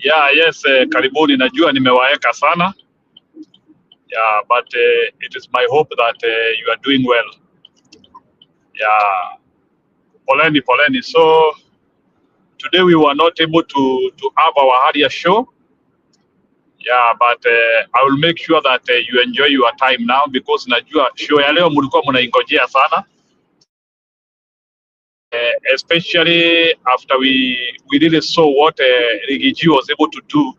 Yeah, yes, karibuni, najua nimewaeka sana. Yeah, but it is my hope that you are doing well. Yeah, poleni. So today we were not able to have our Haria show. Yeah, but I will make sure that you enjoy your time now, because najua show ya leo mlikuwa mnaingojea sana. Especially after we really saw what Rigiji was able to do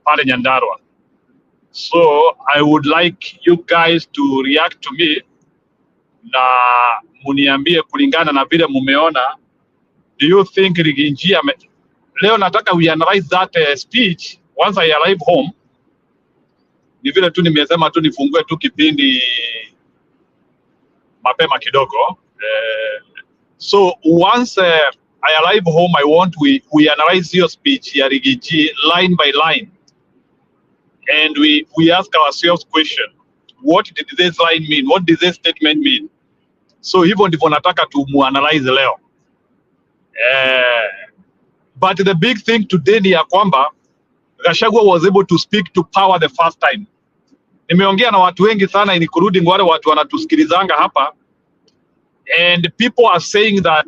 pale Nyandarua. So I would like you guys to react to me na muniambie kulingana na vile mumeona. Do you think Rigiji leo nataka we analyze that speech once I arrive home. Ni vile tu nimesema tu nifungue tu kipindi mapema kidogo. So once I arrive home, I want we analyze your speech ya Rigiji line by line, and we ask ourselves question: what did this line mean? What did this statement mean? So hivyo ndivyo nataka tu muanalyze leo. But the big thing today ni ya kwamba Gachagua was able to speak to power the first time. Nimeongea na watu wengi sana, including wale watu wanatusikilizanga hapa, and people are saying that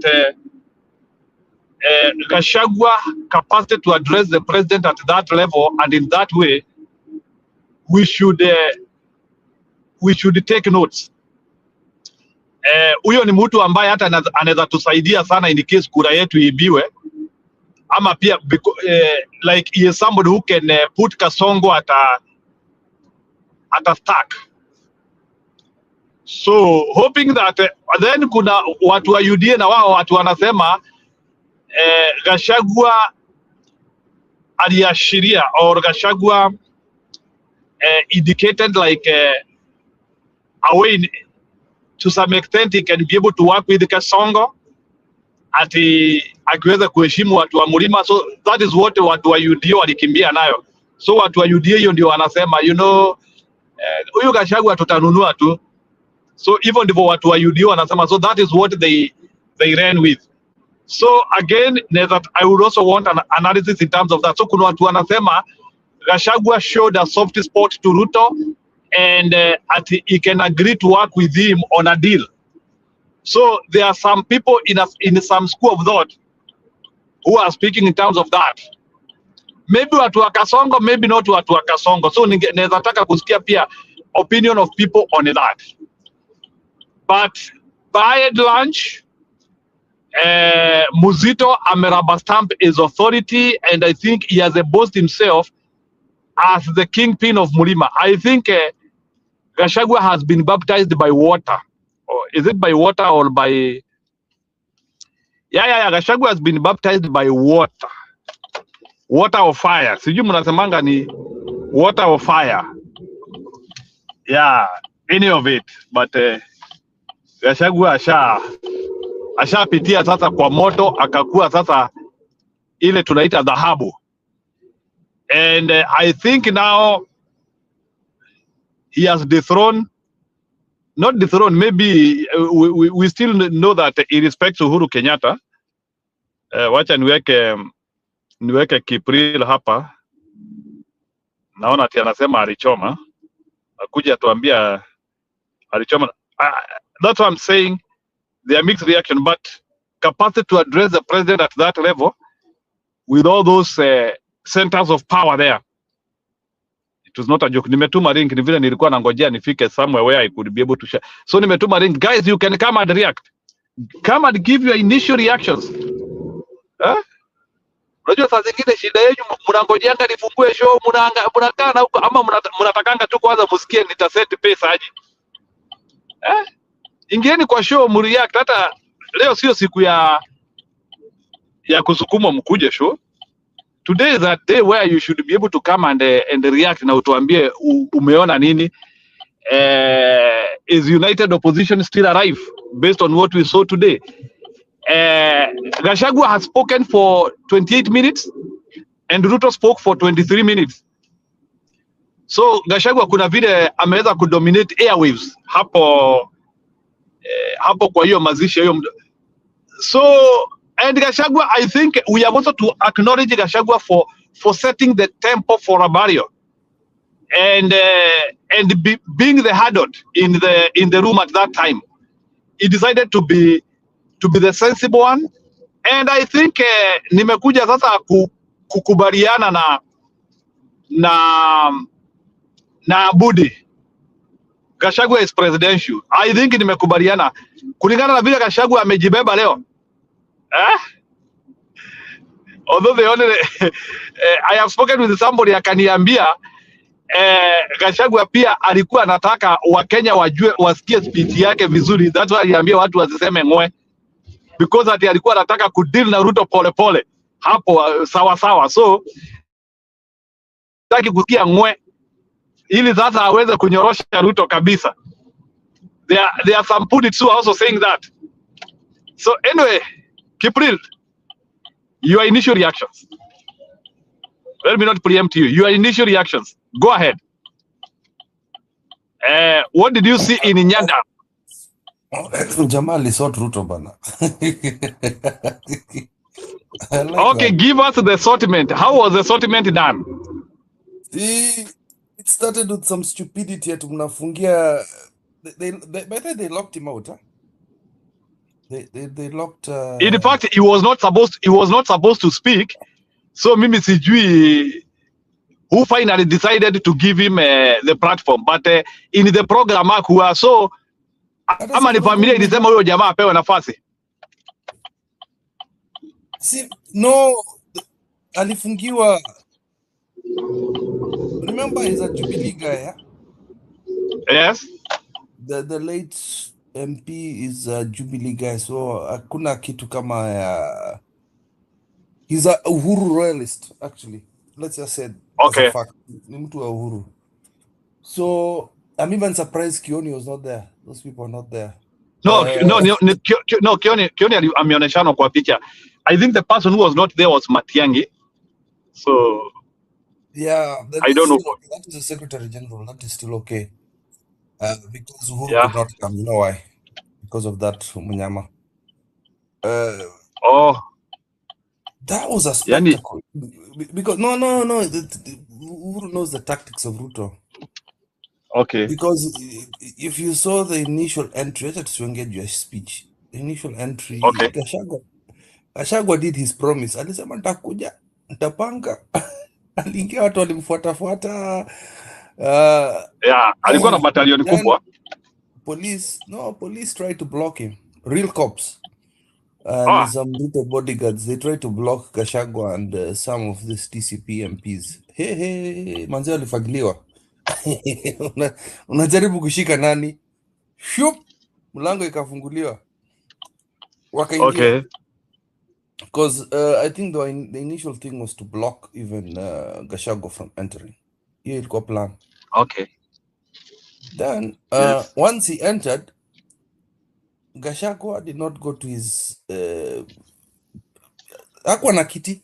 Gachagua capacity to address the president at that level and in that way, we should take notes. Huyo ni mtu ambaye hata anaweza tusaidia sana in case kura yetu ibiwe, ama pia like he is somebody who can put Kasongo at a stack. So hoping that then kuna watu wa UDA na wao watu wanasema Gachagua aliashiria or Gachagua indicated like a way to some extent he can be able to work with Kasongo ati akiweza kuheshimu watu wa Mlima. So that is what watu wa UDA walikimbia nayo. So watu wa UDA hiyo ndio wanasema huyu Gachagua tutanunua tu. So even ndivyo watu wa UDA wanasema. So that is what they ran with. So again, I would also want an analysis in terms of that. So kuna watu wanasema Gachagua showed a soft spot to Ruto, and he can agree to work with him on a deal. So there are some people in some school of thought who are speaking in terms of that. Maybe watu wa Kasongo, maybe not watu wa Kasongo. So naweza taka kusikia pia opinion of people on that. But by and large, Muzito ameraba stamp his authority, and I think he has boasted himself as the kingpin of Mlima. I think Gachagua has been baptized by water. Or is it by water or by... Yeah. Gachagua has been baptized by water. Water or fire. Sijui mnasemanga ni water or fire. Yeah, any of it. But Gachagua ashapitia sasa kwa moto, akakuwa sasa ile tunaita dhahabu. And I think now he has not dethroned, maybe we still know that he respects Uhuru Kenyatta. Wacha niweke Kipril hapa. Naona ati anasema alichoma. Akuja tuambia alichoma. That's what I'm saying. There are mixed reaction, but capacity to address the president at that level with all those centers of power there, it was not a joke. Nimetuma link, ni vile nilikuwa nangojea nifike somewhere where I could be able to share. So nimetuma link. Guys, you can come and react. Come and give your initial reactions. Unajua saa zingine shida yenu mnangojeanga nifungue show, mnakaa na huko, ama mnatakanga tu kwanza msikie nitaseti pesa aje. Ingieni kwa show mreact. Hata leo sio siku ya kusukuma mkuje show. Today is a day where you should be able to come and react na utuambie umeona nini. Is united opposition still alive based on what we saw today? Gachagua has spoken for 28 minutes and Ruto spoke for 23 minutes. So Gachagua kuna vile ameweza kudominate airwaves hapo kwa hiyo mazishi hiyo. So and Gachagua, I think we have also to acknowledge Gachagua for setting the tempo for a burial, and being the adult in the room at that time, he decided to be the sensible one. And I think nimekuja sasa kukubaliana na Budi. Gachagua is presidential. I think nimekubaliana kulingana na vile Gachagua amejibeba leo. Although the only I have spoken with somebody akaniambia Gachagua pia alikuwa anataka Wakenya wajue, wasikie speech yake vizuri. That's why aliambia watu wasiseme ngwe, because ati alikuwa anataka kudeal na Ruto pole pole hapo sawa sawa. So taki kusikia ngwe ili sasa aweze kunyorosha Ruto kabisa. There are some pundits who are also saying that. So anyway, Kipril, your initial reactions. Let me not preempt you. Your initial reactions. Go ahead. What did you see in Nyanda? Jamal is hot Ruto bana. Okay, give us the sortment. How was the sortment done? It started with some stupidity at mnafungia. They locked him out, huh? They locked. In fact, he was not supposed to speak. So mimi sijui who finally decided to give him the platform, but in the program akuwa, so ama ni familia ilisema huyo jamaa apewe nafasi. No, alifungiwa. Remember, he's a Jubilee guy, yeah? Yes. The late MP is a Jubilee guy, so hakuna kitu kama he's a Uhuru royalist, actually. Let's just say okay. As a fact. Ni mtu wa Uhuru. So I'm even surprised Kioni was not there. Those people are not there. No, Kioni ameoneshana kwa picha. I think the person who was not there was Matiang'i. So yeah, I don't know. That is the Secretary General. That is still okay. Because Uhuru could not come. You know why? Because of that Munyama. That was a spectacle. Because no. Uhuru knows the tactics of Ruto. Okay. Because if you saw the initial entry, let's to engage your speech. The initial entry, okay. Gachagua did his promise. Alisema nitakuja, nitapanga. Aliingia watu walimfuata. Yeah, alikuwa na battalion kubwa. Police tried to block him. Real cops. And some Ruto bodyguards, they tried to block Gachagua and some of these TCP MPs. Hey, manzi alifagiliwa. Unajaribu kushika nani? Shup! Mlango ikafunguliwa. Wakaingia. Okay. Because I think the initial thing was to block even Gachagua from entering. Hiyo ilikuwa plan. Okay. Then once he entered, Gachagua did not go to his hakuwa na kiti.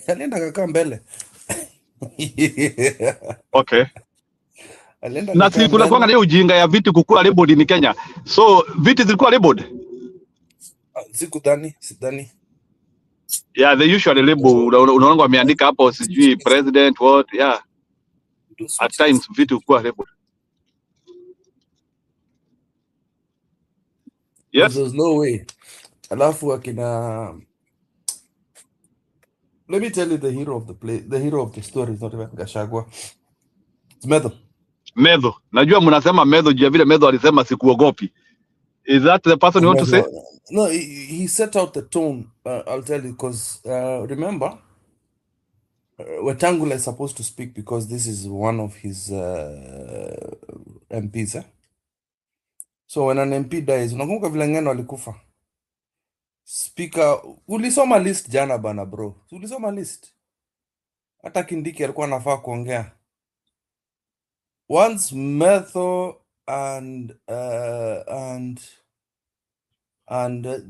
Alienda kakaa mbele. Okay. Na si kuna kwa hiyo ujinga ya viti kukua labeled in Kenya. So viti zilikuwa labeled? Sidhani. Yeah, they usually label. Unaona wameandika hapo sijui president what, yeah. At times viti kukua labeled. Yes. There's no way. Alafu akina. Let me tell you the hero of the play. The hero of the story is not even Gachagua. It's Medho. Najua mnasema Medho juu vile Medho alisema sikuogopi. Is that the person you want to say? No, he set out the tone. I'll tell you because remember, Wetangula is supposed to speak because this is one of his MPs. So when an MP dies, unakumbuka vile Ngeno alikufa. Speaker, ulisoma list jana bana bro. Ulisoma list. Hata Kindiki alikuwa anafaa kuongea. Once Metho and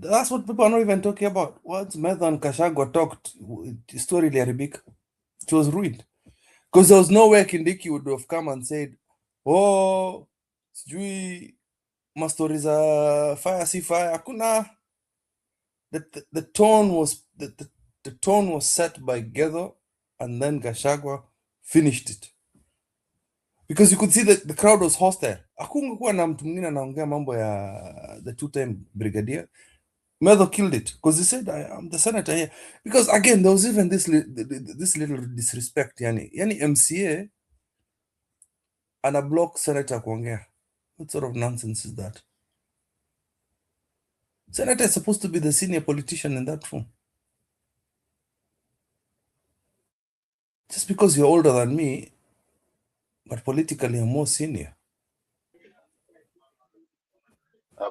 that's what people are not even talking about. Once Metho and Gachagua talked, the story iliharibika. It was ruined. Because there was no way Kindiki would have come and said, oh, sijui ma stories are fire, see fire. Hakuna. The tone was set by Gedho and then Gachagua finished it. Because you could see that the crowd was hostile. Hakungekuwa na mtu mwingine anaongea mambo ya the two-time brigadier. Medho killed it because he said, I'm the senator here. Because again, there was even this little disrespect. Yani MCA ana block senator kuongea. What sort of nonsense is that? Senator is supposed to be the senior politician in that room. Just because you're older than me, but politically I'm more senior.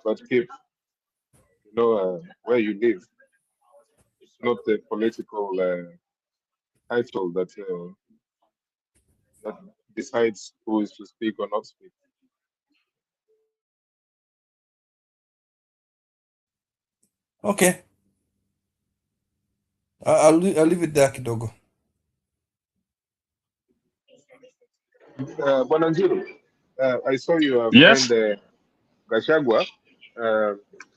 But keep, where you live, it's not the political title that decides who is to speak or not speak. Okay. I'll leave it there kidogo. Bwana Njiru, I saw your Yes. friend Gachagua,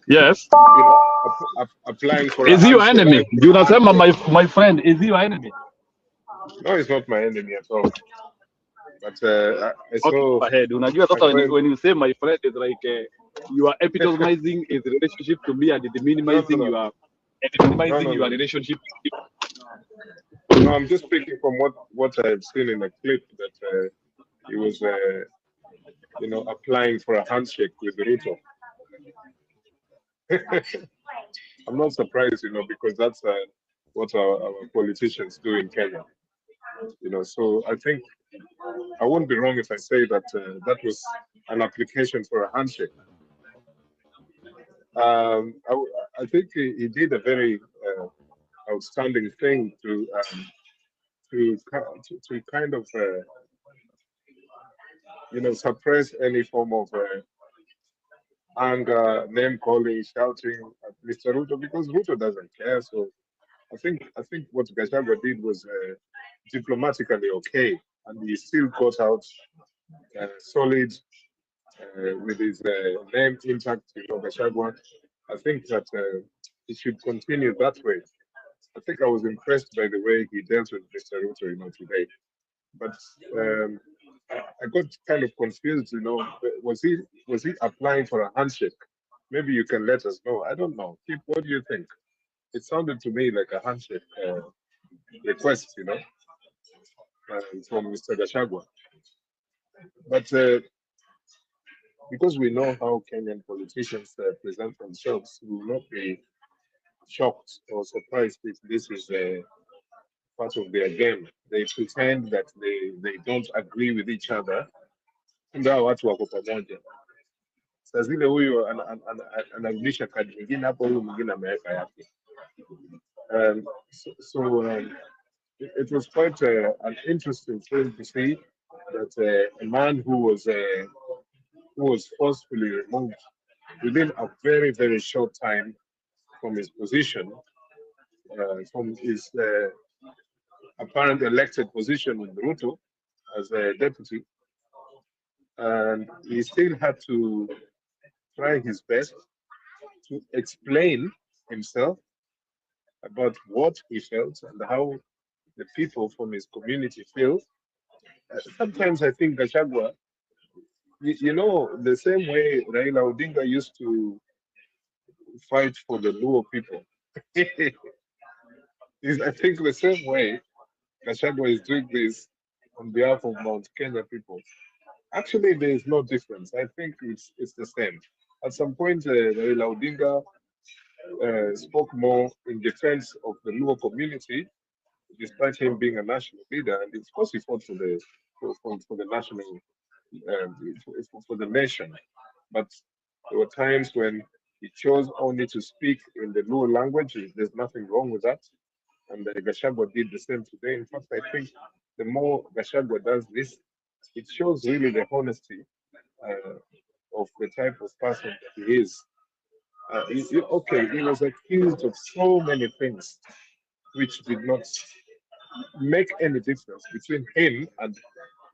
Yes. applying for a Is he your handshake. enemy? Do you know my friend? Is he your enemy? No, he's not my enemy at all. But I Okay, saw go ahead. Unajua my sasa friend. when you say my friend, it's like you are epitomizing his relationship to me and minimizing No. your relationship. No, I'm just speaking from what I've seen in the clip that he was, applying for a handshake with Ruto. I'm not surprised, because that's what our politicians do in Kenya. So I think I won't be wrong if I say that that was an application for a handshake. I think he did a very outstanding thing to kind of suppress any form of anger, name calling, shouting at Mr. Ruto, because Ruto doesn't care. So I think what Gachagua did was diplomatically okay, and he still got out solid with his name intact. Gachagua. I think that he should continue that way. I think I was impressed by the way he dealt with Mr. Ruto, today. But I got kind of confused. Was he applying for a handshake? Maybe you can let us know. I don't know. Keep. What do you think? It sounded to me like a handshake request, from Mr. Gachagua. But because we know how Kenyan politicians present themselves, we will not be shocked or surprised if this is part of their game. They pretend that they don't agree with each other. Kumbe hao watu wako pamoja. Saa zile huyu anarudisha kadi nyingine hapo, huyu mwingine ameweka yake. It was quite an interesting thing to see that a man who was forcefully removed within a very, very short time from his position, from his apparent elected position with Ruto as a deputy, and he still had to try his best to explain himself about what he felt and how the people from his community feel. Sometimes I think Gachagua, the same way Raila Odinga used to fight for the Luo people, is I think the same way Gachagua is doing this on behalf of Mount Kenya people. Actually, there is no difference. I think it's the same. At some point, Raila Odinga spoke more in defense of the Luo community, despite him being a national leader, and of course he fought for the national for the nation. But there were times when he chose only to speak in the Luo language. There's nothing wrong with that. And Gachagua did the same today. In fact, I think the more Gachagua does this, it shows really the honesty of the type of person that he is. Okay, he was accused of so many things which did not make any difference between him and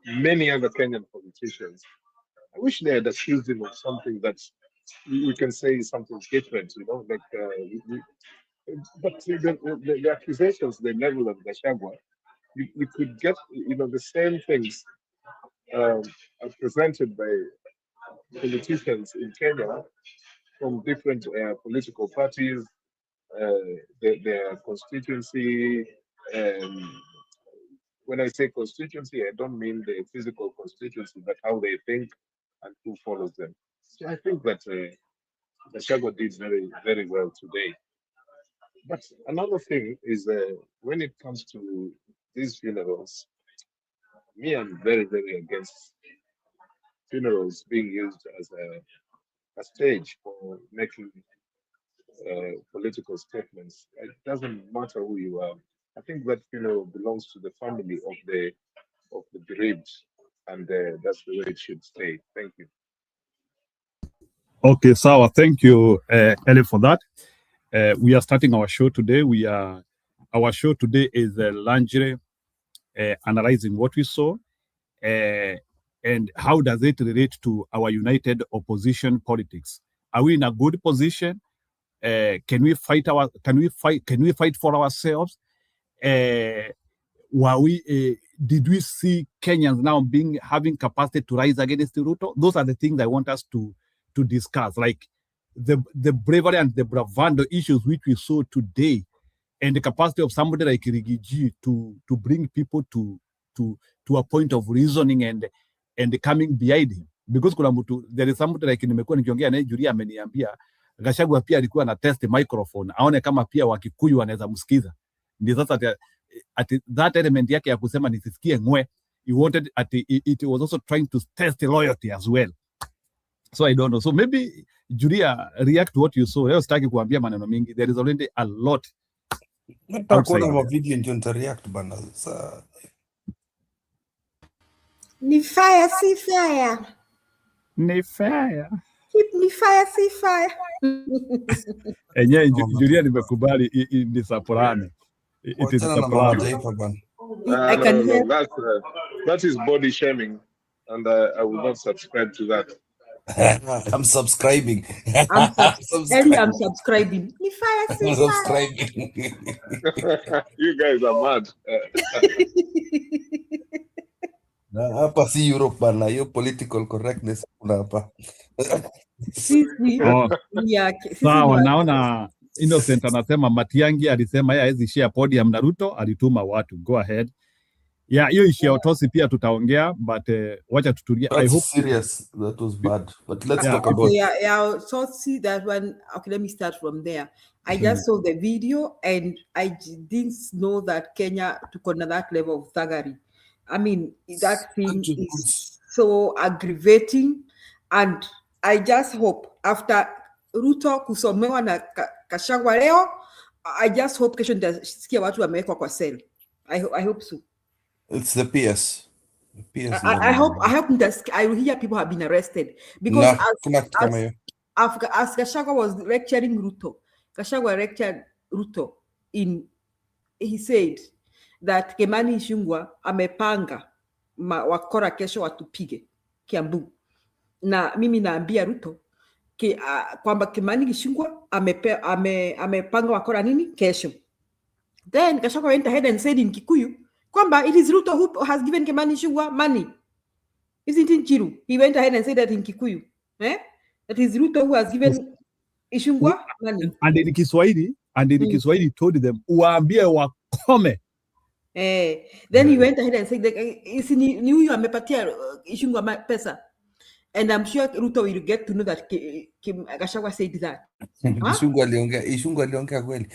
many other Kenyan politicians. I wish they had accused him of something that we can say is something different, like. But the accusations they level at Gachagua you could get, the same things are presented by politicians in Kenya from different political parties, their constituency. When I say constituency, I don't mean the physical constituency, but how they think and who follows them. So I think that Gachagua did very, very well today. But another thing is when it comes to these funerals, me, I'm very, very against funerals being used as a stage for making political statements. It doesn't matter who you are. I think that funeral belongs to the family of the bereaved, and that's the way it should stay. Thank you. Okay, Sawa. Thank you, Ellie, for that. We are starting our show today. Our show today is largely analyzing what we saw and how does it relate to our united opposition politics. Are we in a good position? Can we fight for ourselves? Did we see Kenyans now having capacity to rise against Ruto? Those are the things I want us to discuss, like the bravery and the bravado issues which we saw today, and the capacity of somebody like Rigiji to bring people to a point of reasoning and coming behind him, because there is somebody like nimekuwa nikiongea naye Julia ameniambia Gachagua pia alikuwa na test microphone aone kama pia Wakikuyu wanaweza msikiza. Ndio sasa at that element yake ya kusema nisisikie ngwe, it was also trying to test loyalty as well. So I don't know. So maybe Julia, react to what you saw. Leo sitaki kuambia maneno mingi. There is already a lot. Nitakuona video ndio nitareact bana. Ni fire si fire. Ni fire. Ni fire si fire. Enye Julia nimekubali ni saporani. It is saporani. I can hear. That is body shaming, and I will not subscribe to that. I'm subscribing. I'm subscribing. Ni fire si I'm subscribing. You guys are mad. Hapa si Europe bana, hiyo political correctness kuna hapa. Sawa, naona Innocent anasema Matiangi alisema yeye hawezi share podium na Ruto, alituma watu. Go ahead. Yeah, hiyo issue ya Otosi pia tutaongea, but wacha tutulie. I hope serious. That was bad. But let's talk about Otosi, that one. Okay, let me start from there. I just saw the video and I didn't know that Kenya took on that level of thuggery. I mean, that thing is so aggravating, and I just hope after Ruto kusomewa na Gachagua leo, I just hope kesho nitasikia watu wamewekwa kwa cell. I hope so. It's the PS. I hope I will hear people have been arrested because as Gachagua was lecturing Ruto, Gachagua lectured Ruto he said that Kimani Ichung'wah amepanga wakora kesho watupige Kiambu, na mimi naambia Ruto kwamba Kimani Ichung'wah amepanga wakora nini kesho. Then Gachagua went ahead and said in Kikuyu kwamba it is Ruto who has given Kimani Ichung'wah money. Isn't it Chiru? He went ahead and said that in Kikuyu. That is Ruto who has given Ichung'wah money. And in Kiswahili told them uambie wakome. Then he went ahead and said ni huyu amepatia Ichung'wah pesa. And I'm sure Ruto will get to know that Gachagua said that. Ichung'wah aliongea kweli.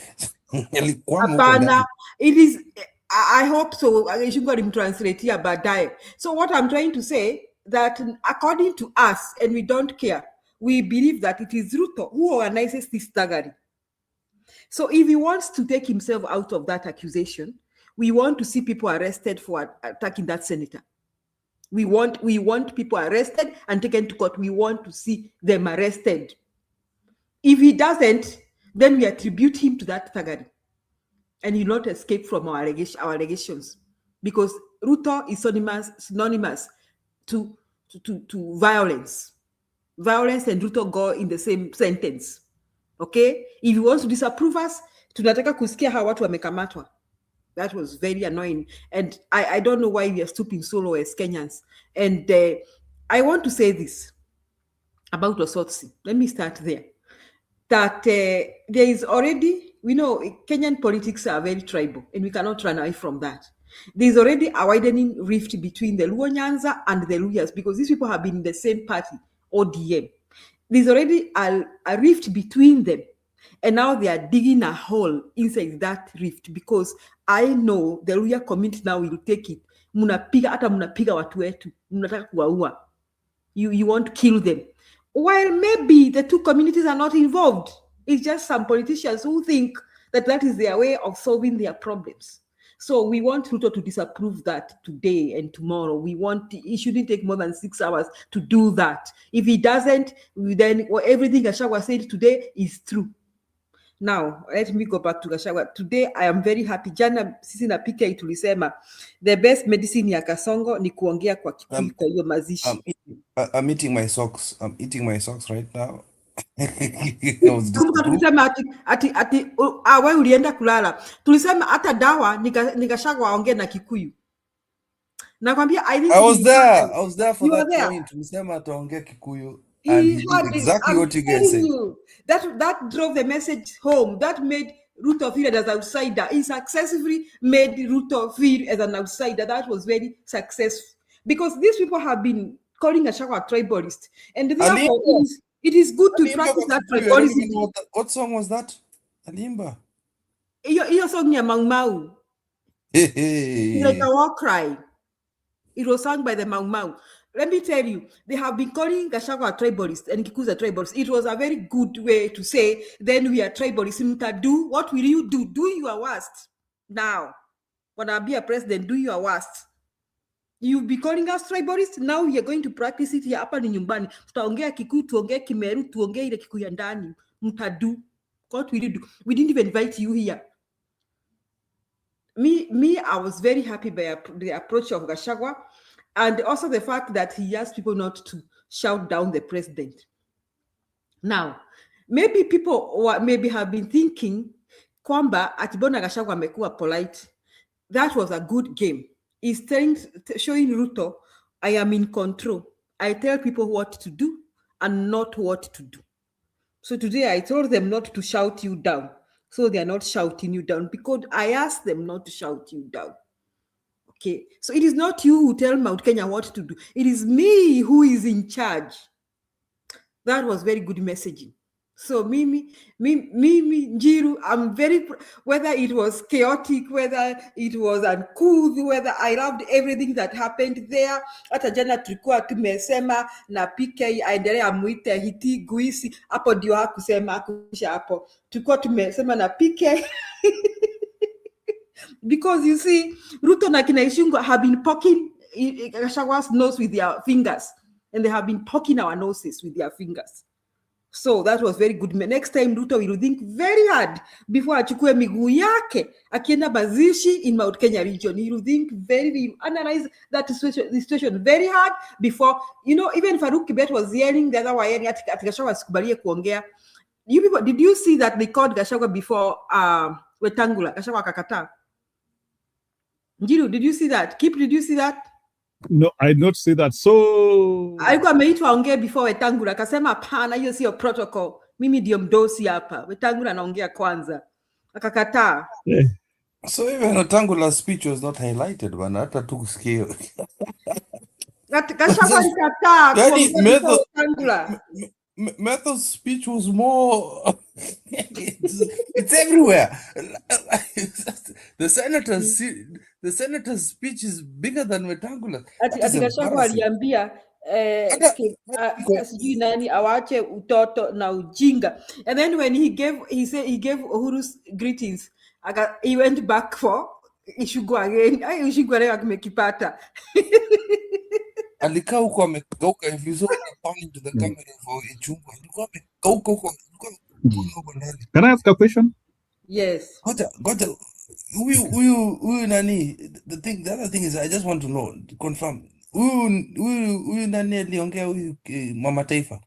Hapana, it is, I hope so. Ichung'wah will translate here baadaye. So what I'm trying to say, that according to us, and we don't care, we believe that it is Ruto who organizes this thuggery. So if he wants to take himself out of that accusation, we want to see people arrested for attacking that senator. We want people arrested and taken to court. We want to see them arrested. If he doesn't, then we attribute him to that thuggery, and he will not escape from our allegations, because Ruto is synonymous to violence. Violence and Ruto go in the same sentence. Okay? If he wants to disapprove us, tunataka kusikia hawa watu wamekamatwa. That was very annoying. And I don't know why we are stooping so low as Kenyans. And I want to say this about Osotsi. Let me start there. That there is already, we know Kenyan politics are very tribal, and we cannot run away from that. There's already a widening rift between the Luo Nyanza and the Luyas, because these people have been in the same party, ODM. There's already a rift between them. And now they are digging a hole inside that rift, because I know the Luya community now will take it. Munapiga watu wetu, munataka kuwaua. You want to kill them. While maybe the two communities are not involved. It's just some politicians who think that is their way of solving their problems. So we want Ruto to disapprove that today and tomorrow. It shouldn't take more than 6 hours to do that. If he doesn't, then everything Gachagua said today is true. Now, let me go back to Gachagua. Today, I am very happy. Jana, sisi na PK tulisema, the best medicine ya Kasongo ni kuongea kwa Kikuyu kwa hiyo mazishi. I'm eating my socks. I'm eating my socks right now. Tulisema wewe ulienda kulala. Tulisema hata dawa ni Gachagua aongee na Kikuyu. Nakwambia, I was there for that point. Tulisema ataongea Kikuyu. And he did exactly what you guys said. That drove the message home. That made Ruto feel as an outsider. He successfully made Ruto feel as an outsider. That was very successful. Because these people have been calling Gachagua a tribalist. And therefore, it is good to practice that tribalism. What song was that? Alimba. Your song near Mau Mau. It's like a war cry. It was sung by the Mau Mau. Let me tell you, they have been calling Gachagua a tribalist and Kikuyu a tribalist. It was a very good way to say, then we are tribalists. What will you do? Do your worst. Now, when I be a president, do your worst. You'll be calling us tribalists. Now we are going to practice it here. Hapa ni nyumbani. Tutaongea Kikuyu, tuongee Kimeru, tuongee ile Kikuyu ya ndani. Mtadu. What will you do? We didn't even invite you here. Me, I was very happy by the approach of Gachagua. And also the fact that he asked people not to shout down the president. Now, maybe people maybe have been thinking, kwamba atibona Gachagua amekuwa polite. That was a good game. He's showing Ruto, I am in control. I tell people what to do and not what to do. So today I told them not to shout you down. So they are not shouting you down because I asked them not to shout you down. Okay, so it is not you who tell Mount Kenya what to do. It is me who is in charge. That was very good messaging. So Mimi, Njiru, I'm very, whether it was chaotic, whether it was uncouth, whether I loved everything that happened there. Hata jana tulikuwa tumesema na PK aendelee amuite hiti guisi. Hapo ndio hakusema hakusha hapo. Tulikuwa tumesema na PK. Because you see, Ruto na kina Ishungu have been poking Gashagua's nose with their fingers. And they have been poking our noses with their fingers. So that was very good. Next time, Ruto will think very hard before achukue miguu yake akienda bazishi in Mount Kenya region. He will think very, analyze that situation very hard before, even Farouk Kibet was yelling the other way, ati Gachagua asikubalie kuongea. You people, did you see that they called Gachagua before Wetangula? Gachagua akakataa. Njiru, did you see that? Kip, did you see that? No, I did not see that. So alikuwa ameitwa aongee before Wetangula, akasema hapana, hiyo sio protocol. Mimi ndio mdosi hapa. Wetangula anaongea kwanza. Akakataa. yeah. So even Wetangula's speech was not highlighted, but hata tukusikia. Gachagua alikataa kuongea before Wetangula. Method's speech was more it's everywhere. The senator's speech is bigger than Wetangula. Ati Gachagua aliambia sijui nani awache utoto na ujinga. And then when he gave Uhuru's greetings, he went back for Ishugu again. Ishugu amekipata. Alikaa huko amekauka. If you saw him pointing to the camera for Ichungwa, alikuwa amekauka huko. Can I ask a question? Yes. Goja. Huyu nani? The other thing is, I just want to know, confirm. Huyu nani aliongea huyu Mama Taifa?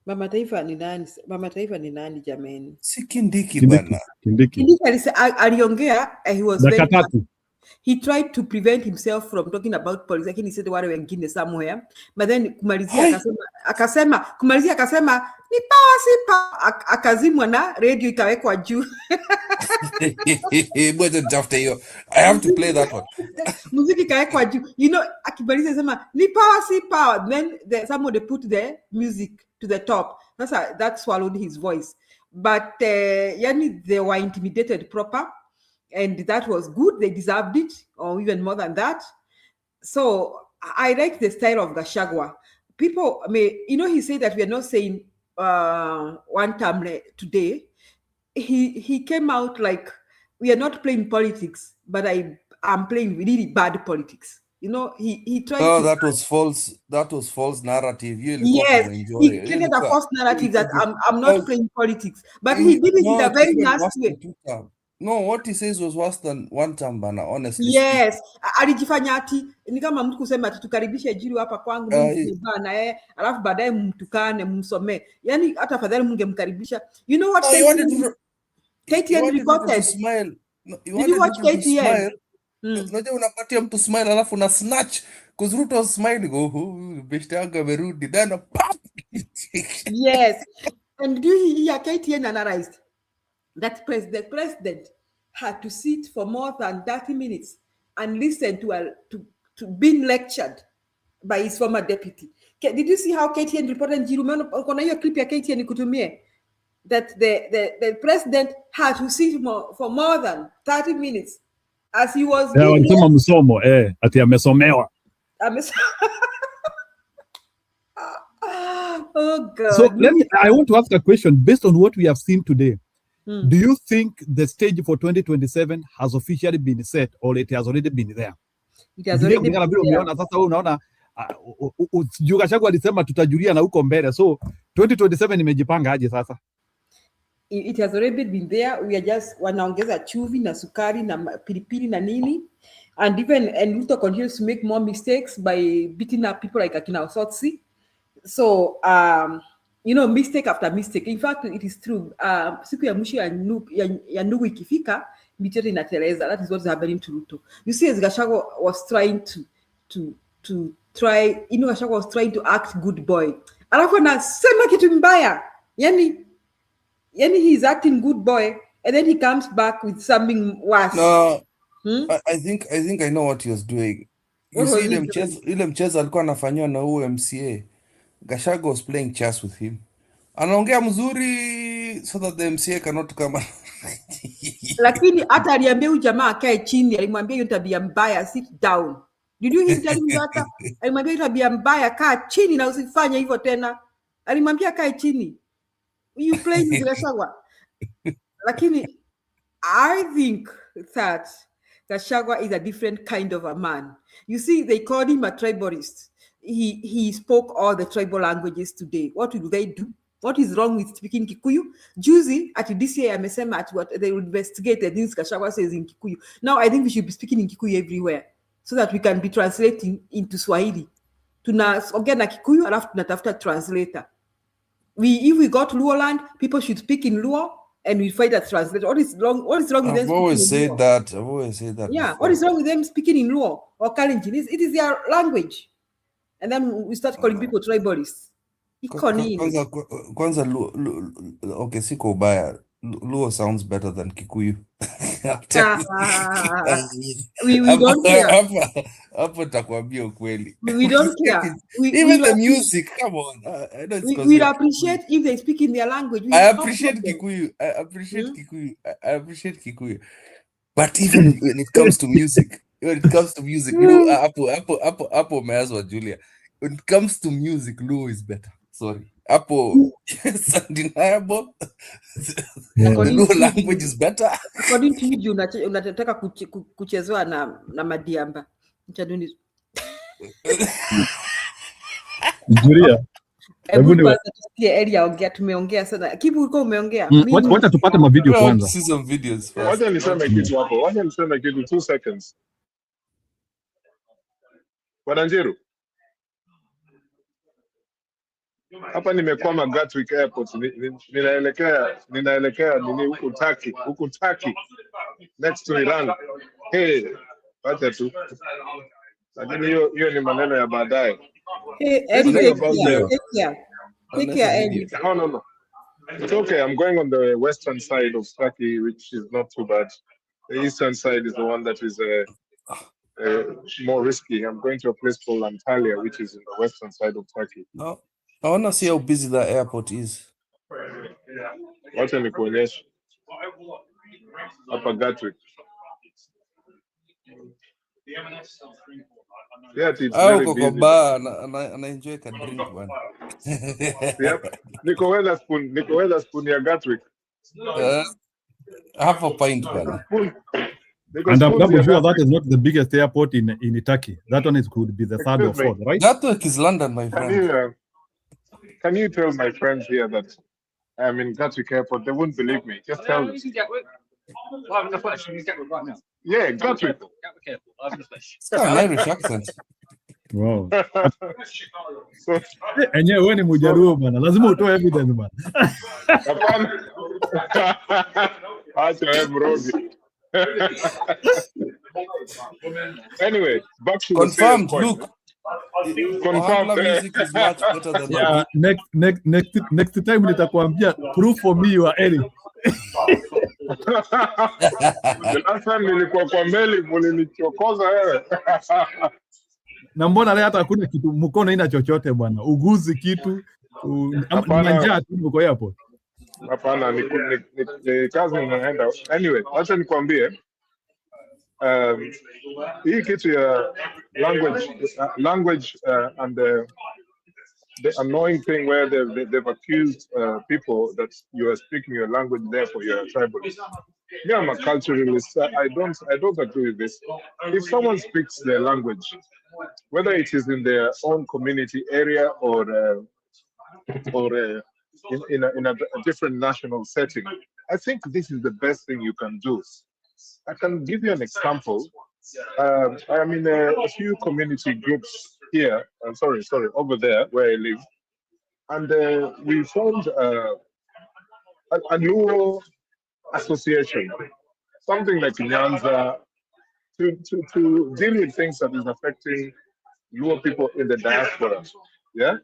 Mama Taifa ni nani? Mama Taifa ni nani jameni? Si Kindiki bana. Kindiki. Kindiki aliongea, he was Dakika very tatu. he tried to prevent himself from talking about politics, lakini said wale wengine somewhere, but then kumalizia akasema ni power si power, akazimwa na radio ikawekwa juu. I have to play that one. Muziki ikawekwa juu, you know, akimalizia sema ni power si power, then somebody put the music to the top. That swallowed his voice, but yani they were intimidated proper. And that was good. They deserved it, or even more than that. So I like the style of Gachagua. People, he said that we are not saying one term today. He came out like we are not playing politics, but I'm playing really bad politics. You know, he tried. Oh, that was false. That was false narrative. Yes, he created a false narrative that I'm not playing politics, but he did it in a very nasty way. No, what he says was worse than one term bana, honestly. Yes, alijifanya ati ni kama mtu kusema ati tukaribishe Jiri hapa kwangu mimi na yeye alafu baadaye mtukane msomee. Yani hata afadhali mungemkaribisha. You know what? KTN reported. Did you watch KTN? Unajua unapatia mtu smile alafu una snatch because Ruto was smiling. Beshte yangu amerudi then pop. Yes. And do you hear KTN analyzed that the president had to sit for more than 30 minutes and listen to being lectured by his former deputy. Did you see how KTN reported? Kuna hiyo clip ya KTN kutumie that the president had to sit for more than 30 minutes as he was walisema msomo ati amesomewa. Oh God. So I want to ask a question based on what we have seen today. Do you think the stage for 2027 has officially been set or it has already been there? It has already been there. Sasa unaona Gachagua alisema tutajulia na huko mbele. So 2027 imejipanga aje sasa? It has already been there. We are just wanaongeza chumvi na sukari na pilipili na nini, and Ruto continues to make more mistakes by beating up people like Akina Osotsi. So mistake after mistake. In fact, it is true. Siku ya mwisho ya Nugu ikifika, mitete inateleza. That is what is happening to Ruto. You see, as Gachagua was trying Gachagua was trying to act good boy. Alafu anasema kitu mbaya. Yani he's acting good boy, and then he comes back with something worse. No, I think I know what he was doing. You see, ile mchezo alikuwa anafanywa na huyo MCA. Gachagua was playing chess with him. Anaongea mzuri so that the MCA cannot come. Lakini hata aliambia huyu jamaa akae chini, alimwambia hiyo tabia mbaya, sit down. Did you hear him that? Alimwambia hiyo tabia mbaya, kaa chini na usifanye hivyo tena. Alimwambia akae chini. You playing with Gachagua. Lakini I think that Gachagua is a different kind of a man. You see, they called him a tribalist. He spoke all the tribal languages today. What will they do? What is wrong with speaking Kikuyu? Juzi at DCA amesema at what they will investigate the things Gachagua says in Kikuyu. Now I think we should be speaking in Kikuyu everywhere so that we can be translating into Swahili. Tunaongea na Kikuyu alafu tunatafuta translator. If we got Luo land, people should speak in Luo and we find a translator. What is wrong with them? I've always said that. Yeah, before. what is wrong with them speaking in Luo or Kalenjin? It is their language. And then we start calling people tribalists. Kwanza okay, siko ubaya. Luo sounds better than Kikuyu. We don't care. Hapo takwambia ukweli. We don't care. Even the music, come on. We appreciate if they speak in their language. I appreciate Kikuyu. I appreciate Kikuyu. But even when it comes to music, you know, Apo umeazwa Julia. When it comes to music, Luo is better. Sorry. Apo, it's undeniable. The Luo language is better. According to you, unataka kuchezewa na madiamba. Julia. Tumeongea sana. Kibu ulikuwa umeongea. Wacha tupate mavideo kwanza. See some videos first. Wacha niseme kitu hapo. Wacha niseme kitu 2 seconds. Bwana Njiru. Hapa nimekwama Gatwick Airport, ninaelekea nini huku Turkey, next to Iran. Hey, wacha tu. Lakini hiyo ni maneno ya baadaye. Hey, Eddie, Let's take talk about care. the... Take care. Take care, Eddie. No. It's okay. I'm going on the western side of Turkey, which is not too bad. The eastern side is the one that is more risky. I'm going to a place called Antalya, which is in the western side of Turkey. No, I want to see how busy the airport is. Wacha nikuonyeshe hapa Gatwick. Yeah, it's very busy. I enjoy a drink, man. Yep. Niko Weatherspoon ya Gatwick. Half a pint, man. And I'm double sure that is not the biggest airport in Turkey. That one could be the third or fourth, right? Gatwick is London, my friend. Can you tell my friends here that I'm in Gatwick Airport? They wouldn't believe me. Just tell them. I'm in the flesh. I'm in Gatwick right now. Yeah, Gatwick. Gatwick Airport. I'm in the flesh. It's got an Irish accent. Wow. So, enyewe wewe ni Mjaluo bana, lazima utoe evidence bana. Hapana. Acha wewe mrogi. Anyway, back to confirmed. The look, confirmed. Music is much better than yeah. Next time nitakwambia proof for me you are Eric. The last time nilikuwa kwa meli mulinichokoza wewe. Na mbona leo hata hakuna kitu mkono ina chochote bwana, uguzi kitu njaa tu uko hapo. Hapana, ni kazi inaenda. Anyway, acha nikwambie hii kitu ya language and the annoying thing where they've accused people that you are speaking your language, therefore you are tribalist. Me, I'm a culturalist. I don't agree with this. If someone speaks their language, whether it is in their own community area or in a different national setting, I think this is the best thing you can do. I can give you an example. I'm in a few community groups here. Over there where I live, and we formed a Luo association, something like Nyanza, to deal with things that is affecting Luo people in the diaspora. Yeah.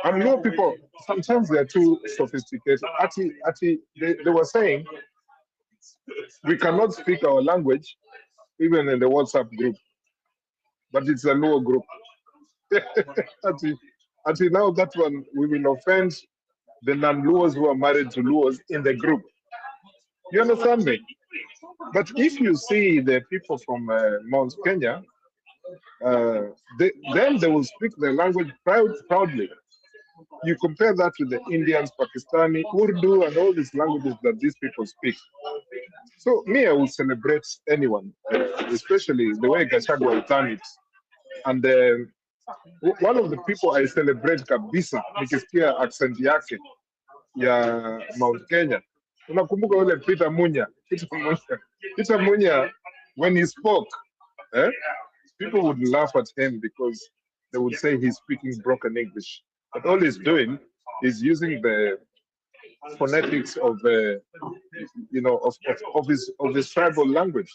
And Luo people, sometimes they're too sophisticated. They were saying we cannot speak our language even in the WhatsApp group, but it's a Luo group. Until now, that one, we will offend the non-Luos who are married to Luos in the group. You understand me? But if you see the people from Mount Kenya, then they will speak their language proudly. You compare that with the Indians, Pakistani, Urdu, and all these languages that these people speak. So me, I will celebrate anyone, especially the way Gachagua has done it. And one of the people I celebrate kabisa, nikisikia accent yake ya Mount Kenya. Unakumbuka ule Peter Munya, when he spoke, people would laugh at him because they would say he's speaking broken English. But all he's doing is using the phonetics of his tribal language,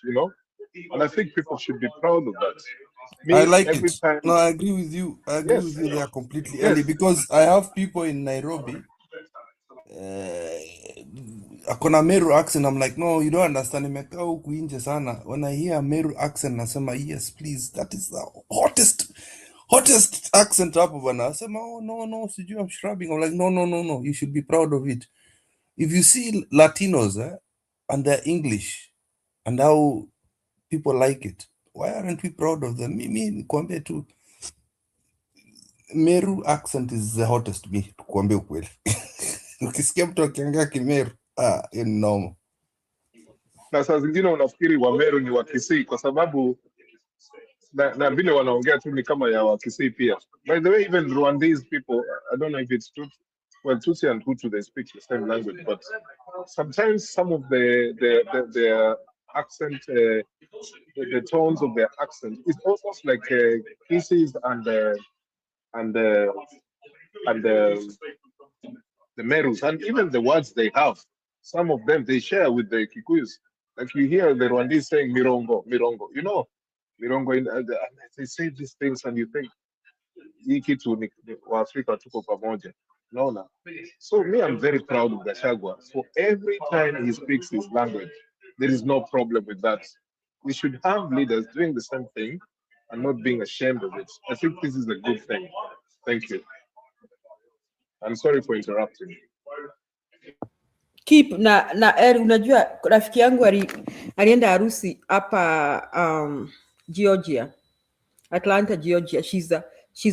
and I think people should be proud of that. I like it. No, I agree with you. I agree with you there completely, Ellie, because I have people in Nairobi. Akona Meru accent. I'm like, no, you don't understand. Nimekaa huku nje sana. When I hear Meru accent, nasema yes, please. That is the hottest accent hapo bana. Nasema, oh no, sijui I'm shrubbing. I'm like, no. You should be proud of it. If you see Latinos and their English and how people like it, why aren't we proud of them? Me nikwambie tu Meru accent is the hottest, me kuambia ukweli. Ukisikia mtu akiongea Kimeru, ni normal. Na saa zingine unafikiri wa Meru ni wa Kisii kwa sababu na vile wanaongea tu ni kama ya wa Kisii pia. By the way, even Rwandese people, I don't know if it's true. Well, Tutsi and Hutu, they speak the same language, but sometimes some of their accent, the tones of their accent, is almost like Kisses and and the Merus, and even the words they have. Some of them they share with the Kikuyus. Like you hear the Rwandese saying Mirongo, Mirongo. You know, Mirongo. They say these things, and you think hii kitu ni Waafrika tuko pamoja. No. So me, I'm very proud of Gachagua. For every time he speaks his language, there is no problem with that. We should have leaders doing the same thing and not being ashamed of it. I think this is a good thing. Thank you. I'm sorry for interrupting. Keep na unajua rafiki yangu alienda harusi hapa Georgia, Atlanta, Georgia. She's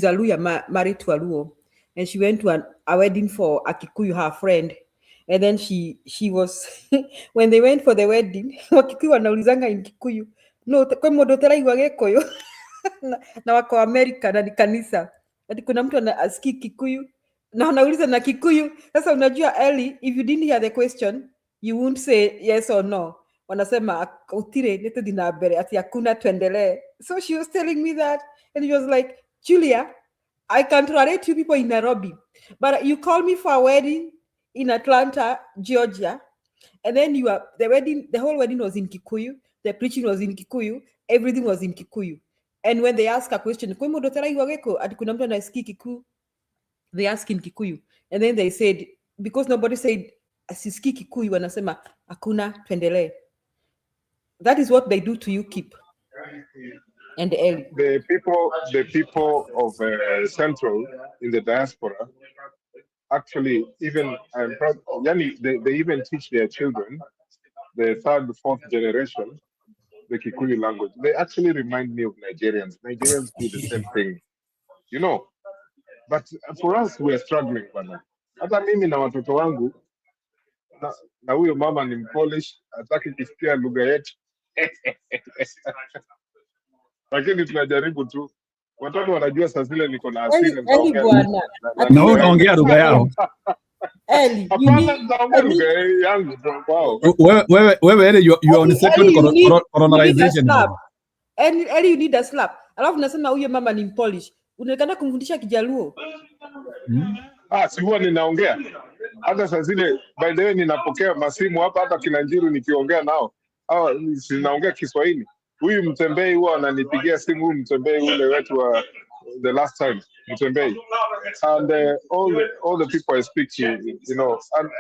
a Luya married to a Luo, and she went to a wedding for a Kikuyu, her friend, and then she was when they went for the wedding, Wakikuyu wanaulizanga in Kikuyu, no kwa modotera iwagekoyo na wako America na ni kanisa, ati kuna mtu anasikii Kikuyu na anauliza na Kikuyu. Sasa unajua Ellie, if you didn't hear the question you won't say yes or no. Wanasema utire nete dinabere ati hakuna tuendelee. So she was telling me that, and she was like, Julia, I can tolerate you people in Nairobi, but you call me for a wedding in Atlanta, Georgia, and then the whole wedding was in Kikuyu, the preaching was in Kikuyu, everything was in Kikuyu. And when they ask a question, they ask in Kikuyu, and then they said, because nobody said asiski Kikuyu, wanasema hakuna tuendelee. That is what they do to you, Keep. And the people of Central in the diaspora, actually, even I'm proud. They even teach their children, the third, fourth generation, the Kikuyu language. They actually remind me of Nigerians. Nigerians do the same thing, you know. But for us, we are struggling bana. Hata mimi na watoto wangu na huyo mama ni Polish, hataki kusikia lugha yetu. Lakini tunajaribu tu. Watoto wanajua saa zile niko na hasira na unaongea lugha yao. Yangu wao. Wewe you are on second colonization. And you need a slap. Alafu nasema huyo mama ni Polish. Unaonekana kumfundisha Kijaluo. Si huwa ninaongea. Hata saa zile by the way ninapokea masimu hapa, hata Kinanjiru nikiongea nao. Sinaongea Kiswahili. Huyu Mtembei huwa ananipigia simu, huyu Mtembei ule wetu wa the last time, Mtembei. And all the people I speak to, you know, and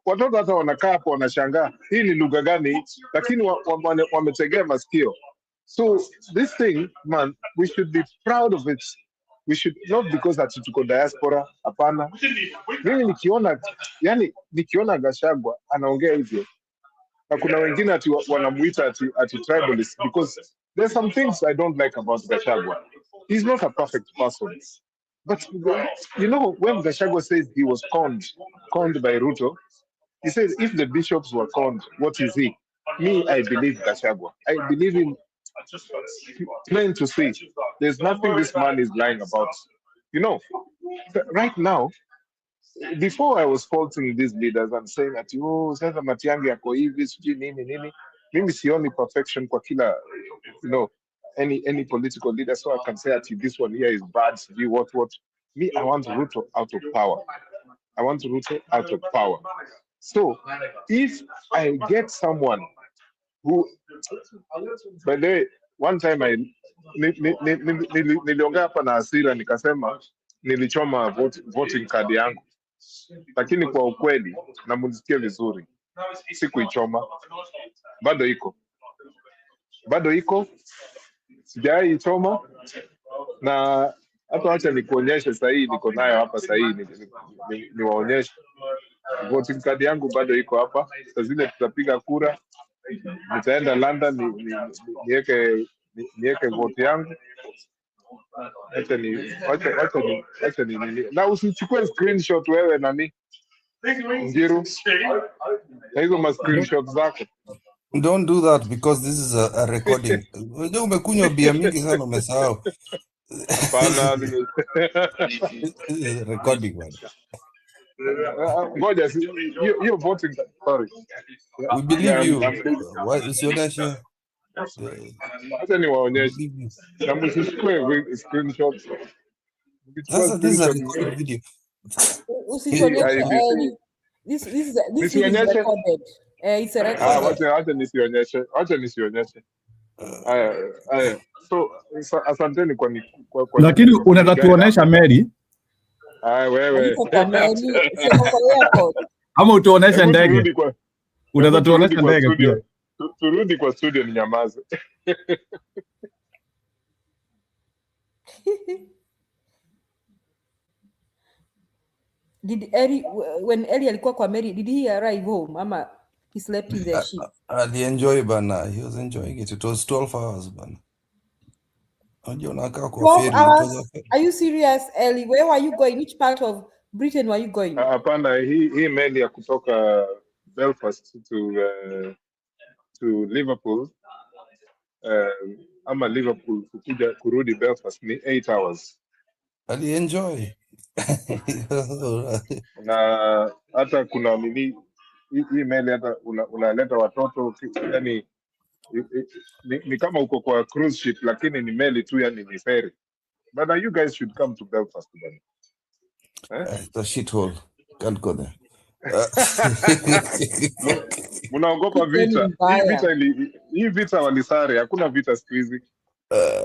watoto hata wanakaa hapo wanashangaa, hii ni lugha gani? Lakini wametegea masikio. So this thing, man, we should be proud of it. We should not, because ati tuko diaspora, hapana. Mimi nikiona Gachagua anaongea hivyo, na kuna wengine ati wanamuita ati tribalist, because there's some things I don't like about Gachagua. He's not a perfect person. But you know, when Gachagua says he was conned by Ruto, he says if the bishops were conned, what is he? Me, I believe Gachagua. I believe him plain to see. There's nothing this man is lying about. You know, right now, before I was faulting these leaders and saying that, sasa Matiang'i yako hivi, sijui nini. Mimi sioni perfection kwa kila, you know, any political leader. So I can say that this one here is bad, sijui what. Me, I want Ruto out of power. I want Ruto out of power. So if I get someone who, by the way, one time niliongea hapa na hasira nikasema nilichoma voting card yangu, lakini kwa ukweli na mnisikie vizuri, sikuichoma, bado iko sijai choma. Na hata acha nikuonyeshe sasa hii niko nayo hapa sasa hii niwaonyeshe voting card yangu, bado iko hapa. Sasa zile tutapiga kura, nitaenda London niweke vote yangu. Acha ni na usichukue screenshot wewe nani Njiru, na hizo ma screenshot zako. Don't do that, because this is a recording. Unajua umekunywa bia mingi sana umesahau. Hapana, recording man. Ngoja, you're voting, sorry. We believe you. Why usionyeshe? Acha niwaonyeshe. Na msichukue screenshots. This is a recorded video. Usituonyeshe Eli. This is recorded. It's a record. Wacha nisionyeshe. Aya. So asanteni kwa Lakini unaweza tuonesha Mary? Wewe. Ama utuoneshe ndege? Unaweza tuonesha ndege pia? Turudi kwa studio ni nyamaze. When Eli alikuwa kwa Mary, did he arrive home? Ama he slept in the ship? Ali enjoy bana. He was enjoying it. It was 12 hours bana. 12 hours? Are you serious, Eli? Where were you going? Which part of Britain were you going? Hapana, hii meli ya kutoka Belfast to Liverpool. Ama Liverpool kuja kurudi Belfast ni 8 hours. Ali enjoy. Na hata kuna nini hii meli hata unaleta watoto yani ni kama uko kwa cruise ship lakini ni meli tu yani ni ferry. But you guys should come to Belfast then. It's a shithole. Can't go there. Munaogopa vita. Hii vita walisare, hakuna vita siku hizi.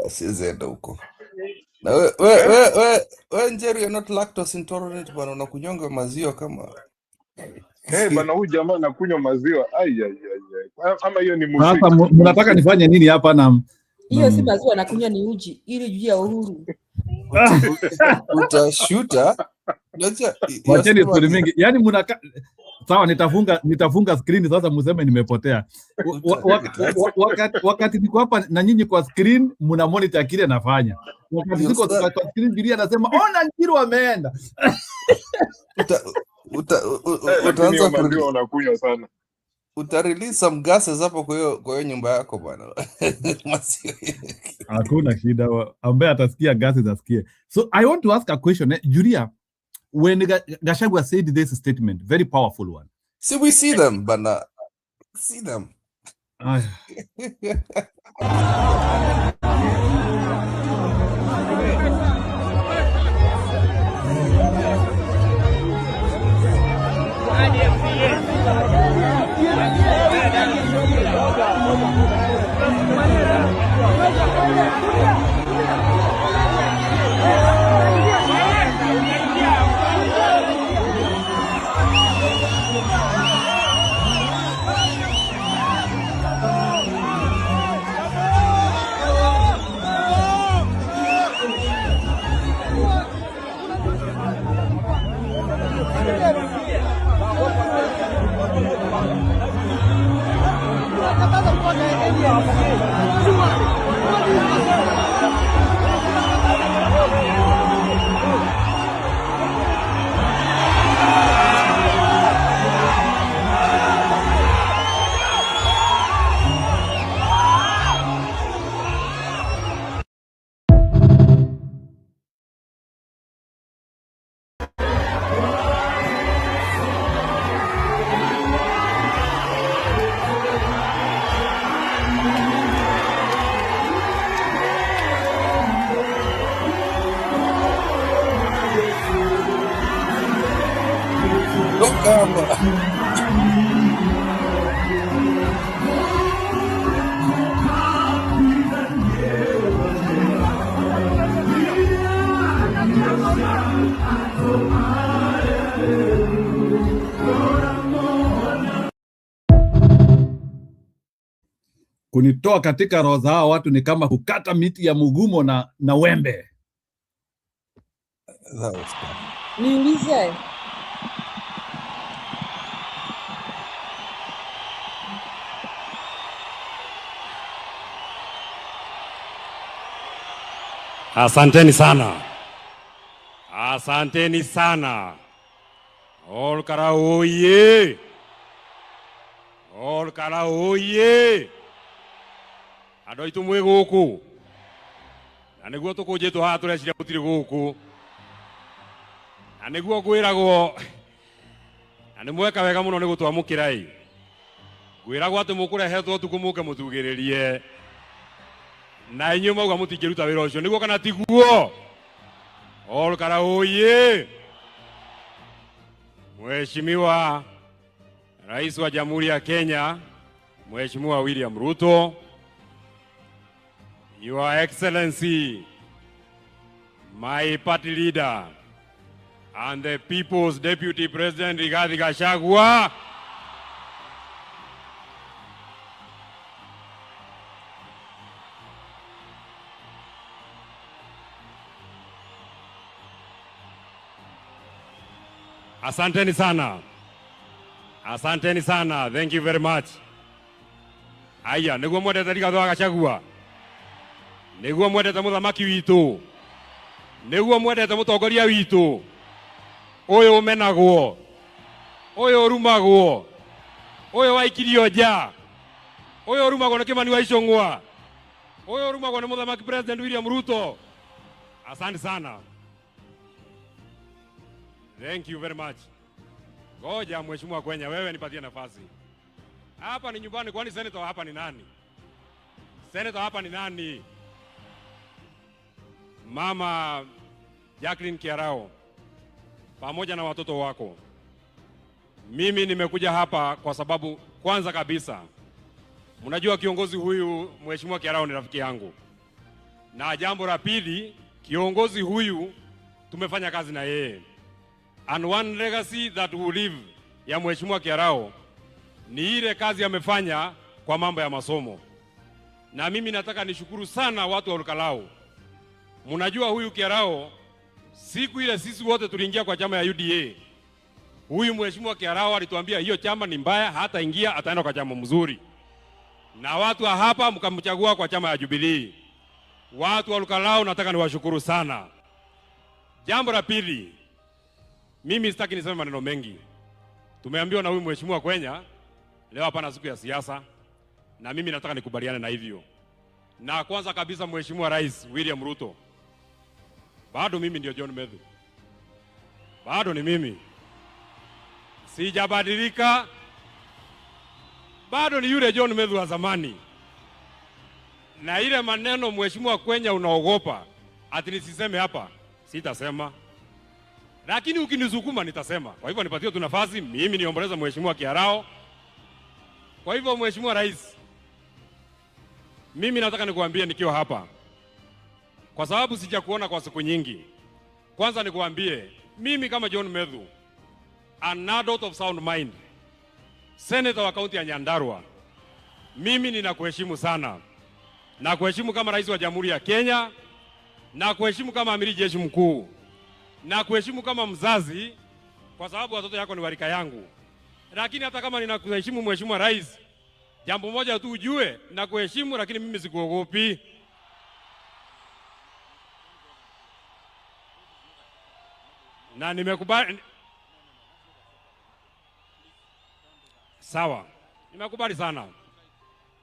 Siwezi huko. Na we Njeri, you're not lactose intolerant bana, unakunyonga maziwa kama bana, huyu jamaa anakunywa maziwa. Ama hiyo ni muziki. Sasa mnataka nifanye nini hapa na hiyo si maziwa nakunywa ni uji, ili juu ya uhuru. Utashuta. Wacheni story mingi. Yaani sawa, nitafunga screen sasa, mseme nimepotea. Wakati niko hapa na nyinyi kwa screen mna monitor kile nafanya. Wakati niko kwa screen Bilia anasema ona Njiru ameenda. Utaanza kunywa unakunywa sana. Utarelease some gases hapo kwa hiyo nyumba yako bwana. Hakuna shida, ambaye atasikia gases asikie. So I want to ask a question, Julia. When Gachagua said this statement, very powerful one. See, we see them, but see them. Kunitoa katika roho za hao watu ni kama kukata miti ya mugumo na wembe. Niulize. Asanteni sana. Asanteni sana. Olkara oye. Olkara oye. Andũ aitũ mwĩ gũkũ. Na nĩguo tũkũnjĩtwo haha tũreciria gũtirĩ gũkũ. Na nĩguo ngwĩragwo na nĩ mweka wega mũno nĩ gũtwamũkĩra ĩ. Ngwĩragwo atĩ mũkũrehetwo ũtukũ mũke mũtugĩrĩrie. Na inyuĩ mauga mũtingĩruta wĩra ũcio nĩguo kana tiguo? Olkara oye. Mheshimiwa Rais wa Jamhuri ya Kenya, Mheshimiwa William Ruto, Your Excellency, my party leader, and the People's Deputy President Rigathi Gachagua, asanteni sana. Asanteni sana. Thank you very much. Aya, niguo mwendete Rigathi wa Gachagua. Niguo mwendete muthamaki witu. Niguo mwendete mutongoria witu. Uyu umenagwo. Uyu urumagwo. Uyu waikirio nja. Uyu urumagwo ni Kimani wa Icung'wa. Uyu urumagwo ni muthamaki President William Ruto. Asante sana. Thank you very much. Ngoja Mheshimiwa Kwenya, wewe nipatie nafasi. Hapa ni nyumbani, kwani senator hapa ni nani? Senator hapa ni nani? Mama Jacqueline Kiarao pamoja na watoto wako. Mimi nimekuja hapa kwa sababu kwanza kabisa mnajua kiongozi huyu Mheshimiwa Kiarao ni rafiki yangu. Na jambo la pili, kiongozi huyu tumefanya kazi na yeye. And one legacy that will live ya Mheshimiwa Kiarao ni ile kazi amefanya kwa mambo ya masomo. Na mimi nataka nishukuru sana watu wa Olkalau. Mnajua huyu Kiarao, siku ile sisi wote tuliingia kwa chama ya UDA. Huyu Mheshimiwa Kiarao alituambia hiyo chama ni mbaya, hata ingia ataenda kwa chama mzuri. Na watu wa hapa mkamchagua kwa chama ya Jubilee. Watu wa Olkalau nataka niwashukuru sana. Jambo la pili, mimi sitaki niseme maneno mengi. Tumeambiwa na huyu Mheshimiwa Kwenya leo hapana siku ya siasa, na mimi nataka nikubaliane na hivyo. Na kwanza kabisa, Mheshimiwa Rais William Ruto, bado mimi ndio John Medhu. Bado ni mimi. Sijabadilika. Bado ni yule John Medhu wa zamani. Na ile maneno Mheshimiwa Kwenya unaogopa ati nisiseme hapa, sitasema. Lakini ukinisukuma nitasema. Kwa hivyo nipatie tu nafasi mimi niomboleza Mheshimiwa Kiarao. Kwa hivyo Mheshimiwa Rais, mimi nataka nikuambie nikiwa hapa, kwa sababu sijakuona kwa siku nyingi. Kwanza nikuambie mimi kama John Medhu, an adult of sound mind, senator wa kaunti ya Nyandarua, mimi ninakuheshimu sana. Na kuheshimu kama rais wa Jamhuri ya Kenya, na kuheshimu kama amiri jeshi mkuu, na kuheshimu kama mzazi, kwa sababu watoto yako ni warika yangu. Lakini hata kama ninakuheshimu Mheshimiwa Rais, jambo moja tu ujue, na kuheshimu lakini mimi sikuogopi. Na nimekubali. Sawa. Nimekubali sana.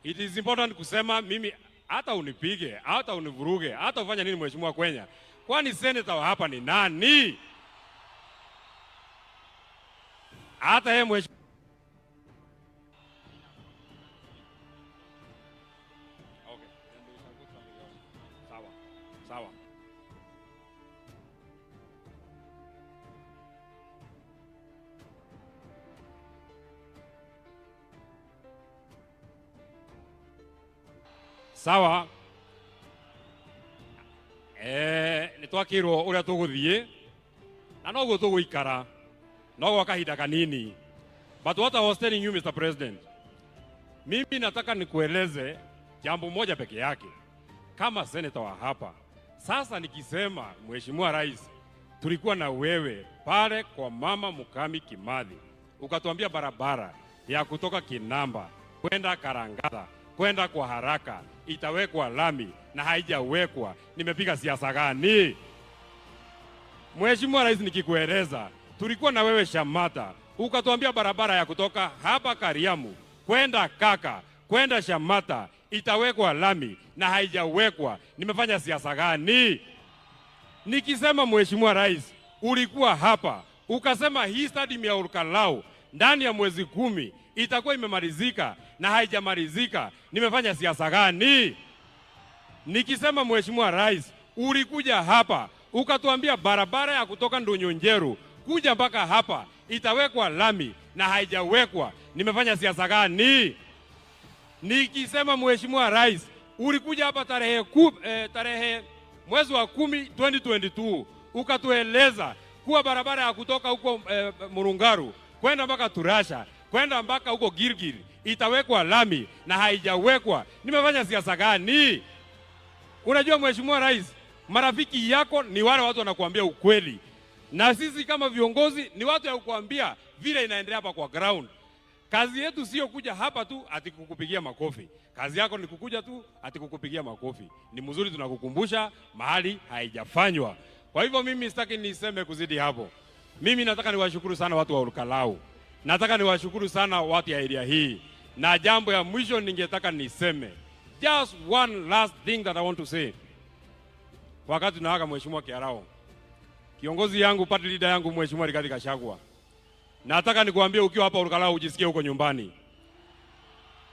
It is important kusema mimi hata unipige, hata univuruge, hata ufanye nini Mheshimiwa Kwenya, kwani senator hapa ni nani? Hata yeye Mheshimiwa. Okay. Sawa. Sawa. Sawa. Nitwakirwo uria tuguthie na noguo tuguikara no gwa kahinda kanini. But what I was telling you Mr. President, mimi nataka nikueleze jambo moja peke yake kama senator wa hapa. Sasa nikisema Mheshimiwa Rais, tulikuwa na wewe pale kwa Mama Mukami Kimathi, ukatuambia barabara ya kutoka Kinamba kwenda Karangata kwenda kwa haraka itawekwa lami na haijawekwa. Nimepiga siasa gani? Mheshimiwa Rais, nikikueleza tulikuwa na wewe Shamata, ukatuambia barabara ya kutoka hapa Kariamu kwenda Kaka kwenda Shamata itawekwa lami na haijawekwa. Nimefanya siasa gani? Nikisema Mheshimiwa Rais, ulikuwa hapa ukasema hii stadium ya Olkalau ndani ya mwezi 10 itakuwa imemalizika na haijamalizika. Nimefanya siasa gani? Nikisema Mheshimiwa Rais, ulikuja hapa ukatuambia barabara ya kutoka Ndonyonjeru kuja mpaka hapa itawekwa lami na haijawekwa, nimefanya siasa gani? Nikisema Mheshimiwa Rais, ulikuja hapa tarehe mwezi wa 10 2022 ukatueleza kuwa barabara ya kutoka huko Murungaru kwenda mpaka Turasha kwenda mpaka huko Girgiri itawekwa lami na haijawekwa. Nimefanya siasa gani? Unajua Mheshimiwa Rais, marafiki yako ni wale watu wanakuambia ukweli, na sisi kama viongozi ni watu ya kukuambia vile inaendelea hapa kwa ground. Kazi yetu sio kuja hapa tu ati kukupigia makofi. Kazi yako ni kukuja tu ati kukupigia makofi. Ni mzuri tunakukumbusha mahali haijafanywa. Kwa hivyo mimi sitaki niseme kuzidi hapo. Mimi nataka niwashukuru sana watu wa Olkalau. Nataka niwashukuru sana watu ya area hii. Na jambo ya mwisho ningetaka niseme. Just one last thing that I want to say. Wakati tunawaka Mheshimiwa Kiarao, kiongozi yangu, party leader yangu Mheshimiwa Rigathi Gachagua, nataka nikuambie ukiwa hapa Olkalau ujisikie huko nyumbani.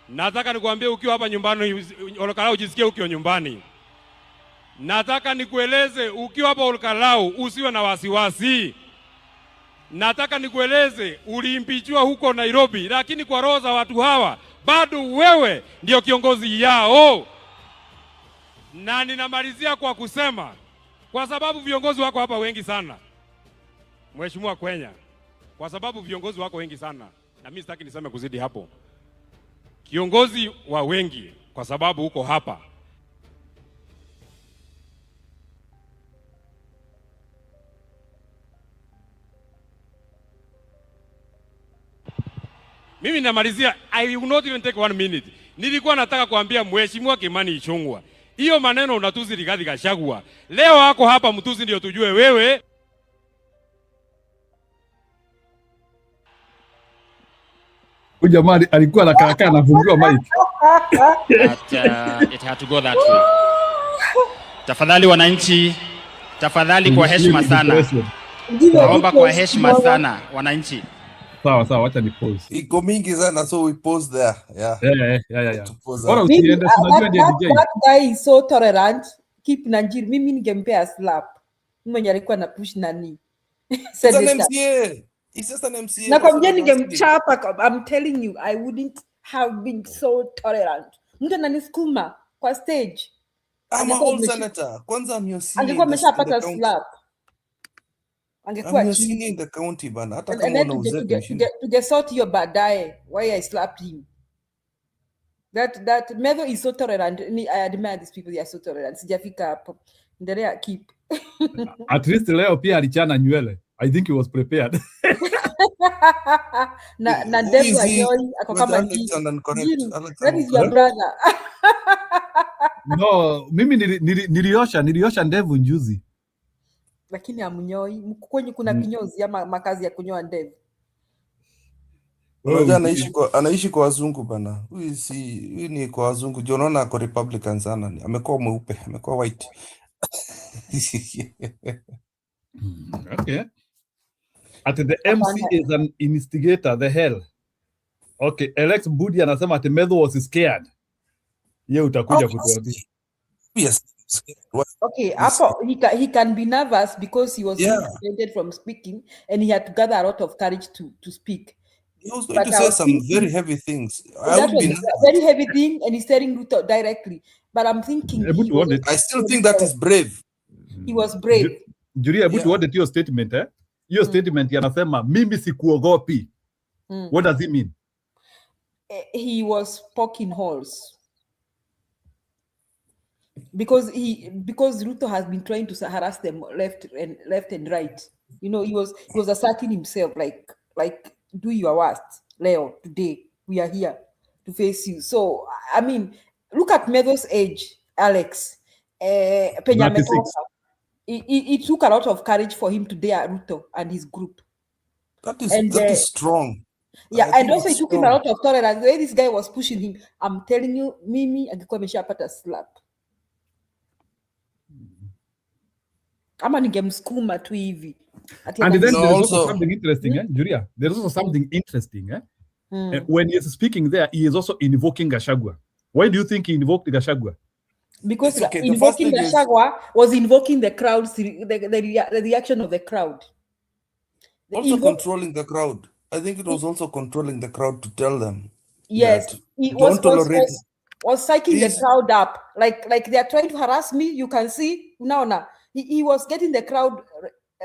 Nataka nikuambie ukiwa hapa nyumbani Olkalau ujisikie ukiwa nyumbani. Nataka nikueleze ukiwa hapa Olkalau usiwe na wasiwasi. Nataka nikueleze uliimpichwa huko Nairobi, lakini kwa roho za watu hawa bado wewe ndio kiongozi yao. Na ninamalizia kwa kusema, kwa sababu viongozi wako hapa wengi sana Mheshimiwa Kwenya, kwa sababu viongozi wako wengi sana, na mimi sitaki niseme kuzidi hapo. Kiongozi wa wengi kwa sababu uko hapa. Mimi namalizia, I will not even take 1 minute. Nilikuwa nataka kuambia Mheshimiwa Kimani Ichung'wah, hiyo maneno unatuzi Rigathi Gachagua. Leo wako hapa mtuzi ndio tujue wewe. Huyu jamaa alikuwa anakaa anafungiwa mic. It had to go that way. Tafadhali wananchi, tafadhali kwa heshima sana. Naomba kwa heshima sana wananchi. Sawa, acha ni pause. Iko mingi sana, so we pause there. Yeah. Bora usiende, tunajua ndiye DJ. That guy is so tolerant. Keep Nanjiri. Mimi ningempea slap. Mwenye alikuwa na push nani. It's an MCA. It's just an MCA. Nakwambia ningemchapa. I'm telling you, I wouldn't have been so tolerant. Mtu ananisukuma kwa stage. I'm a whole senator. Kwanza amyosi. Angekuwa ameshapata slap. Angekuwa chini in the county bana. Hata kama una uzeti. Tungesort hiyo baadaye why I slapped him. That Medho is so tolerant. I admire these people, they are so tolerant. Sijafika hapo. Endelea keep. At least leo pia alichana nywele. I think he was prepared. na Devu Anyoi ako kama Jim. That is your brother. No, mimi niliosha ndevu njuzi. Lakini amnyoi. Kwenye kuna kinyozi ama makazi ya kunyoa ndevu. Unajua anaishi kwa wazungu bana. Huyu ni kwa wazungu. Jo, unaona kwa Republican sana. Amekuwa mweupe, amekuwa white. Okay. At the MC is an instigator, the hell. Okay, Alex Budi anasema ati Medho was scared. Yeye utakuja kutuambia. Yes. Okay, he can be nervous because he was prevented from speaking and he had to gather a lot of courage to speak. He was going to say some very heavy things. That was a very heavy thing, and he's telling Ruto directly. But I'm thinking, I still think that is brave. He was brave. Juria, but what did your statement? Your statement yanasema mimi sikuogopi. What does it mean? He was poking holes. Because Ruto has been trying to harass them left and right. You know, he was asserting himself like do your worst, Leo. Today we are here to face you. So I mean, look at Medho's age, Alex. It took a lot of courage for him to dare Ruto and his group. That is strong. Yeah, and also it took him a lot of tolerance. The way this guy was pushing him, I'm telling you, Mimi angekuwa ameshapata slap. Ama ningemsukuma tu hivi. And then there's also something interesting, Juria. There's also something interesting. When he is speaking there, he is also invoking Gachagua. Why do you think he invoked Gachagua? Because invoking Gachagua was invoking the crowd, the reaction of the crowd. Also controlling the crowd. I think it was also controlling the crowd to tell them. Yes, that he don't tolerate. was psyching the crowd up. Like they are trying to harass me. You can see now. He was getting the crowd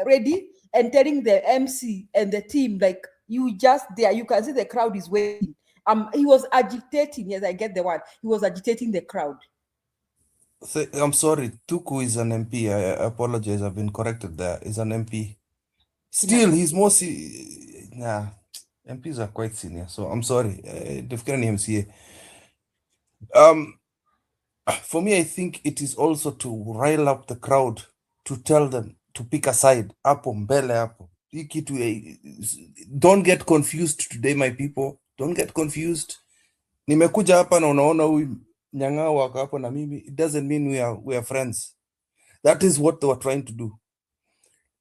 ready and telling the MC and the team, like, you just there. You can see the crowd is waiting. He was agitating. Yes, I get the word. He was agitating the crowd. I'm sorry, Tuku is an MP. I apologize. I've been corrected there. He's an MP. Still, he's more MPs are quite senior, so I'm sorry. MCA. For me, I think it is also to rile up the crowd, to tell them to pick a side. Hapo mbele hapo. Don't get confused today, my people. Don't get confused. Nimekuja hapa na unaona huyu nyang'ao wako hapo na mimi. It doesn't mean we are friends. That is what they were trying to do.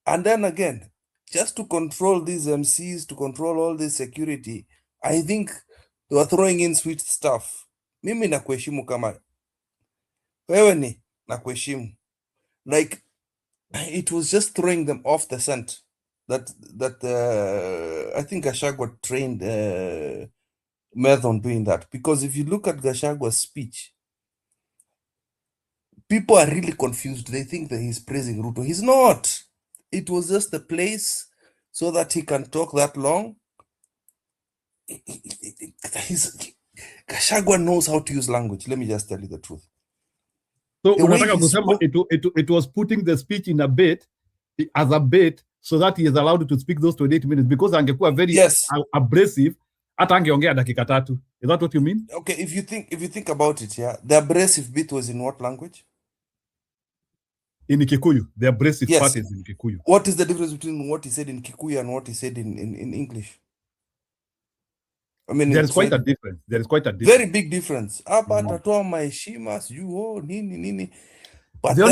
And then again, just to control these MCs, to control all this security, I think they were throwing in sweet stuff. Mimi nakuheshimu kama wewe ni nakuheshimu. Like, it was just throwing them off the scent. That I think Gachagua trained Meth on doing that. Because if you look at Gachagua's speech, people are really confused. They think that he's praising Ruto. He's not. It was just the place so that he can talk that long. Gachagua knows how to use language. Let me just tell you the truth. So it was putting the speech in a bait, as a bait, so that he is allowed to speak those 28 minutes, because angekuwa very abrasive, hata angeongea dakika 3. Is that what you mean? Okay, if you think about it, yeah, the abrasive bit was in what language? In Kikuyu. The abrasive part is in Kikuyu. What is the difference between what he said in Kikuyu and what he said in English? I mean, there is quite a difference. There is quite a difference. Very big difference. Atatoa maheshima, nini. But the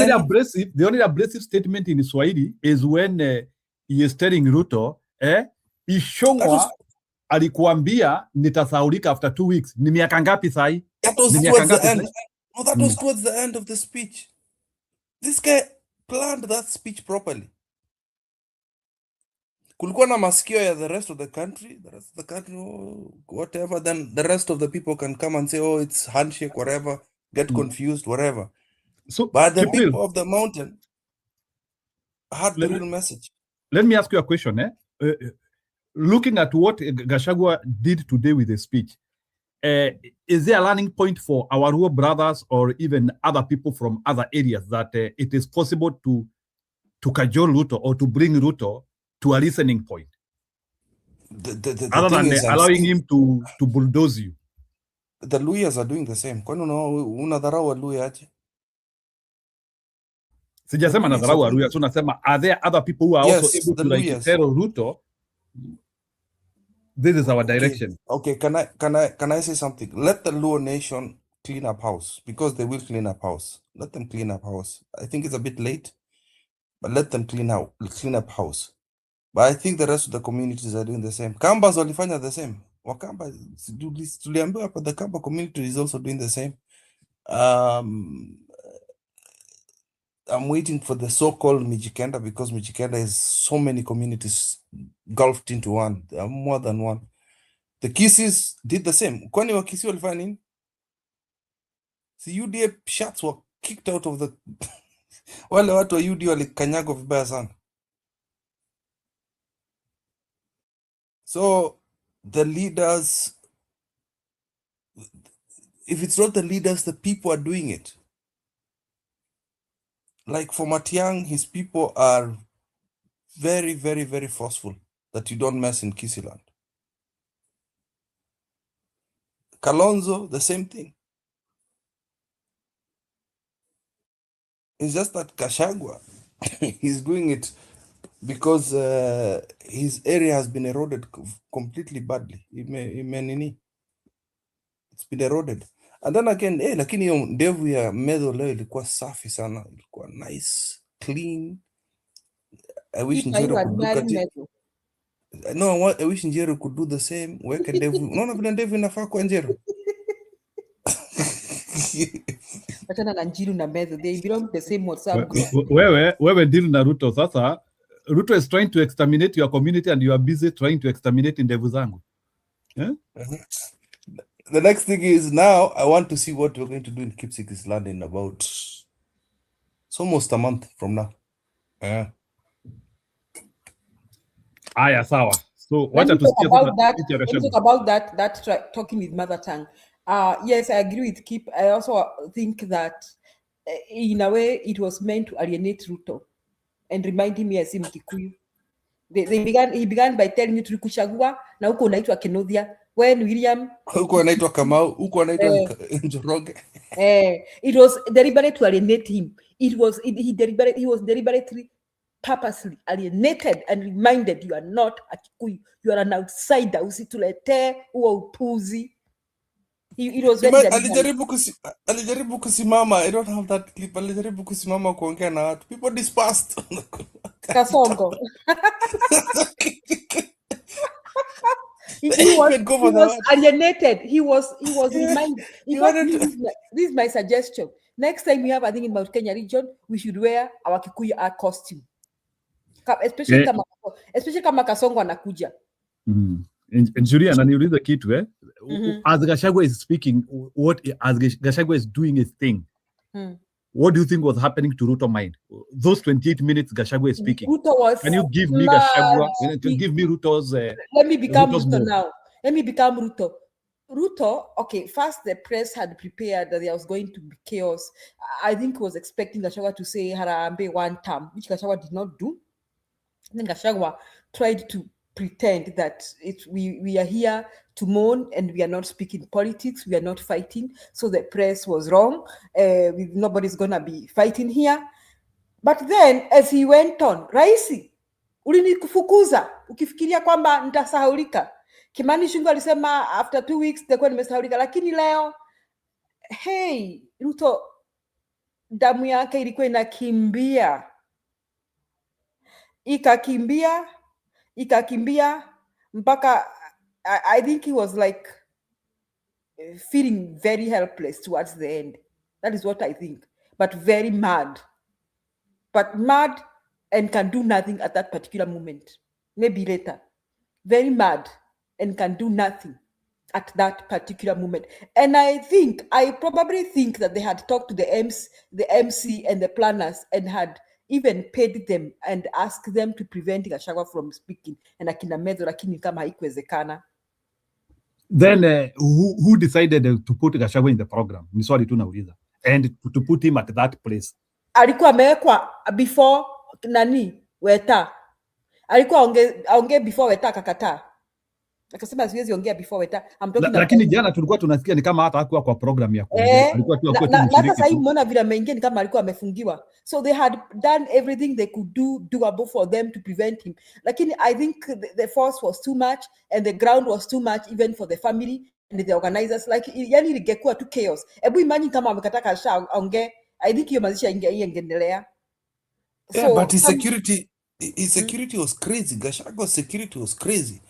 only abrasive statement in Swahili is when he is telling Ruto, Ishongwa alikuambia nitasaulika after 2 weeks. Ni miaka ngapi sahi? That was towards the end. No, that was towards the end of the speech. This guy planned that speech properly. Kulikuwa na masikio ya the rest of the country, whatever, then the rest of the people can come and say, oh, it's handshake, whatever, get confused, whatever. So, but the people of the mountain had the real message. Let me ask you a question. Looking at what Gachagua did today with the speech, is there a learning point for our Luo brothers or even other people from other areas that it is possible to cajole Ruto or to bring Ruto to a listening point? Other than allowing him to bulldoze you. The Luyas are doing the same. Kwani unadharau Waluya aje? Sijasema nadharau Waluya, so nasema, are there other people who are also able to like tell Ruto, this is our direction? Okay, can I say something? Let the Luo nation clean up house, because they will clean up house. Let them clean up house. I think it's a bit late, but let them clean up house. But I think the rest of the communities are doing the same. Kambas walifanya the same. Wakamba tuliambiwa hapa, the Kamba community is also doing the same. I'm waiting for the so-called Mijikenda, because Mijikenda is so many communities gulfed into one. There are more than one. The Kisis did the same. Kwani Wakisi walifanya nini? The UDA shots were kicked out of the wale watu wa UDA walikanyago vibaya sana. So the leaders, if it's not the leaders, the people are doing it. Like for Matiang, his people are very, very, very forceful that you don't mess in Kisiland. Kalonzo, the same thing. It's just that Gachagua, he's doing it because his area has been eroded completely badly. It's been eroded. And then again, lakini hiyo ndevu ya Medho leo ilikuwa safi sana, ilikuwa nice, clean. I wish Njero could look at it. No, I wish Njero could do the same. Weke ndevu. Unaona vile ndevu inafaa kwa Njero? Achana na Njiru na Medho, they belong the same WhatsApp group. Wewe deal na Ruto sasa, Ruto is trying to exterminate your community and you are busy trying to exterminate ndevu zangu. Yeah? The next thing is now I want to see what we're going to do in Kipsigis land in about it's almost a month from now. Yeah. Aya, sawa. So Let me talk about that. Let Let me talk about talking with mother tongue. Yes, I agree with Kip. I also think that in a way it was meant to alienate Ruto and remind him as him Kikuyu. He began by telling you tulikuchagua na huko unaitwa Kenothia when William Huko anaitwa Kamau, huko anaitwa Njoroge. It was deliberate to alienate him. He was deliberately, purposely alienated and reminded you are not a Kikuyu, you are an outsider. Usitulete huo upuzi. It was very alijaribu kusimama. I don't have that clip. Alijaribu kusimama kuongea na watu. People dispersed. Kasongo. He was alienated. He was reminded. This is my suggestion. Next time we have a thing in Mount Kenya region, we should wear our Kikuyu costume. Especially kama Kasongo anakuja. Julia, ananiuliza kitu as Gachagua is speaking, as Gachagua is doing his thing, what do you think was happening to Ruto mind? Those 28 minutes Gachagua is speaking. Can you give me Gachagua? Give me Ruto's... Let me become Ruto now. Let me become Ruto. Ruto, okay, first the press had prepared that there was going to be chaos. I think was expecting Gachagua to say Harambe one term, which Gachagua did not do. Then Gachagua tried to pretend that we are here to mourn and we are not speaking politics, we are not fighting. So the press was wrong. Nobody's gonna be fighting here. But then as he went on, Raisi, ulinikufukuza ukifikiria kwamba nitasahaulika. Kimani Ichung'wah alisema after 2 weeks nitakuwa nimesahaulika, lakini leo hey, Ruto damu yake ilikuwa inakimbia. Ikakimbia mpaka I think he was like feeling very helpless towards the end. That is what I think. But very mad. But mad and can do nothing at that particular moment. Maybe later. Very mad and can do nothing at that particular moment. And I probably think that they had talked to the MC and the planners and had even paid them and asked them to prevent Gachagua from speaking. And akina Medho, lakini kama haikuwezekana. Then who decided to put Gachagua in the program? Ni swali tu nauliza. And to put him at that place. Alikuwa amewekwa before Weta. Alikuwa aongee before Weta akakataa. Akasema siwezi ongea before Weta. Lakini jana tulikuwa tunasikia ni kama hata hakuwa kwa program ya kuongea. Alikuwa tu hakuwa tu mshiriki. Sasa hivi mbona vile ameingia ni kama alikuwa amefungiwa. So they had done everything they could doable for them to prevent him. Lakini I think the force was too much and the ground was too much even for the family and the organizers. Like yani ingekuwa tu chaos. Hebu imagine kama amekataka aongee. I think hiyo mazishi ingeendelea. Yeah, but his security was crazy. Gachagua's security was crazy.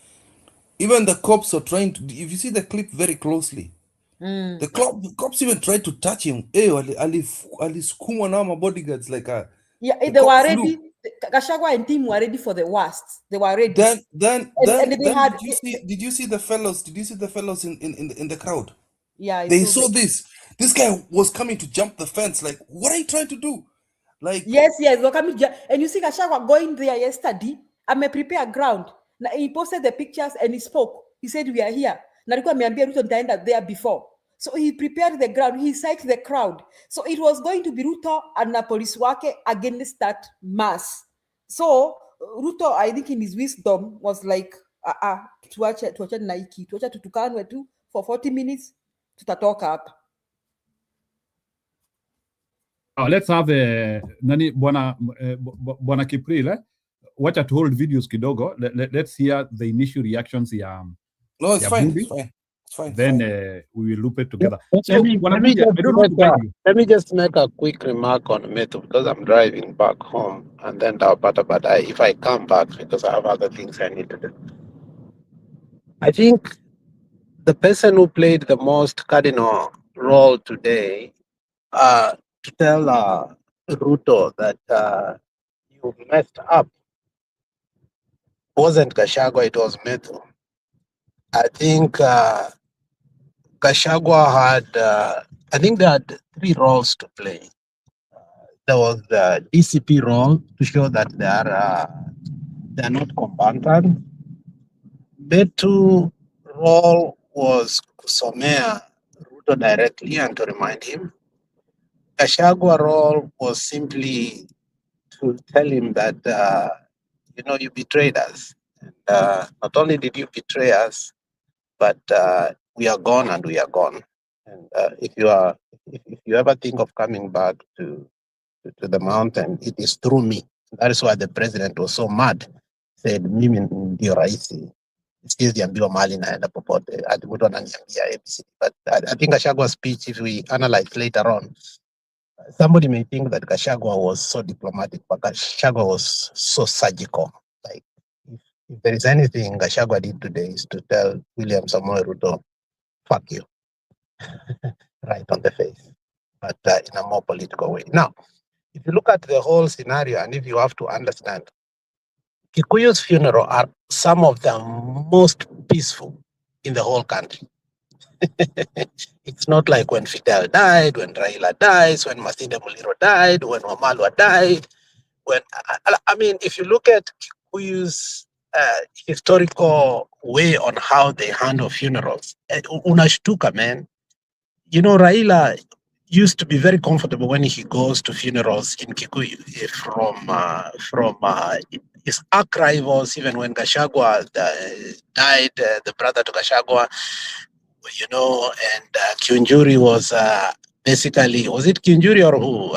Even the cops were trying to, if you see the clip very closely, the cops even tried to touch him. Alisukuma na my bodyguards like a... Yeah, they were ready. Gachagua and team were ready for the worst. They were ready. Then did you see the fellows? Did you see the fellows in the crowd? Yeah, they saw this. This guy was coming to jump the fence. Like, what are you trying to do? Like, yes, they're coming. And you see Gachagua going there yesterday. Prepare ground. He posted the pictures and he spoke. He said, we are here. Na alikuwa ameambia Ruto nitaenda there before. So he prepared the ground. He psyched the crowd. So it was going to be Ruto and na polisi wake against that mass. So Ruto, I think in his wisdom, was like, tuache na hiki. Tuache tutukanwe tu for 40 minutes. Tutatoka hapa. Let's have Bwana Kipril, watch at hold videos kidogo. Let's hear the initial reactions. No, it's fine. It's fine. Then we will loop it together. Let me just make a quick remark on Meto because I'm driving back home and then but if I come back because I have other things I need to do. I think the person who played the most cardinal role today to tell Ruto that you messed up wasn't Gachagua, it was Methu. I think Gachagua had, I think they had three roles to play. There was the DCP role to show that they are not combatant. Methu role was kusomea Ruto directly and to remind him. Gachagua role was simply to tell him that, you betrayed us. And, not only did you betray us, but we are gone and we are gone. And if you ever think of coming back to the mountain, it is through me. That is why the president was so mad. Said, mimi ndio raisi. Siwezi ambiwa mahali naenda popote. Ati mtu ananiambia ABC. But I think Gashagua's speech, if we analyze later on, somebody may think that Gachagua was so diplomatic, but Gachagua was so surgical. Like, if there is anything Gachagua did today is to tell William Samoei Ruto, fuck you, right on the face, but in a more political way. Now, if you look at the whole scenario, and if you have to understand, Kikuyu's funeral are some of the most peaceful in the whole country. It's not like when Fidel died, when Raila dies, when Masinde Muliro died, when Wamalwa died. When I mean, if you look at Kikuyu's historical way on how they handle funerals, unashtuka, man. You know, Raila used to be very comfortable when he goes to funerals in Kikuyu from his arch rivals, even when Gachagua died, the brother to Gachagua, and Kiunjuri was basically, was it Kiunjuri or who?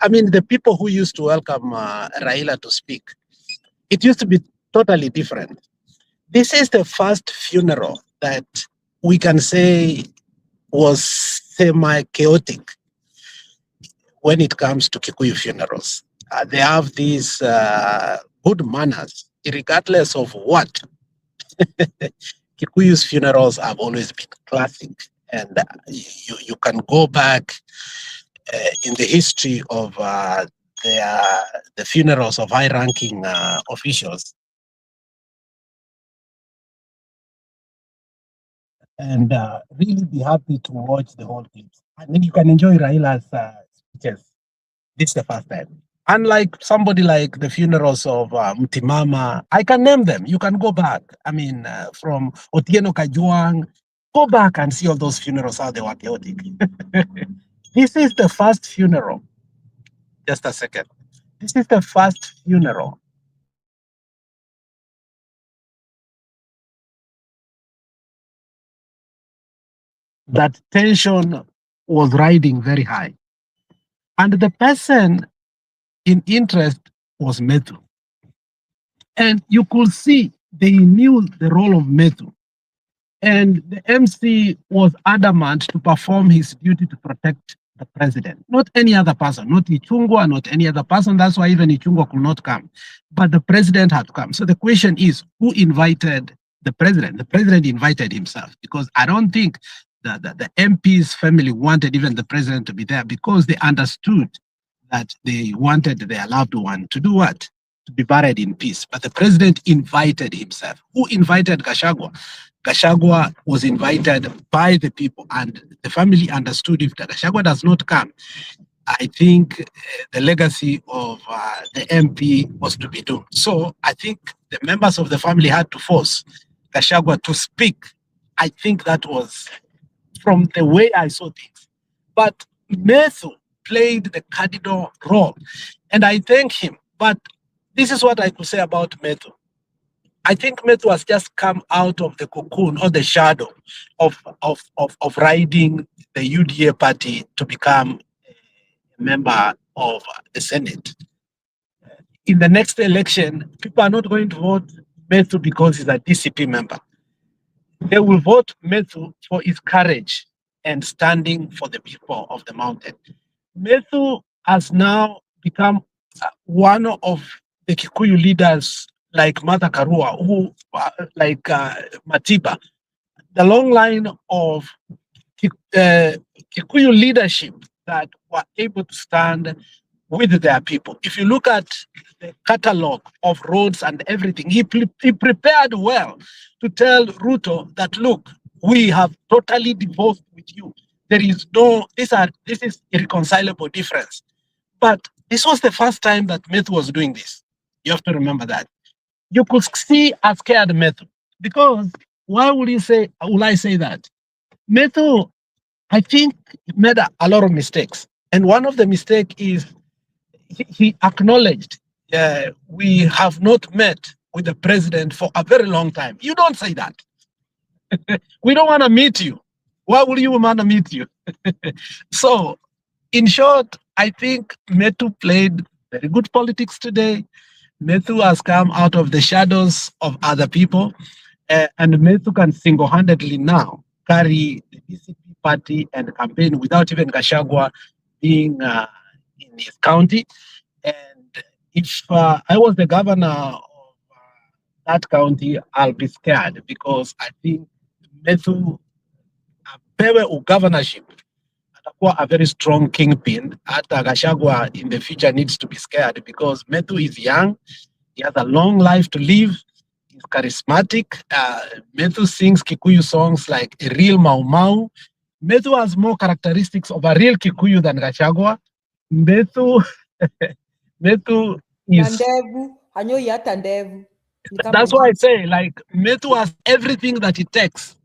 I mean, the people who used to welcome Raila to speak, it used to be totally different. This is the first funeral that we can say was semi-chaotic when it comes to Kikuyu funerals. They have these good manners, regardless of what. Kikuyu's funerals have always been classic, and you can go back in the history of the funerals of high-ranking officials, and really be happy to watch the whole clips. And then you can enjoy Raila's speeches. This is the first time. Unlike somebody like the funerals of Mtimama, I can name them. You can go back. I mean, from Otieno Kajwang, go back and see all those funerals, how they were chaotic. This is the first funeral. Just a second. This is the first funeral that tension was riding very high. And the person in interest was Methu. And you could see they knew the role of Methu. And the MC was adamant to perform his duty to protect the president, not any other person, not Ichungwa, not any other person. That's why even Ichungwa could not come. But the president had to come. So the question is, who invited the president? The president invited himself, because I don't think that the MP's family wanted even the president to be there, because they understood that they wanted their loved one to do what? To be buried in peace. But the president invited himself. Who invited Gachagua? Gachagua was invited by the people, and the family understood if Gachagua does not come, I think the legacy of the MP was to be doomed. So I think the members of the family had to force Gachagua to speak. I think that was from the way I saw things. But Methu played the cardinal role, and I thank him. But this is what I could say about Methu. I think Methu has just come out of the cocoon or the shadow of riding the UDA party to become a member of the Senate. In the next election, people are not going to vote Methu because he's a DCP member. They will vote Methu for his courage and standing for the people of the mountain. Methu has now become one of the Kikuyu leaders like Martha Karua, who, like Matiba, the long line of Kikuyu leadership that were able to stand with their people. If you look at the catalog of roads and everything, he prepared well to tell Ruto that, look, we have totally divorced with you. There is no, this is irreconcilable difference. But this was the first time that Metu was doing this. You have to remember that. You could see a scared Metu. Because why would I say that? Metu, I think, made a lot of mistakes. And one of the mistakes is he acknowledged we have not met with the president for a very long time. You don't say that. We don't want to meet you. Why would you want to meet you? So, in short, I think Metu played very good politics today. Metu has come out of the shadows of other people, and Metu can single-handedly now carry the DCP party and campaign without even Gachagua being in his county. And if I was the governor of that county, I'll be scared because I think Metu apewe governorship atakuwa a very strong kingpin. Hata Gachagua in the future needs to be scared because Metu is young. He has a long life to live. He's charismatic. Metu sings Kikuyu songs like a real Mau Mau. Metu has more characteristics of a real Kikuyu than Gachagua. Metu is... That's why I say, like, Metu has everything that it takes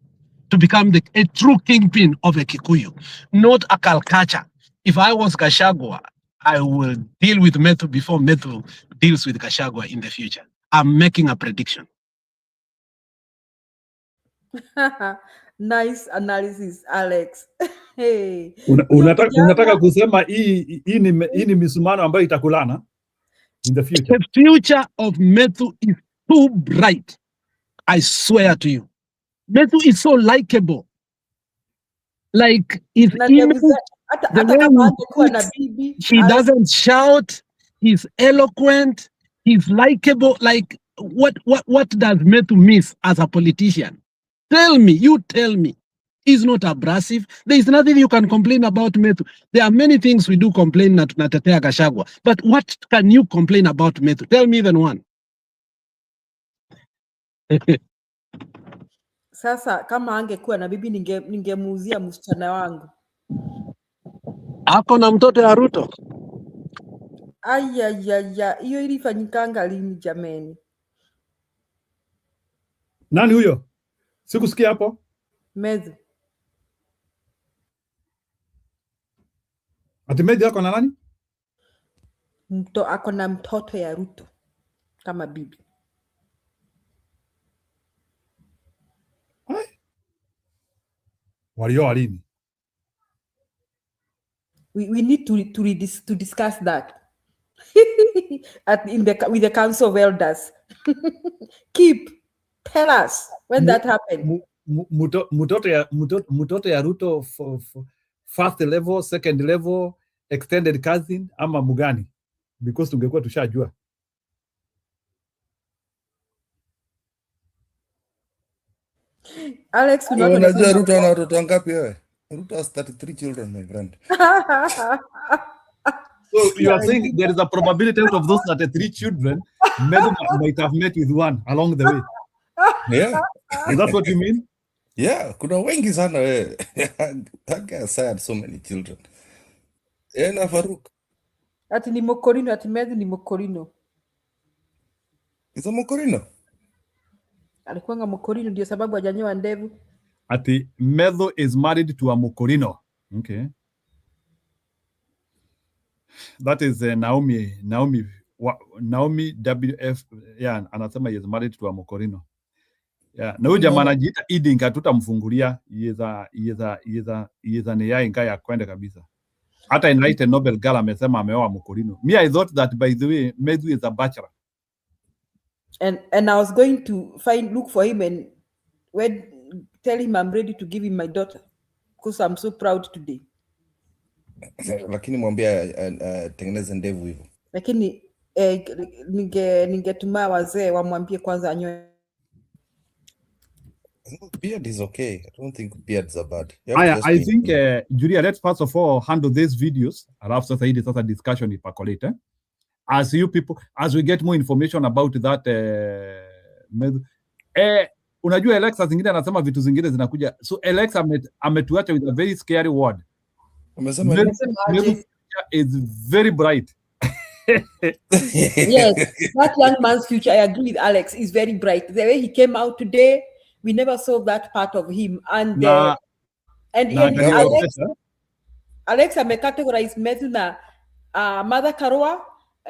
to become a true kingpin of a Kikuyu, not a caricature. If I was Gachagua, I will deal with Metu before Metu deals with Gachagua in the future. I'm making a prediction. Nice analysis, Alex. Hey. Unataka kusema hii ni misumano ambayo itakulana in the future? The future of Metu is too bright. I swear to you. Metu is so likable. Like, if he doesn't shout, he's eloquent, he's likable. Like, what does Metu miss as a politician? Tell me, you tell me. He's not abrasive. There is nothing you can complain about Metu. There are many things we do complain na tunatetea Gachagua. But what can you complain about Metu? Tell me even one. Sasa kama angekuwa na bibi ningemuuzia msichana wangu. Ako na mtoto ya Ruto. Ayayaya, hiyo ilifanyikanga lini jameni? Nani huyo? Sikusikia hapo. Mezu. Ati Mezu ako na nani? Ako na mtoto ya Ruto kama bibi. Walioa lini? We need to discuss that with the Council of Elders. Tell us when that happened. Mutoto ya Ruto for first level, second level, extended cousin ama mugani? Because tungekuwa tushajua. Alex, unajua Ruto ana watoto ngapi wewe? Ruto has 33 children, my friend. So you are saying there is a probability out of those 33 children, Medu might have met with one along the way. Yeah. Is that what you mean? Yeah, kuna wengi sana wewe. That guy had so many children. Na Faruk. Ati ni Mokorino, ati Medu ni Mokorino. Is a Mokorino? Alikuwa Mokorino ndio sababu hajanyoa ndevu. Ati Medu is married to a Mokorino. Okay. That is Naomi WF. Yeah, anasema he is married to a Mokorino. Yeah, na huyu jamaa anajiita Idinga, tutamfungulia yeza ni yai ngaya kwenda kabisa. Hata Enlightened Nobel Gala amesema ameoa Mokorino. Me, I thought that, by the way, Medu is a bachelor. And I was going to look for him and tell him I'm ready to give him my daughter because I'm so proud today. Lakini mwambia tengeneze ndevu hivyo. Lakini ningetuma wazee wamwambie kwanza anyoe. Beard is okay. I don't think beards are bad. You have to just I be- think Julia, let's first of all handle these videos. Alafu sasa hii sasa discussion ipakolete. As you people, as we get more information about that unajua Alexa zingine anasema vitu zingine zinakuja. So Alexa ametuacha with a very scary word. Amesema Meru is very bright. Yes, that young man's future, I agree with Alex, is very bright. The way he came out today, we never saw that part of him. And Alex amecategorize Meru na Mother Karua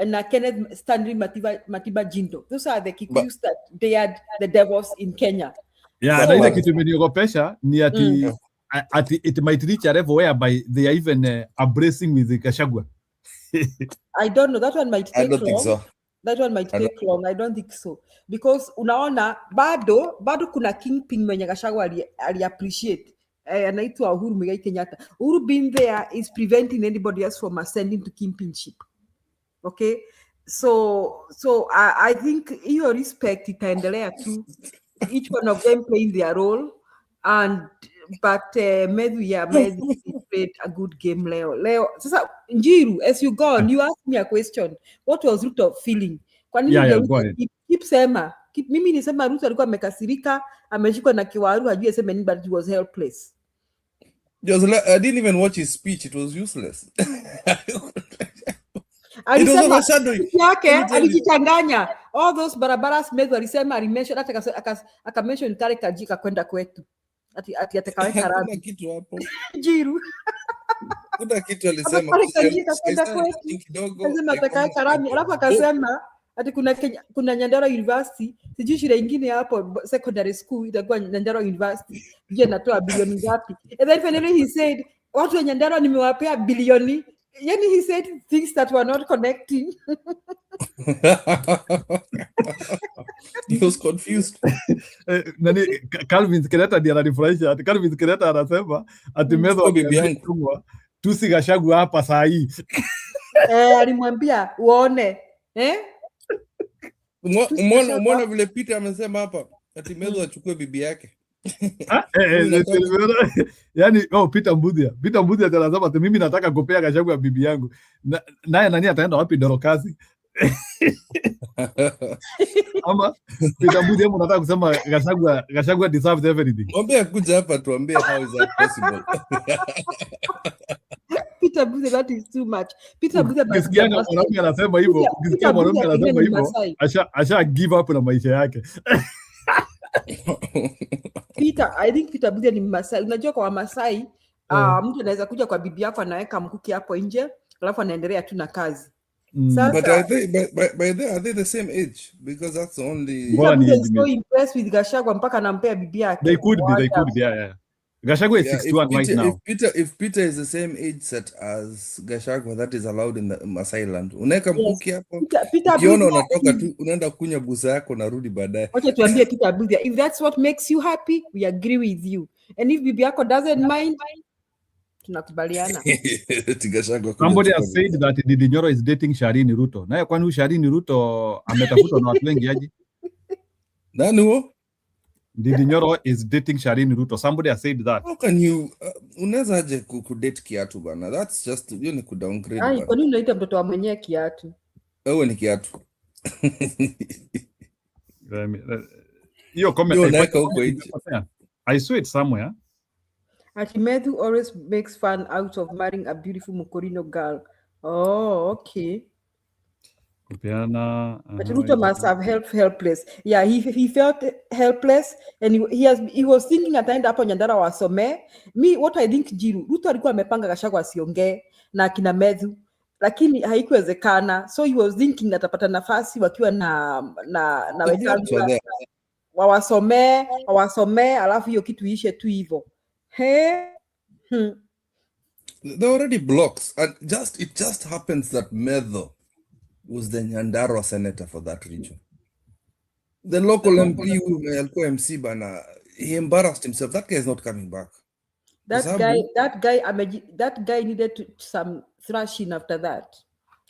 na Kenneth Stanley Matiba Jindo. Those are the Kikuyus that they had the devils in Kenya. Yeah, na ile kitu imeniogopesha ni ati it might reach a level whereby they are even embracing with the Gachagua. I don't know. That one might take I don't long. think so. That one might take long. I don't think so. Because unaona bado kuna kingpin mwenye Gachagua ali appreciate. Anaitwa Uhuru Muigai Kenyatta. Uhuru being there is preventing anybody else from ascending to kingpinship. Okay? So I think your respect itaendelea tu. Each one of them playing their role. But Meru played a good game Leo. Sasa Njiru, as you go on, you asked me a question. What was Ruto feeling? Kwa nini keep sema? Mimi nisema Ruto alikuwa amekasirika, ameshikwa na kiwaru, hajui aseme nini, but he was helpless. I didn't even watch his speech. It was useless. Alisema yake alijichanganya. All those barabaras Meru alisema, alimention hata akamention kale kajika kwenda kwetu. Ati atakaweka rami. Kitu hapo. Jiru. Kuna kitu alisema kidogo. Alisema atakaweka rami. Alafu akasema ati kuna Nyandarua University, sijui shule ingine hapo secondary school itakuwa Nyandarua University. Je, natoa bilioni ngapi? And then finally he said, watu wa Nyandarua nimewapea bilioni. Yani he said things that were not connecting. He was confused. Calvin Kenyatta ndiye ananifurahisha. Calvin Kenyatta anasema ati Meru bibi tusi Gachagua hapa saa hii. Alimwambia uone. Umeona vile Peter amesema hapa ati Meru achukue bibi yake. Yani Peter Mbuthia anasema ati mimi nataka kupea Gachagua bibi yangu. Naye nani ataenda wapi Dorokazi? Ama Peter Mbuthia unataka kusema Gachagua deserves everything. Mwambie kuja hapa tuambie how is that possible. Peter Mbuthia, that is too much. Peter Mbuthia mwanamke anasema hivyo, ukisikia mwanamke anasema hivyo, asha give up na maisha yake. I think Peter Mbuthia ni Masai. Unajua kwa Masai, mtu anaweza kuja kwa bibi yako anaweka mkuki hapo nje, alafu anaendelea tu na kazi. But I think by there are they the same age? Because that's the only. He's so impressed with Gachagua mpaka anampea bibi yake. They could be, yeah. Gachagua is 61 right now. If Peter is the same age set as Gachagua, that is allowed in the Masai land. Unaweka mkuki hapo. Ukiona unatoka tu unaenda kunya busa yako narudi baadaye. Wacha tuambie Peter Mbuthia, if that's what makes you happy, we agree with you. And if bibi yako doesn't mind, tunakubaliana. Somebody has said that Ndindi Nyoro is dating Sharini Ruto. Naye kwani Sharini Ruto ametafutwa na watu wengi aje? Nani huo? Ndindi Nyoro is dating Sharini Ruto. Somebody has said that. How can you unaweza aje kudate kiatu bana? That's just you ni kudowngrade bana. Kwa nini unaita mtoto wa mwenyewe kiatu? Wewe ni kiatu. Hiyo comment I saw it somewhere. Meru always makes fun out of marrying a beautiful Mukorino girl. Oh, okay. But Ruto must have helpless. Yeah, he felt helpless, and he was thinking ataenda hapo Nyandarua wasome. What I think Ruto alikuwa amepanga Gachagua asiongee na kina Meru, lakini haikuwezekana. So he was thinking atapata nafasi wakiwa na wenzake wawasomee alafu hiyo kitu ishe tu hivyo. There are already blocks, and it just happens that Meru was the Nyandarua senator for that region. The local MP alikuwa MC bana, he embarrassed himself. That guy is not coming back. That guy needed some thrashing after that.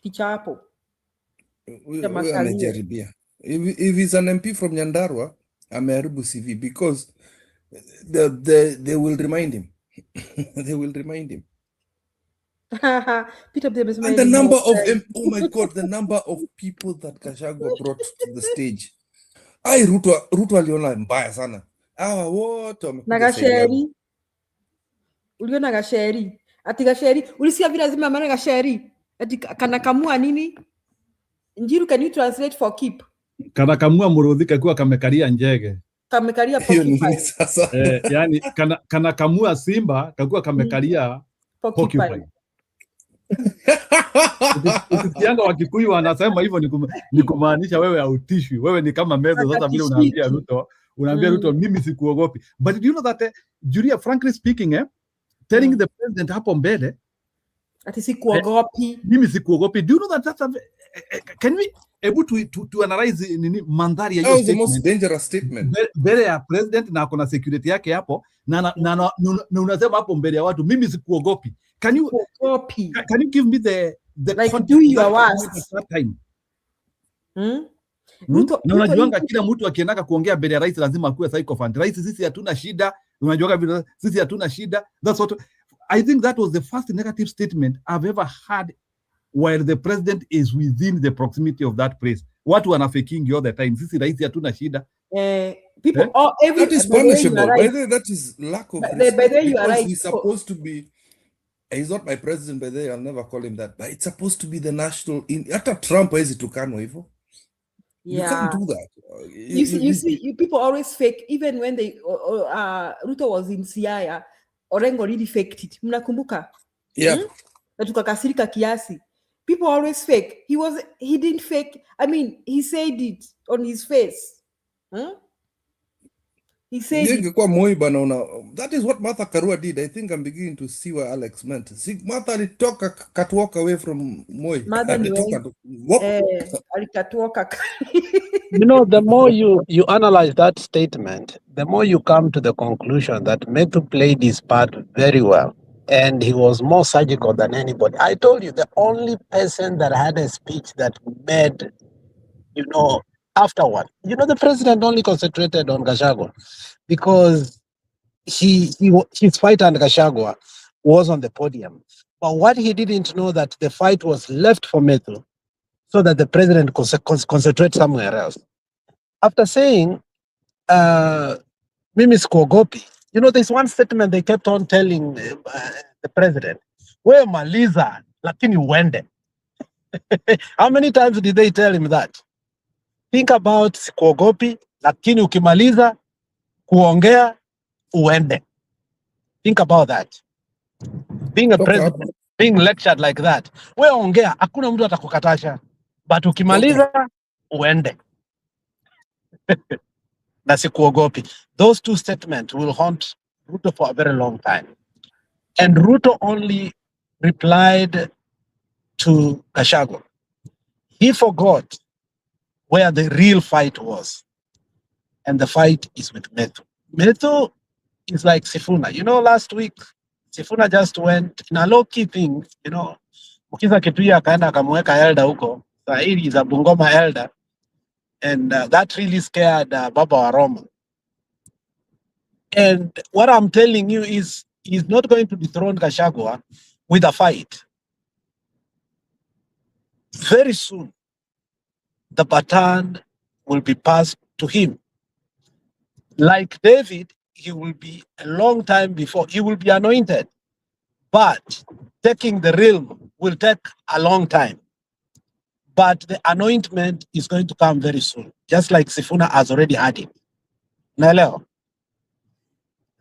Kichapo. Amejaribia. If he's an MP from Nyandarua, ameharibu CV because They will remind him. They will remind him. Peter amesema And the yeye ni number of mwongo. oh my God, the number of people that Gachagua brought to the stage. Ai, Ruto aliona mbaya sana. Hawa wote Na wamekuja side yangu. Gacheri. Uliona Gacheri. Ati Gacheri. Ulisikia vile lazima maana Gacheri. Ati kana kamua nini? Njiru, can you translate for keep? Kana kamua muruthi kakiwa kamekaria njege. Kamekaria Hiyo ni nini porcupine. sasa? Yani kana kamua simba kakiwa kamekaria porcupine. Ukisikianga Wakikuyu wanasema hivyo ni kumaanisha wewe hautishwi, wewe ni kama meza. Sasa vile unaambia Ruto mimi sikuogopi. But do you know that Julia, frankly speaking, telling the president hapo mbele ati sikuogopi, mimi sikuogopi, do you know that can we able to analyze nini mandhari ya hiyo statement? The most dangerous statement mbele ya president na kuna security yake hapo na unasema hapo mbele ya watu mimi sikuogopi. Can you give me the like do your worst that time? Na unajuanga kila mtu akiendaka kuongea mbele ya rais lazima akuwe psychophant. Rais, sisi hatuna shida, unajuanga vile sisi hatuna shida. That's what I think that was the first negative statement I've ever heard while the president is within the proximity of that place. Watu wanafaking all the time. Sisi rais hatuna shida. People that is punishable. By the way, that is lack of respect. By the way, you are right. He's supposed to be. He's not my president, by the way. I'll never call him that. But it's supposed to be the national. After Trump, is it tukanwa hivyo? You can't do that. You see, people always fake. Even when they Ruto was in Siaya, Orengo really faked it. Mnakumbuka? Yeah. Na tukakasirika kiasi. People always fake. He didn't fake. I mean, he said it on his face. He said that is what Martha Karua did. I think I'm beginning to see what Alex meant. See, Martha walk away from Moi. You know, the more you analyze that statement, the more you come to the conclusion that Methu played his part very well. And he was more surgical than anybody. I told you, the only person that had a speech that made, afterward, the president only concentrated on Gachagua because his fight on Gachagua was on the podium. But what he didn't know that the fight was left for Methu so that the president concentrate somewhere else. After saying, Mimi sikuogopi, there's one statement they kept on telling the president, we maliza, lakini uende. How many times did they tell him that? Think about sikuogopi, lakini ukimaliza, kuongea, uende. Think about that. Being a president, being lectured like that, we ongea, hakuna mtu atakukatasha, but ukimaliza, uende. Na sikuogopi. Those two statements will haunt Ruto for a very long time. And Ruto only replied to Gachagua. He forgot where the real fight was. And the fight is with Methu. Methu is like Sifuna. Last week, Sifuna just went in a low-key thing, Mukiza Kituya akaenda akamweka elder huko. Sahili is a Bungoma elder. And that really scared Baba Waroma. And what I'm telling you is he's not going to dethrone Gachagua with a fight. Very soon, the baton will be passed to him. Like David, he will be a long time before. He will be anointed. But taking the realm will take a long time. But the anointment is going to come very soon, just like Sifuna has already had it. Naelewa.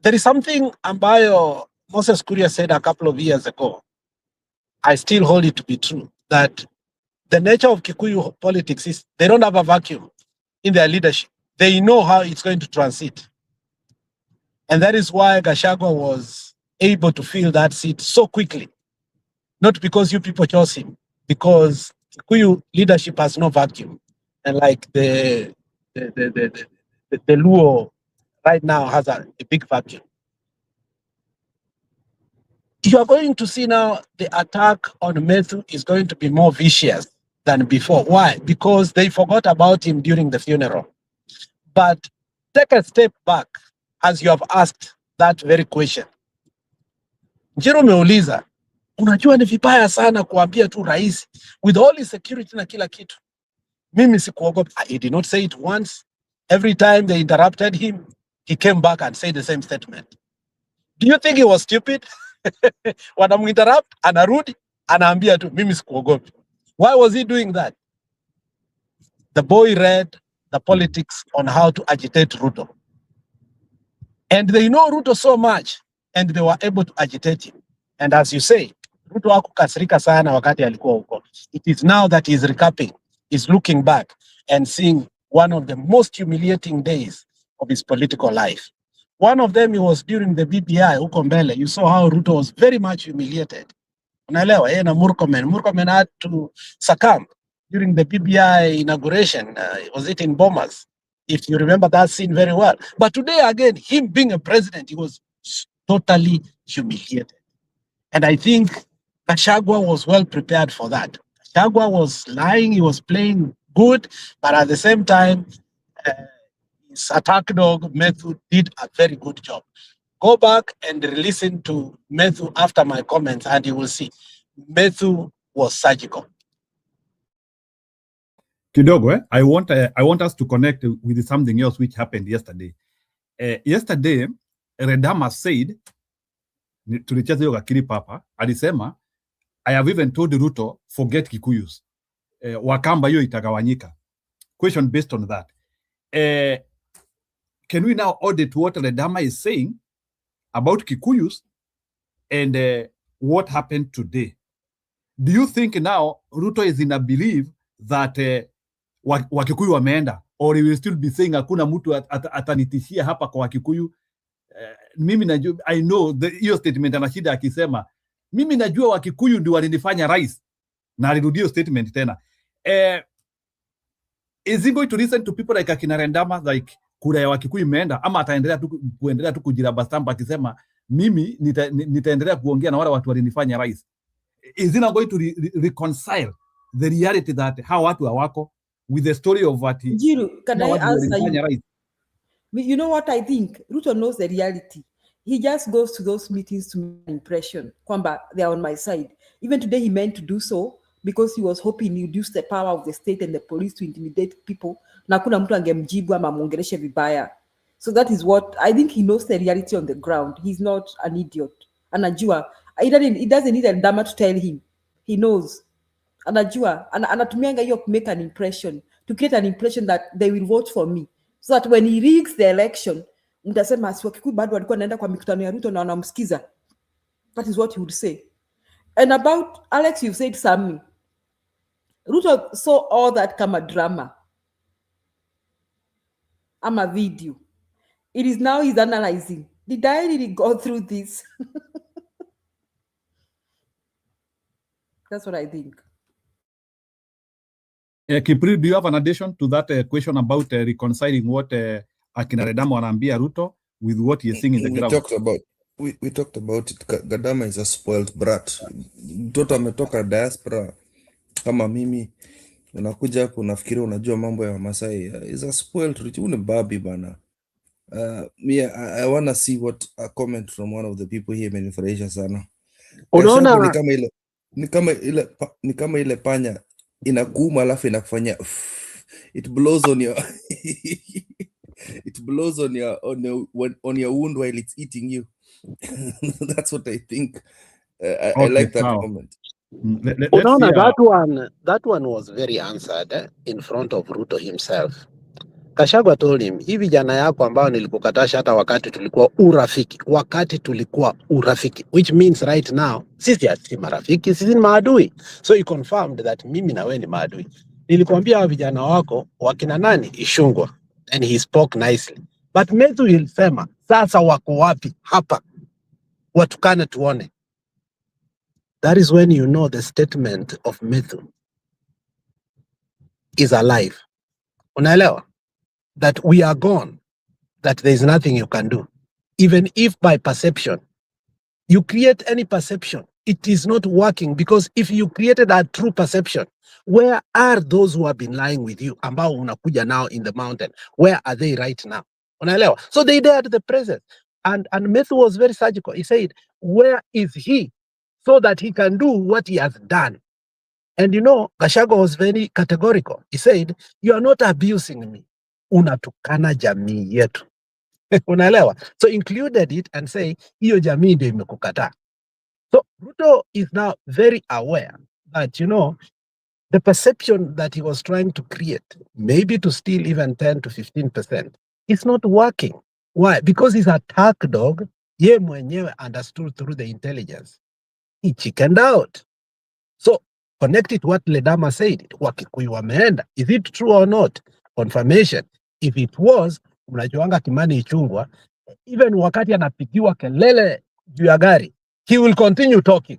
There is something ambayo Moses Kuria said a couple of years ago. I still hold it to be true, that the nature of Kikuyu politics is they don't have a vacuum in their leadership. They know how it's going to transit. And that is why Gachagua was able to fill that seat so quickly. Not because you people chose him, because Kikuyu leadership has no vacuum. And like the Luo right now has a big vacuum. You are going to see now the attack on Methu is going to be more vicious than before. Why? Because they forgot about him during the funeral. But take a step back as you have asked that very question. Njiru umeuliza, unajua ni vibaya sana kuambia tu rais with all his security na kila kitu. Mimi sikuogopa. He did not say it once. Every time they interrupted him, he came back and said the same statement. Do you think he was stupid? Wanamuinterrupt, anarudi, anaambia tu, mimi sikuogopa. Why was he doing that? The boy read the politics on how to agitate Ruto. And they know Ruto so much, and they were able to agitate him. And as you say, Ruto hakukasirika sana wakati alikuwa huko. It is now that he's recapping, he's looking back and seeing one of the most humiliating days of his political life. One of them, it was during the BBI huko mbele. You saw how Ruto was very much humiliated. Unaelewa, yeye na Murkomen had to succumb during the BBI inauguration. Was it in Bomas? If you remember that scene very well. But today, again, him being a president, he was totally humiliated. And I think Gachagua was well prepared for that. Gachagua was lying, he was playing good, but at the same time, his attack dog, Methu, did a very good job. Go back and listen to Methu after my comments, and you will see Methu was surgical. Kidogo, I want us to connect with something else which happened yesterday. Yesterday, Redama said, tulicheza hiyo kakiri papa, alisema, I have even told Ruto, forget Kikuyus. Wakamba hiyo itagawanyika. Question based on that. Can we now audit what Redama is saying about Kikuyus and what happened today? Do you think now Ruto is in a belief that Wakikuyu wameenda, or he will still be saying hakuna mtu atanitishia hapa kwa Wakikuyu? Mimi najua, I know hiyo statement ana shida akisema mimi najua Wakikuyu ndio walinifanya rais, na alirudia statement tena. Is he going to listen to people like akina Rendama, like kura ya Wakikuyu imeenda, ama ataendelea tu kujirabastamba akisema mimi nitaendelea kuongea na wale watu walinifanya rais? Is he not going to reconcile the reality that how watu hawako with the story of what he... Jiru, can I answer you? Right? You know what I think? Ruto knows the reality. He just goes to those meetings to make an impression. Kwamba, they are on my side. Even today he meant to do so because he was hoping he would use the power of the state and the police to intimidate people. Na kuna mtu angemjibu ama muongeleshe vibaya. So that is what, I think he knows the reality on the ground. He's not an idiot. Anajua. He doesn't need a Ndama to tell him. He knows. Anajua. Anatumianga hiyo to make an impression. To create an impression that they will vote for me. So that when he rigs the election, mtasema si Wakikuyu bado walikuwa naenda kwa mikutano ya Ruto na wanamsikiza. That is what he would say. And about Alex, you said something. Ruto saw all that kama drama. Ama video. It is now he's analyzing. Did I really go through this? That's what I think. Kipri, do you have an addition to that question about reconciling what akina Redama wanaambia Ruto with what he is seeing in the ground? We talked about it. Gadama is a spoiled brat. Mtoto ametoka diaspora kama mimi. Unakuja hapo unafikiri unajua mambo ya Masai. Is a spoiled rich. Uni babi bana. I want to see what a comment from one of the people here imenifurahisha sana. Unaona ni kama ile panya inakuuma alafu inakufanya it blows on your it blows on your wound while it's eating you. That's what I think. I like that comment. Unaona, that one was very answered in front of Ruto himself. Gachagua told him, hii vijana yako ambao nilikukatasha hata wakati tulikuwa urafiki, which means right now sisi si marafiki, sisi ni maadui. So he confirmed that mimi na wewe ni maadui. Nilikwambia hawa vijana wako wakina nani Ishungwa, and he spoke nicely. But Methu ilisema sasa wako wapi hapa watukane tuone. That is when you know the statement of Methu is alive. Unaelewa? That we are gone, that there is nothing you can do. Even if by perception, you create any perception, it is not working, because if you created a true perception, where are those who have been lying with you? Ambao unakuja now in the mountain, where are they right now? Unaelewa? So they dared the president. And Methu was very surgical. He said, where is he? So that he can do what he has done. And Gachagua was very categorical. He said, you are not abusing me. Unatukana jamii yetu. Unaelewa? So included it and say, hiyo jamii ndio imekukataa. So Ruto is now very aware that, the perception that he was trying to create, maybe to steal even 10 to 15%, it's not working. Why? Because he's a attack dog. Ye mwenyewe understood through the intelligence. He chickened out. So connect it what Ledama said. Wakikuyu wameenda. Is it true or not? Confirmation. If it was, mnajuanga Kimani Ichung'wah, even wakati anapigiwa kelele juu ya gari, he will continue talking.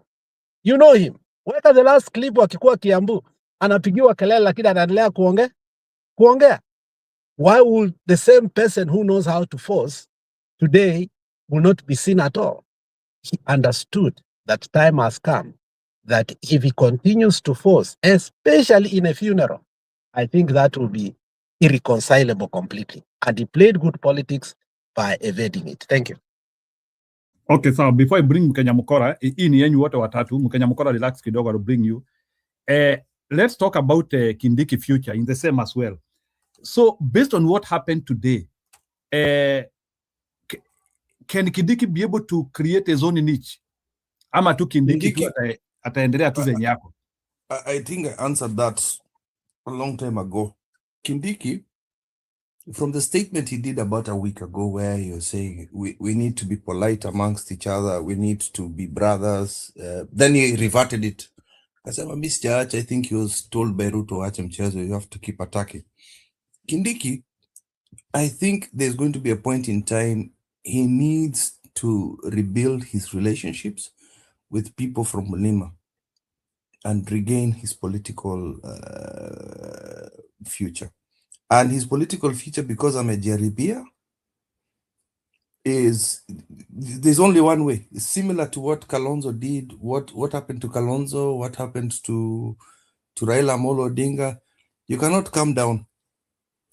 You know him. Weka the last clip wakikuwa Kiambu, anapigiwa kelele lakini anaendelea kuongea. Why would the same person who knows how to force today will not be seen at all? He understood that time has come, that if he continues to force, especially in a funeral, I think that will be irreconcilable completely. And he played good politics by evading it. Thank you. Okay, so before I bring Mkenya Mukora, hii ni yenyu wote watatu. Mkenya Mukora, relax kidogo, I'll bring you. Let's talk about Kindiki future in the same as well. So based on what happened today, can Kindiki be able to create his own niche? Ama tu Kindiki ataendelea tu zenye yako? I think I answered that a long time ago. Kindiki, from the statement he did about a week ago where he was saying we need to be polite amongst each other, we need to be brothers, then he reverted it. I said, Mr. Arch, I think he was told by Ruto, you have to keep attacking. Kindiki, I think there's going to be a point in time he needs to rebuild his relationships with people from Mulima and regain his political future. And his political future, because I'm a Jaribia, is there's only one way. It's similar to what Kalonzo did. What happened to Kalonzo? What happened to Raila Amolo Odinga? You cannot come down.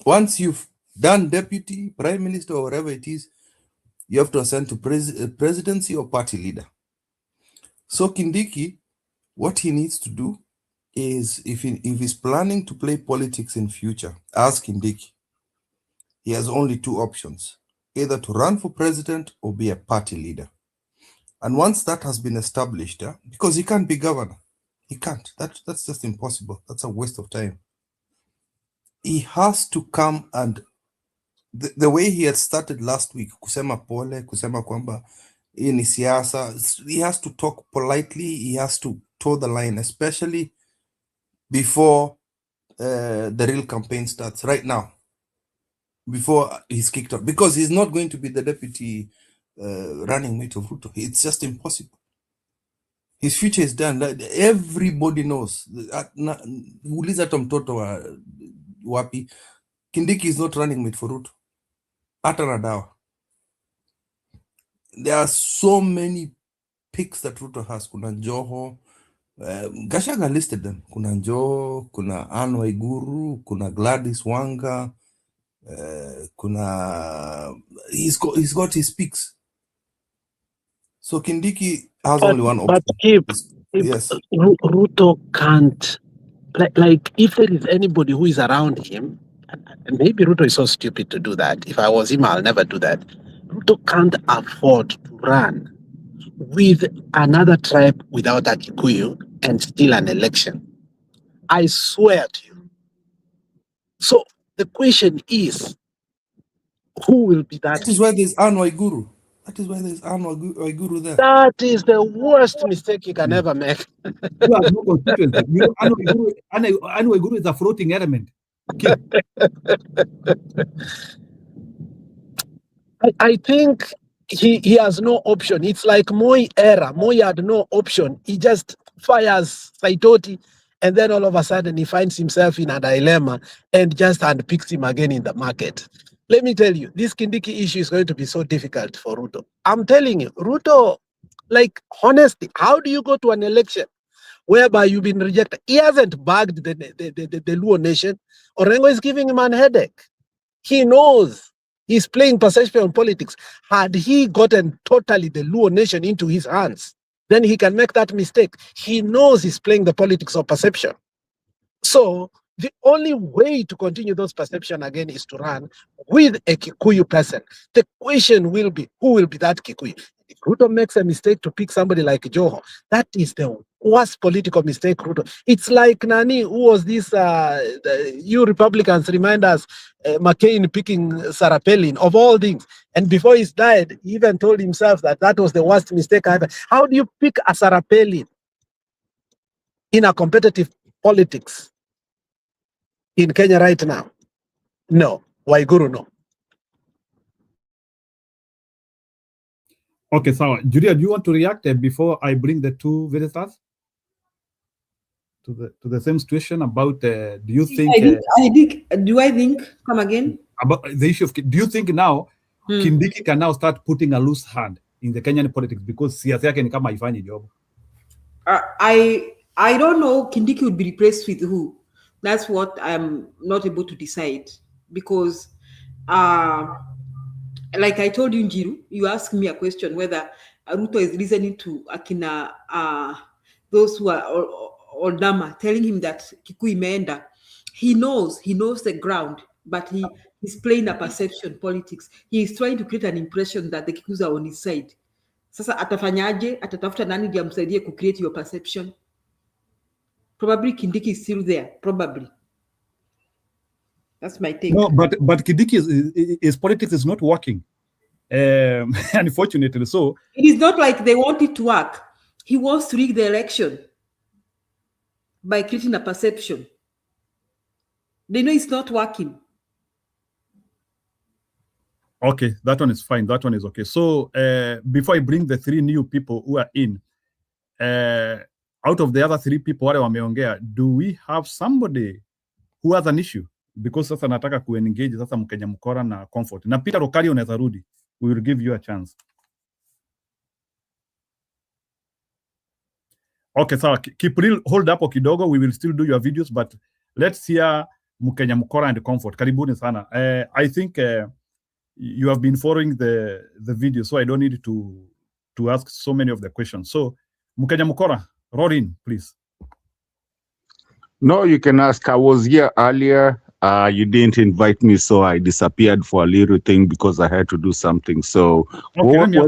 Once you've done deputy, prime minister, or whatever it is, you have to ascend to presidency or party leader. So Kindiki, what he needs to do is, if he's planning to play politics in future, as Kindiki, he has only two options, either to run for president or be a party leader. And once that has been established, because he can't be governor, he can't. That's just impossible. That's a waste of time. He has to come and the way he had started last week, kusema pole, kusema kwamba ni siasa, he has to talk politely, he has to toe the line, especially before the real campaign starts right now, before he's kicked off, because he's not going to be the deputy running mate of Ruto. It's just impossible. His future is done. Everybody knows. Uliza mtoto wa wapi, Kindiki is not running mate for Ruto. Hata na dawa. There are so many picks that Ruto has. Kuna Joho, Gachagua listed them. Kuna Joho, kuna Anne Waiguru, kuna Gladys Wanga, kuna he's got his picks. So Kindiki has only one option. But yes, Ruto can't, like if there is anybody who is around him, and maybe Ruto is so stupid to do that. If I was him, I'll never do that. Ruto can't afford to run with another tribe without a Kikuyu and steal an election. I swear to you. So the question is, who will be that? That is why there's Anne Waiguru. That is why there's Anne Waiguru there. That is the worst mistake you can ever make. You have no constituency. Anne Waiguru is a floating element. Okay. I think he has no option. It's like Moi era. Moi had no option. He just fires Saitoti, and then all of a sudden he finds himself in a dilemma and just handpicks him again in the market. Let me tell you, this Kindiki issue is going to be so difficult for Ruto. I'm telling you, Ruto, like, honestly, how do you go to an election whereby you've been rejected? He hasn't bagged the Luo nation. Orengo is giving him a headache. He knows He's playing perception politics. Had he gotten totally the Luo nation into his hands, then he can make that mistake. He knows he's playing the politics of perception. So the only way to continue those perception again is to run with a Kikuyu person. The question will be, who will be that Kikuyu? If Ruto makes a mistake to pick somebody like Joho, that is the worst political mistake, Ruto. It's like Nani, who was this, you Republicans remind us, McCain picking Sarah Palin, of all things. And before he died, he even told himself that that was the worst mistake I ever. How do you pick a Sarah Palin in a competitive politics in Kenya right now? No. Waiguru, no. Okay, so Julia, do you want to react before I bring the two visitors to the same situation about? Do you think? Do I think? Come again. About the issue of? Do you think now Kindiki can now start putting a loose hand in the Kenyan politics because siasa yake ni kama haifanyi job? I don't know. Kindiki would be replaced with who? That's what I'm not able to decide because, like I told you, Njiru, you asked me a question whether Ruto is listening to Akina, those who are Oldama, telling him that Kikuyu imeenda. He knows the ground, but he's playing a perception politics. He is trying to create an impression that the Kikuyus are on his side. Sasa atafanyaje? Atatafuta nani ndiye amsaidie to create your perception? Probably Kindiki is still there. Probably. That's my take. No, but Kindiki his politics is not working. Unfortunately, so it is not like they want it to work. He wants to rig the election by creating a perception. They know it's not working. Okay, that one is fine. That one is okay. So before I bring the three new people who are in, out of the other three people wale wameongea, do we have somebody who has an issue? Because sasa nataka kuengage sasa Mkenya Mkora na Comfort. Na Peter Rokari unaweza rudi. We will give you a chance. Okay, so keep real, hold up kidogo. We will still do your videos, but let's hear Mkenya Mkora and Comfort. Karibuni sana. I think you have been following the video, so I don't need to ask so many of the questions. So Mkenya Mkora, roll in, please. No, you can ask. I was here earlier. You didn't invite me, so I disappeared for a little thing because I had to do something. So, okay, let me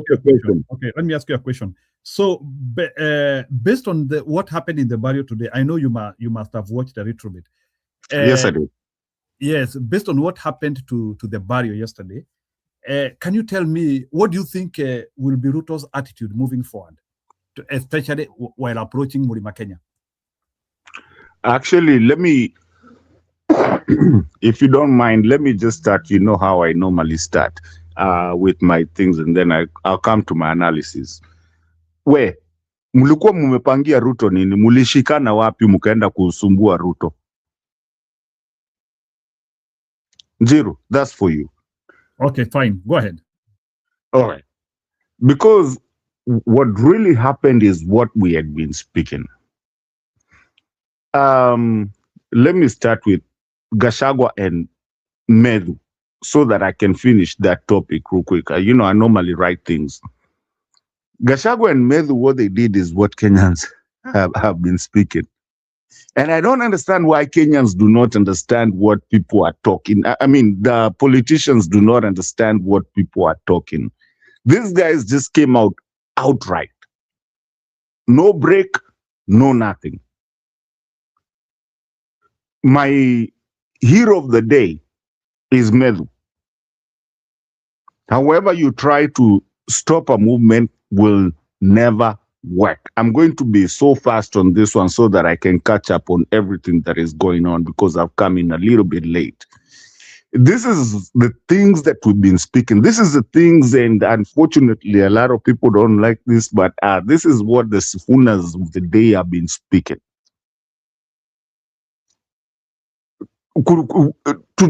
ask you a question. So, based on what happened in the barrio today, I know you must have watched a little bit. Yes, I did. Yes, based on what happened to the barrio yesterday, can you tell me what do you think will be Ruto's attitude moving forward, especially while approaching Mlima Kenya? Actually, let me, if you don't mind, let me just start. You know how I normally start with my things, and then I'll come to my analysis. Where mlikuwa mumepangia Ruto nini? Mulishikana wapi mukaenda kusumbua Ruto? Zero. That's for you. Okay, fine. Go ahead. All right. Because what really happened is what we had been speaking. Let me start with Gachagua and Medu so that I can finish that topic real quick. I normally write things. Gachagua and Medu, what they did is what Kenyans have been speaking. And I don't understand why Kenyans do not understand what people are talking. I mean, the politicians do not understand what people are talking. These guys just came out outright. No break, no nothing. My hero of the day is Medu. However you try to stop a movement will never work. I'm going to be so fast on this one so that I can catch up on everything that is going on because I've come in a little bit late. This is the things that we've been speaking. This is the things, and unfortunately, a lot of people don't like this, but this is what the Sifunas of the day have been speaking. To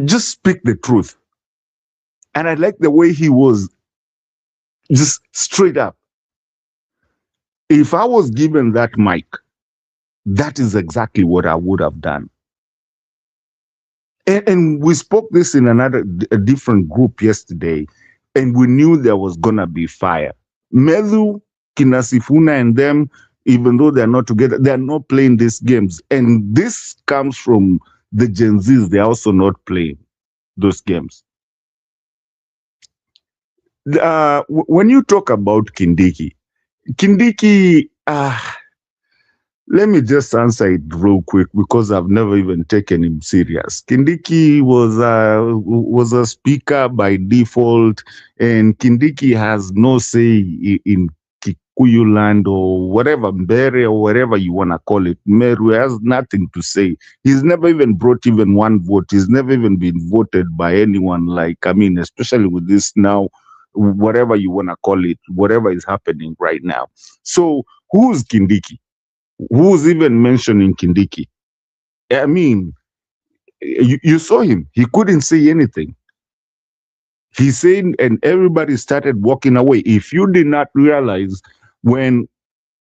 just speak the truth. And I like the way he was just straight up. If I was given that mic, that is exactly what I would have done. And we spoke this in a different group yesterday, and we knew there was gonna be fire. Medhu, Kinasifuna, and them, even though they're not together, they're not playing these games. And this comes from the Gen Zs. They're also not playing those games. When you talk about Kindiki, let me just answer it real quick because I've never even taken him serious. Kindiki was a speaker by default, and Kindiki has no say in Kikuyu land or whatever, Mbere or whatever you want to call it. Meru has nothing to say. He's never even brought even one vote. He's never even been voted by anyone. Especially with this now, whatever you want to call it, whatever is happening right now. So who's Kindiki? Who's even mentioning Kindiki? I mean, you saw him. He couldn't say anything. He said, and everybody started walking away. If you did not realize, when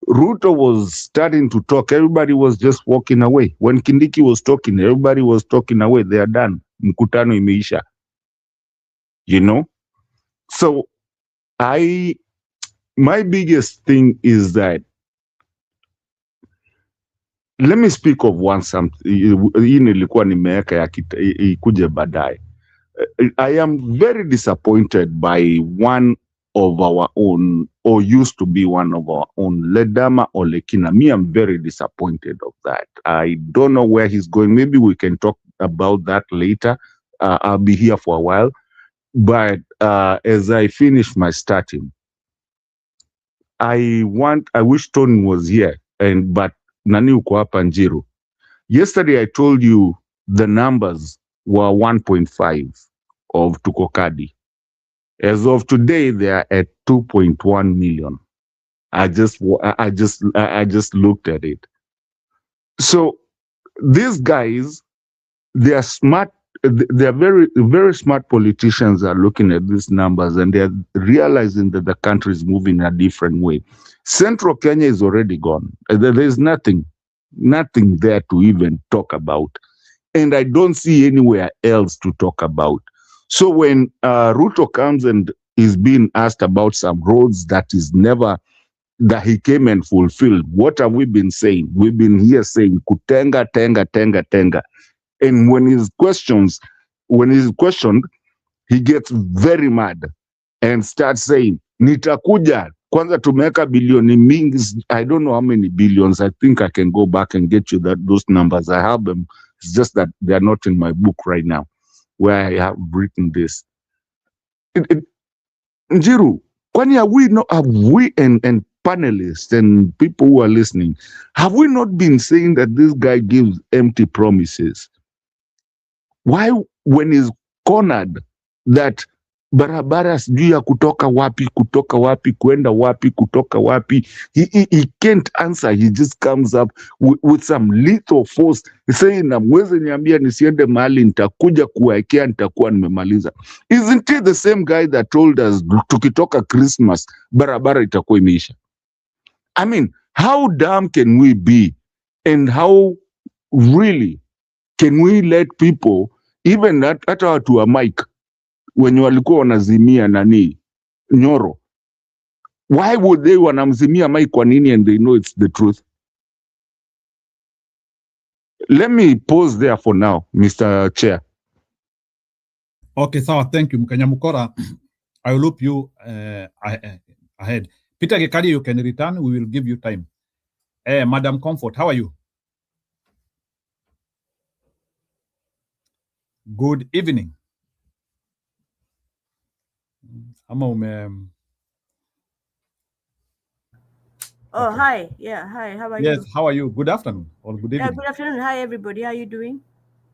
Ruto was starting to talk, everybody was just walking away. When Kindiki was talking, everybody was talking away. They are done. Mkutano imeisha. You know? So my biggest thing is that, let me speak of one something. Hii nilikuwa nimeweka ikuje baadaye. I am very disappointed by one of our own, or used to be one of our own, Ledama Olekina. Me, I'm very disappointed of that. I don't know where he's going. Maybe we can talk about that later. I'll be here for a while. But as I finish my starting, I wish Tony was here, but Nani uko hapa Njiru. Yesterday I told you the numbers were 1.5 of Tukokadi. As of today, they are at 2.1 million. I just looked at it. So these guys, they are smart. They are very, very smart politicians are looking at these numbers, and they're realizing that the country is moving a different way. Central Kenya is already gone. There's nothing there to even talk about. And I don't see anywhere else to talk about. So when Ruto comes and is being asked about some roads that he came and fulfilled, what have we been saying? We've been here saying kutenga, tenga, tenga, tenga. And when he's questioned, he gets very mad and starts saying, nitakuja, kwanza tumeweka bilioni mingi. I don't know how many billions. I think I can go back and get you those numbers. I have them. It's just that they're not in my book right now, where I have written this. Njiru, kwani have we and panelists and people who are listening, have we not been saying that this guy gives empty promises? Why, when he's cornered that barabara sijui ya kutoka wapi kwenda wapi kutoka wapi, he can't answer. He just comes up with some lethal force saying, na mweze niambia nisiende mahali, nitakuja kuwaekea, nitakuwa nimemaliza. Isn't he the same guy that told us tukitoka Christmas barabara itakuwa imeisha? I mean, how dumb can we be, and how really can we let people, even hata watu wa Mike wenye walikuwa wanazimia nani Nyoro, why would they wanamzimia Mike kwa nini, and they know it's the truth? Let me pause there for now, Mr. Chair. Okay, sawa, thank you Mkanyamukora. I will loop you ahead. Peter Gekadi, you can return. We will give you time. Madam Comfort, how are you? Good evening. Oh, okay. Hi. Yeah, hi. How are you? Yes, how are you? Good afternoon or good evening. Yeah, good afternoon. Hi, everybody. How are you doing?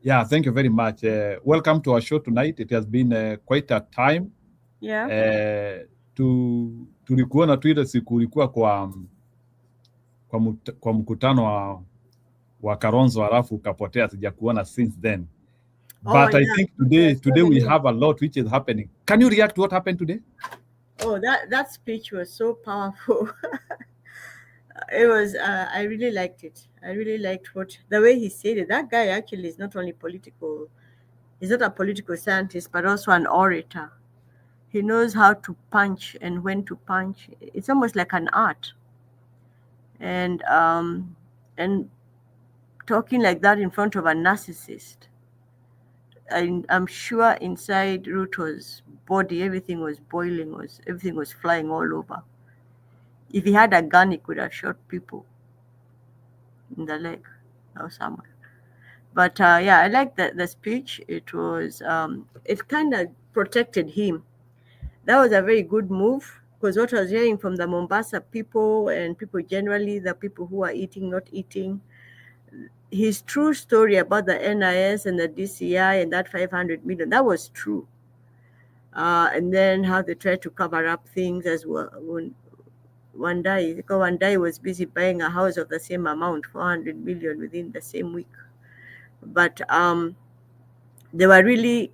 Yeah, thank you very much. Welcome to our show tonight. It has been quite a time. Yeah. Tulikuona tu ile siku ulikuwa kwa mkutano wa Karonzo, halafu ukapotea, sijakuona since then. But I think today we have a lot which is happening. Can you react to what happened today? Oh, that speech was so powerful. It was, I really liked it. I really liked the way he said it. That guy actually is not only political, He's not a political scientist, but also an orator. He knows how to punch and when to punch. It's almost like an art. And talking like that in front of a narcissist, I'm sure inside Ruto's body everything was boiling, everything was flying all over. If he had a gun, he could have shot people in the leg or somewhere. But yeah, I like the speech. It was it kind of protected him. That was a very good move, because what I was hearing from the Mombasa people and people generally, the people who are eating, not eating, his true story about the NIS and the DCI and that 500 million, that was true. And then how they tried to cover up things as well. When one day was busy buying a house of the same amount, 400 million, within the same week. But they were really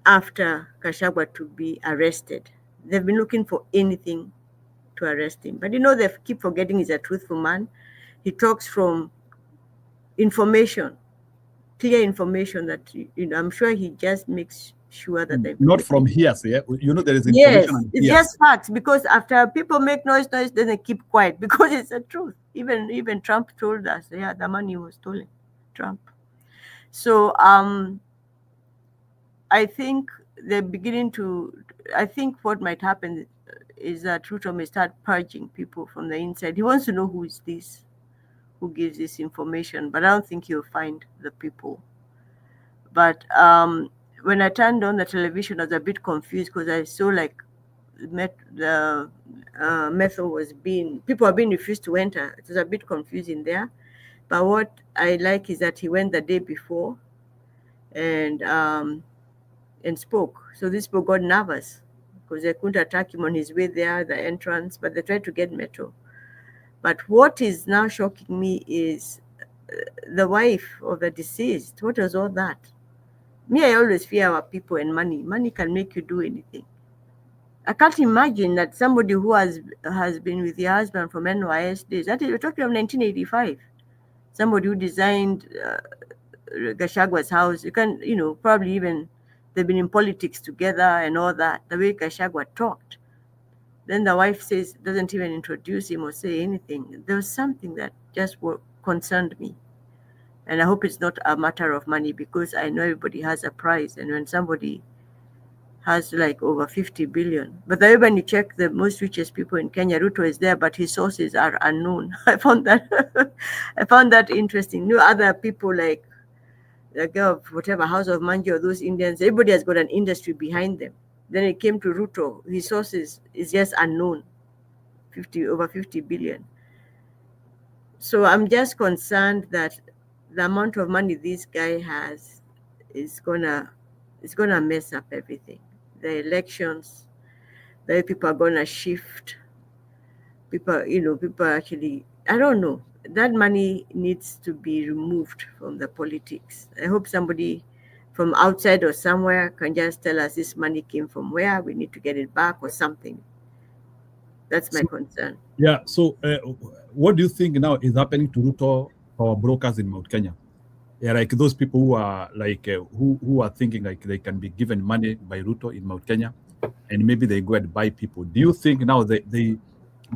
after Kashagwa to be arrested. They've been looking for anything to arrest him. But they keep forgetting he's a truthful man. He talks from information, clear information that, I'm sure he just makes sure that the not from hearsay. Yeah? There is information. Yes, and it's hearsay. just facts, because after people make noise, then they keep quiet, because it's the truth. Even Trump told us, yeah, the money was stolen. Trump. So I think they're beginning to. I think what might happen is that Ruto may start purging people from the inside. He wants to know who is this, who gives this information, but I don't think he'll find the people. But when I turned on the television, I was a bit confused, because I saw like the method was people are being refused to enter. It was a bit confusing there. But what I like is that he went the day before and spoke. So these people got nervous because they couldn't attack him on his way there, the entrance, but they tried to get Meto. But what is now shocking me is the wife of the deceased. What was all that? Me, I always fear our people and money. Money can make you do anything. I can't imagine that somebody who has been with your husband from NYS days, that is, we're talking of 1985, somebody who designed Gashagwa's house. You can, probably even they've been in politics together and all that, the way Gashagwa talked. Then the wife doesn't even introduce him or say anything. There was something that just concerned me. And I hope it's not a matter of money, because I know everybody has a price. And when somebody has like over 50 billion. But then when you check the most richest people in Kenya, Ruto is there, but his sources are unknown. I found that interesting. No other people like the girl of whatever House of Manji or those Indians, everybody has got an industry behind them. Then it came to Ruto, his sources is just unknown, over 50 billion. So I'm just concerned that the amount of money this guy has is gonna mess up everything. The elections, the way people are gonna shift. People actually, I don't know. That money needs to be removed from the politics. I hope somebody from outside or somewhere can just tell us this money came from where, we need to get it back or something. That's my concern. Yeah. So, what do you think now is happening to Ruto, our brokers in Mount Kenya? Yeah, like those people who are like who are thinking like they can be given money by Ruto in Mount Kenya, and maybe they go and buy people. Do you think now they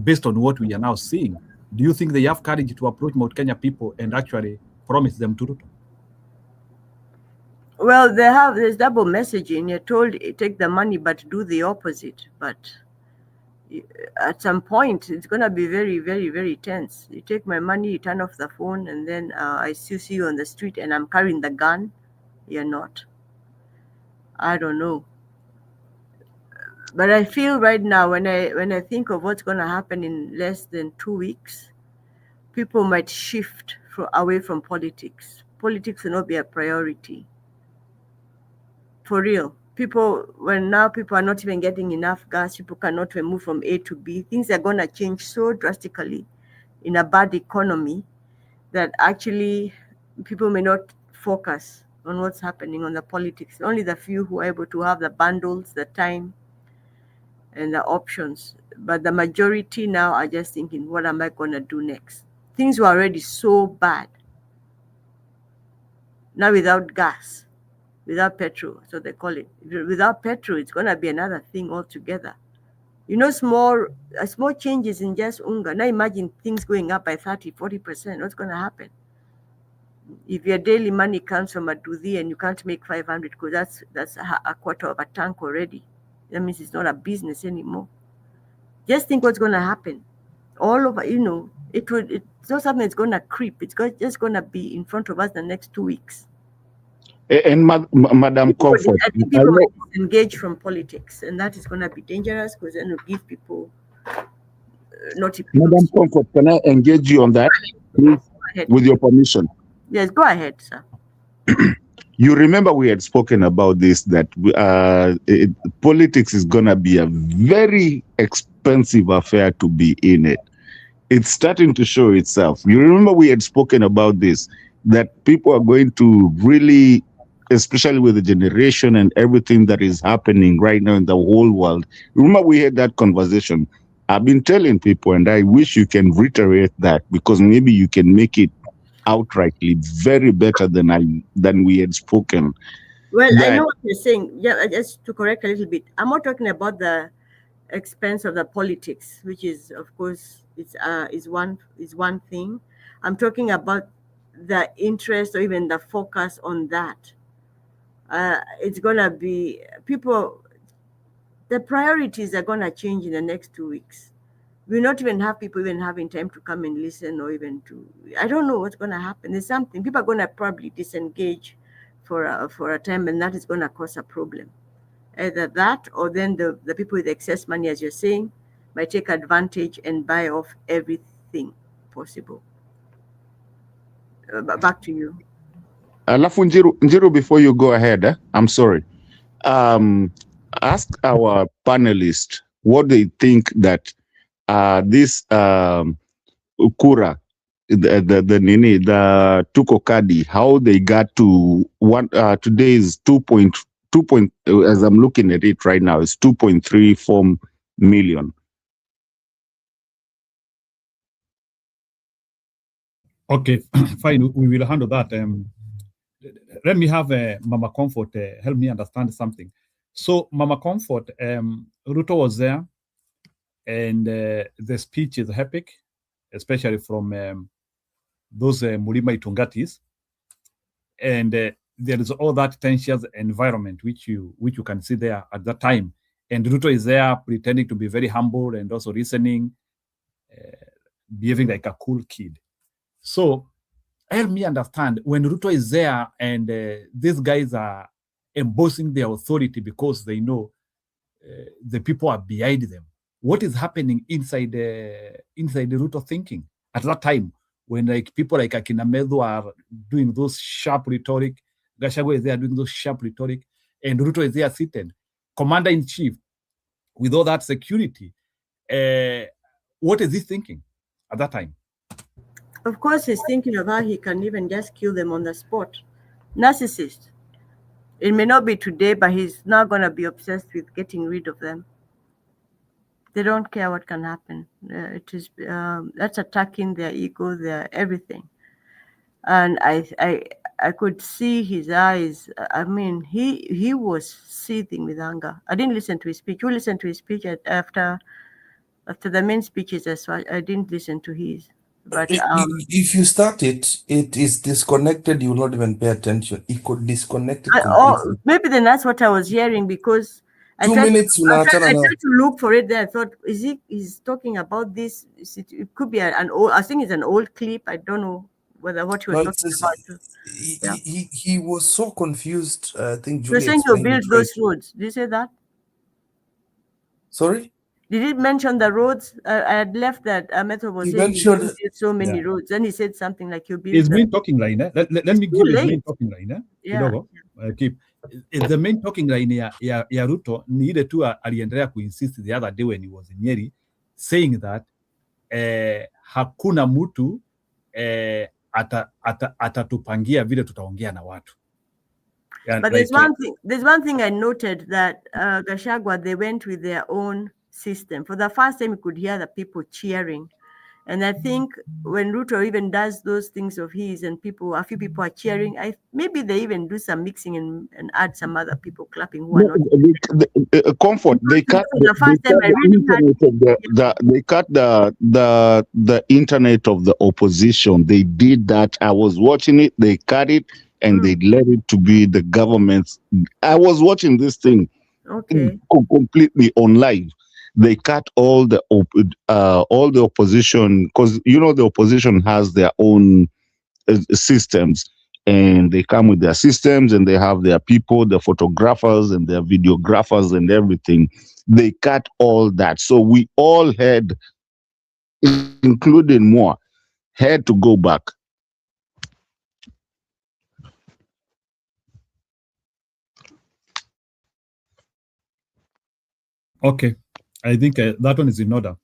based on what we are now seeing, do you think they have courage to approach Mount Kenya people and actually promise them to Ruto? Well, there's double messaging. You're told take the money, but do the opposite. But at some point, it's going to be very, very, very tense. You take my money, you turn off the phone, and then I still see you on the street and I'm carrying the gun. You're not. I don't know. But I feel right now, when I think of what's going to happen in less than 2 weeks, people might shift away from politics. Politics will not be a priority. For real. When now people are not even getting enough gas, people cannot even move from A to B. Things are going to change so drastically in a bad economy that actually people may not focus on what's happening on the politics. Only the few who are able to have the bundles, the time, and the options. But the majority now are just thinking, what am I going to do next? Things were already so bad. Now without gas, without petrol, so they call it. Without petrol, it's going to be another thing altogether. You know, small changes in just unga. Now imagine things going up by 30-40%. What's going to happen? If your daily money comes from a Duthi and you can't make 500, because that's a quarter of a tank already. That means it's not a business anymore. Just think what's going to happen. All over, you know, it's not something that's going to creep. It's just going to be in front of us the next 2 weeks. And Madam Comfort, I think people will disengage from politics, and that is going to be dangerous because then it'll give people not. Madam Comfort, can I engage you on that, please, with your permission? Yes, go ahead, sir. You remember we had spoken about this, that politics is going to be a very expensive affair to be in it. It's starting to show itself. You remember we had spoken about this, that people are going to really, especially with the generation and everything that is happening right now in the whole world. Remember we had that conversation. I've been telling people, and I wish you can reiterate that, because maybe you can make it outrightly very better than we had spoken. Well, I know what you're saying. Yeah, just to correct a little bit, I'm not talking about the expense of the politics, which is, of course, is one thing. I'm talking about the interest or even the focus on that. It's gonna be people. The priorities are gonna change in the next 2 weeks. We'll not even have people even having time to come and listen, or even to, I don't know what's going to happen. There's something, people are going to probably disengage for a time, and that is going to cause a problem. Either that, or then the people with excess money, as you're saying, might take advantage and buy off everything possible. Back to you. Alafu Njiru, before you go ahead, I'm sorry. Ask our panelists what they think that this Ukura, the Tuko Kadi, how they got to one. Today is 2.2. As I'm looking at it right now, it's 2.34 million. Okay, fine. We will handle that. Let me have Mama Comfort help me understand something. So, Mama Comfort, Ruto was there, and the speech is epic, especially from those Mulima Itungatis, and there is all that tensions environment which you can see there at that time. And Ruto is there pretending to be very humble and also listening, behaving like a cool kid. So help me understand, when Ruto is there and these guys are embossing their authority because they know the people are behind them, what is happening inside the Ruto thinking at that time, when like people like Akina Medu are doing those sharp rhetoric, Gachagua is there doing those sharp rhetoric, and Ruto is there seated, commander-in-chief, with all that security. What is he thinking at that time? Of course, he's thinking of how he can even just kill them on the spot. Narcissist. It may not be today, but he's not going to be obsessed with getting rid of them. They don't care what can happen. It is that's attacking their ego, their everything. And I could see his eyes. I mean, he was seething with anger. I didn't listen to his speech. You listened to his speech after the main speeches as well. I didn't listen to his. But if you start it is disconnected. You will not even pay attention. It could disconnect it completely. Maybe then that's what I was hearing, because I tried to look for it there. I thought, he's talking about this? It could be an old. I think it's an old clip. I don't know whether what he was talking about. He was so confused. I think Julie. You're saying you build those roads. Did you say that? Sorry. Did he mention the roads? I had left that. Method was saying he built so many roads. Then he said something like you build. His main talking line. Let me give his main talking line. Keep. The main talking line ya Ruto ni ile tu aliendelea kuinsist the other day when he was in Nyeri, saying that hakuna mtu atatupangia vile tutaongea na watu. But there's one thing I noted, that Gachagua, they went with their own system. For the first time, you could hear the people cheering. And I think when Ruto even does those things of his and a few people are cheering, maybe they even do some mixing and add some other people clapping who are not. Comfort. They cut the internet of the opposition. They did that. I was watching it. They cut it and they let it to be the government's. I was watching this thing completely on live. They cut all the opposition, because the opposition has their own systems, and they come with their systems, and they have their people, the photographers and their videographers and everything. They cut all that, so we all had, including more, had to go back. Okay, I think that one is in order.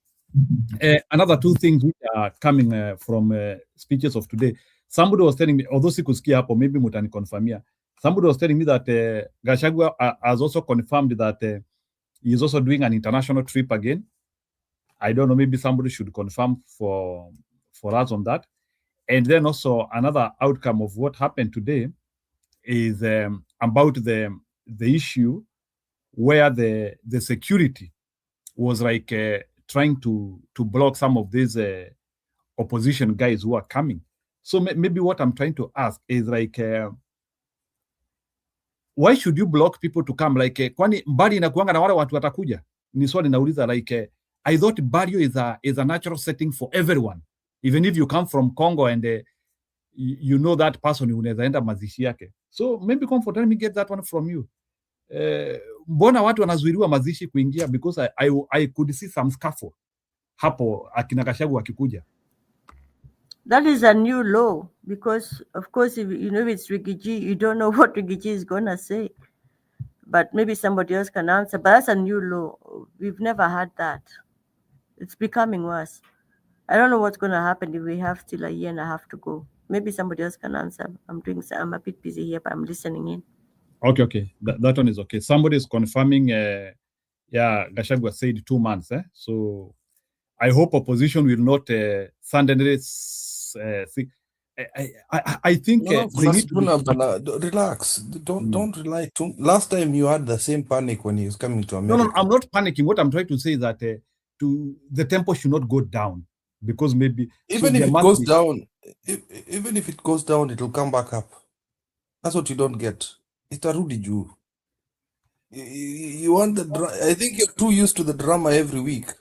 Another two things which are coming from speeches of today. Somebody was telling me, although sikusikia hapo, maybe mutanikonfirmia. Somebody was telling me that Gachagua has also confirmed that he is also doing an international trip again. I don't know, maybe somebody should confirm for us on that. And then also another outcome of what happened today is about the issue where the security was like trying to block some of these opposition guys who are coming. So maybe what I'm trying to ask is like, why should you block people to come? Like, kwani Mbari inakuanga na wale watu watakuja? Ni swali nauliza, like, I thought Bario is a natural setting for everyone. Even if you come from Congo and you know that person, unaweza enda mazishi yake. So maybe Comfort, let me get that one from you. Mbona watu wanazuiliwa mazishi kuingia? Because I could see some scuffle hapo akina Gachagua akikuja. That is a new law, because of course, if it's Rigiji, you don't know what Rigiji is gonna say, but maybe somebody else can answer. But that's a new law. We've never had that. It's becoming worse. I don't know what's gonna happen if we have still a year and a half to go. Maybe somebody else can answer. I'm a bit busy here, but I'm listening in. Okay. That one is okay. Somebody is confirming. Gachagua said 2 months. So I hope opposition will not suddenly. I think they need to relax. Don't rely too. Last time you had the same panic when he was coming to America. No, I'm not panicking. What I'm trying to say is that the tempo should not go down, because maybe even if it goes down, even if it goes down, it will come back up. That's what you don't get. It's a Rudy Jew. You want the I think you're too used to the drama every week.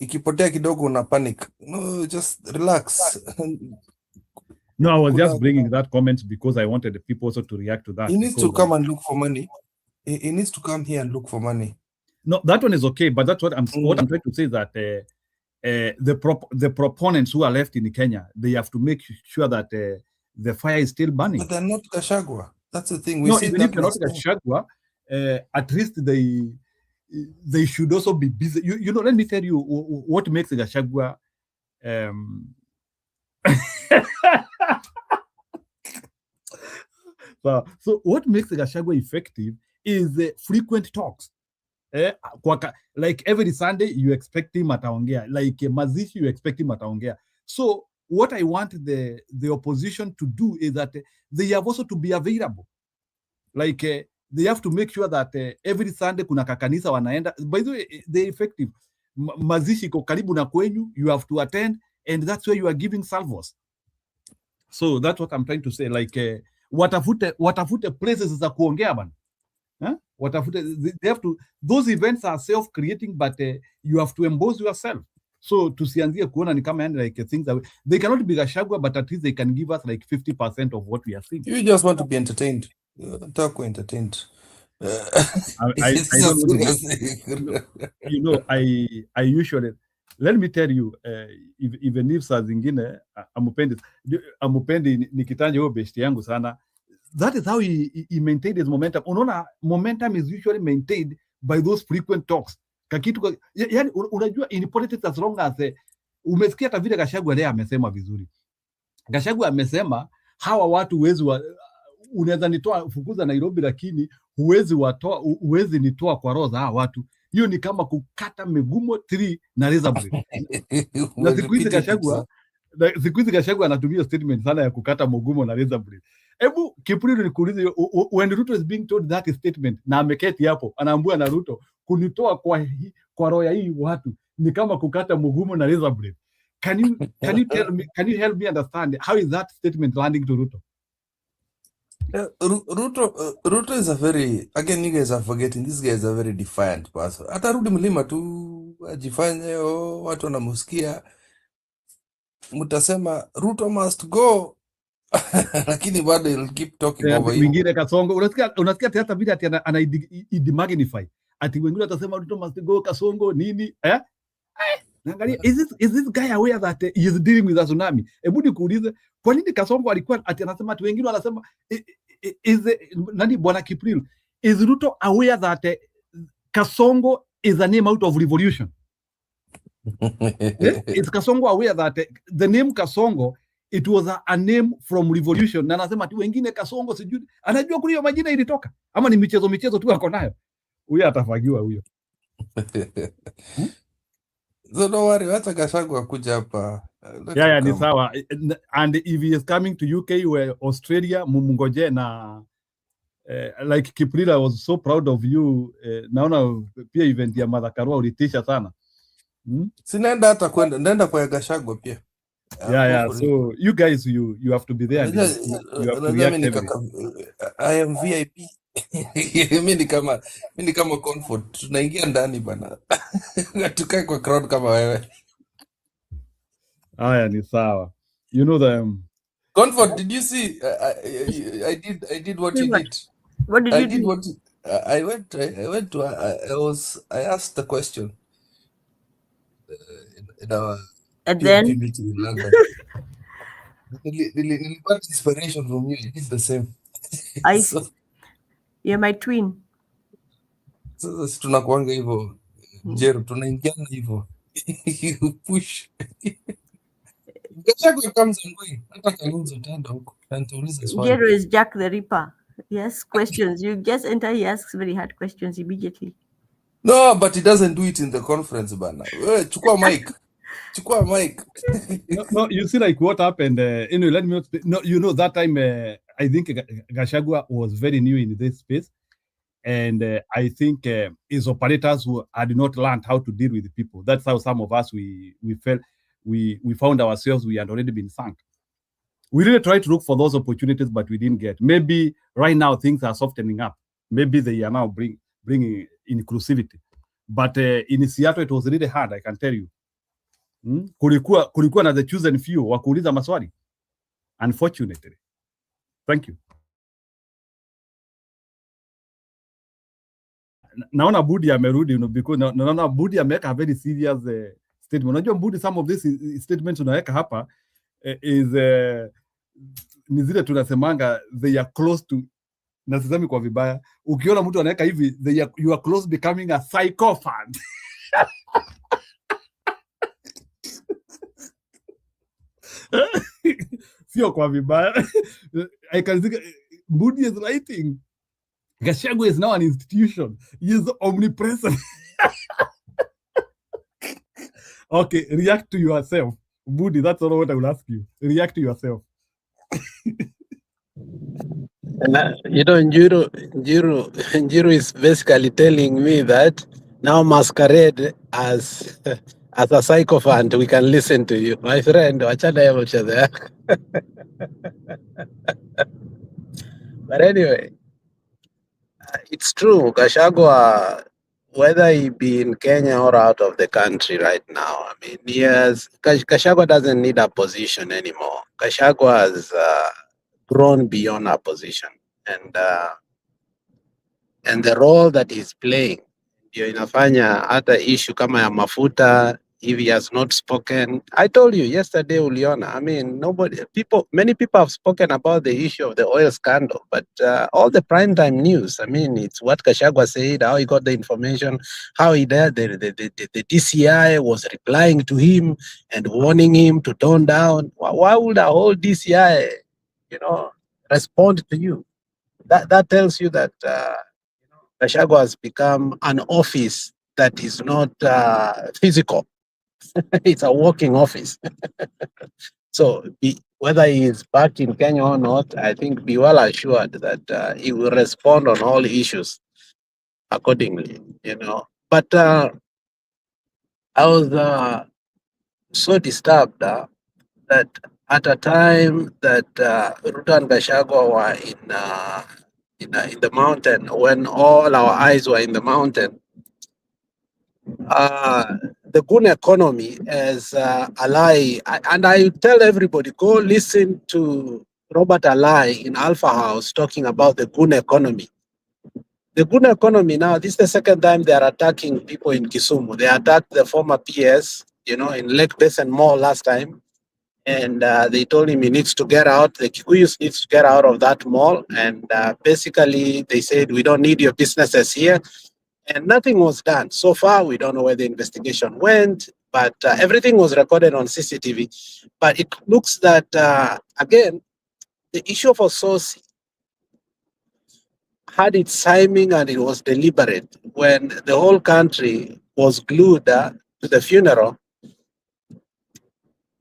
Ikipotea kidogo na panic. No, just relax. No, I was just bringing that comment because I wanted the people also to react to that. He needs to come and look for money. He needs to come here and look for money. No, that one is okay, but that's what I'm trying to say, that the proponents who are left in Kenya, they have to make sure that the fire is still burning. But they're not Gachagua. That's the thing. Even if they're not Gachagua, at least they should also be busy. Let me tell you what makes Gachagua. So what makes Gachagua effective is frequent talks. Like every Sunday you expect him ataongea, like mazishi you expect him ataongea. So what I want the opposition to do is that they have also to be available. Like they have to make sure that every Sunday kuna kakanisa wanaenda. By the way, they're effective. Mazishi iko karibu na kwenyu, you have to attend, and that's where you are giving salvos. So that's what I'm trying to say. Like watafute places za kuongea bana. They have to. Those events are self-creating, but you have to impose yourself. So tusianzie kuona ni kama like things that they cannot be Gachagua, but at least they can give us like 50% of what we are seeing. You just want to be entertained. Talk entertained. I usually, let me tell you, even if saa zingine amupendi nikitanja huyo besti yangu sana. That is how he maintained his momentum. Unaona, momentum is usually maintained by those frequent talks. Kakitu, yani unajua in politics, as long as umesikia hata vile Gachagua leo amesema vizuri. Gachagua amesema hawa watu unaweza nitoa fukuza Nairobi, lakini huwezi nitoa kwa roho za hawa watu. hiyo ni kama kukata migumo 3 na razor blade. Na siku hizi Gachagua anatumia statement sana ya kukata mgumo na razor blade. Hebu Kiprino nikuulize, when Ruto is being told that statement na ameketi hapo anaambia na Ruto kunitoa kwa roho ya hii watu ni kama kukata mgumo na razor blade. Can you tell me, can you help me understand how is that statement landing to Ruto? Ruto is a very, again, you guys are forgetting, this guy is a very defiant person. Atarudi mlima tu ajifanye watu wanamusikia, mtasema Ruto must go lakini bado he'll keep talking over you. Wengine Kasongo, unasikia hata vile ati ana magnify ati wengine atasema Ruto must go Kasongo nini Naangalia, is this guy aware that he is dealing with a tsunami? Hebu nikuulize, kwa nini Kasongo alikuwa ati anasema ati wengine wanasema nani bwana Kipril, is Ruto aware that Kasongo is a name out of revolution? Is Kasongo aware that the name Kasongo it was a name from revolution? Na anasema ati wengine Kasongo sijui anajua kule majina ilitoka ama ni michezo tu ako nayo. Huyo atafagiwa huyo. So don't worry, hata Gachagua kuja hapa. Yeah, ni sawa. And if he is coming to UK or Australia, mumungoje na like Kipril, I was so proud of you. Naona pia event ya Martha Karua ulitisha sana. Sinaenda hata kwenda, naenda kwa Gachagua pia. Yeah. So you guys, you have to be there. You have to react. I am VIP. Mimi ni kama comfort. Tunaingia ndani bana. Tukae kwa crowd kama wewe. Haya ni sawa. You know the Comfort, did you see I did what you did? What did you do? I asked the question in our And then meeting in London. Nilipata inspiration from you. You did the same. You're my twin. Sasa tunakuanga hivyo. Jero tunaingiana hivyo. You push. Gachagua comes and going. Hata Kalonzo tanda huko. Anatuuliza swali. Jero is Jack the Ripper. Yes, questions. You just enter, he asks very hard questions immediately. No, but he doesn't do it in the conference, bana. Chukua mic. No, you see like what happened. Let me. No, you know that time. I think Gachagua was very new in this space, and I think his operators had not learned how to deal with the people. That's how some of us we felt we found ourselves. We had already been sunk. We really tried to look for those opportunities, but we didn't get. Maybe right now things are softening up. Maybe they are now bringing inclusivity. But in Seattle it was really hard. I can tell you. Kulikuwa na the chosen few wa kuuliza maswali. Unfortunately. Thank you. Naona Budi amerudi, because naona Budi ameweka a very serious statement. Unajua Budi, some of these statements unaweka hapa is ni zile tunasemanga they are close to, na sisemi kwa vibaya, ukiona mtu anaweka hivi you are close becoming a psychopath. Sio kwa vibaya. I can see Budi is writing. Gachagua is now an institution. He is omnipresent. Okay, react to yourself. Budi, that's all what I will ask you. React to yourself. Njiro is basically telling me that now masquerade as a psychophant, we can listen to you. My friend, wachana ya mchadha. But anyway, it's true. Gachagua, whether he be in Kenya or out of the country right now, I mean, Gachagua doesn't need a position anymore. Gachagua has grown beyond a position, and the role that he's playing, ndio inafanya hata issue kama ya mafuta, if he has not spoken. I told you yesterday, Uliona, I mean, many people have spoken about the issue of the oil scandal, but all the primetime news, I mean, it's what Gachagua said, how he got the information, how he did, the DCI was replying to him and warning him to tone down. Why would a whole DCI, respond to you? That tells you that Gachagua has become an office that is not physical. It's a working office. So whether he is back in Kenya or not, I think be well assured that he will respond on all issues accordingly, you know. But I was so disturbed that at a time that Ruto and Gachagua were in the mountain, when all our eyes were in the mountain, the Goon economy as Alai, and I tell everybody, go listen to Robert Alai in Alpha House talking about the Goon economy. The Goon economy now, this is the second time they are attacking people in Kisumu. They attacked the former PS, you know, in Lake Basin Mall last time. And they told him he needs to get out. The Kikuyus needs to get out of that mall. And basically, they said, we don't need your businesses here. And nothing was done. So far, we don't know where the investigation went, but everything was recorded on CCTV. But it looks that, again, the issue of Ososi had its timing and it was deliberate. When the whole country was glued to the funeral,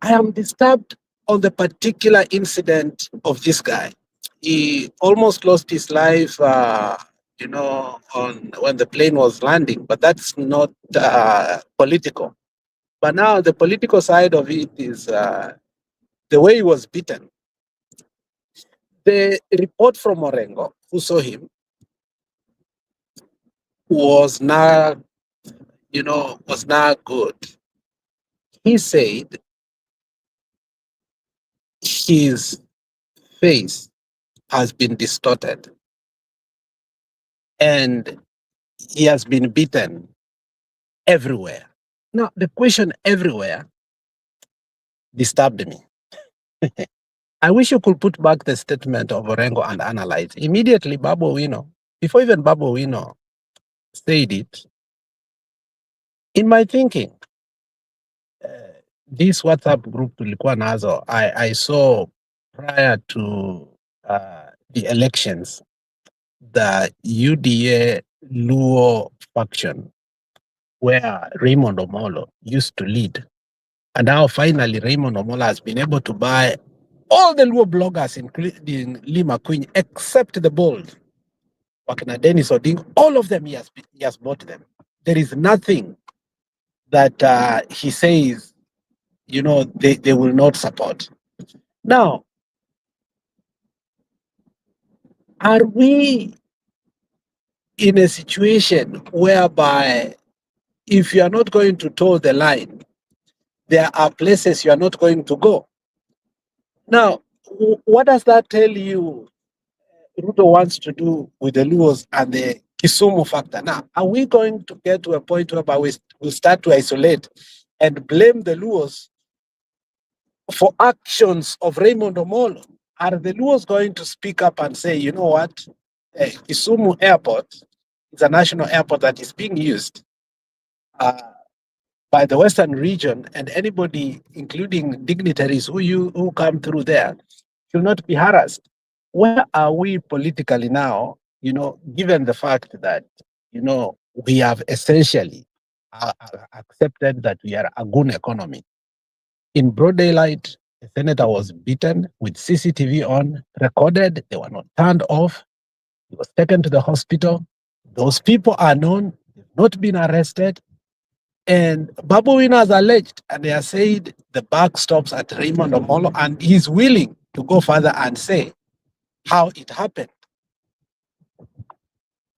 I am disturbed on the particular incident of this guy. He almost lost his life, you know, when the plane was landing, but that's not political. But now the political side of it is the way he was beaten. The report from Orengo, who saw him, was not good. He said his face has been distorted and he has been beaten everywhere. Now, the question everywhere disturbed me. I wish you could put back the statement of Orengo and analyze. Immediately, Babu Owino, before even Babu Owino said it, in my thinking, this WhatsApp group tulikuwa nazo, I saw prior to the elections, the UDA Luo faction, where Raymond Omolo used to lead. And now finally Raymond Omolo has been able to buy all the Luo bloggers, including Lima Queen, except the bold. Wakina Dennis Oding, all of them he has bought them. There is nothing that he says, you know, they will not support. Now, are we in a situation whereby if you are not going to toe the line, there are places you are not going to go? Now, what does that tell you Ruto wants to do with the Luos and the Kisumu factor? Now, are we going to get to a point whereby we'll start to isolate and blame the Luos for actions of Raymond Omolo? Are the Luos going to speak up and say, you know what, Kisumu Airport is a national airport that is being used by the Western region, and anybody, including dignitaries who come through there, should not be harassed? Where are we politically now, you know, given the fact that, you know, we have essentially accepted that we are a goon economy? In broad daylight, the senator was beaten with CCTV on, recorded, they were not turned off. He was taken to the hospital. Those people are known, they've not been arrested. And Babu Owino has alleged, and they have said the buck stops at Raymond Omolo, and he's willing to go further and say how it happened.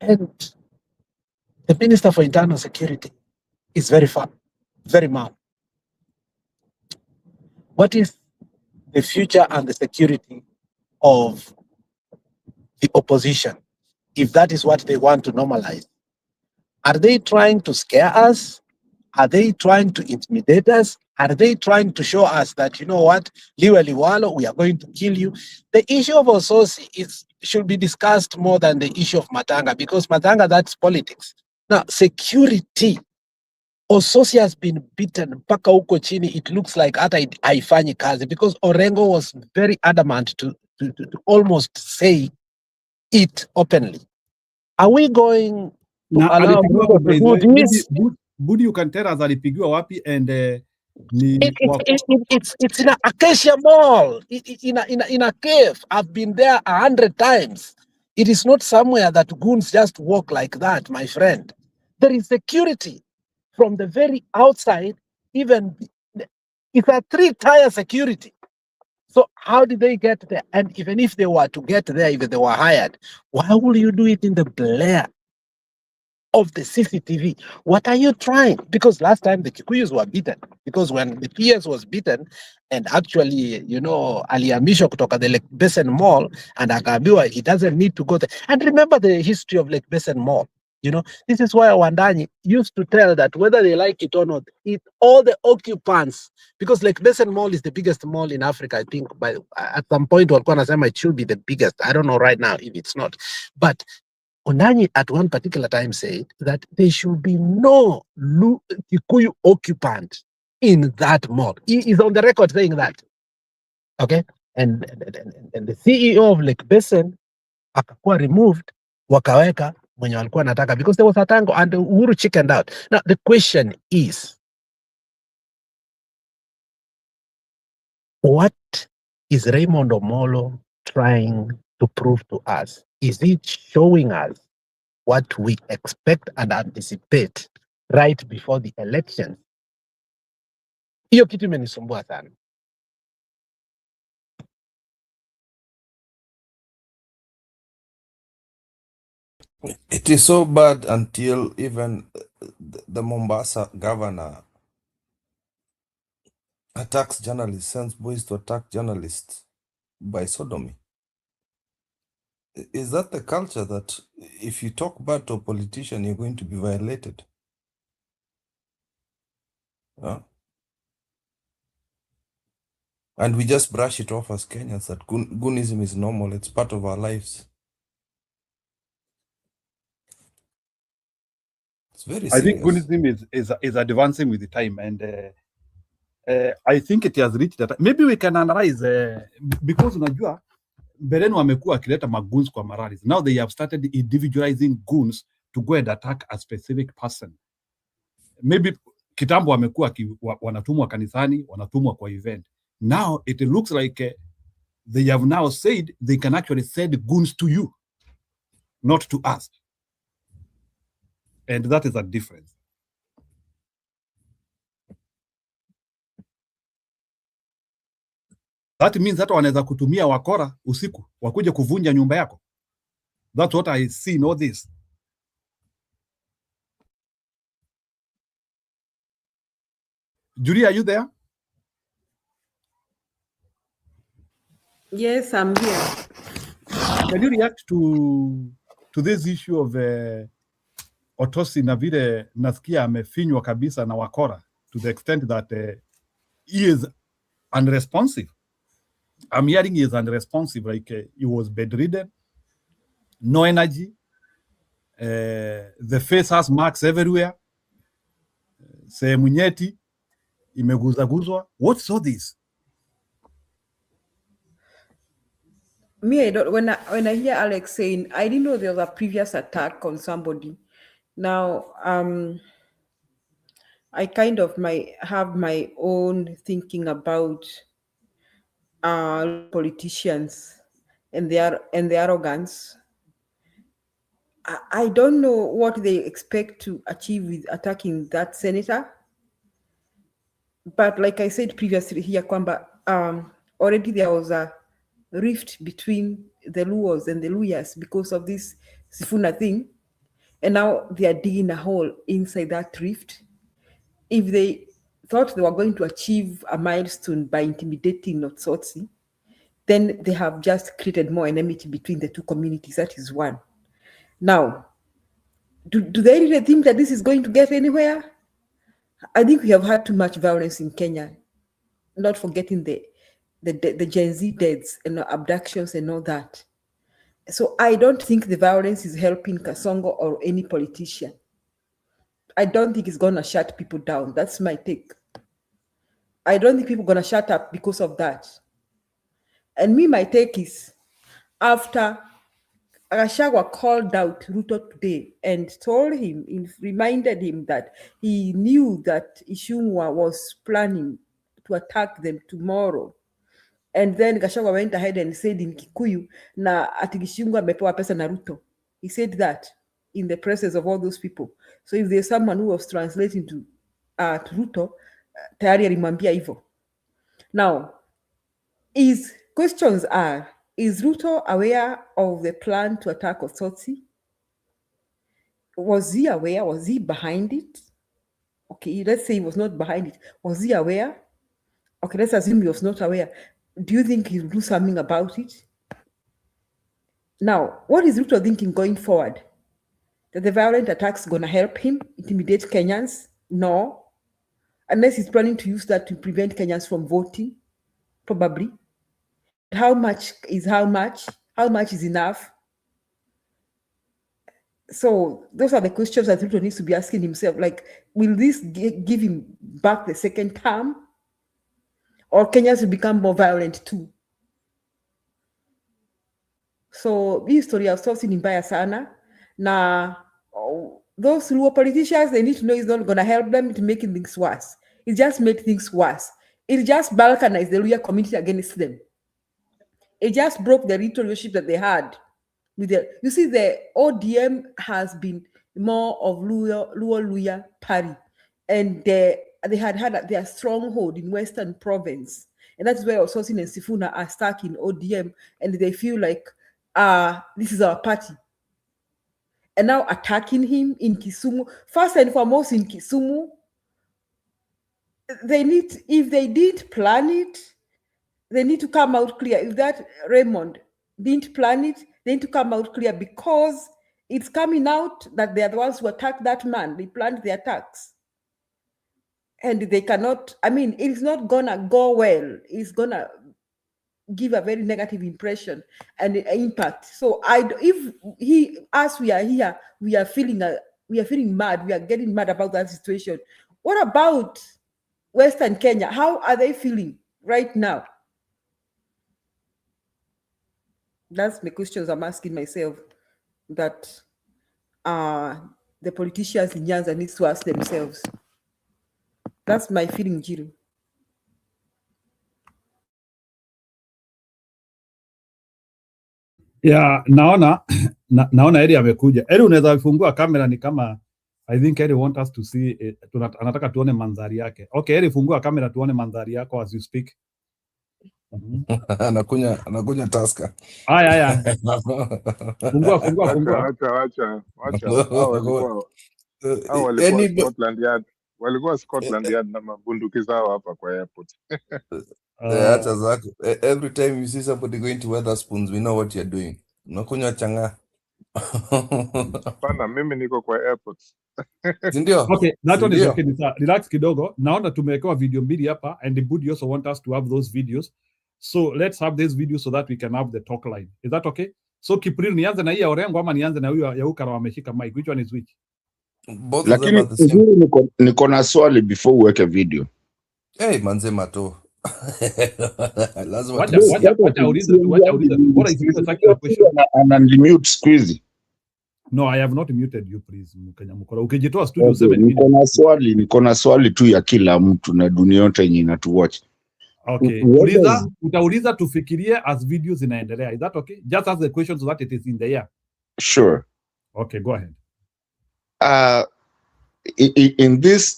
And the Minister for Internal Security is very far, very mad. What is the future and the security of the opposition if that is what they want to normalize? Are they trying to scare us? Are they trying to intimidate us? Are they trying to show us that, you know what, Liwe Liwalo, we are going to kill you? The issue of Ososi should be discussed more than the issue of Matanga, because Matanga, that's politics. Now, security. Ososi has been beaten mpaka huko chini. It looks like hata haifanyi kazi, because Orengo was very adamant to almost say it openly. Are we going Na allow alipigiwa Ruto by to the do way, this. Budi you can tell us alipigiwa wapi and ni It's in a Acacia Mall, in a cave. I've been there 100 times. It is not somewhere that goons just walk like that, my friend. There is security from the very outside. Even it's a 3-tier security. So how did they get there? And even if they were to get there, if they were hired, why will you do it in the glare of the CCTV? What are you trying? Because last time the Kikuyus were beaten. Because when the PS was beaten, and actually, alihamishwa kutoka the Lake Basin Mall, and akaambiwa he doesn't need to go there. And remember the history of Lake Basin Mall. This is why Wandani used to tell that whether they like it or not, all the occupants, because Lake Basin Mall is the biggest mall in Africa, I think. At some point, walikuwa nasema it should be the biggest. I don't know right now if it's not. But Ondanyi at one particular time said that there should be no Kikuyu occupant in that mall. He is on the record saying that. Okay? And the CEO of Lake Basin akakuwa removed, wakaweka mwenye walikuwa nataka, because there was a tango and Uhuru chickened out. Now the question is, what is Raymond Omolo trying to prove to us? Is it showing us what we expect and anticipate right before the election? Hiyo kitu imenisumbua sana. It is so bad until even the Mombasa governor attacks journalists, sends boys to attack journalists by sodomy. Is that the culture that if you talk bad to a politician, you're going to be violated? Huh? And we just brush it off as Kenyans that goonism is normal. It's part of our lives. It's very serious. I think goonism is advancing with the time, and I think it has reached that. Maybe we can analyze because unajua Bereni wamekuwa akileta magoons kwa maralis. Now they have started individualizing goons to go and attack a specific person. Maybe kitambo wamekuwa wanatumwa kanisani, wanatumwa kwa event. Now it looks like they have now said they can actually send goons to you, not to us. And that is a difference. That means that wanaweza kutumia wakora usiku wakuje kuvunja nyumba yako. That's what I see in all this. Julie, are you there? Yes, I'm here. Can you react to this issue of Otosi na vile nasikia amefinywa kabisa na wakora to the extent that he is unresponsive? I'm hearing he is unresponsive, like he was bedridden, no energy, the face has marks everywhere, sehemu nyeti imeguzaguzwa. What's all this? Me, I don't. When I hear Alex saying, I didn't know there was a previous attack on somebody. Now, I kind of have my own thinking about politicians and their arrogance. I don't know what they expect to achieve with attacking that senator. But like I said previously here, kwamba already there was a rift between the Luos and the Luyas because of this Sifuna thing. And now they are digging a hole inside that rift. If they thought they were going to achieve a milestone by intimidating Notsotsi, then they have just created more enmity between the two communities. That is one. Now, do they really think that this is going to get anywhere? I think we have had too much violence in Kenya, not forgetting the Gen Z deaths and abductions and all that. So I don't think the violence is helping Kasongo or any politician. I don't think it's going to shut people down. That's my take. I don't think people are going to shut up because of that. And my take is, after Gachagua called out Ruto today and reminded him that he knew that Ishungwa was planning to attack them tomorrow. And then Gachagua went ahead and said in Kikuyu, na ati Ishungwa amepewa pesa na Ruto. He said that in the presence of all those people. So if there's someone who was translating to Ruto, tayari alimwambia hivyo. Now, questions are, is Ruto aware of the plan to attack Osotsi? Was he aware? Was he behind it? Okay, let's say he was not behind it. Was he aware? Okay, let's assume he was not aware. Do you think he'll do something about it? Now, what is Ruto thinking going forward? That the violent attacks going to help him intimidate Kenyans? No. Unless he's planning to use that to prevent Kenyans from voting, probably. How much is how much? How much is enough? So those are the questions that Ruto needs to be asking himself. Like, will this give him back the second term? Or Kenyans will become more violent too? So this story of sourcing in mbaya sana. Now, those Luo politicians, they need to know it's not going to help them to making things worse. It just made things worse. It just balkanized the Luo community against them. It just broke the relationship that they had. You see, the ODM has been more of Luo party, and they had their stronghold in Western Province, and that's where Ososin and Sifuna are stuck in ODM, and they feel like, this is our party. And now attacking him in Kisumu, first and foremost in Kisumu, if they did plan it, they need to come out clear. If that Raymond didn't plan it, they need to come out clear, because it's coming out that they are the ones who attacked that man. They planned the attacks. And they cannot, it's not gonna go well. It's gonna give a very negative impression and impact. So we are here, we are feeling mad. We are getting mad about that situation. What about Western Kenya? How are they feeling right now? That's the questions I'm asking myself, that the politicians in Nyanza need to ask themselves. That's my feeling, Jiru. Yeah, naona Eri amekuja. Eri, unaweza fungua kamera, ni kama I think Eri want us to see, anataka tuone mandhari yake. Okay, Eri, fungua kamera tuone mandhari yako as you speak. Anakunya Tusker. Aya. Fungua. Wacha. Hao walikuwa Scotland Yard. Walikuwa Scotland Yard na mabunduki zao hapa kwa airport. Every time you see somebody going to Wetherspoons, we know what you're doing. Unakunywa changa. Hapana, mimi niko kwa airport. Sindio? Okay, that one is okay. Relax kidogo. Naona tumewekewa video mbili hapa, and the Budi also want us to have those videos. So let's have this video so that we can have the talk line. Is that okay? So Kipril, nianze na hii ya Orengo ama nianze na huyu ya Ukara wameshika mic? Which one is which? Both of them are the same. Niko na swali before uweke video. Hey, manze mato. Wacha ulize. Bora isikuwe question. Unmute squeeze. No, I have not muted you, please. Mkenya Mukora. Ukijitoa studio 7 niko na swali tu ya kila mtu na dunia yote yenye inatuwatch. Okay. Utauliza tufikirie as videos zinaendelea. Is that okay? Just ask the question so that it is in the air. Sure. Okay, go ahead. In this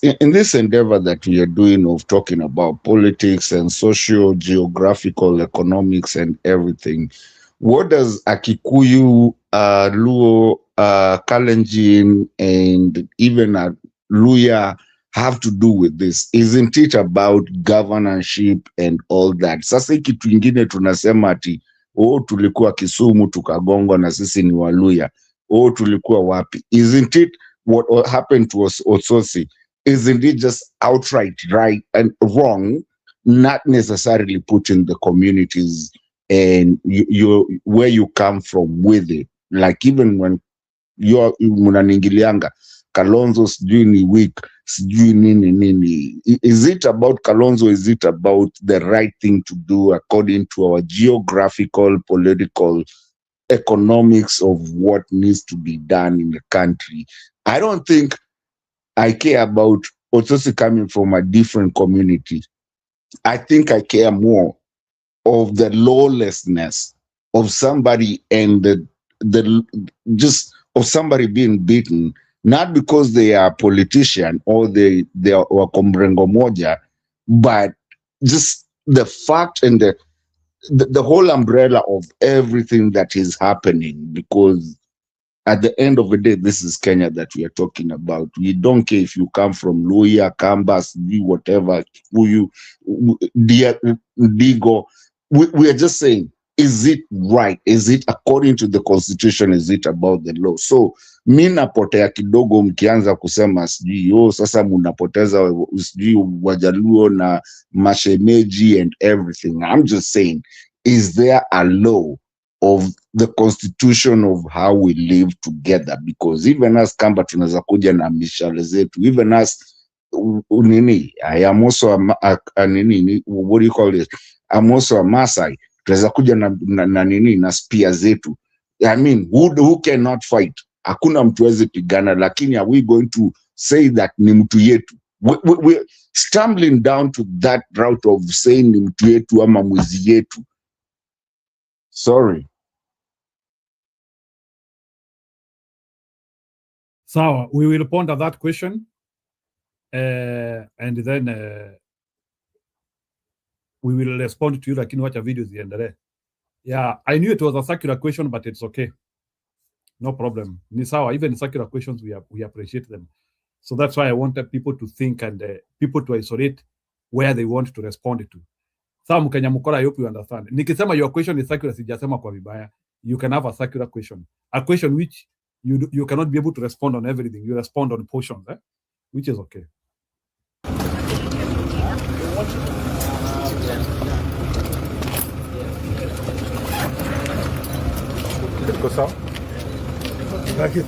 endeavor that we are doing of talking about politics and social, geographical, economics and everything, what does Akikuyu, Luo, Kalenjin, and even Luya have to do with this? Isn't it about governorship and all that? Sasa kitu ingine tunasema ati tulikuwa Kisumu tukagongwa na sisi ni Waluya. Tulikuwa wapi? Isn't it what happened to us Ososi? Isn't it just outright right and wrong, not necessarily putting the communities and you where you come from with it? Like even when you're munaningilianga Kalonzo sijui ni weak, sijui nini. Is it about Kalonzo? Is it about the right thing to do according to our geographical, political economics of what needs to be done in the country. I don't think I care about Otosi coming from a different community. I think I care more of the lawlessness of somebody and the just of somebody being beaten, not because they are a politician or they are Komrengo Moja, but just the fact and the whole umbrella of everything that is happening. Because at the end of the day, this is Kenya that we are talking about. We don't care if you come from Luya, Kambas, whatever, Kikuyu, Digo. We are just saying, is it right? Is it according to the constitution? Is it about the law? So mi napotea kidogo mkianza kusema sijui sasa munapoteza sijui Wajaluo na mashemeji and everything. I'm just saying, is there a law of the constitution of how we live together? Because even us Kamba tunaweza kuja na mishale zetu, even us nini, I am also a nini, what do you call it? I'm also a Maasai. Tunaweza kuja na nini na spear zetu. I mean, who cannot fight? Hakuna mtu wezi pigana, lakini are we going to say that ni mtu yetu? We're stumbling down to that route of saying ni mtu yetu ama mwizi yetu. Sorry. So we will ponder that question, and then we will respond to you. Lakini wacha video ziendelee. Yeah, I knew it was a circular question, but it's okay. No problem. Ni sawa. Even circular questions, we appreciate them. So that's why I wanted people to think and people to isolate where they want to respond to. Sawa Mkenya Mukora, I hope you understand. Nikisema your question is circular, sijasema kwa vibaya. You can have a circular question. A question which you cannot be able to respond on everything. You respond on portions, which is okay.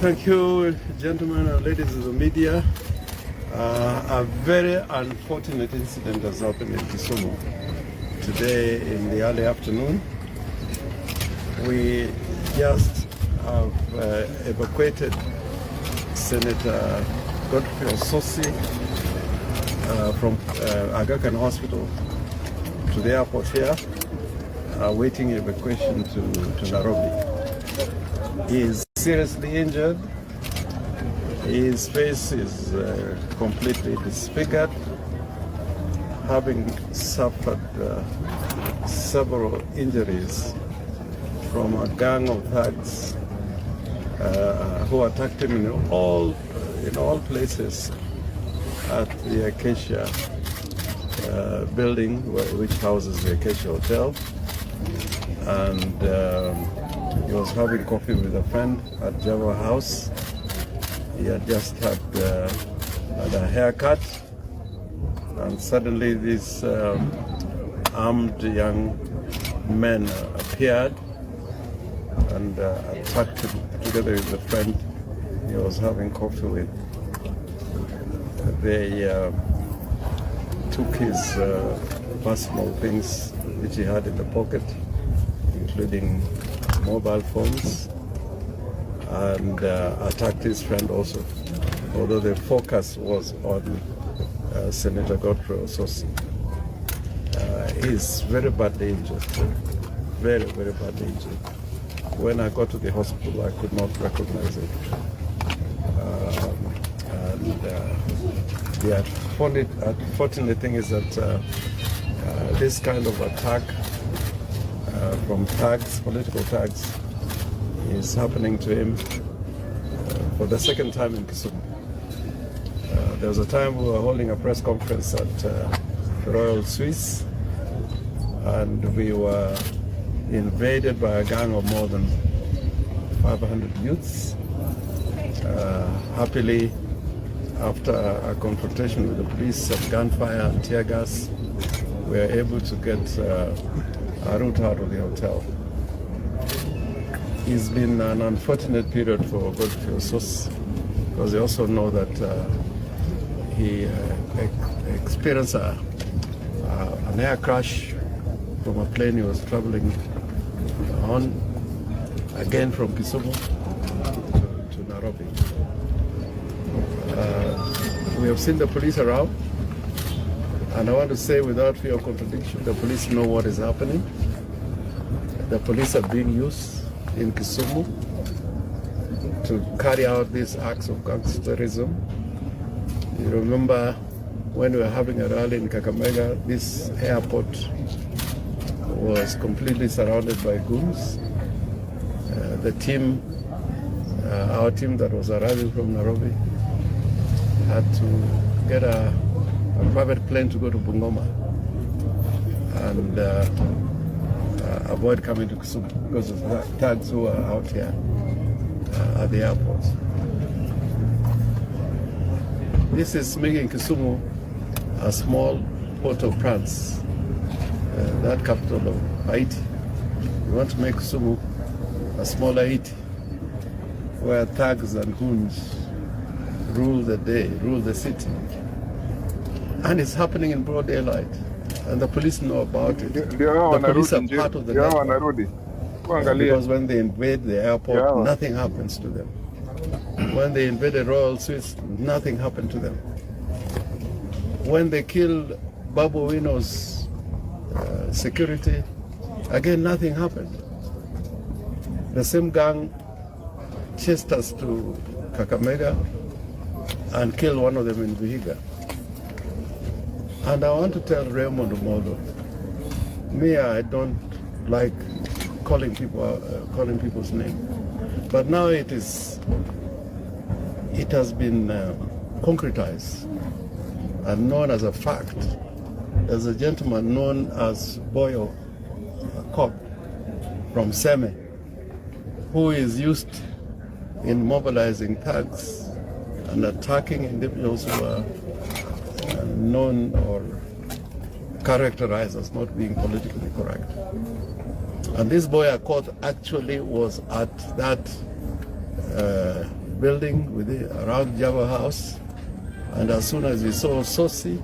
Thank you, gentlemen and ladies of the media. A very unfortunate incident has happened in Kisumu today in the early afternoon. We just have evacuated Senator Godfrey Osotsi from Aga Khan Hospital to the airport here, awaiting evacuation to Nairobi. He is seriously injured. His face is completely disfigured, having suffered several injuries from a gang of thugs who attacked him in all places at the Acacia building, which houses the Acacia Hotel. And he was having coffee with a friend at Java House. He had just had a haircut, and suddenly these armed young men appeared and attacked him together with the friend he was having coffee with. They took his personal things which he had in the pocket, including mobile phones, and attacked his friend also, although the focus was on Senator Godfrey Osotsi. He's very badly injured, very, very badly injured. When I got to the hospital, I could not recognize it. The unfortunate thing is that this kind of attack from thugs, political thugs, is happening to him for the second time in Kisumu. There was a time we were holding a press conference at the Royal Swiss, and we were invaded by a gang of more than 500 youths. Happily, after a confrontation with the police of gunfire and tear gas, we were able to get a route out of the hotel. It's been an unfortunate period for Godfrey Osotsi, because they also know that he experienced an air crash from a plane he was traveling on, again from Kisumu to Nairobi. We have seen the police around, and I want to say without fear of contradiction, the police know what is happening. The police are being used in Kisumu to carry out these acts of gangsterism. You remember when we were having a rally in Kakamega, this airport was completely surrounded by goons. The team, our team that was arriving from Nairobi, had to get a private plane to go to Bungoma and avoid coming to Kisumu because of the thugs who are out here at the airport. This is making Kisumu a small Port-au-Prince, that capital of Haiti. We want to make Kisumu a smaller Haiti, where thugs and goons rule the day, rule the city. And it's happening in broad daylight. And the police know about it. The police are part of the network. Because when they invade the airport, nothing happens to them. When they invaded Royal Suites, nothing happened to them. When they killed Babu Wino's security, again, nothing happened. The same gang chased us to Kakamega and killed one of them in Vihiga. And I want to tell Raymond Omodo, me, I don't like calling people's name, but now it has been concretized and known as a fact. There's a gentleman known as Boehner, a cop from Seme, who is used in mobilizing thugs and attacking individuals who are known or characterized as not being politically correct. And this boy court actually was at that building around Java House, and as soon as he saw Sosi,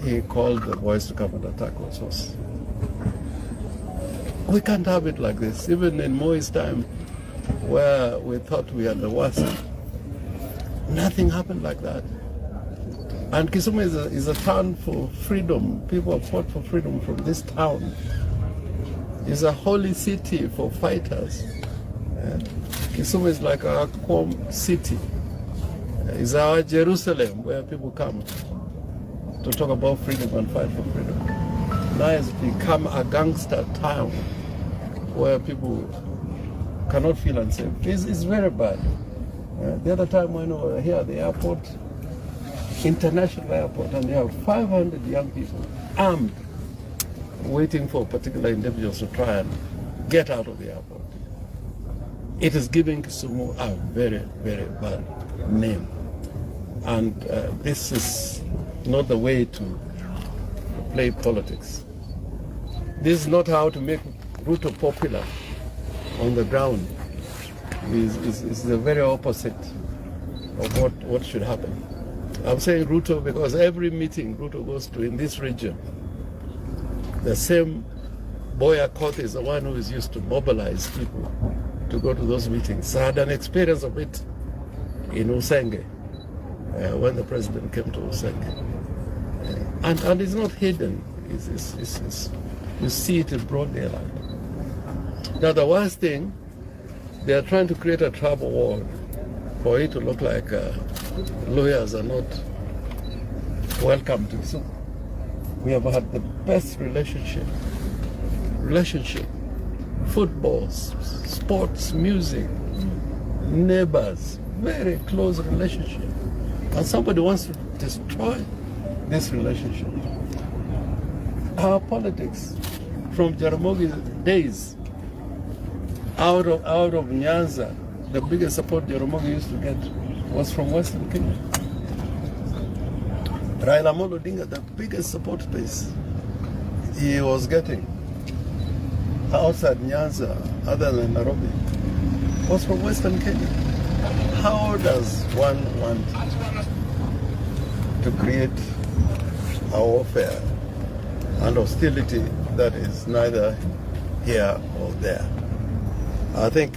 he called the boys to come and attack Sosi. We can't have it like this. Even in Moi's time, where we thought we had the worst, nothing happened like that. And Kisumu is a town for freedom. People have fought for freedom from this town. It's a holy city for fighters. Kisumu is like our home city. It's our Jerusalem, where people come to talk about freedom and fight for freedom. Now it's become a gangster town where people cannot feel unsafe. It's very bad. The other time when we were here at the airport, international airport, and they have 500 young people armed, waiting for particular individuals to try and get out of the airport. It is giving Kisumu a very, very bad name. And this is not the way to play politics. This is not how to make Ruto popular on the ground. It's the very opposite of what should happen. I'm saying Ruto because every meeting Ruto goes to in this region, the same Boya Court is the one who is used to mobilize people to go to those meetings. I had an experience of it in Usenge when the president came to Usenge. And it's not hidden. You see it in broad daylight. Now the worst thing, they are trying to create a tribal war for it to look like lawyers are not welcome to Kisumu. We have had the best relationship, football, sports, music, neighbors, very close relationship. And somebody wants to destroy this relationship. Our politics from Jaramogi's days, out of Nyanza, the biggest support Jaramogi used to get was from Western Kenya. Raila Amolo Odinga, the biggest support base he was getting outside Nyanza, other than Nairobi, was from Western Kenya. How does one want to create a warfare and hostility that is neither here or there? I think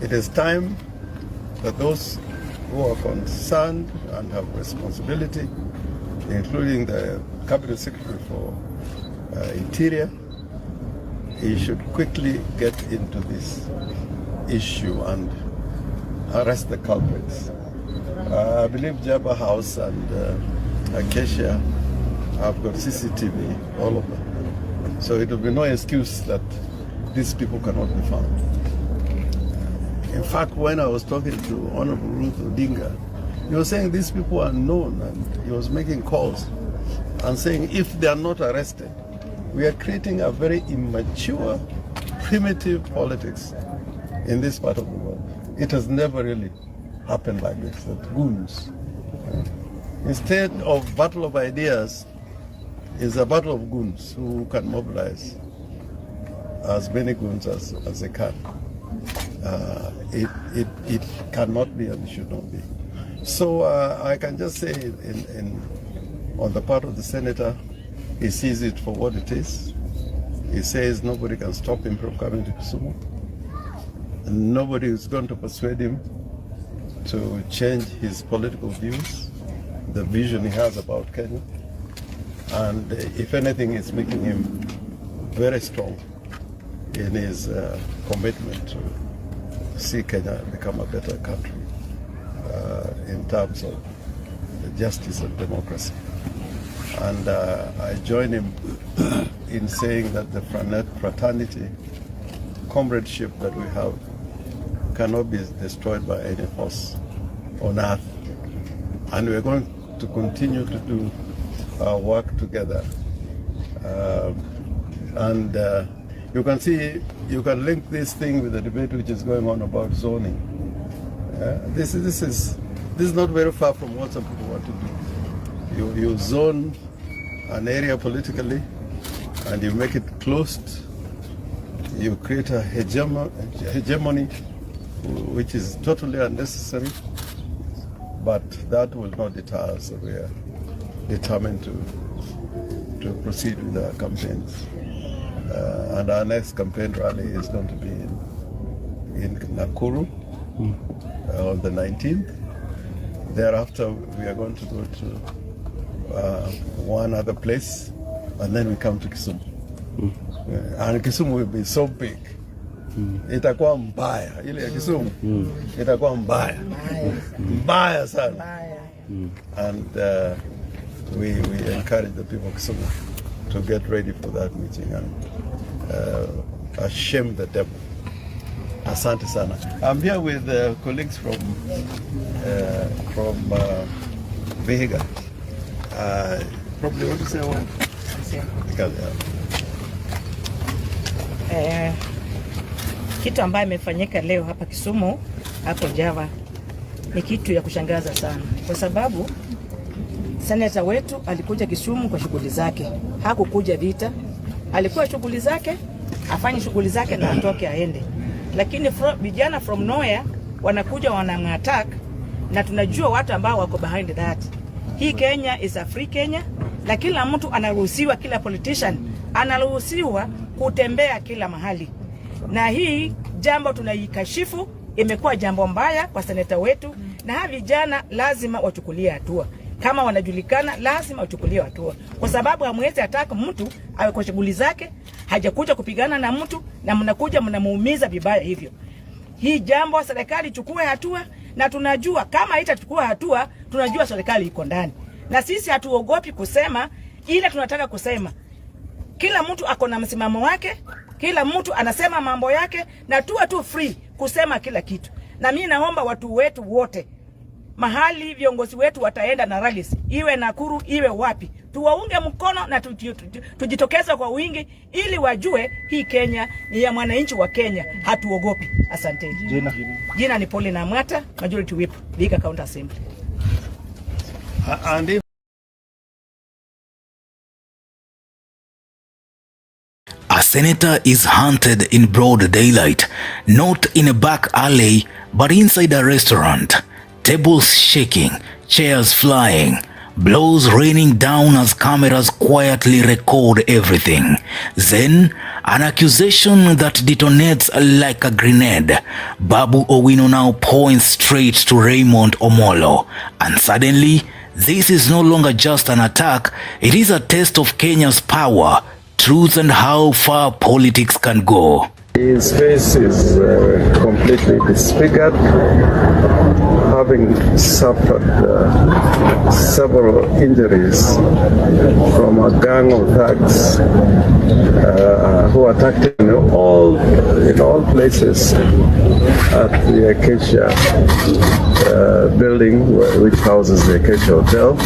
it is time that those who are concerned and have responsibility, including the Cabinet Secretary for Interior, he should quickly get into this issue and arrest the culprits. I believe Jabba House and Acacia have got CCTV, all of them. So it will be no excuse that these people cannot be found. In fact, when I was talking to Honorable Ruth Odinga, he was saying these people are known, and he was making calls and saying if they are not arrested, we are creating a very immature, primitive politics in this part of the world. It has never really happened like this, that goons. Instead of battle of ideas, is a battle of goons who can mobilize as many goons as they can. It cannot be and it should not be. So I can just say on the part of the senator, he sees it for what it is. He says nobody can stop him from coming to Kisumu. And nobody is going to persuade him to change his political views, the vision he has about Kenya. And if anything, it's making him very strong in his commitment to see Kenya become a better country in terms of justice and democracy. And I join him in saying that the fraternity, comradeship that we have cannot be destroyed by any force on earth. And we're going to continue to do our work together. You can see, you can link this thing with the debate which is going on about zoning. This is not very far from what some people want to do. You zone an area politically and you make it closed. You create a hegemony which is totally unnecessary, but that will not deter us. We are determined to proceed with our campaigns. And our next campaign rally is going to be in Nakuru on the 19th. Thereafter, we are going to go to one other place, and then we come to Kisumu. And Kisumu will be so big. Itakuwa mbaya. Ile ya Kisumu itakuwa mbaya. Mbaya sana. And we encourage the people of Kisumu to get ready for that meeting and shame the devil. Asante sana. I'm here with colleagues from Vihiga. Probably want to say one. Kitu ambayo imefanyika leo hapa Kisumu hapo Java ni kitu ya kushangaza sana, kwa sababu seneta wetu alikuja Kisumu kwa shughuli zake, hakukuja vita. Alikuwa shughuli zake, afanye shughuli zake na atoke aende. Lakini vijana from nowhere wanakuja wanamwattack, na tunajua watu ambao wako behind that. Hii Kenya is a free Kenya, na kila mtu anaruhusiwa, kila politician anaruhusiwa kutembea kila mahali. Na hii jambo tunaikashifu, imekuwa jambo mbaya kwa seneta wetu, na hawa vijana lazima wachukulie hatua. Kama wanajulikana lazima wachukulie hatua, kwa sababu hamwezi ataka mtu awe kwa shughuli zake, hajakuja kupigana na mtu, na mnakuja mnamuumiza vibaya hivyo. Hii jambo serikali chukue hatua, na tunajua kama haitachukua hatua, tunajua serikali iko ndani. Na sisi hatuogopi kusema ile tunataka kusema. Kila mtu ako na msimamo wake, kila mtu anasema mambo yake, na tuwe tu free kusema kila kitu. Na mimi naomba watu wetu wote, mahali viongozi wetu wataenda na rallies, iwe Nakuru iwe wapi, tuwaunge mkono na tujitokeza kwa wingi, ili wajue hii Kenya ni ya mwananchi wa Kenya, hatuogopi. Asante. Jina ni Paul Namwata, Majority Whip, Vihiga County Assembly. A senator is hunted in broad daylight, not in a back alley, but inside a restaurant. Tables shaking, chairs flying, blows raining down as cameras quietly record everything. Then, an accusation that detonates like a grenade. Babu Owino now points straight to Raymond Omolo. And suddenly, this is no longer just an attack, it is a test of Kenya's power, truth, and how far politics can go. His face is completely disfigured, having suffered several injuries from a gang of thugs who attacked him in all places at the Acacia building, which houses the Acacia Hotel.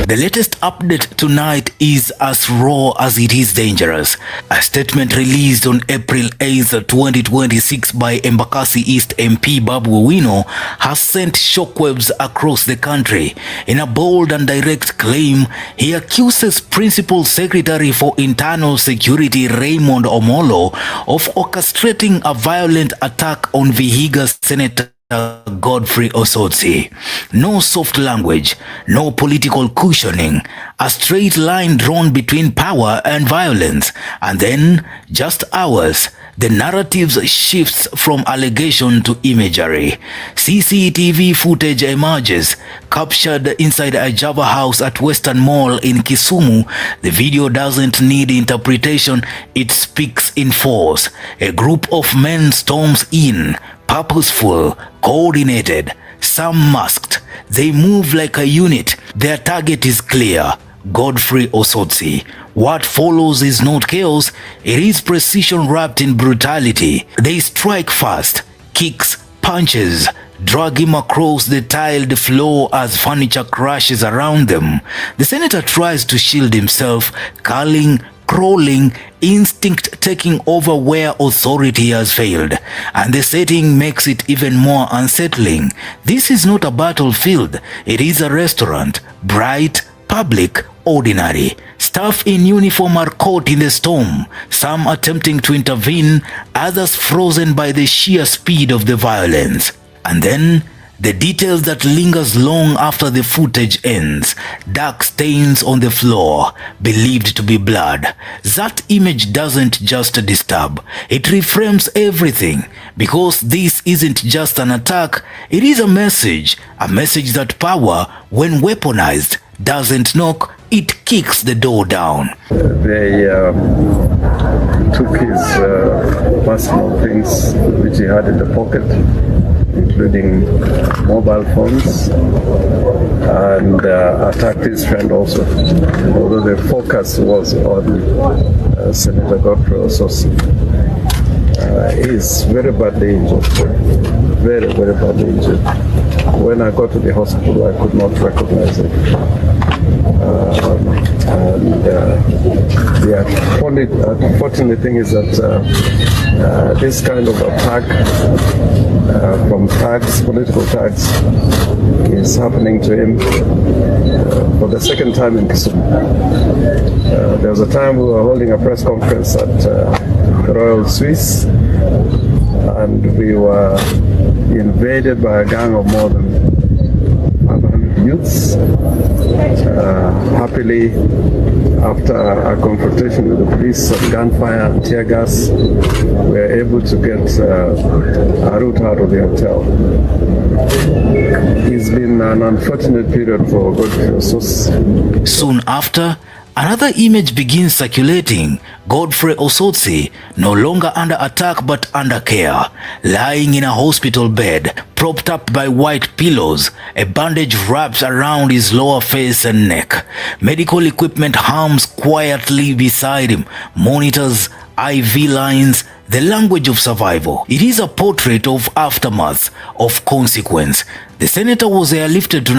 The latest update tonight is as raw as it is dangerous. A statement released on April 8th, 2026 by Embakasi East MP Babu Owino has sent shockwaves across the country. In a bold and direct claim, he accuses Principal Secretary for Internal Security Raymond Omolo of orchestrating a violent attack on Vihiga's Senator Godfrey Osotsi. No soft language, no political cushioning, a straight line drawn between power and violence. And then, just hours, the narrative shifts from allegation to imagery. CCTV footage emerges, captured inside a Java house at Western Mall in Kisumu. The video doesn't need interpretation, it speaks in force. A group of men storms in, purposeful, coordinated, some masked. They move like a unit. Their target is clear: Godfrey Osotsi. What follows is not chaos, it is precision wrapped in brutality. They strike fast, kicks, punches, drag him across the tiled floor as furniture crashes around them. The senator tries to shield himself, curling, crawling, instinct taking over where authority has failed. And the setting makes it even more unsettling. This is not a battlefield, it is a restaurant. Bright, public, ordinary. Staff in uniform are caught in the storm, some attempting to intervene, others frozen by the sheer speed of the violence. And then, the details that lingers long after the footage ends. Dark stains on the floor, believed to be blood. That image doesn't just disturb, it reframes everything. Because this isn't just an attack, it is a message that power, when weaponized, doesn't knock, it kicks the door down. They took his personal things which he had in the pocket, including mobile phones, and attacked his friend also, although the focus was on Senator Godfrey Osotsi. He is very badly injured, very, very badly injured. When I got to the hospital, I could not recognize it. The unfortunate thing is that this kind of attack from thugs, political thugs, is happening to him for the second time in Kisumu. There was a time we were holding a press conference at Royal Swiss, and we were invaded by a gang of more than 500 youths. Happily, after a confrontation with the police and gunfire and tear gas, we were able to get a route out of the hotel. It's been an unfortunate period for Godfrey Osotsi. Soon after, another image begins circulating. Godfrey Osotsi, no longer under attack but under care, lying in a hospital bed, propped up by white pillows. A bandage wraps around his lower face and neck. Medical equipment hums quietly beside him. Monitors, IV lines, the language of survival. It is a portrait of aftermath, of consequence. The senator was airlifted to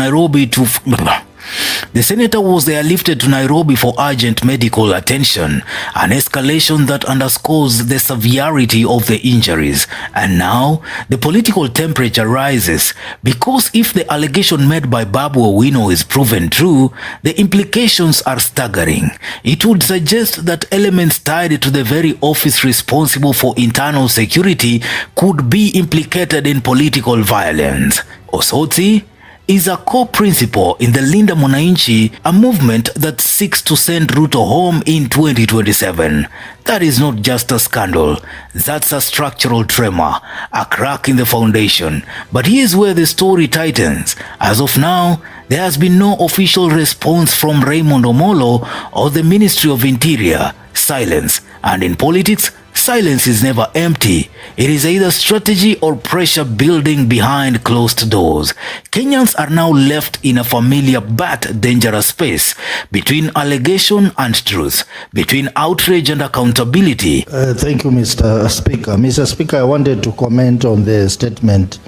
Nairobi for urgent medical attention, an escalation that underscores the severity of the injuries. And now, the political temperature rises, because if the allegation made by Babu Owino is proven true, the implications are staggering. It would suggest that elements tied to the very office responsible for internal security could be implicated in political violence. Osotsi, is a co-principal in the Linda Mwananchi, a movement that seeks to send Ruto home in 2027. That is not just a scandal, that's a structural tremor, a crack in the foundation. But here's where the story tightens. As of now, there has been no official response from Raymond Omolo or the Ministry of Interior. Silence. And in politics, silence is never empty. It is either strategy or pressure building behind closed doors. Kenyans are now left in a familiar but dangerous space between allegation and truth, between outrage and accountability. Thank you, Mr. Speaker. Mr. Speaker, I wanted to comment on the statement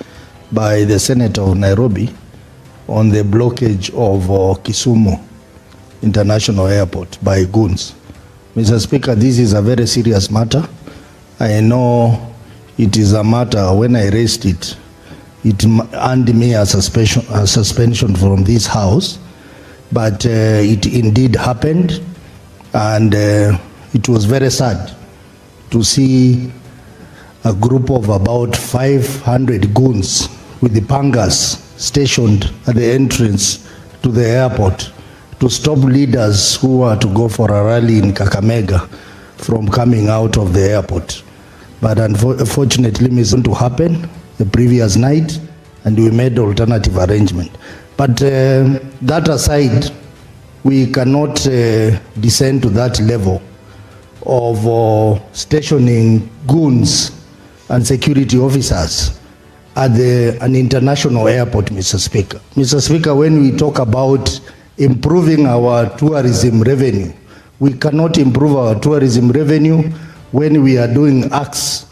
by the Senator of Nairobi on the blockage of Kisumu International Airport by goons. Mr. Speaker, this is a very serious matter. I know it is a matter, when I raised it, it earned me a suspension from this house, but it indeed happened, and it was very sad to see a group of about 500 goons with the pangas stationed at the entrance to the airport to stop leaders who are to go for a rally in Kakamega from coming out of the airport. But unfortunately, it was going to happen the previous night, and we made alternative arrangement. But that aside, we cannot descend to that level of stationing goons and security officers at an international airport, Mr. Speaker. Mr. Speaker, when we talk about improving our tourism revenue, we cannot improve our tourism revenue when we are doing acts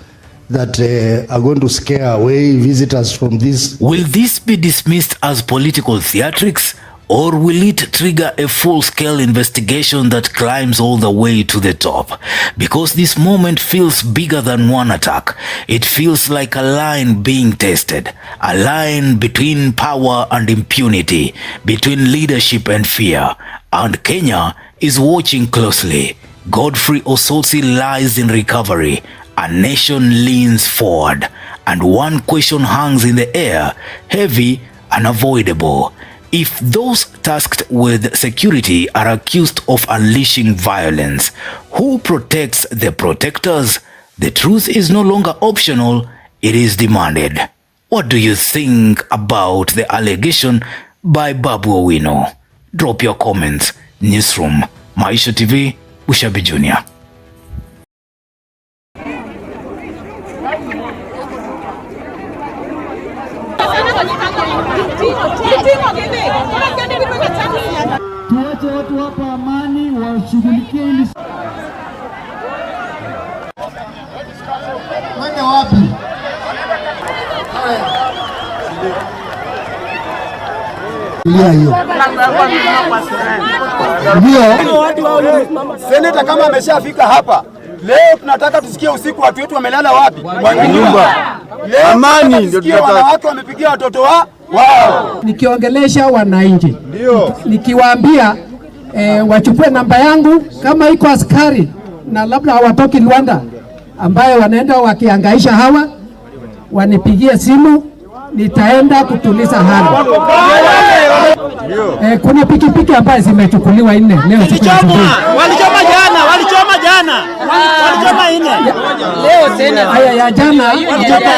that are going to scare away visitors from this. Will this be dismissed as political theatrics, or will it trigger a full-scale investigation that climbs all the way to the top? Because this moment feels bigger than one attack. It feels like a line being tested, a line between power and impunity, between leadership and fear. And Kenya is watching closely. Godfrey Osotsi lies in recovery. A nation leans forward. And one question hangs in the air, heavy, unavoidable. If those tasked with security are accused of unleashing violence, who protects the protectors? The truth is no longer optional, it is demanded. What do you think about the allegation by Babu Owino? Drop your comments. Newsroom, Maisha TV, Bushabi Jr. Tuache watu hapa amani washughulikie hili. Wende wapi? Ndio. Seneta kama ameshafika hapa. Leo tunataka tusikie usiku watu wetu wamelala wapi? Kwa nyumba. Leo amani ndio tunataka. Wanawake wamepigia watoto wao. Nikiongelesha wananchi. Ndio. Nikiwaambia wachukue namba yangu kama iko askari na labda hawatoki Rwanda ambaye wanaenda wakihangaisha hawa, wanipigie simu, nitaenda kutuliza hali. Kuna pikipiki ambaye zimechukuliwa 4 leo. Walichoma jana. Walichoma 4. Leo tena. Haya ya jana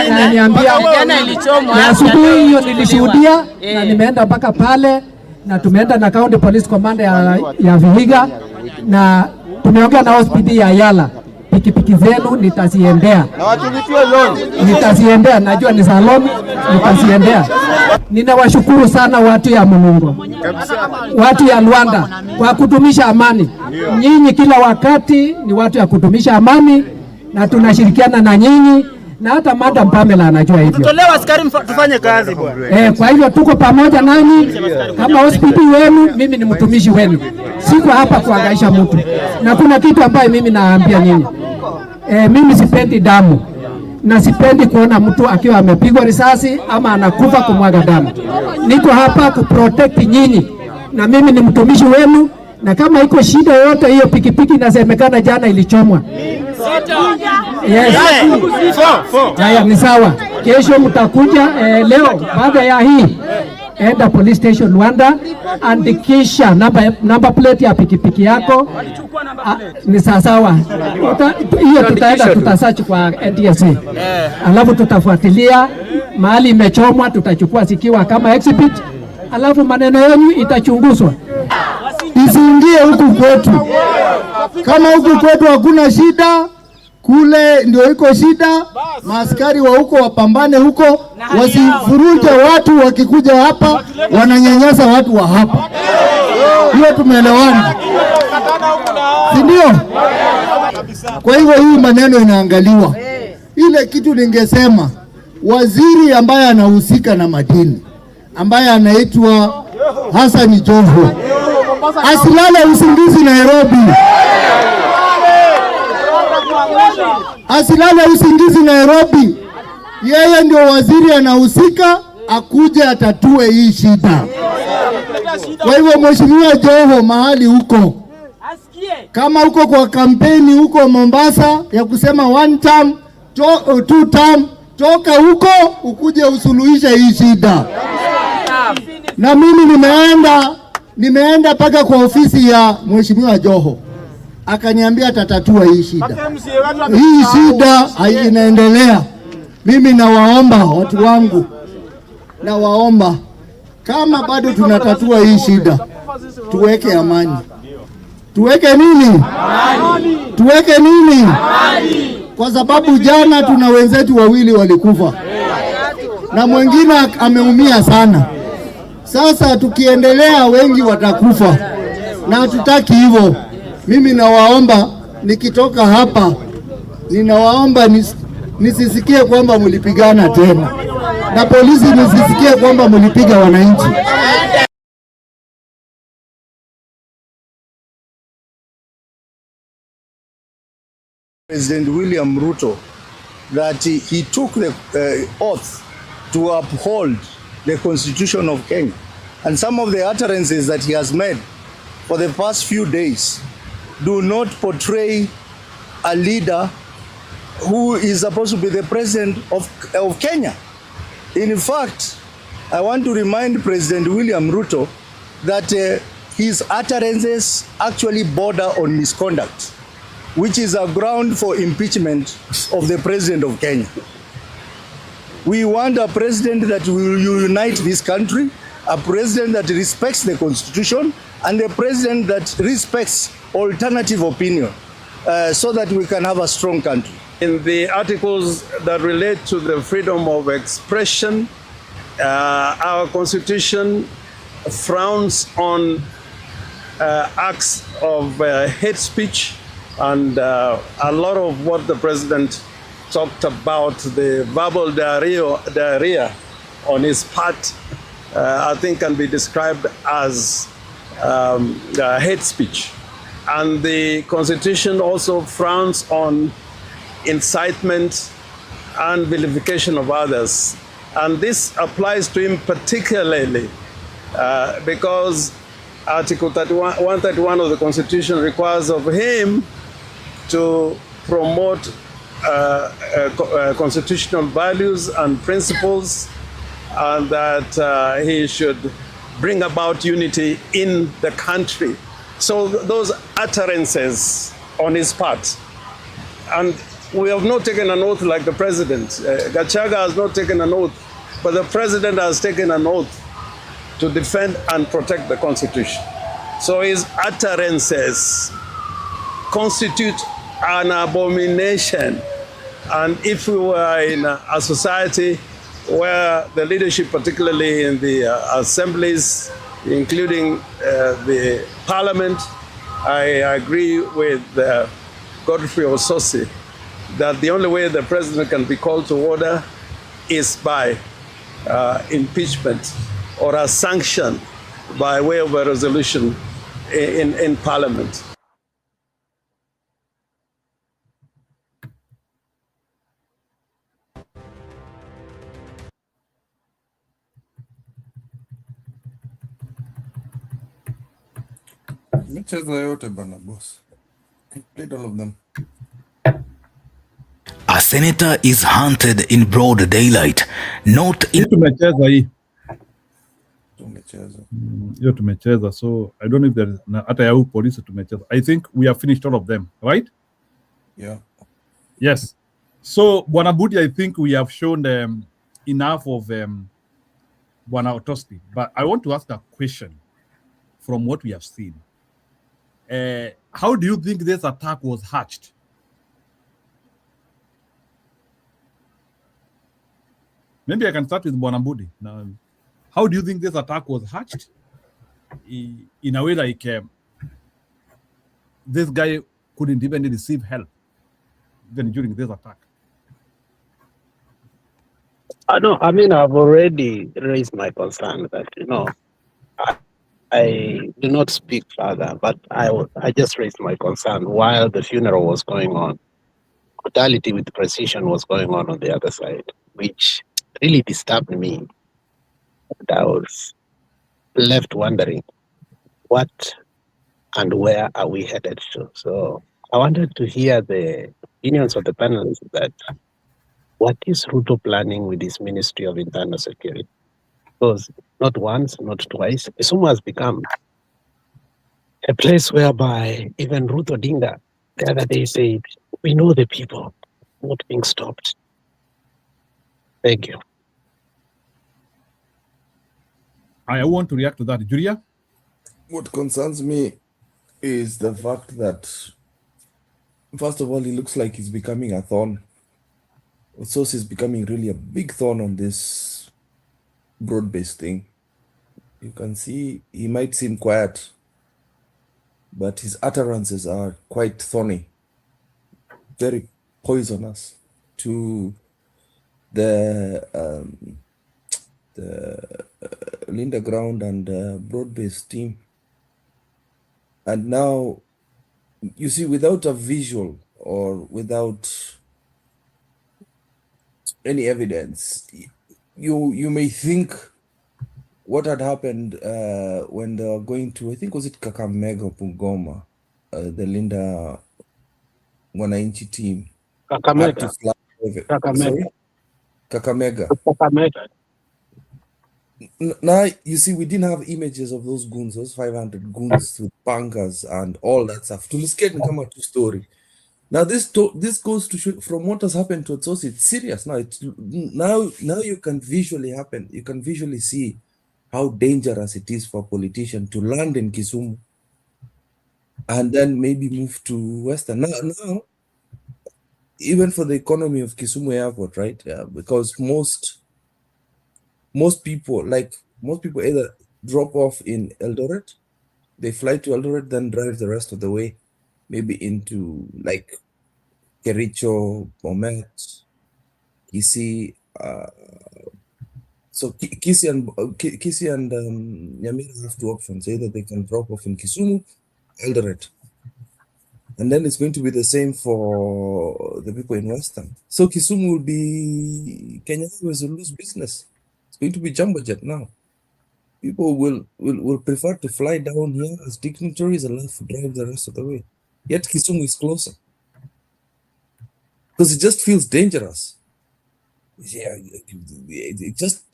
ananiambia jana ilichomwa. Na asubuhi hiyo nilishuhudia na nimeenda mpaka pale na tumeenda na county police commander ya Vihiga na tumeongea na hospitali ya Yala. Pikipiki zenu nitaziendea. Na watumikiwe loan. Nitaziendea, najua ni salon, nitaziendea. Ninawashukuru sana watu ya Munungo, watu ya Rwanda kwa kudumisha amani. Nyinyi kila wakati ni watu ya kudumisha amani na tunashirikiana na nyinyi, na hata Madam Pamela anajua hivyo. Tutolewa askari tufanye kazi bwana. Kwa hivyo tuko pamoja nanyi kama hospitali wenu, mimi ni mtumishi wenu. Siko hapa kuhangaisha mtu. Na kuna kitu ambaye mimi naambia nyinyi. Mimi sipendi damu. Na sipendi kuona mtu akiwa amepigwa risasi ama anakufa kumwaga damu. Niko hapa kuprotect nyinyi. Na mimi ni mtumishi wenu, na kama iko shida yoyote, hiyo pikipiki inasemekana jana ilichomwa. Yes. Haya ni sawa. Kesho mtakuja leo baada ya hii enda police station Luanda, andikisha namba plate ya pikipiki yako. Ni sawa. Hiyo tutaenda tutasearch kwa NTSA. Alafu tutafuatilia mahali imechomwa, tutachukua sikiwa kama exhibit. Alafu maneno yenu itachunguzwa. Isiingie huku kwetu. Kama huku kwetu hakuna shida, kule ndio iko shida. Maaskari wa huko wapambane huko, wasifuruje watu wakikuja hapa wananyanyasa watu wa hapa. Hiyo tumeelewana, si ndio? Kwa hivyo hii maneno inaangaliwa. Ile kitu ningesema, waziri ambaye anahusika na madini ambaye anaitwa Hassan Joho asilale usingizi Nairobi. Asilale usingizi Nairobi. Yeye ndio waziri anahusika, akuje atatue hii shida. Kwa hivyo Mheshimiwa Joho, mahali huko, kama huko kwa kampeni huko Mombasa ya kusema one term, two term, toka huko ukuje usuluhisha hii shida. Na mimi nimeenda paka kwa ofisi ya Mheshimiwa Joho, akaniambia atatatua hii shida. Hii shida inaendelea. Mimi nawaomba watu wangu, nawaomba kama bado tunatatua hii shida, tuweke amani. Tuweke nini? Tuweke nini? Kwa sababu jana tuna wenzetu wawili walikufa na mwingine ameumia sana. Sasa tukiendelea wengi watakufa na hatutaki hivyo. Mimi nawaomba nikitoka hapa, ninawaomba nisisikie kwamba mlipigana tena, na polisi nisisikie kwamba mlipiga wananchi. President William Ruto that he took the oath to uphold the Constitution of Kenya, and some of the utterances that he has made for the past few days do not portray a leader who is supposed to be the president of Kenya. In fact, I want to remind President William Ruto that his utterances actually border on misconduct, which is a ground for impeachment of the president of Kenya. We want a president that will unite this country, a president that respects the Constitution, and a president that respects alternative opinion, so that we can have a strong country. In the articles that relate to the freedom of expression, our Constitution frowns on acts of hate speech, and a lot of what the president talked about, the verbal diarrhea on his part, I think can be described as hate speech. And the Constitution also frowns on incitement and vilification of others. And this applies to him particularly because Article 131 of the Constitution requires of him to promote constitutional values and principles, and that he should bring about unity in the country. So those utterances on his part, and we have not taken an oath like the president. Gachagua has not taken an oath, but the president has taken an oath to defend and protect the Constitution. So his utterances constitute an abomination. And if we were in a society where the leadership, particularly in the assemblies, including the parliament, I agree with Godfrey Ososi that the only way the president can be called to order is by impeachment or a sanction by way of a resolution in parliament. Michezo yote bana boss. Played all of them. A senator is hunted in broad daylight, not in... Hiyo tumecheza, so I don't know if there is hata ya polisi tumecheza. I think we have finished all of them, right? Yeah. Yes. So Bwana Budi, I think we have shown enough of Bwana Otosti, but I want to ask a question from what we have seen. How do you think this attack was hatched? Maybe I can start with Bwana Budi. Now, how do you think this attack was hatched? In a way like this guy couldn't even receive help even during this attack. No, I mean, I've already raised my concern that, I do not speak further, but I just raised my concern while the funeral was going on. Brutality with precision was going on the other side, which really disturbed me. And I was left wondering, what and where are we headed to? So I wanted to hear the opinions of the panelists that what is Ruto planning with his Ministry of Internal Security? Because not once, not twice, Kisumu has become a place whereby even Ruth Odinga the other day said, we know the people, not being stopped. Thank you. I want to react to that. Julia? What concerns me is the fact that, first of all, it looks like he's becoming a thorn. Source is becoming really a big thorn on this broad-based thing. You can see he might seem quiet, but his utterances are quite thorny, very poisonous to the Linda Ground and broad-based team. And now, you see, without a visual or without any evidence, you may think what had happened when they were going to, I think, was it Kakamega or Bungoma, the Linda Wananchi team. Kakamega. Had to fly over. Kakamega. Sorry? Kakamega. Kakamega. Now, you see, we didn't have images of those goons, those 500 goons with pangas and all that stuff. To Lusket and come out to story. Now, this goes to show from what has happened to us. It's serious now. Now you can visually happen. You can visually see how dangerous it is for a politician to land in Kisumu and then maybe move to Western. Now, even for the economy of Kisumu Airport, right? Because most people either drop off in Eldoret, they fly to Eldoret, then drive the rest of the way, maybe into like Kericho, Bomet, Kisii. So Kisii and Nyamira have two options. Either they can drop off in Kisumu, Eldoret. And then it's going to be the same for the people in Western. So Kisumu will be, Kenya Airways will lose business. It's going to be jumbo jet now. People will prefer to fly down here as dignitaries and have to drive the rest of the way. Yet Kisumu is closer. Because it just feels dangerous. Yeah, it just,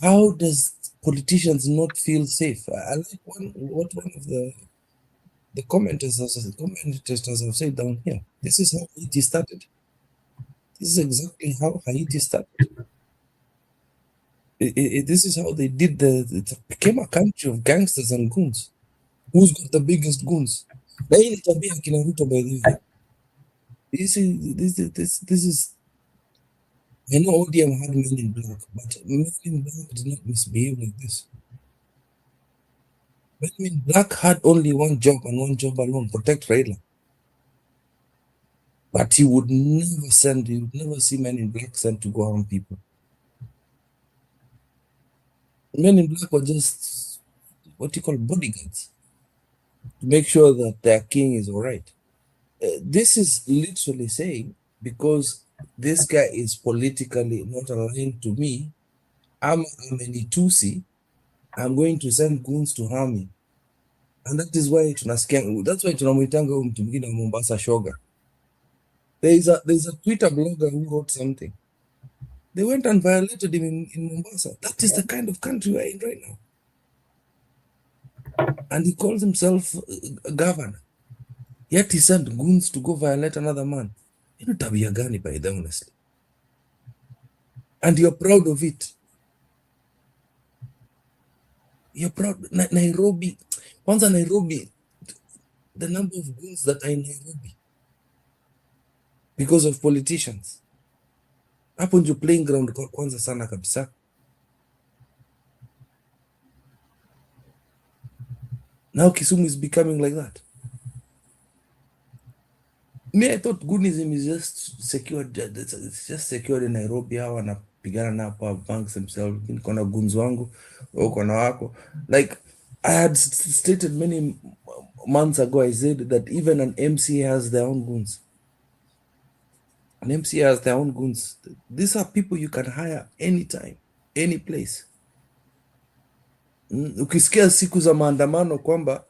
how does politicians not feel safe? I like what one of the commenters have said down here. This is how Haiti started. This is exactly how Haiti started. This is how they did it became a country of gangsters and goons. Who's got the biggest goons? Na hii ni tabia ya kina Ruto, by the way. This is, I know ODM had Men in Black, but Men in Black did not misbehave like this. Men in Black had only one job and one job alone: protect Raila. But he would never see Men in Black sent to go harm people. Men in Black were just what you call bodyguards to make sure that their king is all right. This is literally saying, because this guy is politically not aligned to me, I'm an Itusi, I'm going to send goons to harm him. And that is why tunamwitanga huyu mtu mwingine wa Mombasa shoga. There's a Twitter blogger who wrote something. They went and violated him in Mombasa. That is the kind of country we're in right now. And he calls himself a governor. Yet he sent goons to go violate another man. You know, tabia gani, by the honestly. And you're proud of it. You're proud. Nairobi. Once in Nairobi, the number of goons that are in Nairobi because of politicians. Hapo ndio playing ground kwa kwanza sana kabisa. Now Kisumu is becoming like that. Me, I thought Goonism is just secured. It's just secured in Nairobi. Hawa wanapigana na hapa banks themselves. Niko na goons wangu, uko na wako. Like I had stated many months ago, I said that even an MC has their own goons. An MC has their own goons. These are people you can hire anytime, any place. Ukisikia siku za maandamano kwamba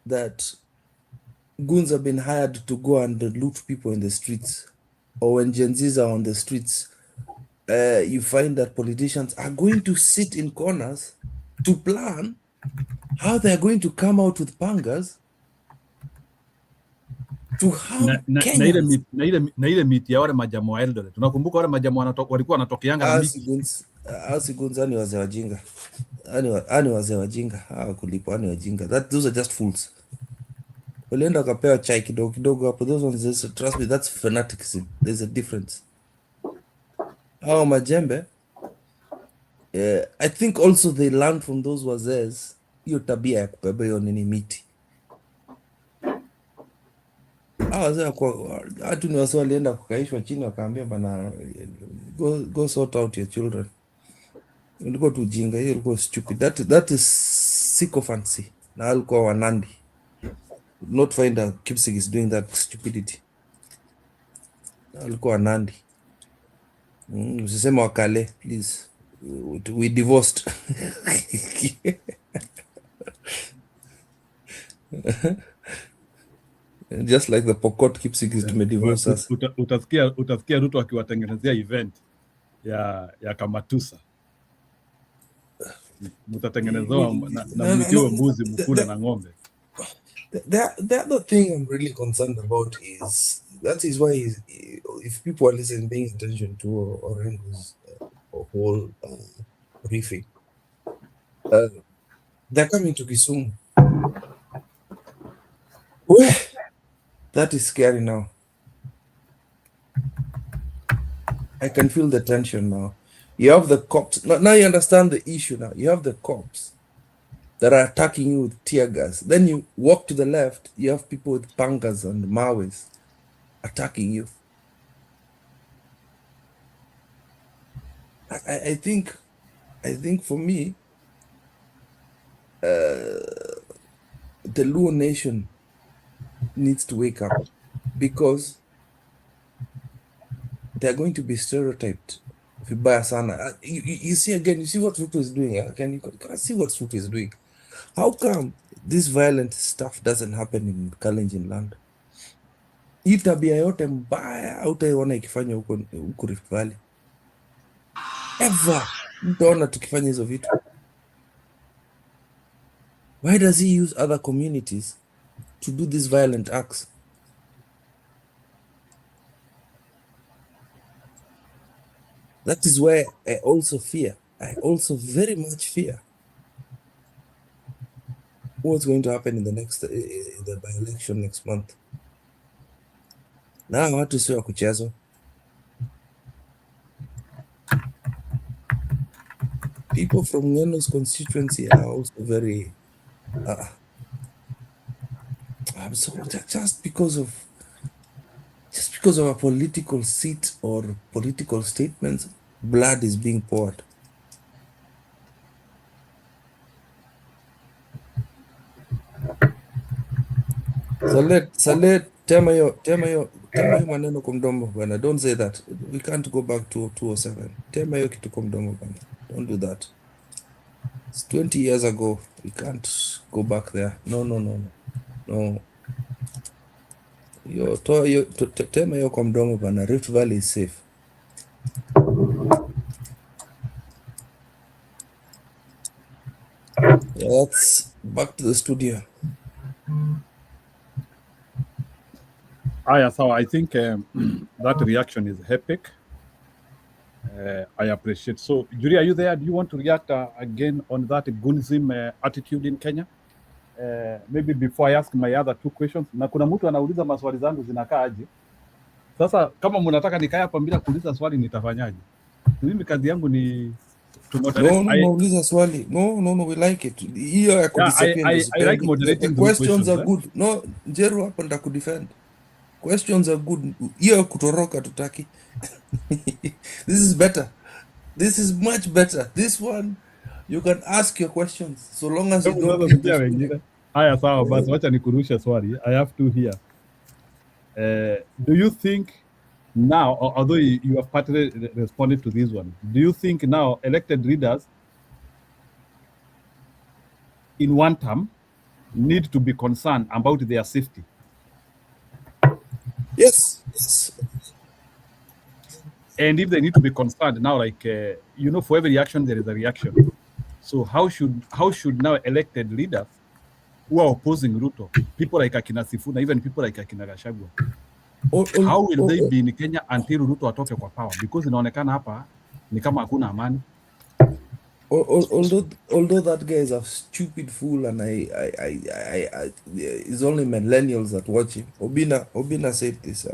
that goons have been hired to go and loot people in the streets, or when Gen Zs are on the streets, you find that politicians are going to sit in corners to plan how they're going to come out with pangas to harm Kenyans. Na ile miti ya wale majamaa wa Eldoret. Tunakumbuka wale majamaa walikuwa wanatokeanga na miti. Asi goons ani wazee wajinga. Ani wazee wajinga. Kulipo ani wajinga. Those are just fools. Walienda wakapewa chai kidogo kidogo hapo. Those ones, trust me, that's fanaticism. There's a difference. Hao majembe, I think also they learned from those wazees hiyo tabia ya kubeba hiyo nini miti. Wazee hatu ni wazee walienda kukaishwa chini wakaambia bana, go sort out your children. Ilikuwa tu jinga, hiyo ilikuwa stupid. That is sycophancy. Na alikuwa wanandi. Not find a Kipsig is doing that stupidity. Alikuwa Nandi. Usisema wakale, please. We divorced. Just like the Pokot Kipsig is to divorce us. Utasikia Ruto akiwatengenezea event ya Kamatusa. Mutatengenezewa na mitiwe mbuzi, mkuna na ng'ombe. The other thing I'm really concerned about is that is why if people are listening, paying attention to Orengo's whole briefing, they're coming to Kisumu. Well, that is scary now. I can feel the tension now. You have the cops. Now you understand the issue now. You have the cops that are attacking you with tear gas. Then you walk to the left, you have people with pangas and mawes attacking you. I think for me, the Luo nation needs to wake up, because they're going to be stereotyped. Vibaya sana. You see again, you see what Ruto is doing. You can see what Ruto is doing. How come this violent stuff doesn't happen in Kalenjin land? Hii tabia yote mbaya hautaiona ikifanya huko Rift Valley. Ever. Mtaona tukifanya hizo vitu. Why does he use other communities to do these violent acts? That is why I also very much fear what's going to happen in the next the by-election next month. Na watu sio kuchezwa. People from Ngeno's constituency are also very so just because of a political seat or political statements, blood is being poured. Saleh, tema hiyo maneno kwa mdomo bwana. Don't say that. We can't go back to 2007. Tema hiyo kitu kwa mdomo bwana. Don't do that. It's 20 years ago. We can't go back there. No. Tema hiyo kwa mdomo bwana. Rift Valley is safe. Back to the studio. Aya, so I think that reaction is epic. I appreciate. So, Julia, are you there? Do you want to react again on that Gunzim attitude in Kenya? Maybe before I ask my other two questions. Na kuna mtu anauliza maswali zangu zinakaa aje. Sasa kama mnataka nikae hapa bila kuuliza swali nitafanyaje? Mimi kazi yangu ni to moderate. No, uliza swali. No, we like it. Hiyo ya kudisappear I like moderating the questions are eh? good. No, Jeru hapa ndakudefend. Questions are good. Hiyo kutoroka tutaki. This is better. This is much better. This one you can ask your questions so long as you don't leave this one. Haya, sawa basi, wacha nikurushe swali. I have two here. Do you think now, although you have partly responded to this one, do you think now elected leaders in one term need to be concerned about their safety? Yes. And if they need to be concerned now, like for every action there is a reaction. So how should now elected leaders who are opposing Ruto, people like Akina Sifuna, even people like Akina Gachagua, how will they be in Kenya until Ruto atoke kwa power? Because inaonekana hapa ni kama hakuna amani. Although that guy is a stupid fool, and it's only millennials that watch him. Obina said this,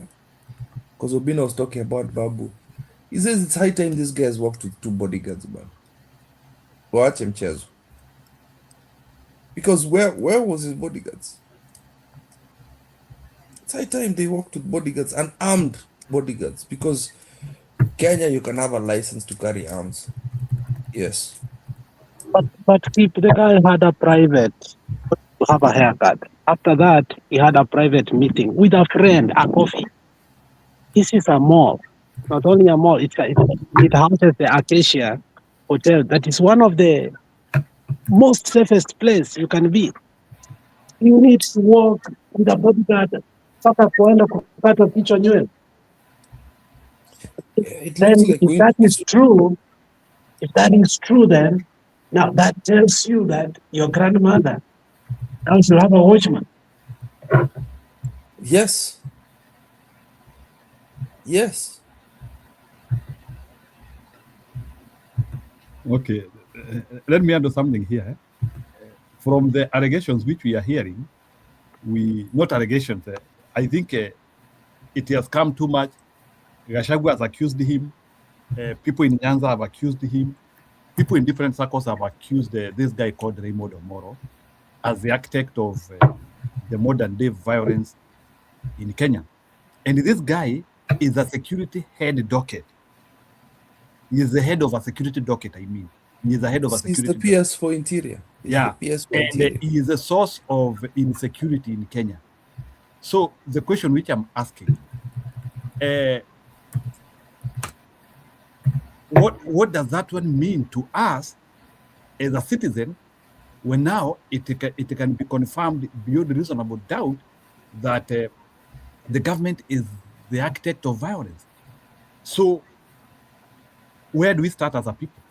because Obina was talking about Babu. He says it's high time this guy has worked with 2 bodyguards, man. Watch him, Chezo. Because where was his bodyguards? It's high time they worked with bodyguards and armed bodyguards, because Kenya, you can have a license to carry arms. Yes. But if the guy had a private to have a haircut, after that he had a private meeting with a friend, a coffee. This is a mall. Not only a mall, it houses the Acacia Hotel. That is one of the most safest place you can be. You need to walk with a bodyguard. Sasa kuenda kupata kichwa nywele. Then if that is true, then now that tells you that your grandmother also have a watchman. Yes. Okay, let me add something here. From the allegations which we are hearing, not allegations, I think it has come too much. Gachagua has accused him. People in Nyanza have accused him. People in different circles have accused this guy called Raymond Omoro as the architect of the modern day violence in Kenya. And this guy is a security head docket. He is the head of a security docket, I mean. He is the head of a security docket. He's the PS for Interior. And he is a source of insecurity in Kenya. So the question which I'm asking, what does that one mean to us as a citizen, when now it can be confirmed beyond reasonable doubt that the government is the architect of violence? So where do we start as a people?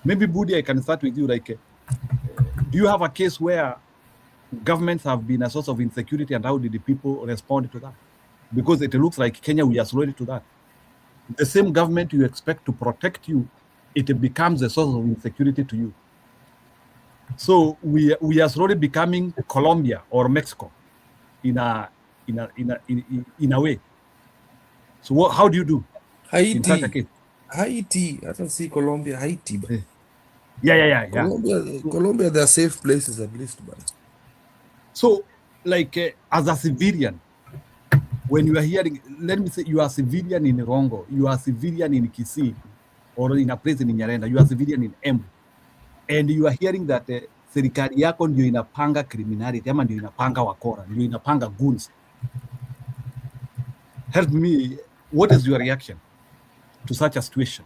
Maybe Budi, I can start with you. Like, do you have a case where governments have been a source of insecurity, and how did the people respond to that? Because it looks like Kenya, we are slowly to that. The same government you expect to protect you, it becomes a source of insecurity to you. So we are slowly becoming Colombia or Mexico in a way. So how do you do in such a case? Haiti, I don't see Colombia, Haiti. But yeah. Colombia, they're safe places at least. But so, like, as a civilian, when you are hearing, let me say, you are a civilian in Rongo, you are a civilian in Kisii, or in a place in Nyarenda, you are a civilian in Embu, and you are hearing that serikali yako ndio inapanga criminality, ama ndio inapanga wakora, ndio inapanga goons. Help me, what is your reaction to such a situation?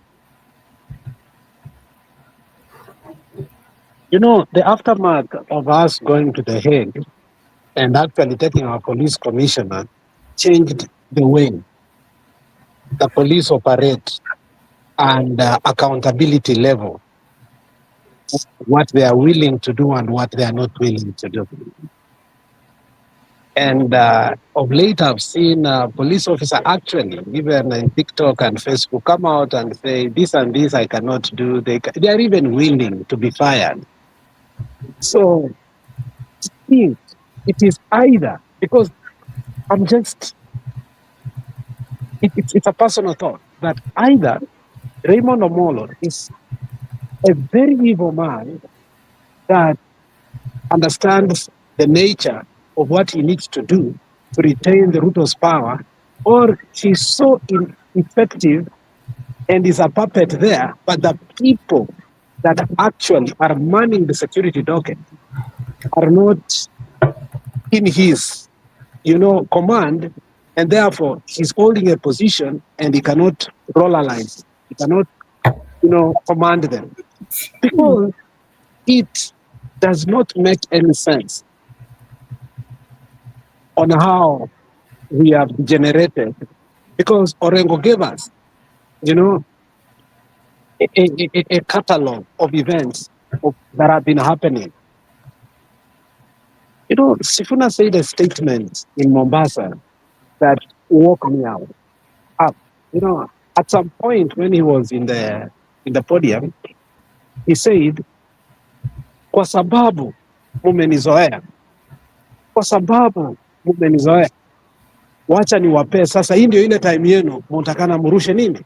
You know, the aftermath of us going to The Hague and actually taking our police commissioner changed the way the police operate and accountability level. what they are willing to do and what they are not willing to do. And of late, I've seen police officers actually, even in TikTok and Facebook, come out and say, this and this I cannot do. They are even willing to be fired. So it is either, because it's a personal thought, that either Raymond Omolo is a very evil man that understands the nature of what he needs to do to retain the Ruto's power, or he's so ineffective and is a puppet there, but the people that actually are manning the security docket are not in his, command, and therefore he's holding a position and he cannot roll a line. He cannot, command them. Because it does not make any sense on how we have generated, because Orengo gave us, a catalog of events that have been happening. Sifuna said a statement in Mombasa that woke me up. At some point when he was in the podium, he said, kwa sababu mumenizoea, wacha niwapee sasa, hii ndio ile time yenu, mtakana murushe nini?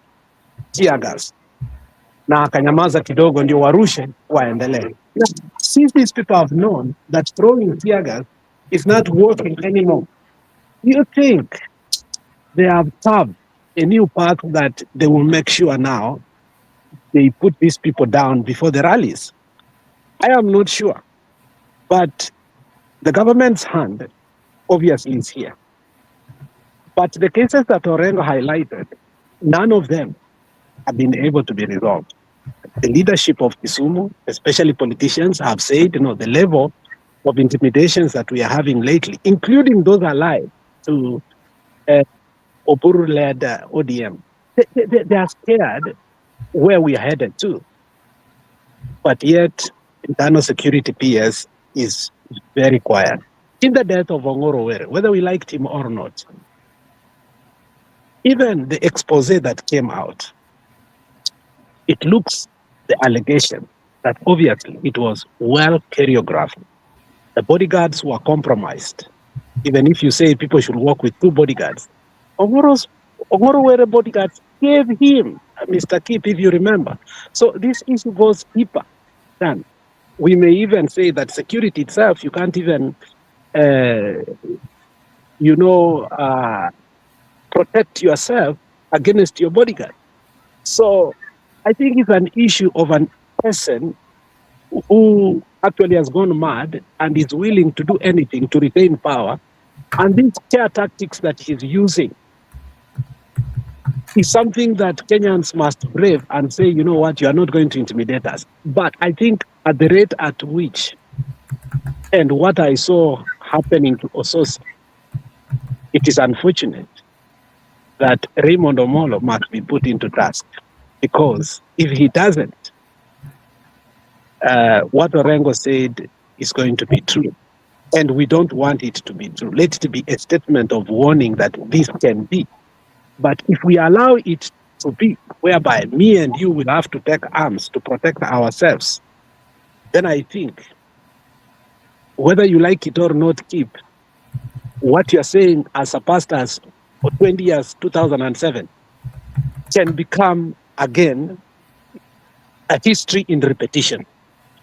Tear gas. Na akanyamaza kidogo ndio warushe waendelee. Since these people have known that throwing tear gas is not working anymore, you think they have carved a new path that they will make sure now they put these people down before the rallies? I am not sure. But the government's hand obviously is here. But the cases that Orengo highlighted, none of them have been able to be resolved. The leadership of Kisumu, especially politicians, have said, the level of intimidations that we are having lately, including those allied to Oburu-led ODM, they are scared where we are headed to. But yet, internal security PS is very quiet. In the death of Ongoro, whether we liked him or not, even the expose that came out, it looks, the allegation, that obviously it was well choreographed. The bodyguards were compromised. Even if you say people should work with 2 bodyguards, Ongoro bodyguards gave him Mr. Kip, if you remember. So this issue goes deeper than. We may even say that security itself, you can't even, protect yourself against your bodyguard. So I think it's an issue of an person who actually has gone mad and is willing to do anything to retain power. And these care tactics that he's using is something that Kenyans must brave and say, you know what, you are not going to intimidate us. But I think at the rate at which, and what I saw happening to Ososi, it is unfortunate that Raymond Omolo must be put into task. Because if he doesn't, what Orengo said is going to be true. And we don't want it to be true. Let it be a statement of warning that this can be. But if we allow it to be, whereby me and you will have to take arms to protect ourselves, then I think, whether you like it or not, Keep, what you're saying as a pastor for 20 years, 2007, can become again a history in repetition.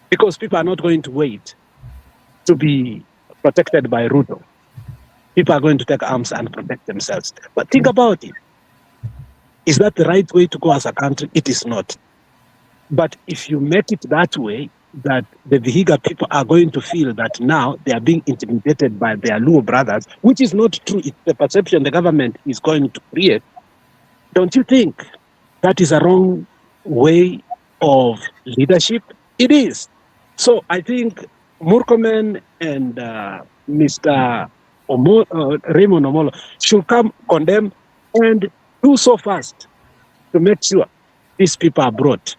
Because people are not going to wait to be protected by Ruto. People are going to take arms and protect themselves. But think about it. Is that the right way to go as a country? It is not. But if you make it that way, that the Vihiga people are going to feel that now they are being intimidated by their Luo brothers, which is not true. It's the perception the government is going to create. Don't you think that is a wrong way of leadership? It is. So I think Murkomen and Mr. Raymond Omolo should come condemn and do so fast to make sure these people are brought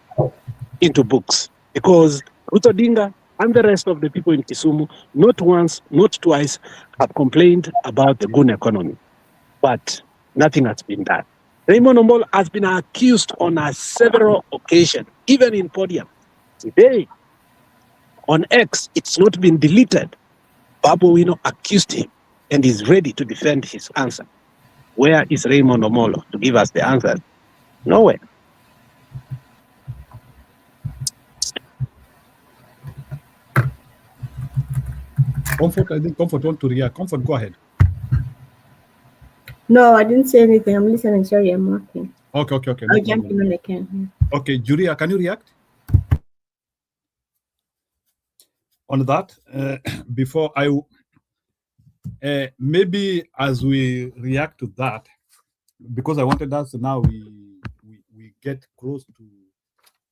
into books. Because Ruth Odinga and the rest of the people in Kisumu, not once, not twice, have complained about the goon economy, but nothing has been done. Raymond Omolo has been accused on several occasions, even in podium. Today, on X, it's not been deleted. Babu Wino accused him and is ready to defend his answer. Where is Raymond Omolo to give us the answer? Nowhere. Comfort, I think Comfort want to react. Comfort, go ahead. No, I didn't say anything. I'm listening. Sorry, I'm working. Okay. No I'll jump in problem. when I can. Okay, Julia, can you react on that? Before I, maybe as we react to that, because I wanted us now we get close to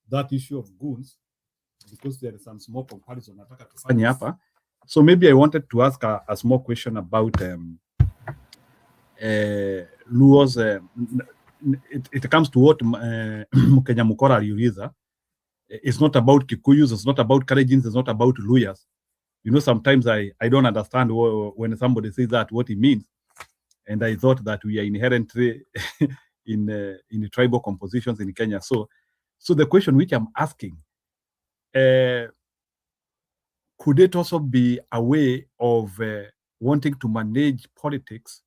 that issue of goons, because there is some small comparison nataka tufanye hapa. So maybe I wanted to ask a small question about Luo's. It comes to what Mkenya Mukora aliuliza. It's not about Kikuyus, it's not about Karejins, it's not about Luyas. You know, sometimes I don't understand when somebody says that, what it means. And I thought that we are inherently in the tribal compositions in Kenya. So the question which I'm asking, could it also be a way of wanting to manage politics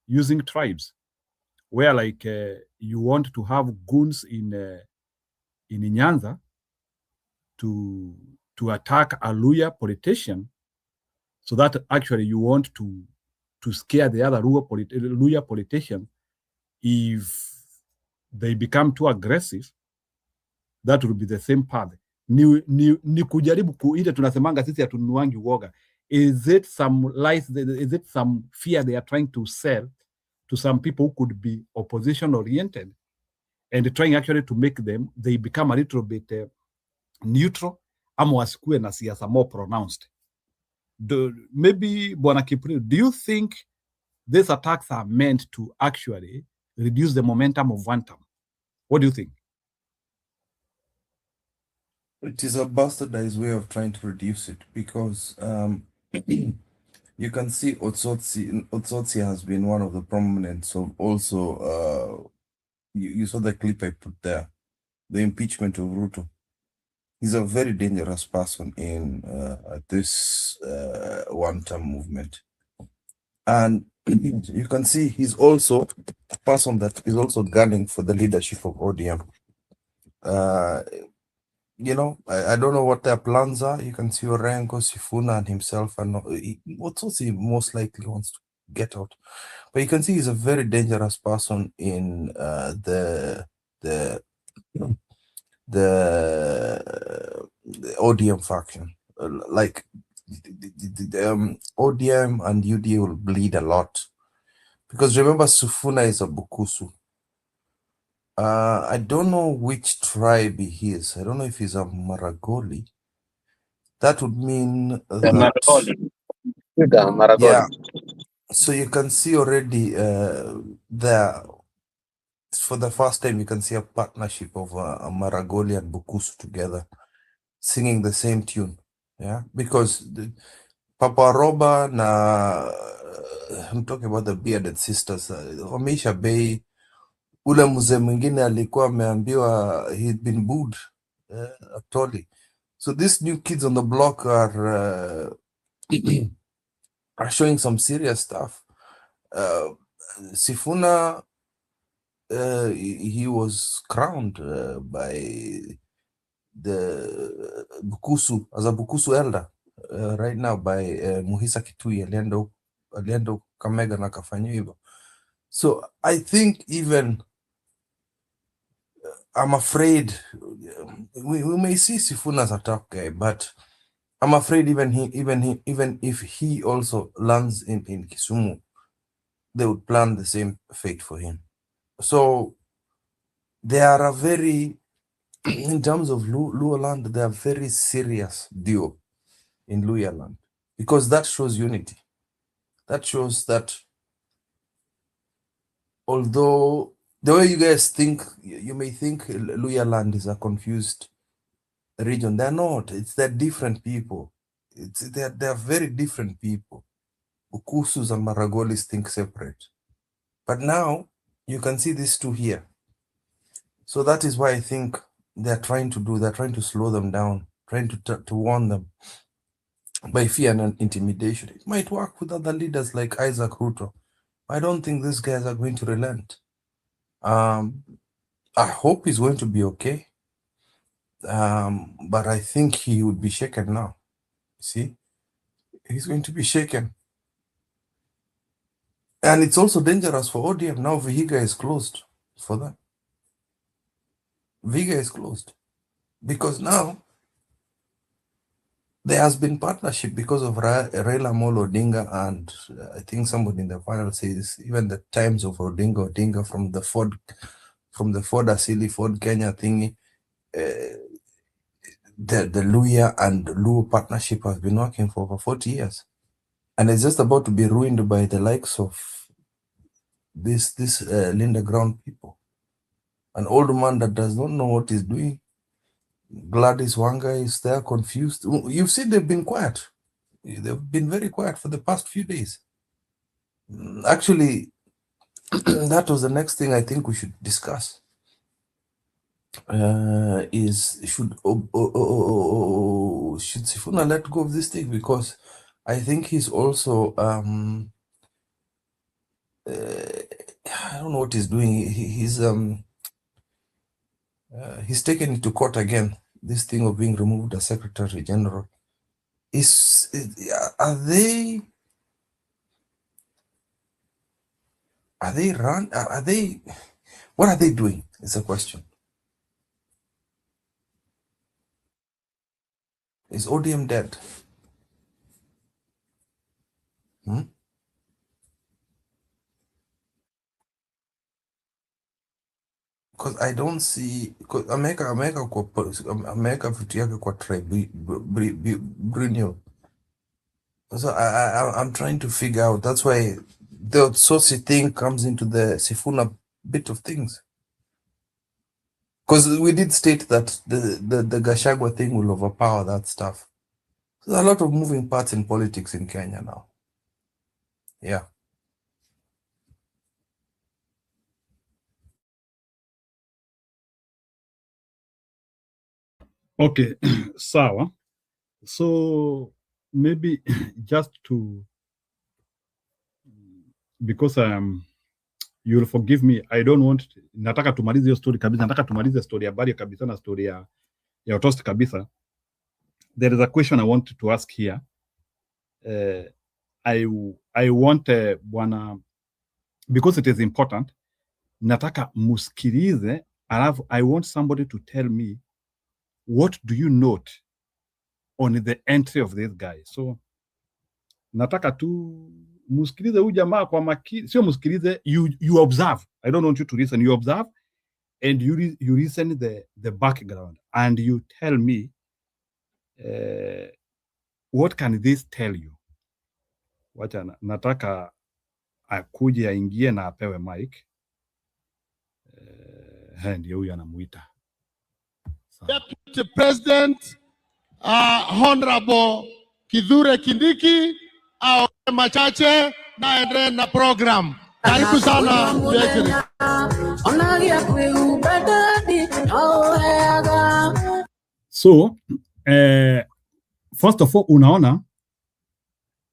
using tribes, where like you want to have goons in Nyanza to attack a Luya politician, so that actually you want to scare the other Luya politician. If they become too aggressive, that will be the same path. Ni kujaribu ile tunasemanga sisi hatununuangi uoga. Is it some lies? Is it some fear they are trying to sell to some people who could be opposition oriented, and trying actually to make them, they become a little bit neutral, ama wasikue na siasa more pronounced? Maybe Bwana Kipril, do you think these attacks are meant to actually reduce the momentum of one term? What do you think? It is a bastardized way of trying to reduce it, because you can see Otsotsi has been one of the prominents of also, you saw the clip I put there, the impeachment of Ruto. He's a very dangerous person in this one-term movement. And you can see he's also a person that is also gunning for the leadership of ODM. You know, I don't know what their plans are. You can see Orengo, Sifuna, and himself, and what he most likely wants to get out. But you can see he's a very dangerous person in the ODM faction. Like the ODM and UDA will bleed a lot, because remember, Sifuna is a Bukusu. I don't know which tribe he is. I don't know if he's a Maragoli. That would mean that, yeah. So you can see already there, for the first time, you can see a partnership of a Maragoli and Bukusu together, singing the same tune. Yeah, because Papa Roba na I'm talking about the bearded sisters. Wamisha Bay. Ule mzee mwingine alikuwa ameambiwa he'd been booed totally. So these new kids on the block are showing some serious stuff. Sifuna, he was crowned by the Bukusu as a Bukusu elder right now by Muhisa Kitui. Aliendo Kamega na kafanya hivyo. So I think even I'm afraid we may see Sifuna as a top guy, but I'm afraid even if he also lands in Kisumu, they would plan the same fate for him. So they are a very, in terms of Luo land, they are very serious duo in Luya land, because that shows unity. That shows that although the way you guys think, you may think Luya land is a confused region. They're not. They're different people. They're very different people. Ukusus and Maragolis think separate. But now you can see these two here. So that is why I think they're trying to slow them down, trying to warn them by fear and intimidation. It might work with other leaders like Isaac Ruto. I don't think these guys are going to relent. I hope he's going to be okay. But I think he would be shaken now. See, he's going to be shaken. And it's also dangerous for ODM. Now Vihiga is closed for them. Vihiga is closed. Because now there has been partnership because of Raila Amolo Odinga, and I think somebody in the panel says even the times of Odinga from the Ford Asili, Ford Kenya thingy, the Luya and Luo partnership has been working for over 40 years. And it's just about to be ruined by the likes of this Linda Ground people. An old man that does not know what he's doing. Gladys Wanga is there, confused. You've seen they've been quiet. They've been very quiet for the past few days. Actually, that was the next thing I think we should discuss. Is should Sifuna let go of this thing? Because I think he's also I don't know what he's doing. He's taken it to court again. This thing of being removed as Secretary General. Are they what are they doing? It's a question. Is ODM dead? Because I don't see, because America vitu yake kwa tribe Brunel. So I'm trying to figure out. That's why the Sosi thing comes into the Sifuna bit of things. Because we did state that the Gachagua thing will overpower that stuff. So there's a lot of moving parts in politics in Kenya now. Yeah. Okay, sawa. So maybe just to, because you'll forgive me, I don't want, nataka tumalize hiyo story kabisa, nataka tumalize story ya Bari kabisa na story ya Otost kabisa. There is a question I want to ask here. I want bwana, because it is important, nataka musikilize, alafu I want somebody to tell me what do you note on the entry of this guy. So nataka tu musikilize huyu jamaa kwa makini, sio musikilize, you observe. I don't want you to listen, you observe and you listen the background and you tell me what can this tell you. Wacha nataka akuje aingie na apewe mic. Ndio huyu anamuita. Deputy President Honorable Kithure Kindiki au machache na endelee na program. Karibu sana. So, first of all, unaona,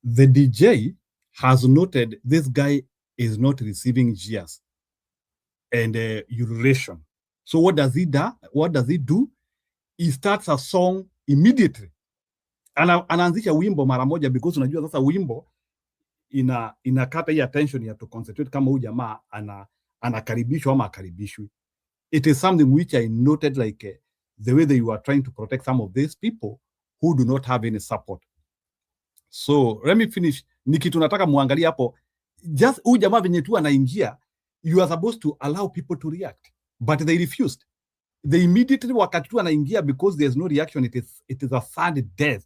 the DJ has noted this guy is not receiving GS and urination. So what does he do? He starts a song immediately. Anaanzisha wimbo mara moja, because unajua sasa wimbo inakata hii attention ya to concentrate kama huyu jamaa anakaribishwa ama akaribishwi. It is something which I noted, like the way that you are trying to protect some of these people who do not have any support. So let me finish. Ni kitu nataka muangalia hapo. Just huyu jamaa venye tu anaingia, you are supposed to allow people to react, but they refused. They immediately wakati tu anaingia, because there's no reaction, it is a sad death.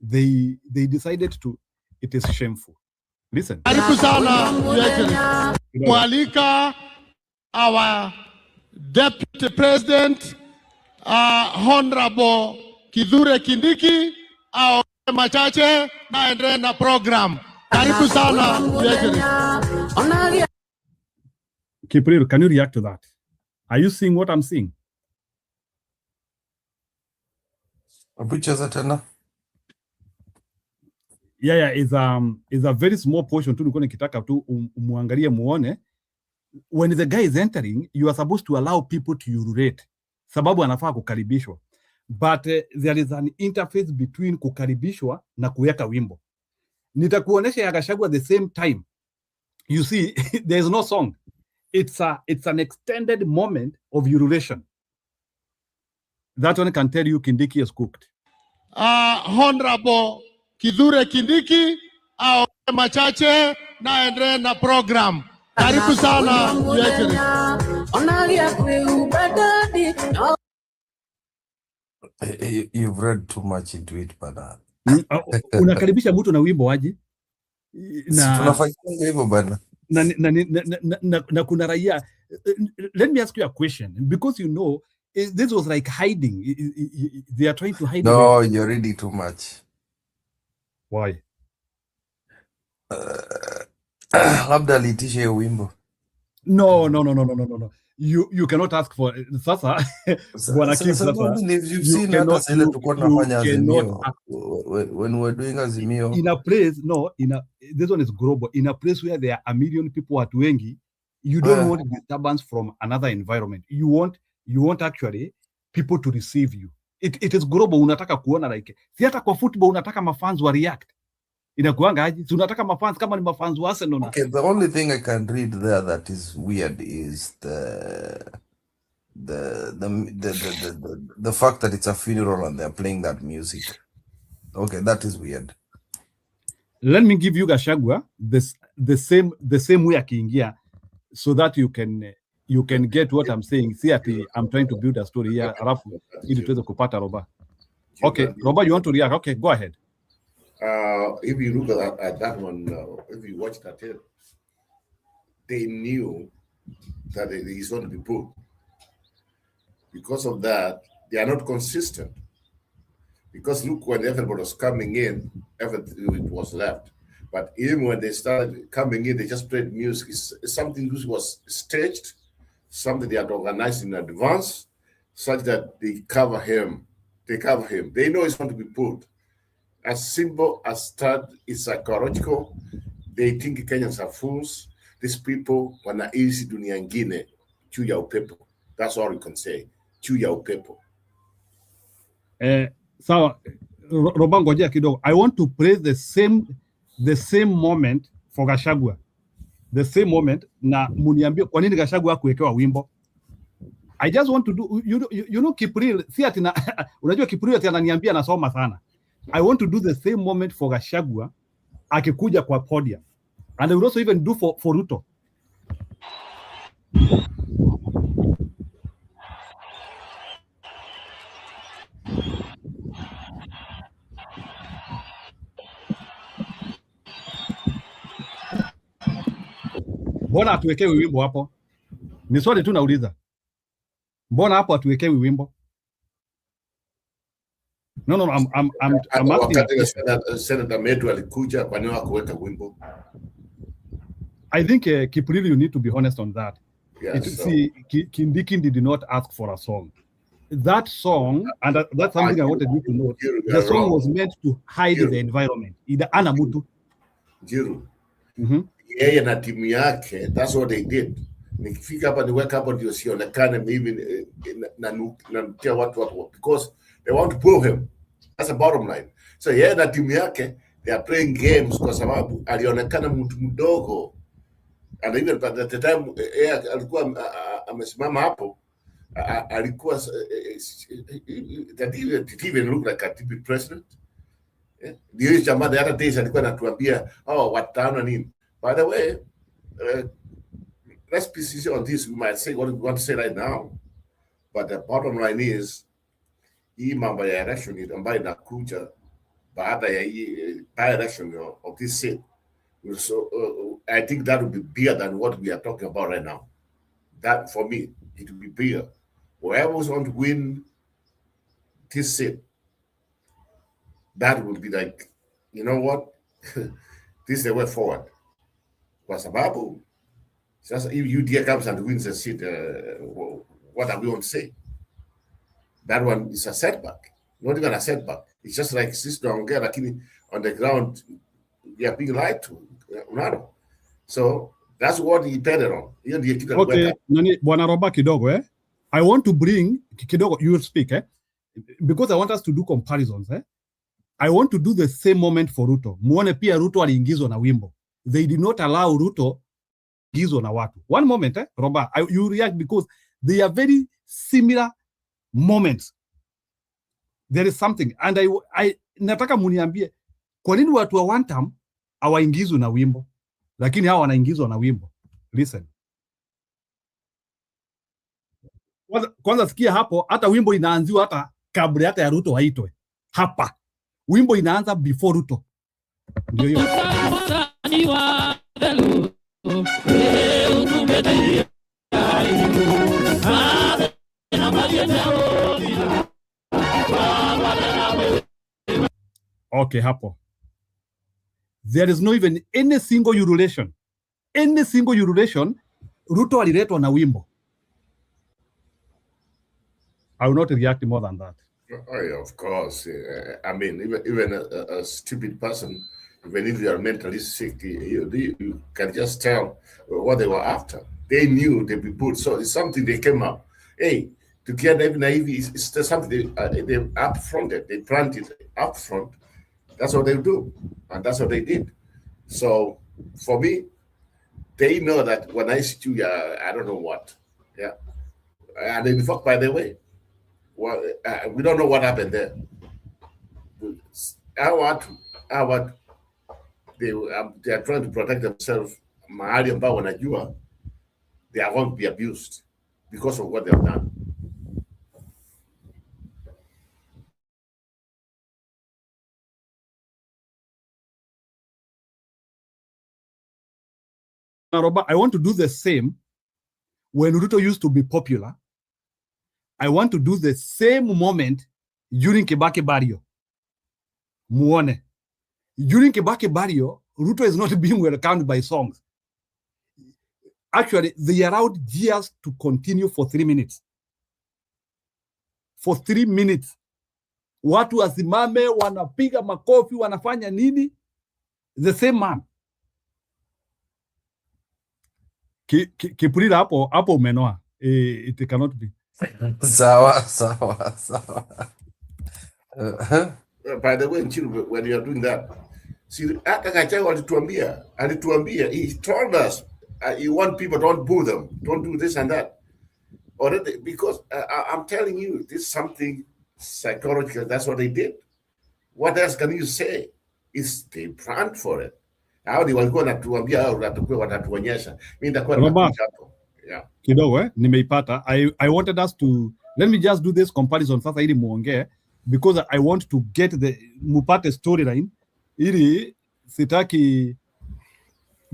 They decided to, it is shameful. Listen. Karibu sana mwalika our Deputy President Honorable Kithure Kindiki au machache naendelee na program. Karibu sana. Kipril, can you react to that? Are you seeing what I'm seeing? Yeah, is a very small portion tu nilikuwa nikitaka tu muangalie muone. When the guy is entering, you are supposed to allow people to urate. Sababu anafaa kukaribishwa. But there is an interface between kukaribishwa na kuweka wimbo. Nitakuonesha ya Gachagua at the same time. You see, there is no song. It's an extended moment of urination. That one can tell you Kindiki is cooked. Honorable Kithure Kindiki au machache naendelee na program. Karibu sana. You've read too much into it, bana. Unakaribisha mtu na wimbo waje? Tunafanya hivyo bana. Na kuna raia. Let me ask you a question, because you know this was like hiding. They are trying to hide. No, you're reading too much. Why? Labda litishe wimbo. No. You cannot ask for sasa. Bwana Kim, sasa. If you've seen hata sile tulikuwa tunafanya Azimio when we're doing Azimio. In a place, this one is global. In a place where there are a million people watu wengi, you don't want disturbance from another environment. You want actually people to receive you. It is global. Unataka kuona like, si hata kwa football unataka mafans wa react. Inakuanga aje? Unataka mafans kama ni mafans wa Arsenal. Okay, the only thing I can read there that is weird is the fact that it's a funeral and they're playing that music. Okay, that is weird. Let me give you Gachagua the same way akiingia, so that you can get what I'm saying. See, I'm trying to build a story here. Alafu ili tuweze kupata Roba. Okay, Roba, you want to react? Okay, go ahead. If you look at that one, if you watch that tape, they knew that it is going to be put. Because of that, they are not consistent. Because look, when everybody was coming in, everything was left. But even when they started coming in, they just played music. It's something which was staged, something they had organized in advance, such that they cover him. They know it's going to be put. As simple as that, it's psychological. They think Kenyans are fools. These people wanaishi dunia ingine juu ya upepo. That's all you can say. Juu ya upepo. So, Roba, ngojea kidogo. I want to praise the same moment for Gachagua. The same moment na muniambie kwa nini Gachagua hakuwekewa wimbo. I just want to do you know Kipril, si ati unajua Kipril ati ananiambia nasoma sana. I want to do the same moment for Gachagua akikuja kwa podium. And I will also even do for Ruto. Mbona atuwekewi wimbo hapo? Ni swali tu nauliza. Mbona hapo atuwekewi wimbo? No, I'm asking. Senator Metu alikuja kwa nini hakuweka wimbo? I think Kipril, you need to be honest on that. Yes, Kindiki did not ask for a song. That song, and that's something I wanted you to know. The song was meant to hide the environment. Ida ana mutu. Jiru. Yeye na timu yake, that's what they did. Nikifika hapa niweka hapo ndio sionekane mimi nanukia watu because they want to pull him. That's the bottom line. So yeye na timu yake, they are playing games kwa sababu alionekana mtu mdogo. And even at the time yeye alikuwa amesimama hapo, alikuwa that even look like a typical president. The jamaa the other days alikuwa anatuambia watano nini. By the way, let's be sincere on this. We might say what we want to say right now, but the bottom line is hii mambo ya election ambayo inakuja baada ya hii by-election of this seat. So I think that would be bigger than what we are talking about right now. That for me, it will be bigger. Whoever is going to win this seat, that would be like, you know what, this is the way forward. Kwa sababu, just if UDA comes and wins the seat, what are we going to say? That one is a setback. Not even a setback. It's just like sister on the ground, we are being lied to. So that's what he betted on. Okay, Bwana Roba kidogo, eh? I want to bring kidogo, you will speak, eh? Because I want us to do comparisons, eh? I want to do the same moment for Ruto. Muone pia Ruto aliingizwa na wimbo. They did not allow Ruto ingizwa na watu. One moment, eh, Roba, you react because they are very similar moments. There is something, and I nataka muniambie kwa nini watu wa one term hawaingizwi na wimbo, lakini hawa wanaingizwa na wimbo. Listen. Kwanza sikia hapo, hata wimbo inaanziwa hata kabla hata ya Ruto waitwe. Hapa wimbo inaanza before Ruto. Ndio hiyo. Okay, hapo. There is no even any single ululation. Any single ululation, Ruto aliletwa na wimbo. I will not react more than that. Oh, yeah, of course. I mean, even a stupid person, even if you are mentally sick, you can just tell what they were after. They knew they'd be put. So it's something they came up. Hey, to get even naive, it's something they up fronted. They planted up front. That's what they do. And that's what they did. So for me, they know that when I see you, I don't know what. Yeah. And in fact, by the way, well, we don't know what happened there. They are trying to protect themselves. Mahali ambao wanajua they are going to be abused because of what they have done. I want to do the same when Ruto used to be popular. I want to do the same moment during Kibaki Barrio. Muone. During Kibaki Barrio, Ruto is not being welcomed by songs. Actually, they allowed Diaz to continue for 3 minutes. For 3 minutes. Watu wasimame, wanapiga makofi, wanafanya nini? The same man. Kipurira hapo umenoa. It cannot be. Sawa. By the way, when you are doing that, see, alituambia, he told us, you want people, don't boo them, don't do this and that. Already, because I'm telling you, this is something psychological. That's what they did. What else can you say? It's they planned for it. How they were going to watatuonyesha. Yeah. Kidogo nimeipata. I wanted us to let me just do this comparison sasa ili muongee because I want to get the mupate storyline ili sitaki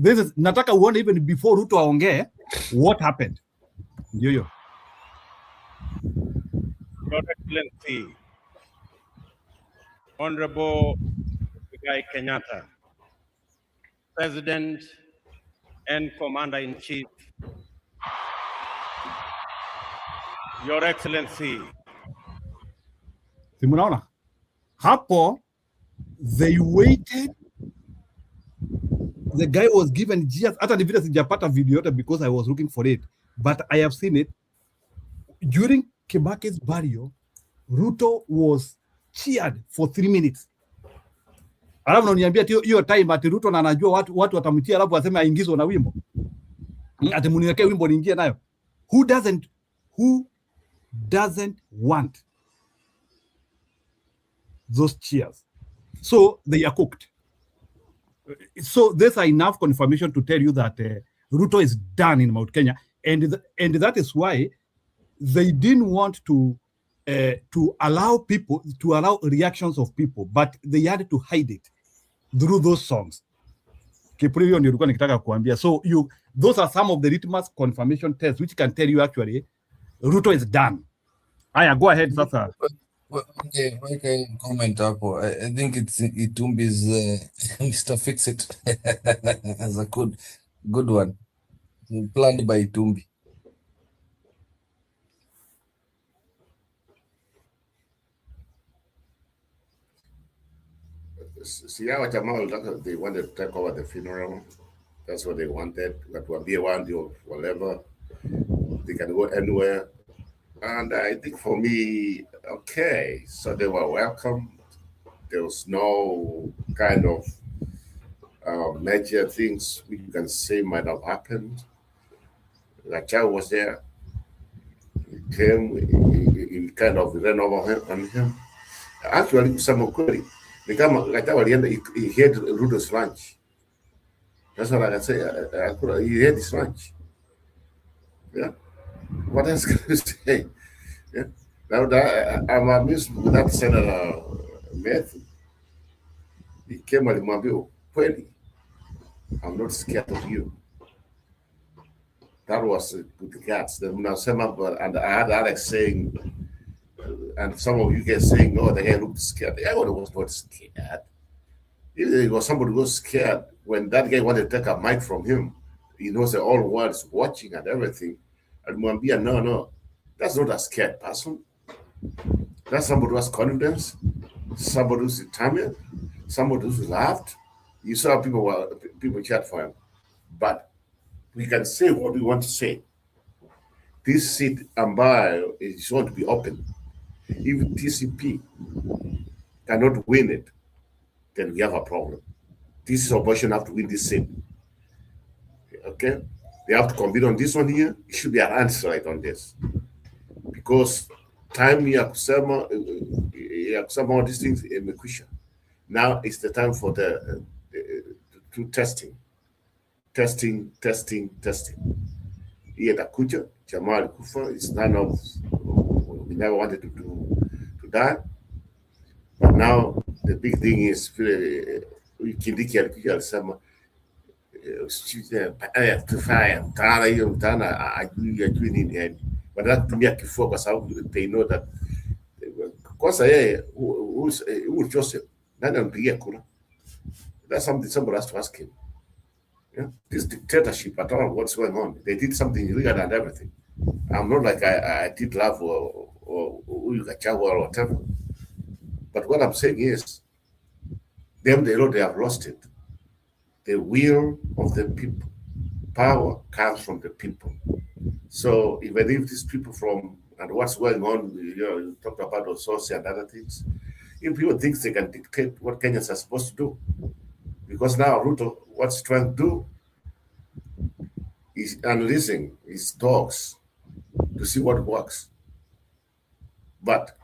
this is nataka uone even before Ruto aongee what happened. Ndio hiyo. Your Excellency, Honorable Guy Kenyatta, President and Commander-in-Chief, Your Excellency. Simunaona? Hapo, they waited. The guy was given just, hata ni vile sijapata video yote because I was looking for it, but I have seen it. During Kibaki's burial, Ruto was cheered for 3 minutes. Alafu unaniambia hiyo time ati Ruto na anajua watu watamtia alafu aseme aingizwe na wimbo. Ati muniwekee wimbo niingie nayo. Who doesn't want those cheers? So they are cooked. So there's enough confirmation to tell you that Ruto is done in Mount Kenya, and that is why they didn't want to allow reactions of people, but they had to hide it through those songs. So those are some of the litmus confirmation tests which can tell you actually Ruto is done. Aya, go ahead, Sasa. Okay, I can comment hapo. I think it's Itumbi's Mr. Fix It as a good one. Planned by Itumbi. See how Jamal they wanted to take over the funeral. That's what they wanted. That will be around you, whatever. They can go anywhere. And I think for me, okay, so they were welcome. There was no kind of major things we can say might have happened. Gachagua was there. He came, he kind of ran over on him. Actually, some query. Gachagua he had Rudo's ranch. That's what I can say. He had his ranch. Yeah. What else can you say? Yeah. Now that I'm amused with that Senator Matthew. He came and Mabio, kweli, I'm not scared of you. That was with the cats. Then and I had Alex saying, and some of you guys saying, "Oh, the guy looked scared." The guy was not scared. Even if it was somebody who was scared when that guy wanted to take a mic from him, he knows that all the world is watching and everything. And Mwambia, no, that's not a scared person. That's somebody who has confidence, somebody who's determined, somebody who's laughed. You saw people chat for him. But we can say what we want to say. This seat ambayo is going to be open. If TCP cannot win it, then we have a problem. This is opposition have to win this seat. Okay? They have to compete on this one here. It should be an answer right on this. Because time ya kusema all these things imekwisha. Now it's the time for the testing. Testing. Hii atakuja, jamaa alikufa. It's none of we never wanted to die. But now the big thing is Kindiki alikuja alisema tufaya mtaala hiyo mtaala ajui nini yani. Badala kutumia kifua kwa sababu they know that kwanza yeye Joseph nani ampigia kura? That's something somebody has to ask him. Yeah? This dictatorship, I don't know what's going on. They did something illegal and everything. I'm not like I did love or Gachagua or whatever. But what I'm saying is, they know they have lost it. The will of the people, power comes from the people. So even if these people and what's going on, you talked about Ososi and other things, if people think they can dictate what Kenyans are supposed to do, because now Ruto, what's trying to do is analyzing his dogs to see what works. But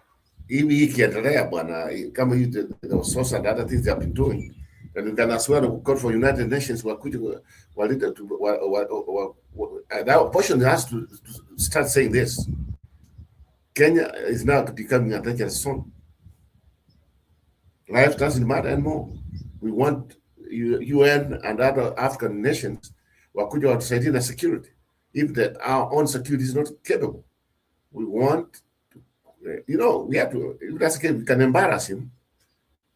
if he ikiendelea bwana, kama the Ososi and other things they have been doing, and you can as well call for United Nations the opposition has to start saying this. Kenya is now becoming a dangerous zone. Life doesn't matter anymore. We want UN and other African nations wakuja watusaidie na security. If our own security is not capable, we want, we have to, if that's the case, we can embarrass him.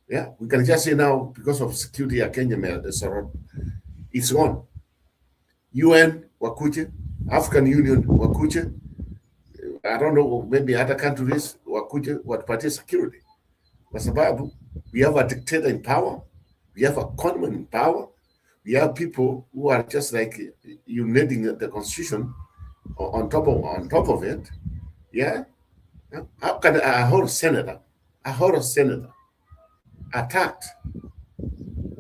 Yeah, we can just say now, because of security ya Kenya, it's on. UN wakuje, African Union wakuje, I don't know, maybe other countries wakuje watupatie security. Kwa sababu we have a dictator in power, we have a conman in power, we have people who are just like urinating the constitution on top of it. Yeah. How can a whole senator attacked?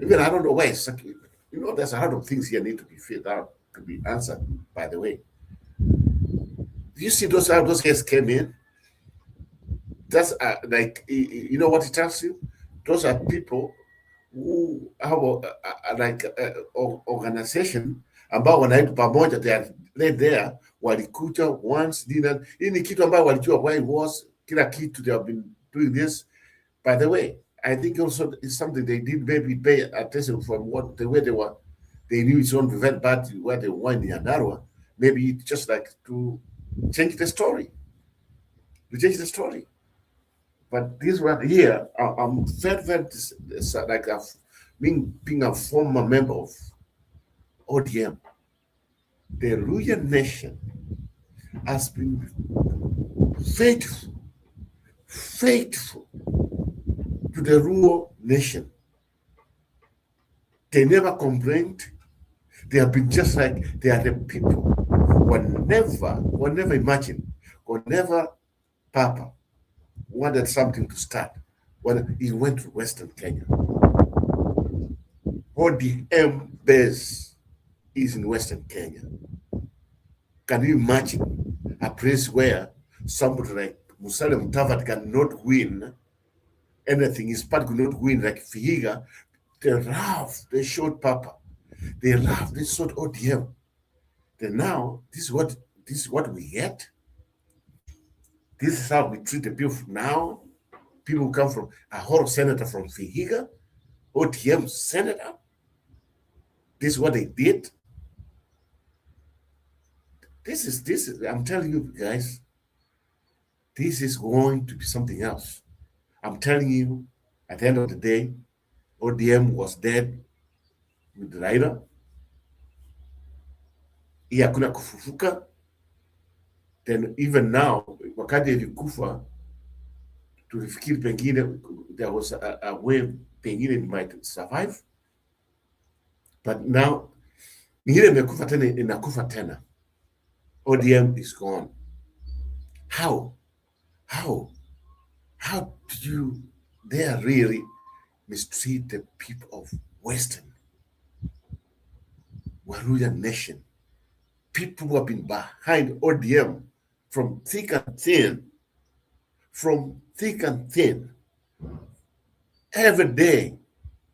Even I don't know why it's there's a lot of things here need to be figured out, to be answered, by the way. Do you see how those guys came in? That's like, you know what it tells you? Those are people who have organization ambao wanaenda pamoja, they are laid there, walikuja once dinner. Hii ni kitu ambao walijua why it was, kila kitu they have been doing this. By the way, I think also it's something they did maybe pay attention from the way they knew it's going to prevent bad where they were in Nyandarua. Maybe just like to change the story. But this right here, I'm very like being a former member of ODM. The Luhya nation has been faithful to the rural nation. They never complained. They have been just like they are the people. Whenever imagine, whenever Papa wanted something to start, when he went to Western Kenya, ODM base is in Western Kenya. Can you imagine a place where somebody like Musalia Mudavadi cannot win anything? His party could not win, like Vihiga. They showed Papa. They showed ODM. Then now, this is what we get. This is how we treat the people now. People who come from a whole senator from Vihiga, ODM senator. This is what they did. This is, I'm telling you guys, this is going to be something else. I'm telling you, at the end of the day, ODM was dead with Raila. Hii hakuna kufufuka. Then even now, wakati ilikufa, tulifikiri pengine there was a way pengine it might survive. But now, ingine imekufa tena, inakufa tena. ODM is gone. How do you dare really mistreat the people of Western Waluya nation? People who have been behind ODM from thick and thin, every day,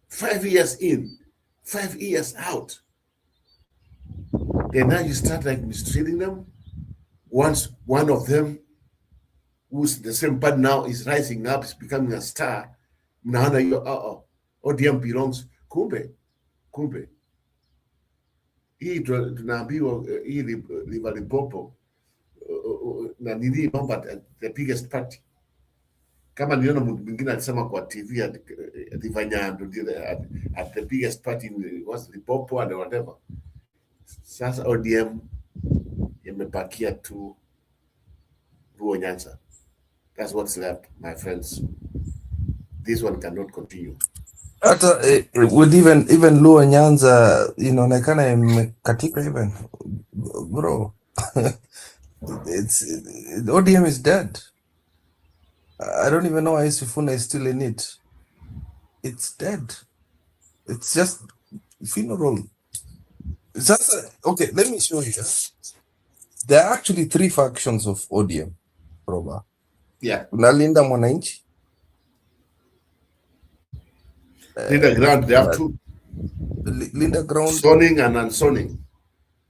5 years in, 5 years out. Then now you start like mistreating them. Once one of them, who's the same part now, is rising up, is becoming a star. Now ODM belongs. Kumbe. Hii tunaambiwa hii Limpopo na nini mambo the biggest party. Kama niona mtu mwingine alisema kwa TV Divanyando at the biggest party was Limpopo and whatever. Sasa ODM imebakia tu Luo Nyanza. That's what's left, my friends. This one cannot continue. Hata with even Luo Nyanza inaonekana imekatika even bro. ODM is dead. I don't even know why Sifuna is still in it. It's dead. It's just funeral. Okay, let me show you. There are actually 3 factions of ODM, Roba. Yeah. Nalinda Mwananchi. Linda Ground, they have 2. Linda Ground. Zoning and unzoning.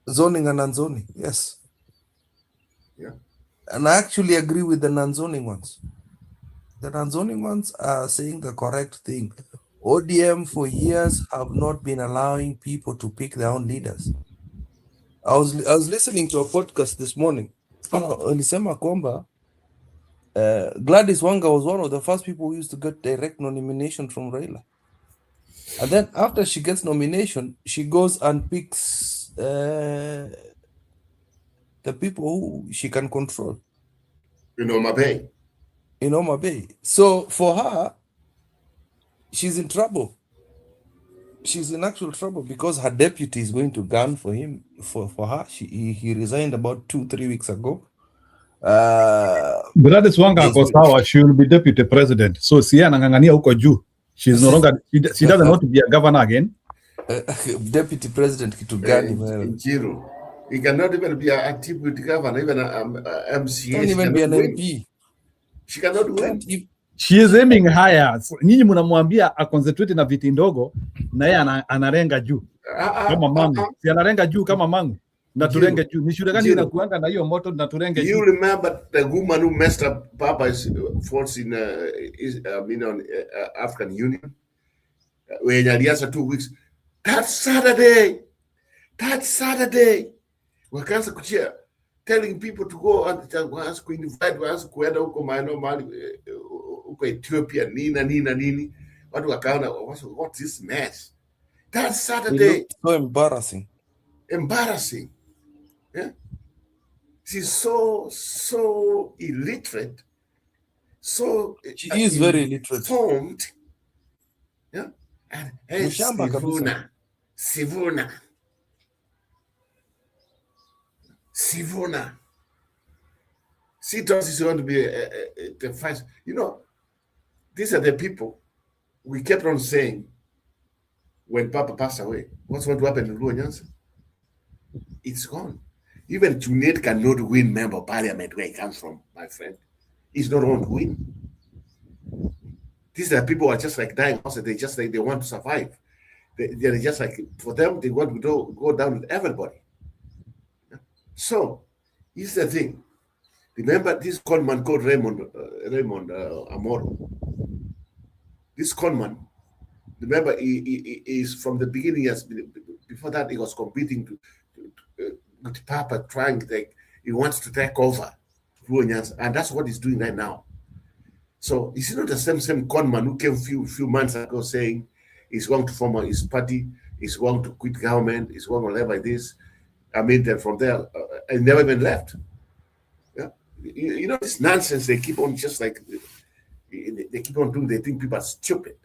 Zoning and unzoning, yes. Yeah. And I actually agree with the non-zoning ones. The non-zoning ones are saying the correct thing. ODM for years have not been allowing people to pick their own leaders. I was listening to a podcast this morning. Walisema kwamba Gladys Wanga was one of the first people who used to get direct nomination from Raila. And then after she gets nomination, she goes and picks the people who she can control. In Homa Bay. So for her, she's in trouble. She's in actual trouble because her deputy is going to gun for him, for her. He resigned about 2-3 weeks ago. Gladys Wanga ako sawa, she will be deputy president. So si anang'ang'ania huko juu. She's no longer, she doesn't want to be a governor again. Deputy president kitu gani man? Njiro. He cannot even be a deputy governor, even a MCA. Can't even be an MP. She cannot win. She is aiming higher. Nyinyi mnamwambia aconcentrate na viti ndogo na yeye anarenga juu. Kama mangu. Si anarenga juu kama mangu. Na turenge juu. Ni shule gani inakuanga na hiyo moto na turenge juu. You remember the woman who messed up Papa's votes in African Union? When alianza 2 weeks. That Saturday, wakaanza kuchia telling people to go and waanze kuinvite, waanze kuenda huko maeneo mahali huko Ethiopia, nini. Watu wakaona, what's this mess? That It Saturday, looked so embarrassing. embarrassing. Yeah, she's so illiterate, so She is very illiterate. informed. Yeah, and hey, Mshamba kabisa. Sivuna. She thought she's going to be the first. You know, these are the people we kept on saying when Papa passed away. What's going to happen in Luo Nyanza? It's gone. Even Junaid cannot win member of parliament where he comes from, my friend. He's not going to win. These are people who are just like dying also. They just like they want to survive. They're just like, for them, they want to go down with everybody. So, here's the thing. Remember this conman called Raymond Amoro. This conman, remember, he is from the beginning, yes, before that, he was competing with Papa, trying, like, he wants to take over Ruanyans, and that's what he's doing right now. So, is it not the same conman who came few months ago saying he's going to form his party, he's going to quit government, he's going to live like this? I mean, then from there, and never even left. Yeah, you know this nonsense. They keep on just like they keep on doing. They think people are stupid.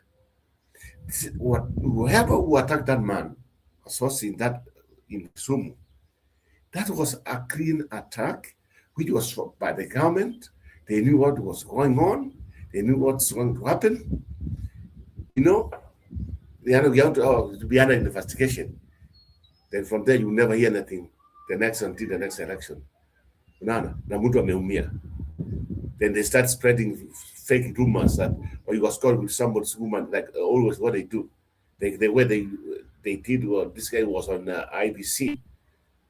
Whoever who attacked that man, was in Sumu, that was a clean attack, which was by the government. They knew what was going on. They knew what's going to happen. You know, they have to be under investigation. Then from there, you will never hear anything until the next election. Then they start spreading fake rumors that he was caught with somebody's woman, like always what they do. The way they did this guy was on IBC,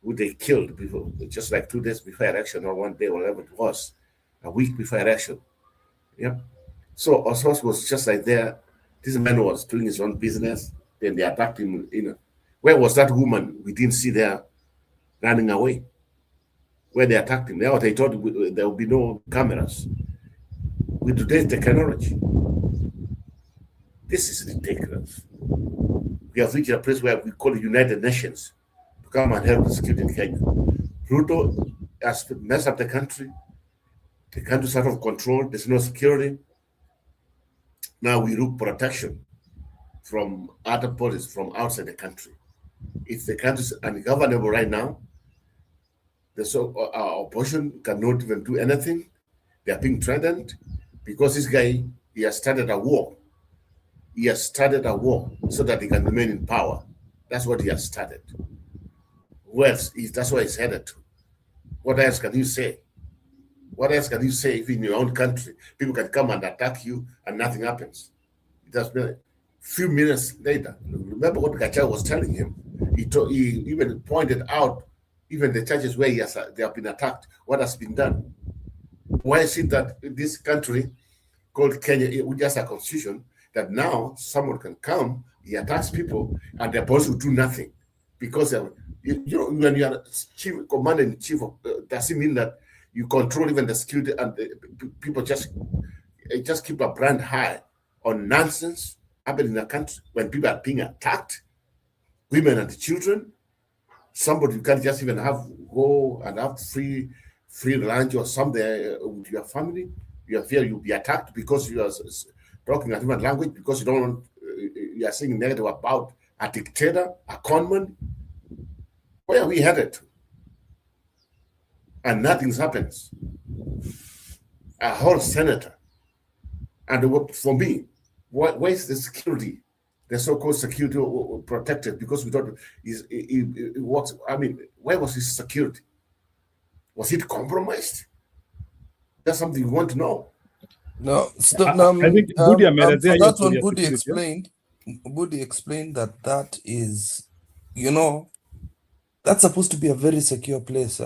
who they killed before, just like 2 days before election, or 1 day, whatever it was, a week before election. Yeah. So Oswald was just like there. This man was doing his own business. Then they attacked him. You know, where was that woman we didn't see there running away? Where they attacked him? Now they thought there would be no cameras. With today's technology, this is ridiculous. We have reached a place where we call the United Nations to come and help the security in Kenya. Pluto has messed up the country. The country's out of control. There's no security. Now we look protection from other police from outside the country. If the country is ungovernable right now, our opposition cannot even do anything. They are being threatened because this guy, he has started a war. He has started a war so that he can remain in power. That's what he has started. That's where he's headed to. What else can you say? What else can you say if in your own country, people can come and attack you and nothing happens? Just a few minutes later, remember what Gachagua was telling him? He even pointed out even the churches where they have been attacked, what has been done. Why is it that this country called Kenya, which has a constitution, that now someone can come, he attacks people, and the police will do nothing? Because you know, when you are commander in chief, does it mean that you control even the security and people just keep a brand high on nonsense happening in the country when people are being attacked, women and children? Somebody you can't just even go and have free lunch or something with your family. You are fear you'll be attacked because you are talking a different language, because you don't want, you are saying negative about a dictator, a conman. Where are we headed to? And nothing happens. A whole senator. And for me, where's the security? The so-called security protected, because we thought it works. I mean, where was his security? Was it compromised? That's something you want to know. No, I think Budi ameelezea that's hiyo what story ya Budi security. explained. Budi explained that is, you know, that's supposed to be a very secure place.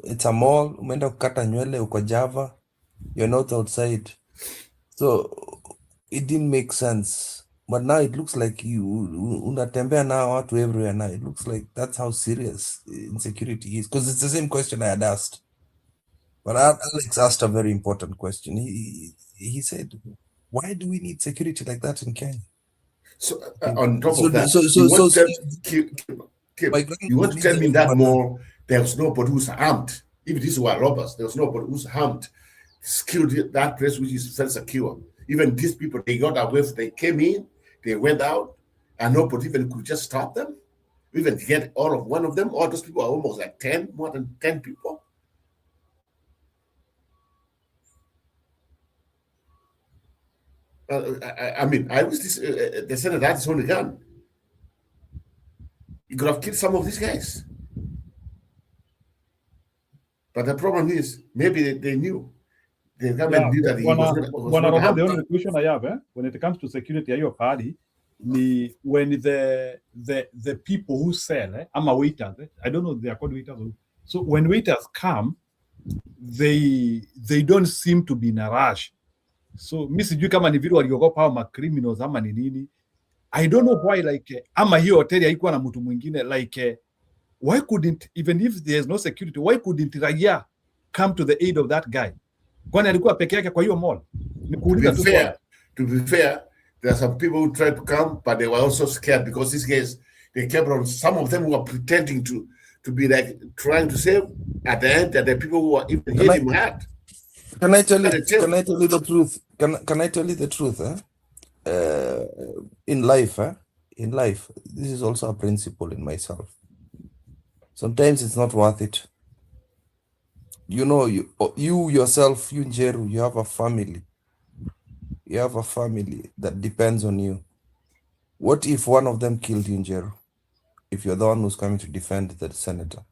It's a mall. Umeenda kukata nywele uko Java. You're not outside. So it didn't make sense. But now it looks like unatembea na watu everywhere now. It looks like that's how serious insecurity is. Because it's the same question I had asked. But Alex asked a very important question. He said, "Why do we need security like that in Kenya?" So on top So of that, so you so so, want so you want to tell me that more? There's nobody who's armed. If these were robbers, there's nobody who's armed. Secured that place which is felt secure. Even these people, they got away. They came in, they went out, and nobody even could just stop them. Even get all of one of them. All those people are almost like 10, more than 10 people. I mean, I wish this, the Senate had its own gun. You could have killed some of these guys. But the problem is, maybe they knew. The government knew that he was not the armed. only question I have, when it comes to security, your party, when the people who sell, I'm a waiter, I don't know if they are called waiters. So when waiters come, they don't seem to be in a rush. So sijui kama ni vile waliogopa hao ma criminals ama ni nini. I don't know why, like ama hiyo hoteli haikuwa na mtu mwingine, like why couldn't, even if there's no security, why couldn't raia come to the aid of that guy? Kwani alikuwa peke yake kwa hiyo mall? To be fair, there are some people who tried to come, but they were also scared because these guys, they kept on, some of them were pretending to be like trying to save. At the end, that the people who were even hit him hard. Can I tell you the truth? Can I tell you the truth? In life, this is also a principle in myself. Sometimes it's not worth it. You know, you yourself, you Njeru, you have a family. You have a family that depends on you. What if one of them killed you, Njeru? If you're the one who's coming to defend the senator.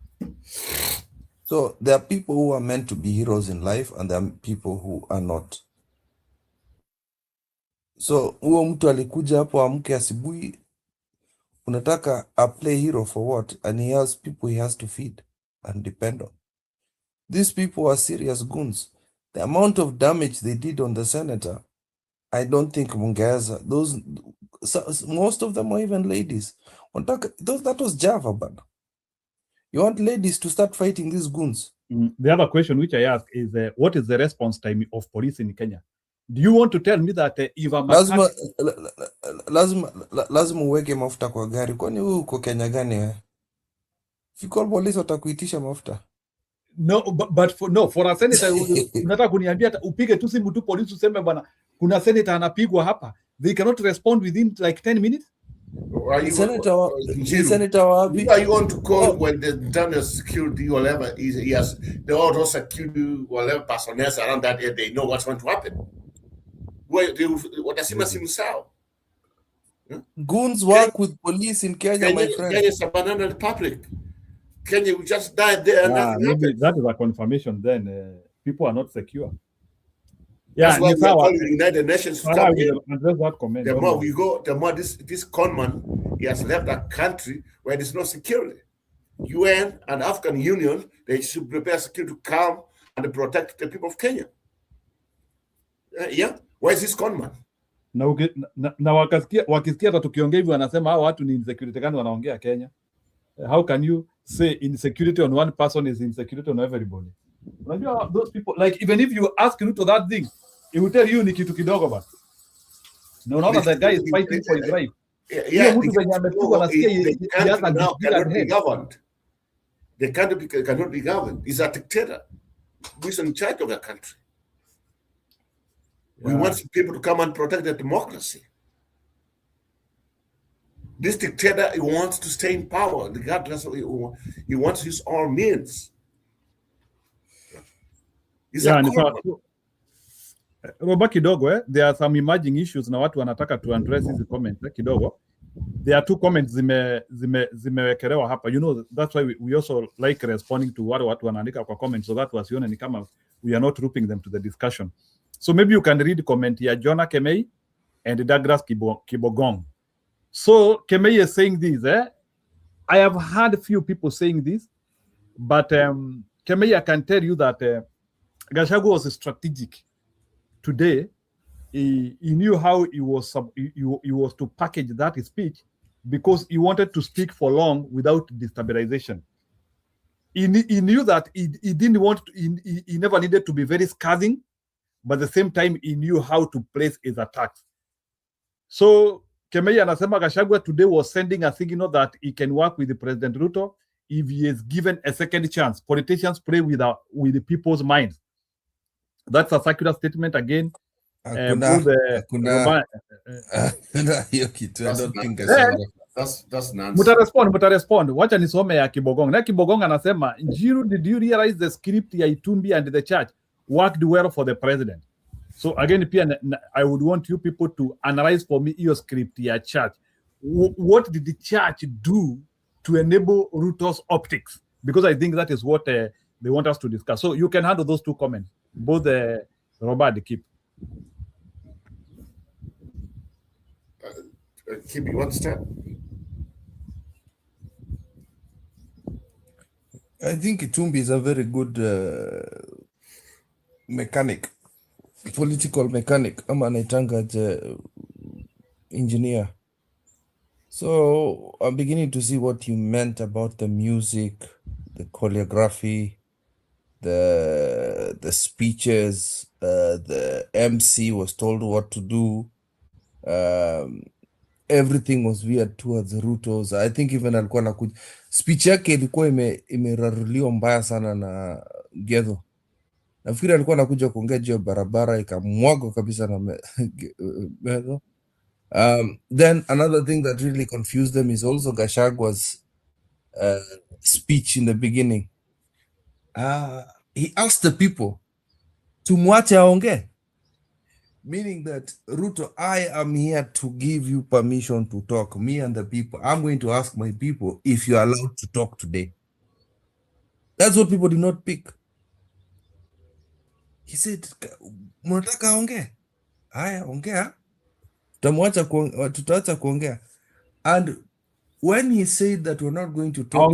So there are people who are meant to be heroes in life, and there are people who are not. So huo mtu alikuja hapo amke asubuhi, unataka a play hero for what? And he has people he has to feed and depend on. These people are serious goons. The amount of damage they did on the senator, I don't think Mungeza, most of them are even ladies. That was Java, but you want ladies to start fighting these goons? The other question which I ask is, what is the response time of police in Kenya? Do you want to tell me that if I'm lazima uweke mafuta kwa gari? Kwani wewe uko Kenya gani wewe? If you call police watakuitisha mafuta. No, but for a senator unataka kuniambia upige tu simu tu polisi useme bwana kuna senator anapigwa hapa, they cannot respond within like 10 minutes? Senator wapi? Are you on to call when the internal security or whatever he has the auto security whatever personnel around that area, they know what's going to happen. Watasema simu sao. Goons work with police in Kenya, my friend. Kenya is a banana republic. Kenya, we just died there and nothing happened. That is a confirmation then. People are not secure. That's why we are calling the United Nations to come here. That comment. The more we go, the more this conman, he has left a country where there's no security. UN and African Union, they should prepare security to come and protect the people of Kenya. Yeah, where is this conman? Na wakisikia hata tukiongea hivi wanasema hao watu ni insecurity gani wanaongea Kenya? How can you say insecurity on one person is insecurity on everybody? Unajua those people, like even if you ask Ruto that thing, he will tell you ni kitu kidogo bana. No, the guy is fighting for his life. Yeah, mtu venye amepigwa nasikia cannot be governed. The country cannot be governed. He's a dictator who's in charge of the country. We want people to come and protect the democracy. This dictator, he wants to stay in power. Regardless of, he wants to use all means. Roba kidogo, there are some emerging issues na watu wanataka to address hizi comments kidogo. There are two comments zimewekelewa hapa. You know, that's why we also like responding to watu wanaandika kwa comments so that wasione ni kama we are not grouping them to the discussion. So maybe you can read comment ya Jonah Kemei and Douglas Kibogong. So Kemei is saying this. I have heard a few people saying this, but Kemei, I can tell you that Gachagua was strategic. Today, he knew how he was to package that speech because he wanted to speak for long without destabilization. he knew that he didn't want to, he never needed to be very scathing, but at the same time he knew how to place his attacks. So Kemei anasema Gachagua today was sending a signal that he can work with the President Ruto if he is given a second chance. Politicians play with the people's minds. That's a circular statement again. Hakuna hiyo kitu. I don't think that's nonsense. Mutarespond. Wacha nisome ya Kibogong. Na Kibogong anasema, Njiru, did you realize the script ya Itumbi and the church worked well for the president? So again, I would want you people to analyze for me your script ya church. What did the church do to enable Ruto's optics? Because I think that is what they want us to discuss. So you can handle those two comments, both Robert Kip. Kip, you want to start? I think Itumbi is a very good mechanic, political mechanic. I'm an Itanga engineer. So I'm beginning to see what you meant about the music, the choreography, the speeches, the MC was told what to do. Everything was veered towards Ruto's. I think even alikuwa nakuja speech yake ilikuwa imeraruliwa mbaya sana na Gedho. Nafikiri alikuwa nakuja kuongea juu ya barabara ikamwaga kabisa na Gedho. Then another thing that really confused them is also Gachagwa's speech in the beginning. He asked the people to mwache aongee. Meaning that, Ruto, I am here to give you permission to talk, me and the people. I'm going to ask my people if you're allowed to talk today. That's what people did not pick. He said, mnataka aongee? Haya, ongea. Tutaacha kuongea. And when he said that we're not going to talk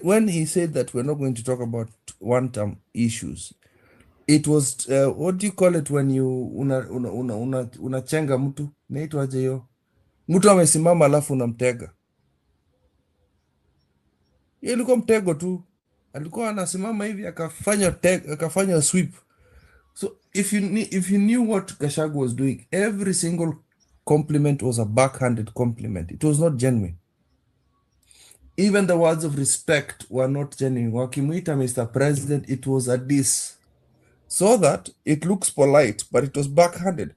when he said that we're not going to talk about one-term issues, it was what do you call it when you unachenga mtu, naitwaje hiyo? Mtu amesimama alafu unamtega. Yeye ilikuwa mtego tu, alikuwa anasimama hivi akafanya sweep. So if you knew what Gachagua was doing, every single compliment was a backhanded compliment. It was not genuine. Even the words of respect were not genuine. Wakimuita Mr. President, it was a diss. So that it looks polite, but it was backhanded.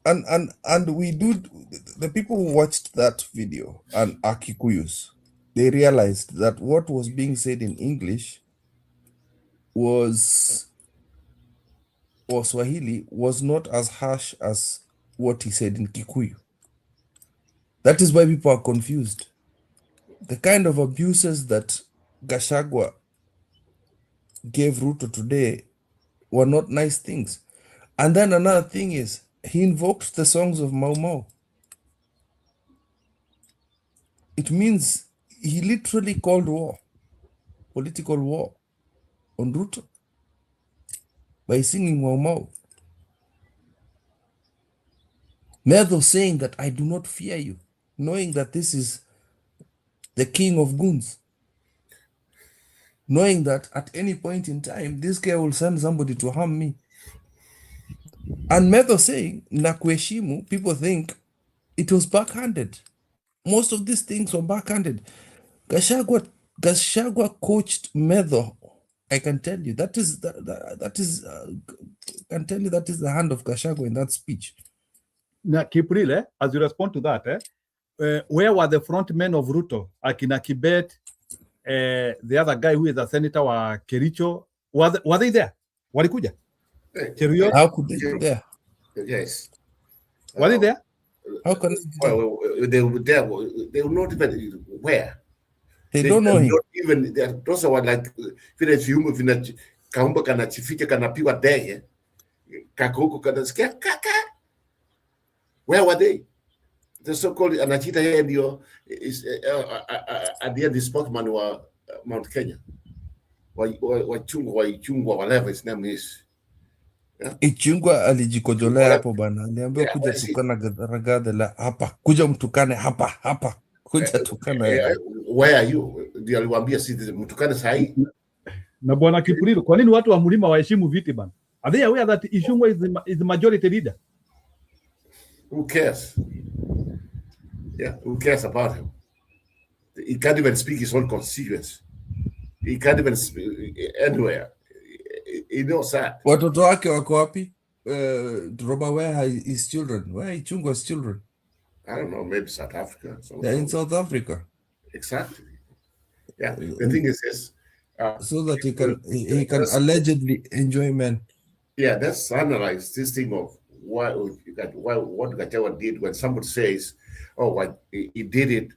And the people who watched that video and Akikuyus, they realized that what was being said in English was or Swahili was not as harsh as what he said in Kikuyu. That is why people are confused. The kind of abuses that Gachagua gave Ruto today were not nice things. And then another thing is, he invoked the songs of Mau Mau. It means he literally called war, political war, on Ruto by singing Mau Mau. Medho saying that I do not fear you, knowing that this is the king of goons, knowing that at any point in time, this guy will send somebody to harm me. And Medho saying, Nakuheshimu, people think it was backhanded. Most of these things were backhanded. Gachagua coached Medho. I can tell you, that is the hand of Gachagua in that speech. Now, Kipril, as you respond to that, where were the front men of Ruto? Akina Kibet, the other guy who is a senator, Kericho, were they there? Walikuja? How could they be there? Yes. Were they there? How can they were there? They were not even where. They don't know him. Even those were like vile viumbe vina kaumba kanachificha kanapigwa ndege kakuku kanasikia kaka. Where were they? The so-called anachita yeye ndio is at the end the spokesman wa Mount Kenya. Waichungwa whatever his name is. Ichungwa alijikojolea hapo bana. Aliambiwa kuja tukana Ragadhe la hapa. Kuja mtukane hapa. Kuja tukana. where are you? Ndio aliwaambia sisi mtukane sahi. Na bwana Kipuliro, kwa nini watu wa mlima waheshimu viti bana? Are they aware that Ishungwa is the majority leader? Who cares? Yeah, who cares about him? He can't even speak his own constituency. He can't even speak anywhere. He knows that. Watoto wake wako wapi? Roba, where are his children? Where are Ichungwa's children? I don't know, maybe South Africa. They're in South Africa. Exactly. Yeah. The thing is this. So that he can allegedly enjoy men. Yeah, let's analyze this thing of what Gachagua did when somebody says, "Oh, he did it.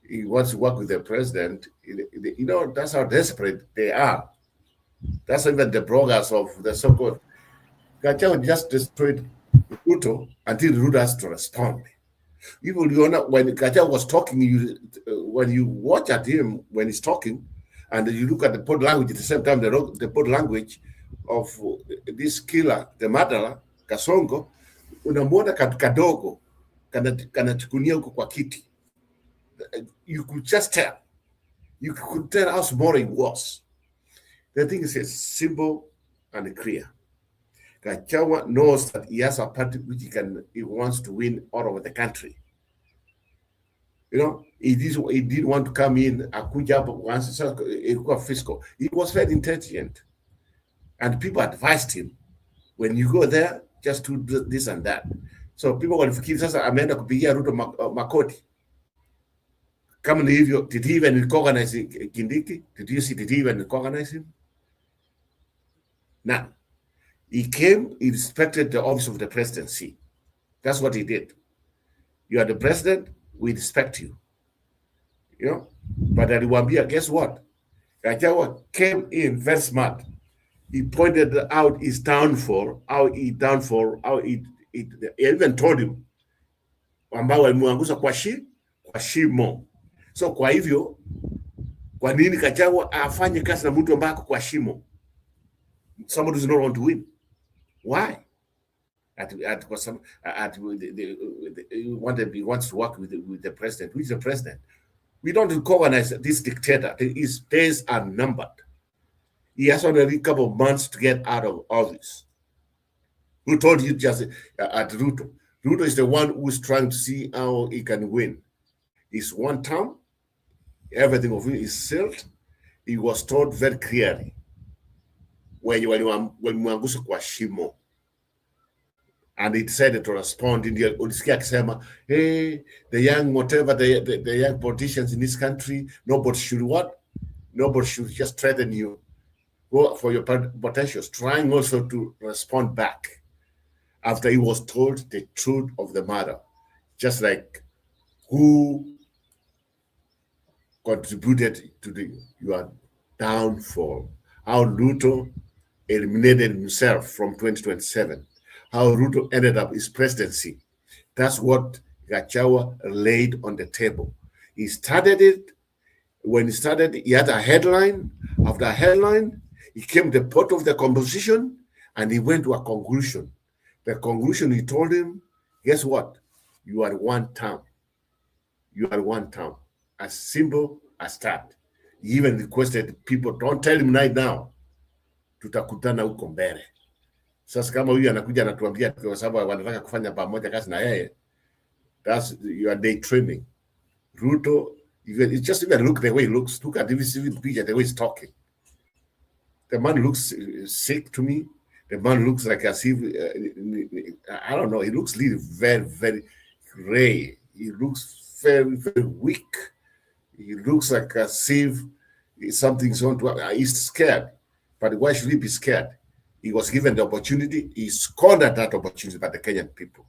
He wants to work with the president." You know, that's how desperate they are. That's even the bloggers of the so-called Gachagua just destroyed Ruto until Ruto has to respond. Even when Gachagua was talking, when you watch at him when he's talking, and you look at the body language at the same time, the body language of this killer, the murderer, Kasongo, unamwona kadogo kanachukunia huko kwa kiti. You could just tell. You could tell how small it was. The thing is simple and clear. Gachagua knows that he has a party which he wants to win all over the country. You know, he did want to come in, akuja once, fiscal. He was very intelligent. And people advised him, when you go there, just do this and that. So people walifikiri sasa ameenda kupigia Ruto makoti. Kama ni hivyo, did he even recognize Kindiki? Did he even recognize him? Now, he came, he respected the office of the presidency. That's what he did. You are the president, we respect you. You know? But aliwaambia, guess what? Gachagua came in very smart. He pointed out his downfall, how he even told him ambao walimwangusha kwa shimo. So kwa hivyo, kwa nini Gachagua afanye kazi na mtu ambaye kwa shimo? Somebody does not want to win. Why? He wants to work with the president. Who is the president? We don't recognize this dictator. His days are numbered. He has only a couple of months to get out of office. Who told you just at Ruto? Ruto is the one who's trying to see how he can win. It's one term. Everything of him is sealed. He was told very clearly when mwangusa kwa shimo. And he decided to respond in the ulisikia akisema, hey, the young whatever, the young politicians in this country, nobody should what? Nobody should just threaten you. Go for your potentials, trying also to respond back after he was told the truth of the matter, just like who contributed to your downfall, how Ruto eliminated himself from 2027, how Ruto ended up his presidency. That's what Gachagua laid on the table. He started it. When he started, he had a headline. After a headline, he came to the pot of the composition and he went to a conclusion. The conclusion, he told him, guess what? You are one term. You are one term. As simple as that. He even requested people, don't tell him right now. Tutakutana huko mbele. Sasa kama huyu anakuja anatuambia kwa sababu wanataka kufanya pamoja kazi na yeye, you are daydreaming. Ruto, just even look the way he looks. Look at this picture, the way he's talking. The man looks sick to me. The man looks like as if, I don't know, he looks really very, very gray. He looks very, very weak. He looks like as if something's on to, he's scared. But why should he be scared? He was given the opportunity. He squandered that opportunity by the Kenyan people.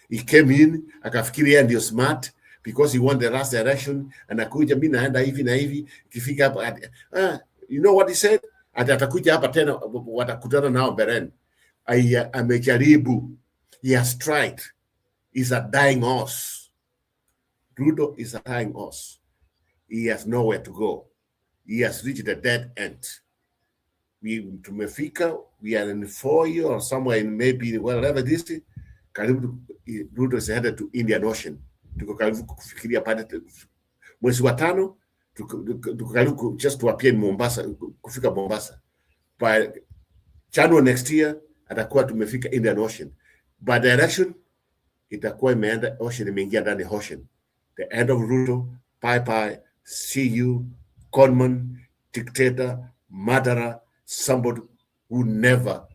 He came in, akafikiria ndio smart, because he won the last election, anakuja mimi naenda hivi na hivi, ikifika hapa, you know what he said? Atakuja hapa tena watakutana nao mbeleni. Amejaribu. He has tried. He's a dying horse. Ruto is a dying horse. He has nowhere to go. He has reached the dead end. Tumefika, we are in 4 years or somewhere in maybe wherever this is, karibu Ruto is headed to Indian Ocean. Tuko karibu kufikiria pale mwezi wa 5, just to appear in Mombasa, kufika Mombasa. By January next year, atakuwa tumefika Indian Ocean. By direction, itakuwa imeenda ocean, imeingia ndani ocean. The end of Ruto, bye, see you, conman, dictator, murderer, somebody who never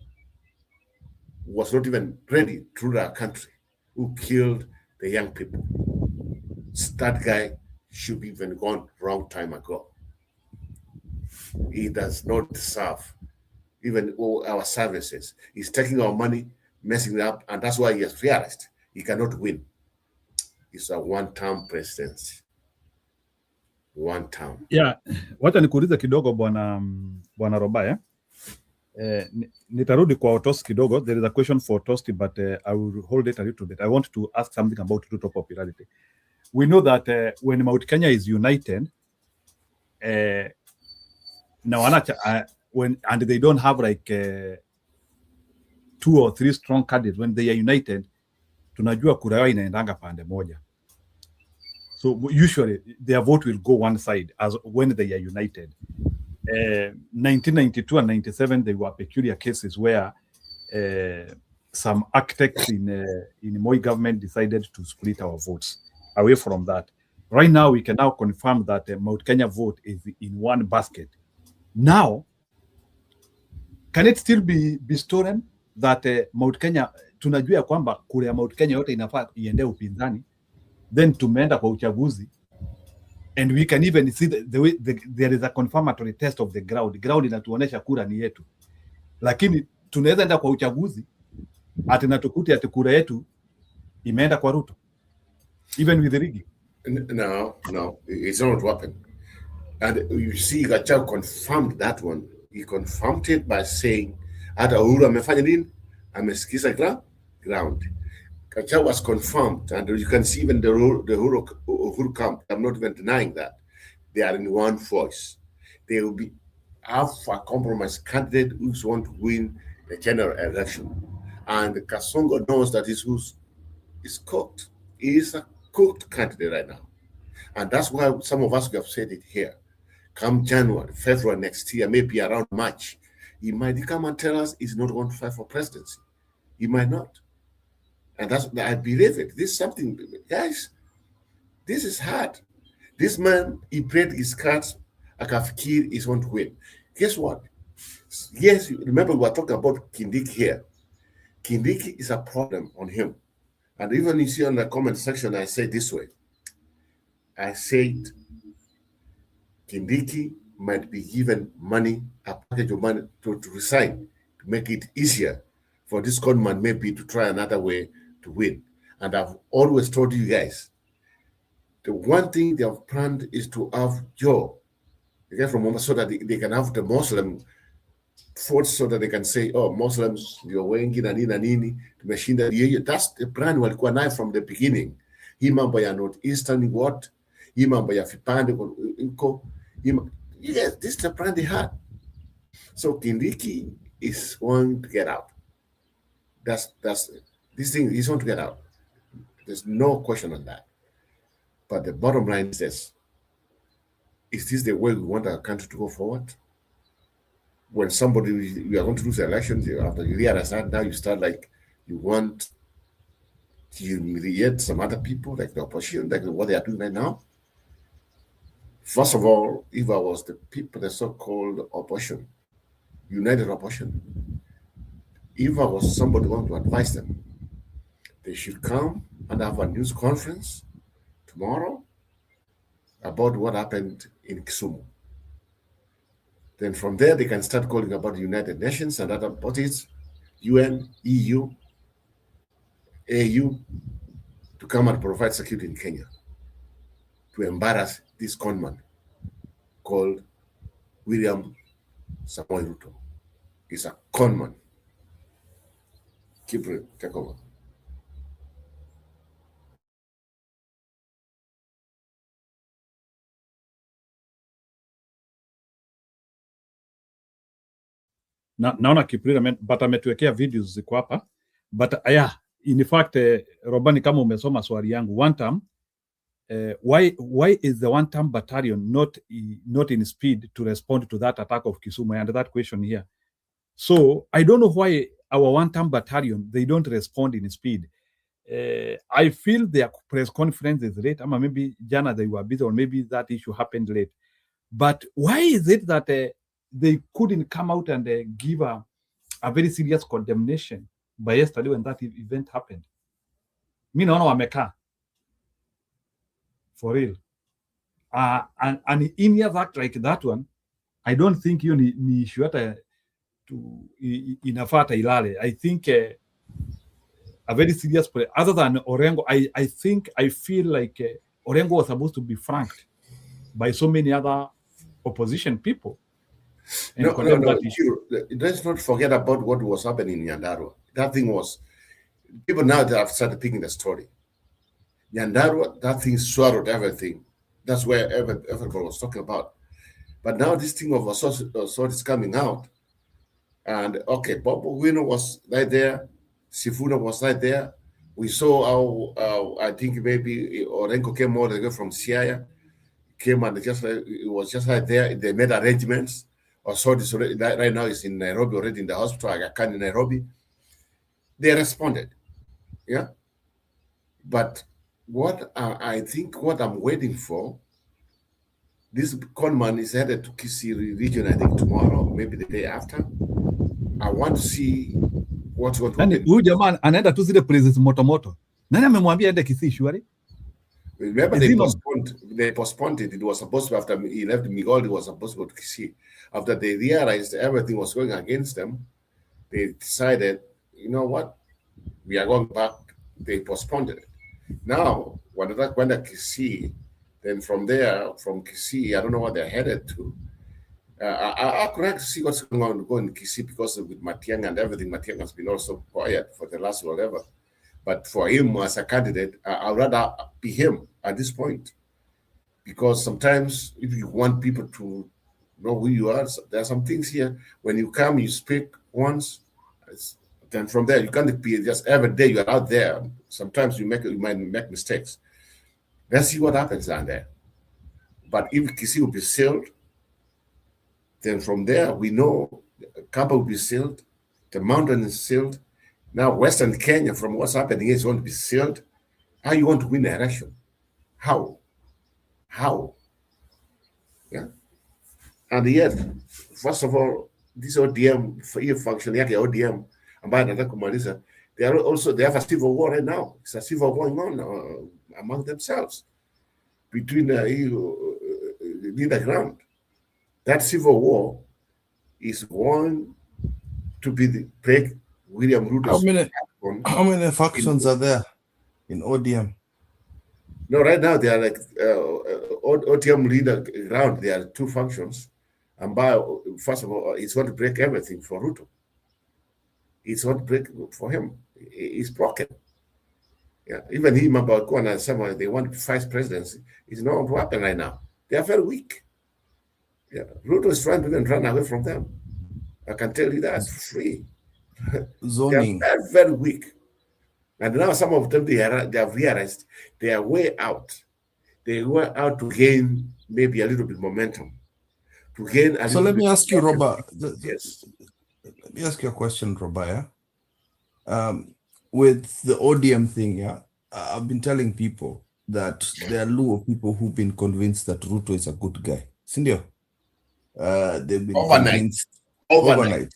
was not even ready to rule our country, who killed the young people. That guy should be even gone long time ago. He does not deserve even all our services. He's taking our money, messing it up, and that's why he has realized he cannot win. It's a one-term presidency. One term. Yeah, wacha nikuulize kidogo bwana Roba nitarudi kwa Otosi kidogo. There is a question for Otosi, but I will hold it a little bit. I want to ask something about Ruto popularity. We know that when Mount Kenya is united, and they don't have like 2 or 3 strong candidates, when they are united, tunajua kura yao inaendanga pande moja. So usually their vote will go one side as when they are united. 1992 and 97, there were peculiar cases where some architects in Moi government decided to split our votes. Away from that, right now we can now confirm that Mount Kenya vote is in one basket. Now, can it still be stolen that Mount Kenya, tunajua kwamba kura ya Mount Kenya yote inafaa iende upinzani, then tumeenda kwa uchaguzi, and we can even see the way there is a confirmatory test of the ground. Ground inatuonesha kura ni yetu, lakini tunaweza enda kwa uchaguzi ati natukuti ati kura yetu imeenda kwa Ruto, even with the rigging. No, it's not what happened. And you see, Gachagua confirmed that one. He confirmed it by saying, "Ata Uhuru amefanya nini? Amesikiza ground." Gachagua was confirmed, and you can see even the Uhuru camp. I'm not even denying that they are in one voice. They will be have a compromise candidate who's want to win the general election, and Kasongo knows that is cooked. He is a cooked candidate right now, and that's why some of us have said it here. Come January, February next year, maybe around March, he might come and tell us he's not going to fight for presidency. He might not. And I believe it. This is something, guys, this is hard. This man, he played his cards, akafikiri is going to win. Guess what? Yes, remember we were talking about Kindiki here. Kindiki is a problem on him. And even you see on the comment section, I say this way. I said, Kindiki might be given money, a package of money to resign, to make it easier for this conman maybe to try another way to win. And I've always told you guys, the one thing they have planned is to have Joe, okay, from Mombasa, so that they can have the Muslim votes, so that they can say, oh, Muslims, you're wengi na nini, tumeshinda yeye. That's the plan walikuwa nayo from the beginning. Hii mambo ya Northeastern what? Hii mambo ya vipande iko. Yes, this is the plan they had. So Kindiki is going to get out. That's this thing, he's going to get out. There's no question on that. But the bottom line is this. Is this the way we want our country to go forward? When we are going to lose the elections, after you realize that, now you start like you want to humiliate some other people, like the opposition, like what they are doing right now. First of all, if I was the people, the so-called opposition, united opposition, if I was somebody going to advise them, they should come and have a news conference tomorrow about what happened in Kisumu. Then from there, they can start calling about the United Nations and other bodies, UN, EU, AU, to come and provide security in Kenya, to embarrass this conman called William Samoei Ruto. He's a conman. Kipre, take over. Naona Kiprira but ametuwekea videos ziko hapa, but in fact Robani, kama umesoma swali yangu, one term why is the one-term battalion not in speed to respond to that attack of Kisumu? And that question here. So I don't know why our one-term battalion, they don't respond in speed. I feel their press conference is late. Maybe Jana they were busy, or maybe that issue happened late. But why is it that they couldn't come out and give a very serious condemnation by yesterday when that event happened? Me no wamekaa for real. And in years act like that one, I don't think you ni issue hata inafata ilale. I think a very serious play. Other than Orengo, I feel like Orengo was supposed to be franked by so many other opposition people. And No. Let's not forget about what was happening in Nyandarua. That thing was, people now that have started picking the story. Nyandarua, that thing swallowed everything. That's where everybody was talking about. But now this thing of assault is coming out. And okay, Boehner was right there. Sifuna was right there. We saw how I think maybe Orengo came all the way from Siaya, came and it was just right there. They made arrangements. Also, this right now is in Nairobi already in the hospital. I can in Nairobi. They responded, yeah. But what I think what I'm waiting for, this conman is headed to Kisii region. I think tomorrow, maybe the day after. I want to see what's going to happen. Huyu jamaa anaenda tu zile places moto. Nani amemwambia aende Kisii shwari? Remember they postponed it. It was supposed to, after he left Migoli, it was supposed to go to Kisii. After they realized everything was going against them, they decided, you know what, we are going back. They postponed it. Now, when they went to Kisii, then from there, from Kisii, I don't know what they're headed to. I could like to see what's going on in Kisii, because with Matiang'i and everything, Matiang'i has been also quiet for the last whatever. But for him as a candidate, I'd rather be him at this point. Because sometimes if you want people to know who you are, there are some things here. When you come, you speak once, then from there, you can't be just every day you're out there. Sometimes you might make mistakes. Let's see what happens down there. But if Kisii will be sealed, then from there, we know Kapa will be sealed, the mountain is sealed. Now, Western Kenya, from what's happening, is going to be sealed. How you want to win the election? How? Yeah. And yet, first of all, this ODM, function yake ODM, ambayo anataka kumaliza, they have a civil war right now. It's a civil war going on among themselves between in the ground. That civil war is going to be the break William Ruto's. How many factions are there in ODM? No, right now they are like ODM leader ground. There are two functions, and first of all, it's going to break everything for Ruto. It's going to break for him. It's broken. Yeah, even him about Kwana and someone they want vice presidency. It's not going to happen right now. They are very weak. Yeah, Ruto is trying to even run away from them. I can tell you that free. Zoning. They are very, very weak. And now some of them, they have realized they are way out. They were out to gain maybe a little bit momentum. So let me ask you, Robert. Yes. Let me ask you a question, Robert. With the ODM thing, yeah, I've been telling people that there are a lot of people who've been convinced that Ruto is a good guy. Sindio? They've been convinced overnight.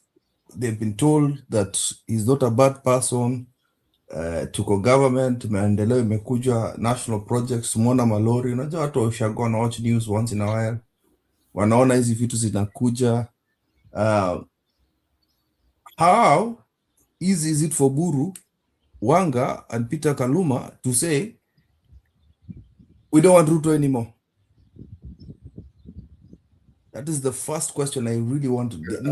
They've been told that he's not a bad person. Tuko government, maendeleo imekuja, national projects, mona malori. Unajua watu ushago na watch news once in a while. Wanaona hizi vitu zinakuja. How easy is it for Buru, Wanga, and Peter Kaluma to say, we don't want Ruto anymore? That is the first question I really want to get.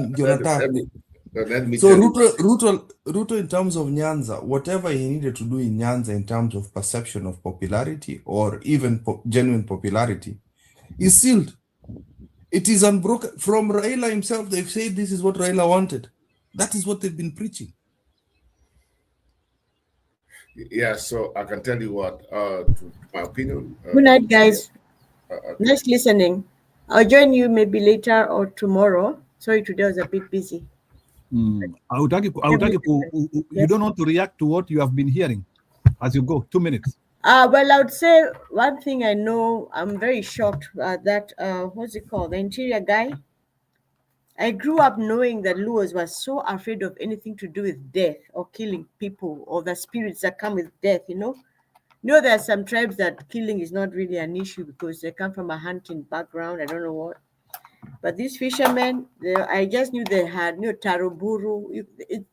So Ruto in terms of Nyanza, whatever he needed to do in Nyanza in terms of perception of popularity or even genuine popularity is sealed. It is unbroken. From Raila himself, they've said this is what Raila wanted. That is what they've been preaching. Yeah, so I can tell you what, to my opinion. Good night, guys. Okay. Nice listening. I'll join you maybe later or tomorrow. Sorry, today was a bit busy. You don't want to react to what you have been hearing as you go. 2 minutes. Well, I would say one thing I know, I'm very shocked that, what's it called? The interior guy. I grew up knowing that Luos were so afraid of anything to do with death or killing people or the spirits that come with death, you know? There are some tribes that killing is not really an issue because they come from a hunting background. I don't know what. But these fishermen, I just knew they had taroburu. It's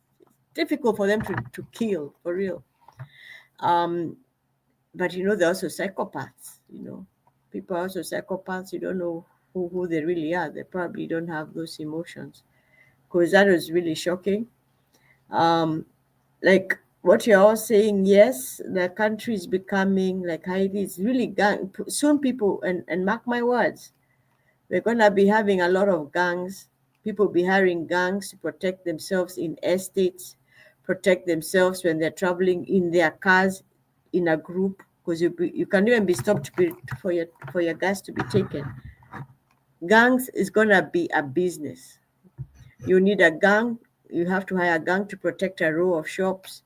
difficult for them to kill, for real. But they're also psychopaths. People are also psychopaths. You don't know who they really are. They probably don't have those emotions. Because that was really shocking. Like what you're all saying, yes, the country is becoming like Haiti. It's really soon people, and mark my words, we're going to be having a lot of gangs. People be hiring gangs to protect themselves in estates, protect themselves when they're traveling in their cars in a group, because you can't even be stopped for your gas to be taken. Gangs is going to be a business. You need a gang. You have to hire a gang to protect a row of shops,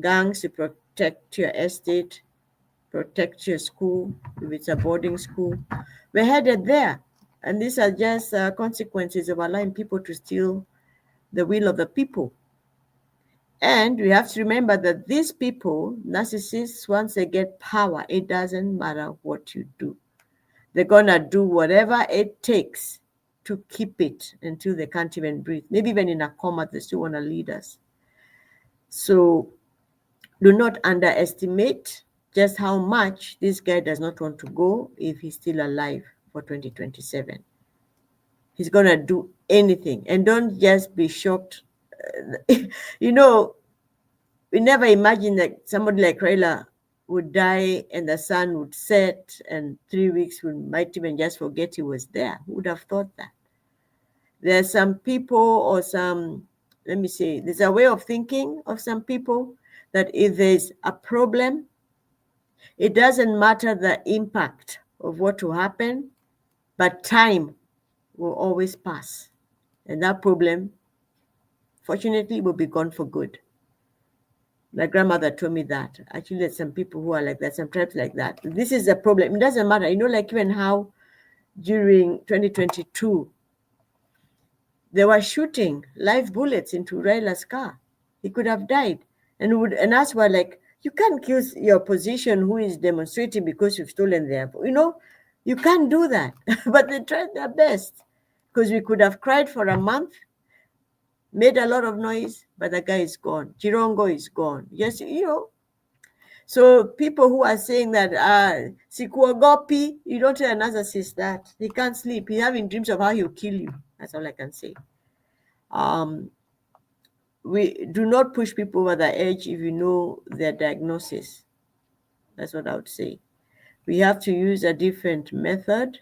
gangs to protect your estate, protect your school, if it's a boarding school. We're headed there. And these are just consequences of allowing people to steal the will of the people. And we have to remember that these people, narcissists, once they get power, it doesn't matter what you do. They're going to do whatever it takes to keep it until they can't even breathe. Maybe even in a coma, they still want to lead us. So do not underestimate just how much this guy does not want to go if he's still alive for 2027. He's going to do anything. And don't just be shocked. We never imagined that somebody like Raila would die and the sun would set and 3 weeks we might even just forget he was there. Who would have thought that? There are some people or there's a way of thinking of some people that if there's a problem, it doesn't matter the impact of what will happen, but time will always pass. And that problem, fortunately, will be gone for good. My grandmother told me that. Actually, there's some people who are like that, some tribes like that. This is a problem. It doesn't matter. Like even how during 2022, they were shooting live bullets into Raila's car. He could have died. And us were like, you can't kill your opposition who is demonstrating because you've stolen their, you can't do that. But they tried their best because we could have cried for a month, made a lot of noise, but the guy is gone. Chirongo is gone. Yes, So people who are saying that, Sikuogopi, you don't tell a narcissist that. He can't sleep. He's having dreams of how he'll kill you. That's all I can say. We do not push people over the edge if you know their diagnosis. That's what I would say. We have to use a different method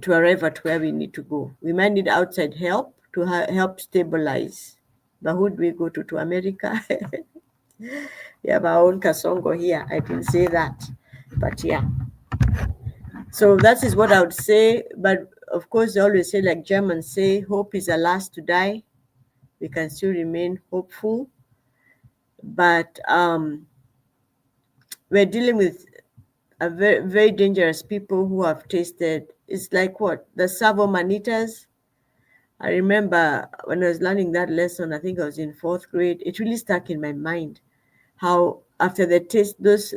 to arrive at where we need to go. We might need outside help to help stabilize. But who do we go to America? We have our own Kasongo here. I can say that. But yeah. So that is what I would say. But of course, they always say, like Germans say, hope is the last to die. We can still remain hopeful. But we're dealing with a very, very dangerous people who have tasted. It's like what? The Savo Manitas. I remember when I was learning that lesson, I think I was in 4th grade, it really stuck in my mind how after they those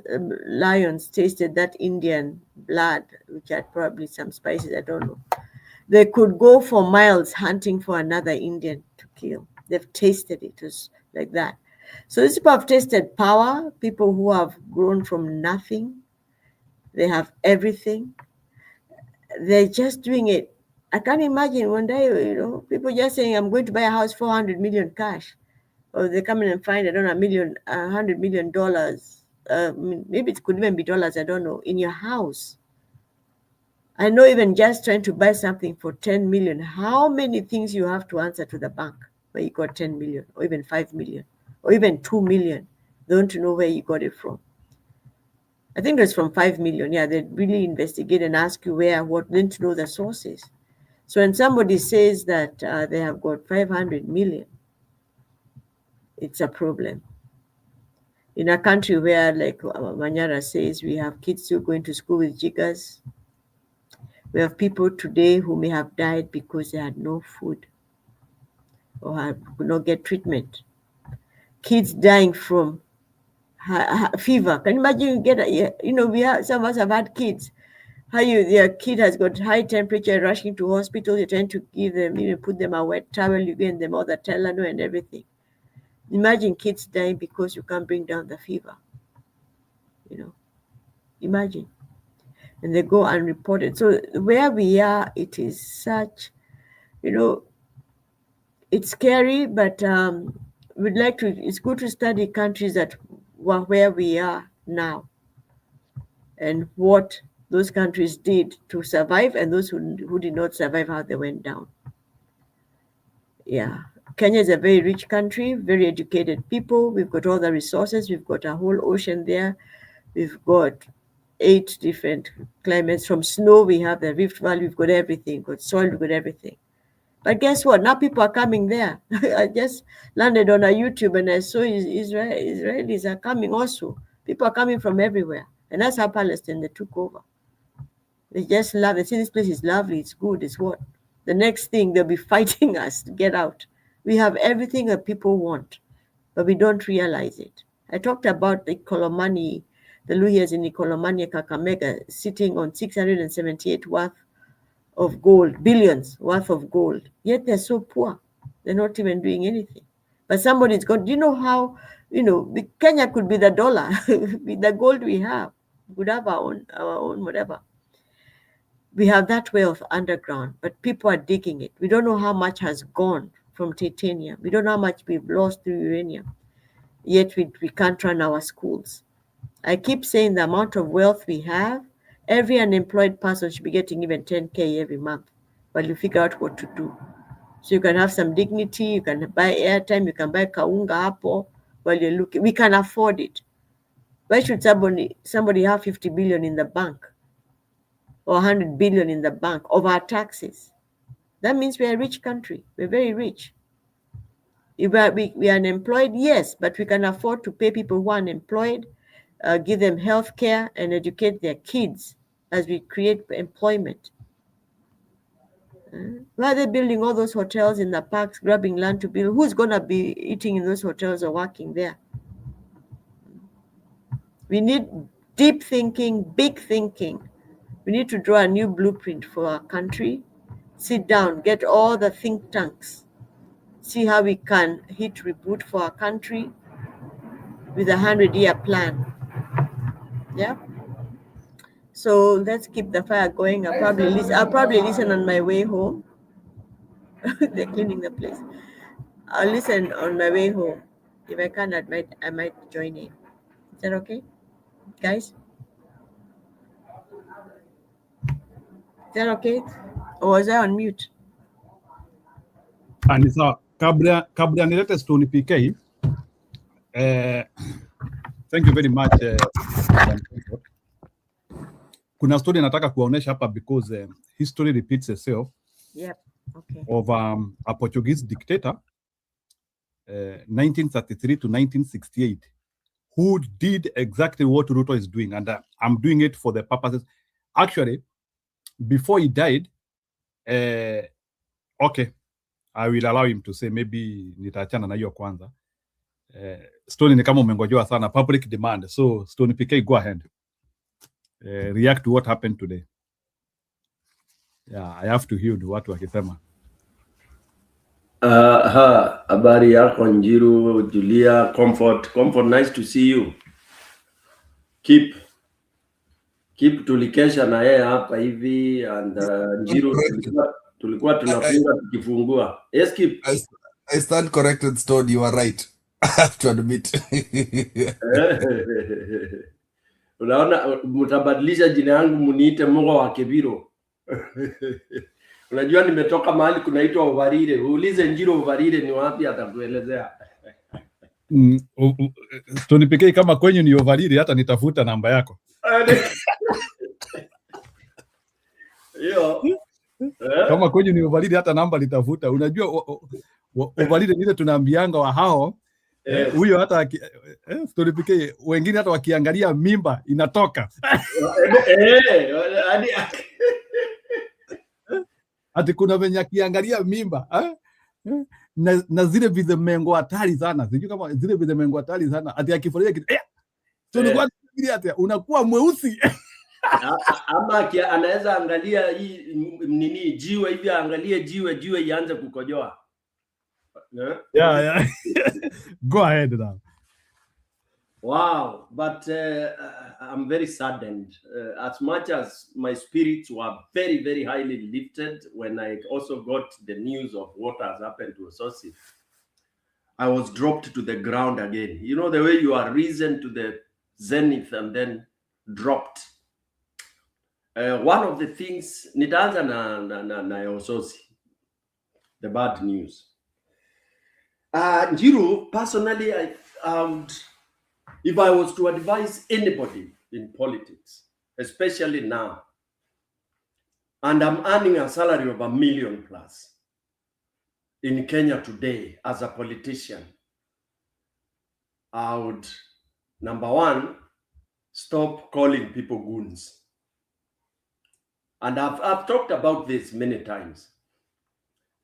lions tasted that Indian blood, which had probably some spices, I don't know. They could go for miles hunting for another Indian to kill. They've tasted it. It was like that. So these people have tasted power, people who have grown from nothing. They have everything. They're just doing it. I can't imagine one day, people just saying, I'm going to buy a house, 400 million cash. Or they come in and find, I don't know, $100 million. Maybe it could even be dollars, I don't know, in your house. I know even just trying to buy something for 10 million, how many things you have to answer to the bank when you got 10 million or even 5 million? or even 2 million. They want to know where you got it from. I think it's from 5 million. Yeah, they really investigate and ask you where, what, then to know the sources. So when somebody says that they have got 500 million, it's a problem. In a country where, like Manyara says, we have kids still going to school with jiggers. We have people today who may have died because they had no food or could not get treatment. Kids dying from fever. Can you imagine? You get some of us have had kids. Your kid has got high temperature, rushing to hospital. You're trying to give them, put them a wet towel. You give them all the Tylenol and everything. Imagine kids dying because you can't bring down the fever. Imagine. And they go unreported. So where we are, it is such, it's scary, but it's good to study countries that were where we are now and what those countries did to survive, and those who did not survive, how they went down. Yeah. Kenya is a very rich country, very educated people. We've got all the resources. We've got a whole ocean there. We've got 8 different climates. From snow, we have the Rift Valley. We've got everything. We've got soil. We've got everything. But guess what? Now people are coming there. I just landed on a YouTube and I saw Israelis are coming also. People are coming from everywhere. And that's how Palestine, they took over. They just love it. See, this place is lovely. It's good. It's what? The next thing, they'll be fighting us to get out. We have everything that people want, but we don't realize it. I talked about the Kolomani, the Luhyas in Kolomani, Kakamega, sitting on 678 worth of gold, billions worth of gold. Yet they're so poor. They're not even doing anything. But somebody's got, do you know how, Kenya could be the dollar, with the gold we have. We could have our own whatever. We have that wealth underground, but people are digging it. We don't know how much has gone from titanium. We don't know how much we've lost through uranium. Yet we can't run our schools. I keep saying the amount of wealth we have, every unemployed person should be getting even 10K every month while you figure out what to do. So you can have some dignity, you can buy airtime, you can buy kaunga hapo while you're looking. We can afford it. Why should somebody have 50 billion in the bank or 100 billion in the bank of our taxes? That means we're a rich country. We're very rich. If we are unemployed, yes, but we can afford to pay people who are unemployed, give them health care and educate their kids as we create employment. Why are they building all those hotels in the parks, grabbing land to build? Who's going to be eating in those hotels or working there? We need deep thinking, big thinking. We need to draw a new blueprint for our country. Sit down, get all the think tanks, see how we can hit reboot for our country with a 100-year plan. Yeah. So let's keep the fire going. I'll probably listen on my way home. They're cleaning the place. I'll listen on my way home. If I can, I might join in. Is that okay, guys? Is that okay? Or was I on mute? Anisa, kabla nilete Stone PK, thank you very much. Kuna story nataka kuonesha hapa because history repeats itself. Yep. Okay. Of a Portuguese dictator, 1933 to 1968, who did exactly what Ruto is doing, and I'm doing it for the purposes. Actually, before he died, okay, I will allow him to say, maybe nitaachana na hiyo kwanza. Stone ni kama umengojewa sana, public demand. So Stone PK, go ahead. React to what happened today. Yeah, I have to hear watu wakisema. Habari yako Njiru, Julia, Comfort, nice to see you. Keep tulikesha na yeye hapa hivi, and Njiru tulikuwa tunafunga tukifungua. Yes, Keep. I stand corrected, Stone, you are right. I have to admit. Unaona, mtabadilisha jina yangu muniite Mogo wa Kibiro. Unajua nimetoka mahali kunaitwa Uvarire. Uulize Njiru Uvarire ni wapi, atakuelezea. Tony PK, kama kwenyu ni overlidi, hata nitafuta namba yako. Kama kwenyu ni overlidi, hata namba nitafuta. Unajua overlidi ile tunaambianga wa hao huyo hata Tony PK, wengine hata wakiangalia mimba inatoka. Ati kuna venye akiangalia mimba na zile vizemengo hatari sana, sijui kama zile vizemengo hatari sana, ati akifurahia kitu unakuwa mweusi. Ama anaweza angalia hii nini jiwe hivi, angalie jiwe ianze kukojoa. Yeah. Go ahead now. Wow, but I'm very saddened. As much as my spirits were very, very highly lifted when I also got the news of what has happened to Ososi, I was dropped to the ground again. You know the way you are risen to the zenith and then dropped. One of the things, nitaanza na Ososi, the bad news. Njiru, personally, if I was to advise anybody in politics, especially now, and I'm earning a salary of $1 million+ in Kenya today as a politician, I would, number one, stop calling people goons. And I've talked about this many times.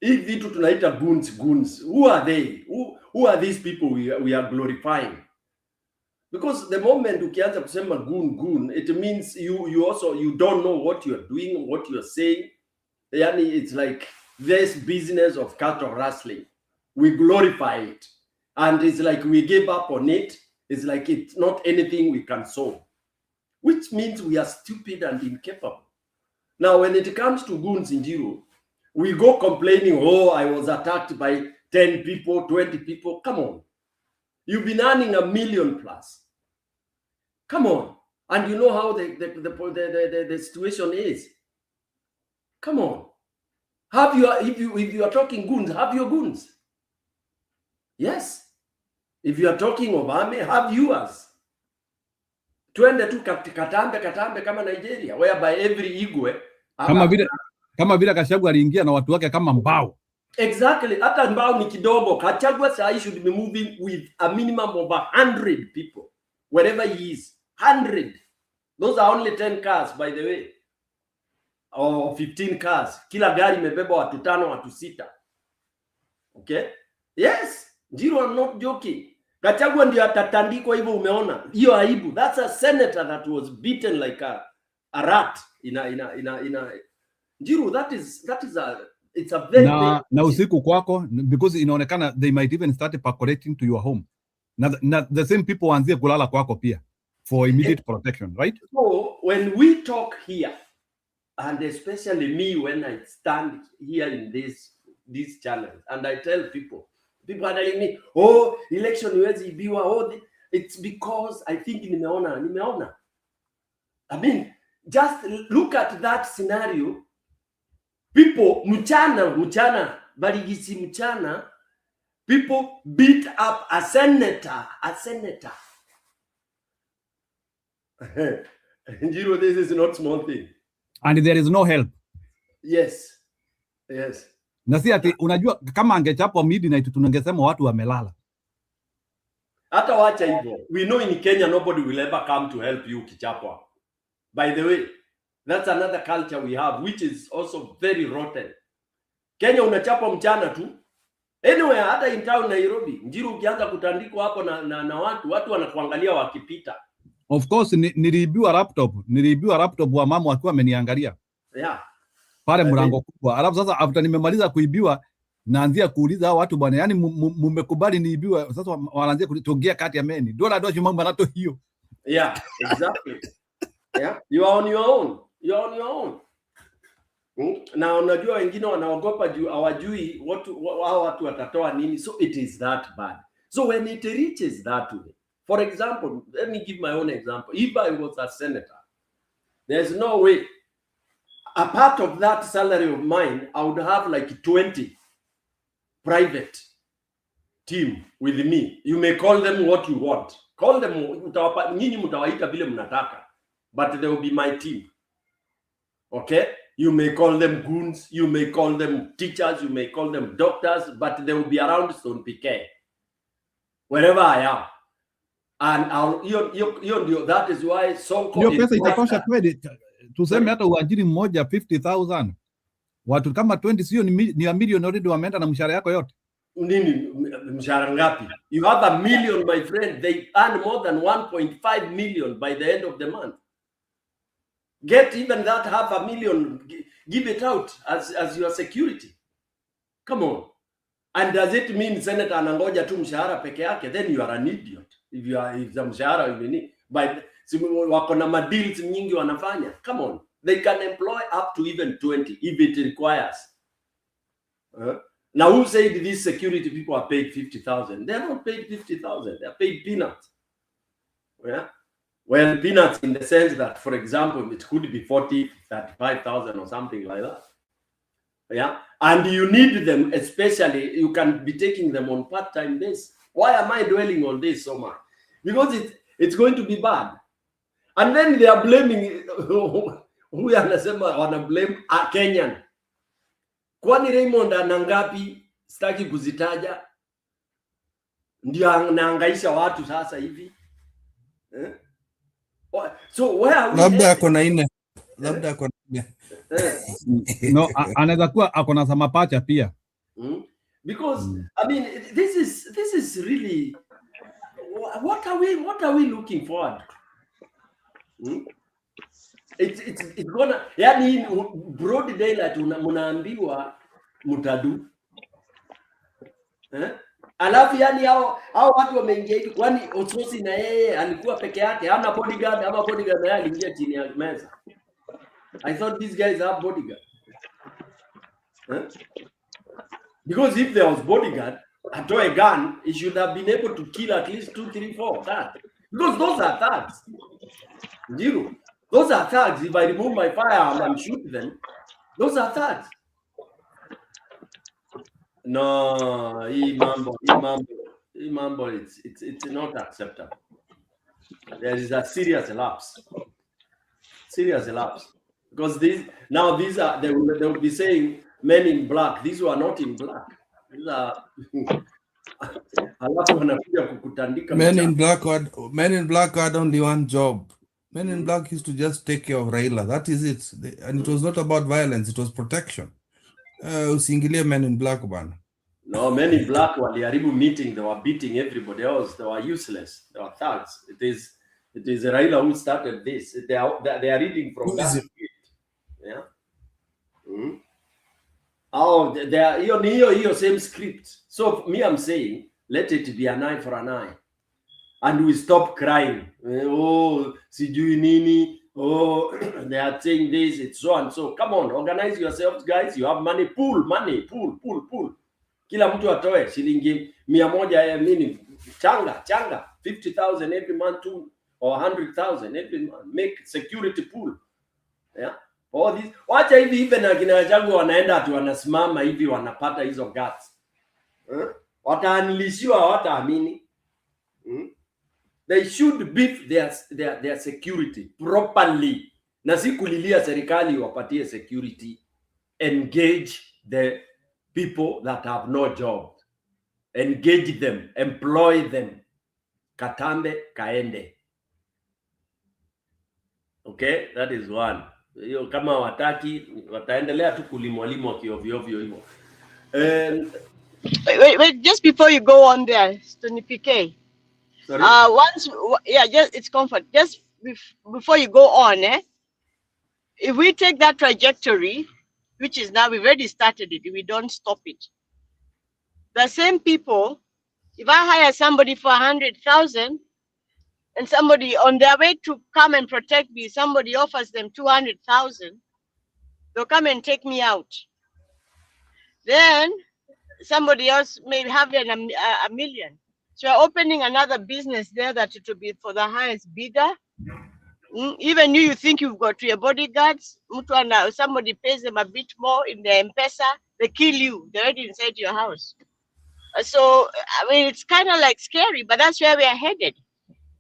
If vitu tunaita goons, who are they? Who are these people we are glorifying? Because the moment ukianza kusema goon, it means you don't know what you're doing, what you're saying. Yani it's like this business of cattle rustling. We glorify it. And it's like we give up on it. It's like it's not anything we can solve. Which means we are stupid and incapable. Now, when it comes to goons in Njiru, we go complaining, oh, I was attacked by 10 people, 20 people. Come on. You've been earning $1 million+. Come on. And you know how the situation is. Come on. If you are talking goons, have your goons. Yes. If you are talking of army, have yours. Twende tu katambe kama Nigeria, whereby every igwe kama vile Gachagua aliingia na watu wake kama mbao. Exactly. Hata mbao ni kidogo. Gachagua sahi should be moving with a minimum of 100 people wherever he is. 100. Those are only 10 cars, by the way, or 15 cars. Kila gari imebeba watu 5, watu 6. Okay? Yes. Njiru, I'm not joking. Gachagua ndio atatandikwa hivyo, umeona? Hiyo aibu. That's a senator that was beaten like a rat Njiru, it's a very na usiku kwako, because inaonekana they might even start percolating to your home. Na the same people waanzie kulala kwako pia for immediate protection, right? So when we talk here, and especially me when I stand here in this channel, and I tell people are telling me, oh, election huwezi ibiwa, oh, it's because I think nimeona. I mean, just look at that scenario. People, mchana, barigisi mchana, people beat up a senator. Njiru, this is not small thing. And there is no help. Yes. Na si ati unajua kama angechapwa midnight tunangesema watu wamelala. Hata wacha hivyo. We know in Kenya nobody will ever come to help you kichapwa. By the way, that's another culture we have which is also very rotten. Kenya unachapwa mchana tu. Anyway, hata in town Nairobi, Njiru ukianza kutandikwa hapo na watu wanakuangalia wakipita. Of course niliibiwa laptop wa mama akiwa ameniangalia. Yeah. Pale mlango kubwa. Alafu sasa after nimemaliza kuibiwa naanzia kuuliza hao watu bwana, yani mmekubali niibiwa, sasa wanaanzia kutongea kati ya meni. Dola doshi mambo nato hiyo. Yeah, exactly. Yeah, you are on your own. Na unajua wengine wanaogopa juu hawajui watu watatoa nini, so it is that bad. So when it reaches that way, for example, let me give my own example. If I was a senator, there's no way a part of that salary of mine I would have like 20 private. team with me. You may call them what you want. Call them, nyinyi mtawaita vile mnataka, but they will be my team. Okay? You may call them goons, you may call them teachers, you may call them doctors, but they will be around Stone PK, wherever I am. And that is why hiyo pesa itatosha kweli? Tuseme hata uajiri mmoja 50,000, watu kama 20, sio ni a million already wameenda na mshahara yako yote. Nini mshahara ngapi? You have a million, my friend. They earn more than 1.5 million by the end of the month. Get even that $500,000, give it out as your security. Come on. And does it mean senator anangoja tu mshahara peke yake? Then you are an idiot. If the mshahara you need by wako na deals nyingi wanafanya. Come on. They can employ up to even 20 if it requires. Now, who said these security people are paid 50,000? They are not paid 50,000. They are paid peanuts. Yeah. Well, peanuts in the sense that, for example, it could be 40, 35,000 or something like that. Yeah. And you need them, especially, you can be taking them on part-time basis. Why am I dwelling on this so much? Because it's going to be bad. And then they are blaming, who wanna blame a Kenyan. Kwani Raymond anangapi, sitaki kuzitaja, ndio anaangaisha watu sasa hivi. So where are we? Labda ako na ine. Labda ako na ine. No, anaweza kuwa ako na samapacha pia. Because I mean, this is really, what are we looking forward to? It's gonna, yani broad daylight munaambiwa mutadu. Alafu yani hao watu wameingia hivi, kwani Ososi na yeye alikuwa peke yake, hana bodyguard ama bodyguard na yeye aliingia chini ya meza. I thought these guys have bodyguard. Because if there was bodyguard, atoe a gun, he should have been able to kill at least 2, 3, 4 thugs. Because those are thugs. Zero. Those are thugs. If I remove my firearm and shoot them, those are thugs. No, Imambo, it's not acceptable. There is a serious lapse. Serious lapse. Because these are, they will be saying men in black. These were not in black. These are Men in black had only one job. Men in black used to just take care of Raila. That is it. And it was not about violence, it was protection. Usiingilie men in black bana. No, men in black waliharibu meeting, they were beating everybody else, they were useless, they were thugs. It is Raila who started this. They are reading from that script. Yeah. Oh, they are your same script. So me, I'm saying, let it be an eye for an eye. And we stop crying. Oh, sijui nini. Oh, they are saying this, it's so and so. Come on, organize yourselves, guys. You have money, pool. Kila mtu atoe shilingi 100 mini changa 50,000 every month too, or 100,000 every month. Make security pool. Yeah. All this. Wacha hivi even akina changu wanaenda tu wanasimama hivi wanapata hizo guts. Wataanilishiwa wataamini. They should beef their security properly. Na si kulilia serikali wapatie security. Engage the people that have no job. Engage them, employ them. Katambe kaende. Okay, that is one. Hiyo kama wataki wataendelea tu kulimwalimwa kiovyo hivyo. Wait, just before you go on there, Stony PK. Sorry? Just it's comfort. Just before you go on, if we take that trajectory, which is now we've already started it, if we don't stop it, the same people, if I hire somebody for 100,000 and somebody on their way to come and protect me, somebody offers them 200,000, they'll come and take me out. Then somebody else may have a million. So you're opening another business there that it will be for the highest bidder. Even you think you've got your bodyguards, somebody pays them a bit more in the M-Pesa, they kill you, they're already inside your house. So, I mean, it's kind of like scary, but that's where we are headed.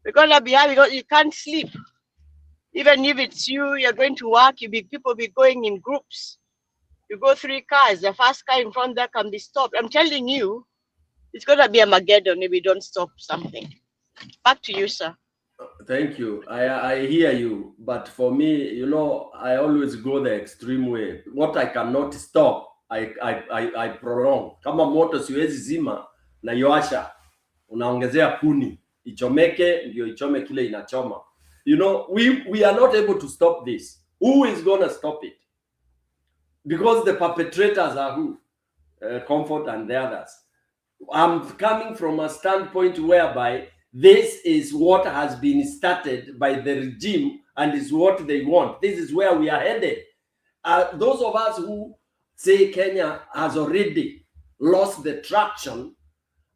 We're going to be having, you can't sleep. Even if it's you're going to work, people be going in groups. You go 3 cars, the first car in front there can be stopped. I'm telling you, it's going to be a Armageddon if we don't stop something. Back to you, sir. Thank you. I hear you, but for me, you know, I always go the extreme way. What I cannot stop, I prolong. Kama moto siwezi zima na yoasha, unaongezea kuni ichomeke, ndio ichome kile inachoma. You know, we are not able to stop this. Who is gonna stop it? Because the perpetrators are who? Comfort and the others. I'm coming from a standpoint whereby this is what has been started by the regime and is what they want. This is where we are headed. Those of us who say Kenya has already lost the traction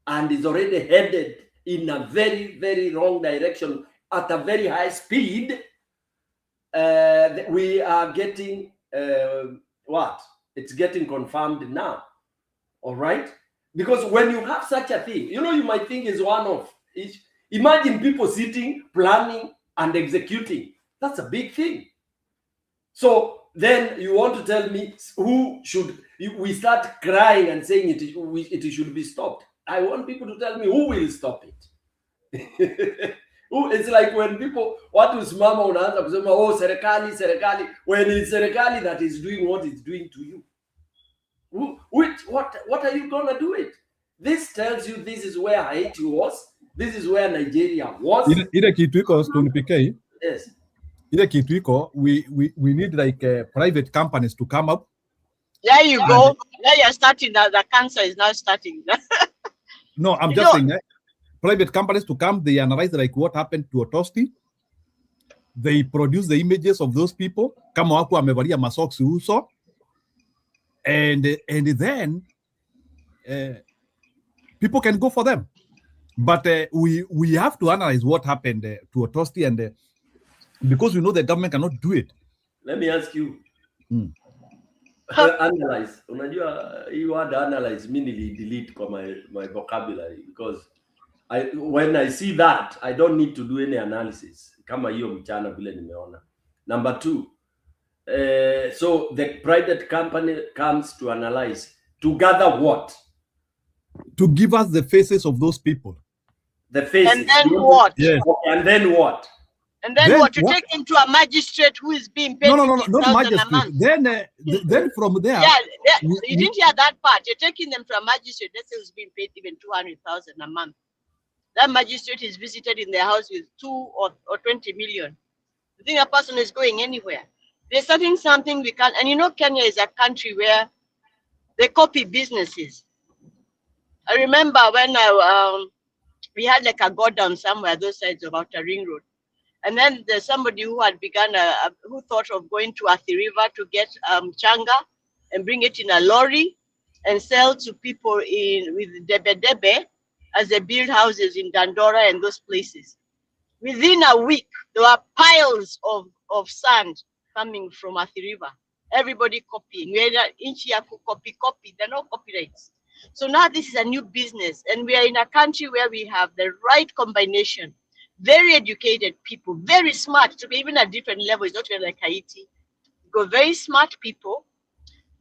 and is already headed in a very, very wrong direction at a very high speed, we are getting what? It's getting confirmed now. All right? Because when you have such a thing, you know, you might think it's one of each. Imagine people sitting, planning, and executing. That's a big thing. So then you want to tell me who should, we start crying and saying it should be stopped. I want people to tell me who will stop it. It's like when people want to simama unaanza kusema oh serikali, when it's serikali that is doing what it's doing to you. What are you gonna do it? This tells you this is where Haiti was. This is where Nigeria was. Ile kitu iko Stone PK. Yes. Ile kitu iko, we need like private companies to come up. There you go. Now you're starting. The cancer is now starting. No, I'm just saying that private companies to come. They analyze like what happened to Otosti. They produce the images of those people. Kama wako amevalia masoksi uso. And then people can go for them, but we have to analyze what happened to Otosti, and because we know the government cannot do it. Let me ask you. Analyze. Unajua you word analyze meaning delete from my vocabulary, because when I see that I don't need to do any analysis. Kama hiyo mchana vile nimeona. Number 2. So the private company comes to analyze, to gather what? To give us the faces of those people. The faces. And then what? Yes. And then what? And then what? To take him to a magistrate who is being paid no, not magistrate. Then from there. Yeah, you didn't hear that part. You're taking them to a magistrate. Let's say who's being paid even 200,000 a month. That magistrate is visited in their house with 2 or 20 million. You think a person is going anywhere? They're starting something we can't. And you know, Kenya is a country where they copy businesses. I remember when we had like a go down somewhere, those sides of Outer Ring Road. And then there's somebody who had begun, who thought of going to Athi River to get changa and bring it in a lorry and sell to people with debe as they build houses in Dandora and those places. Within a week, there were piles of sand coming from Athi River. Everybody copying. We're copy. There are no copyrights. So now this is a new business, and we are in a country where we have the right combination. Very educated people, very smart, to be even at different levels. It's not even like Haiti. You got very smart people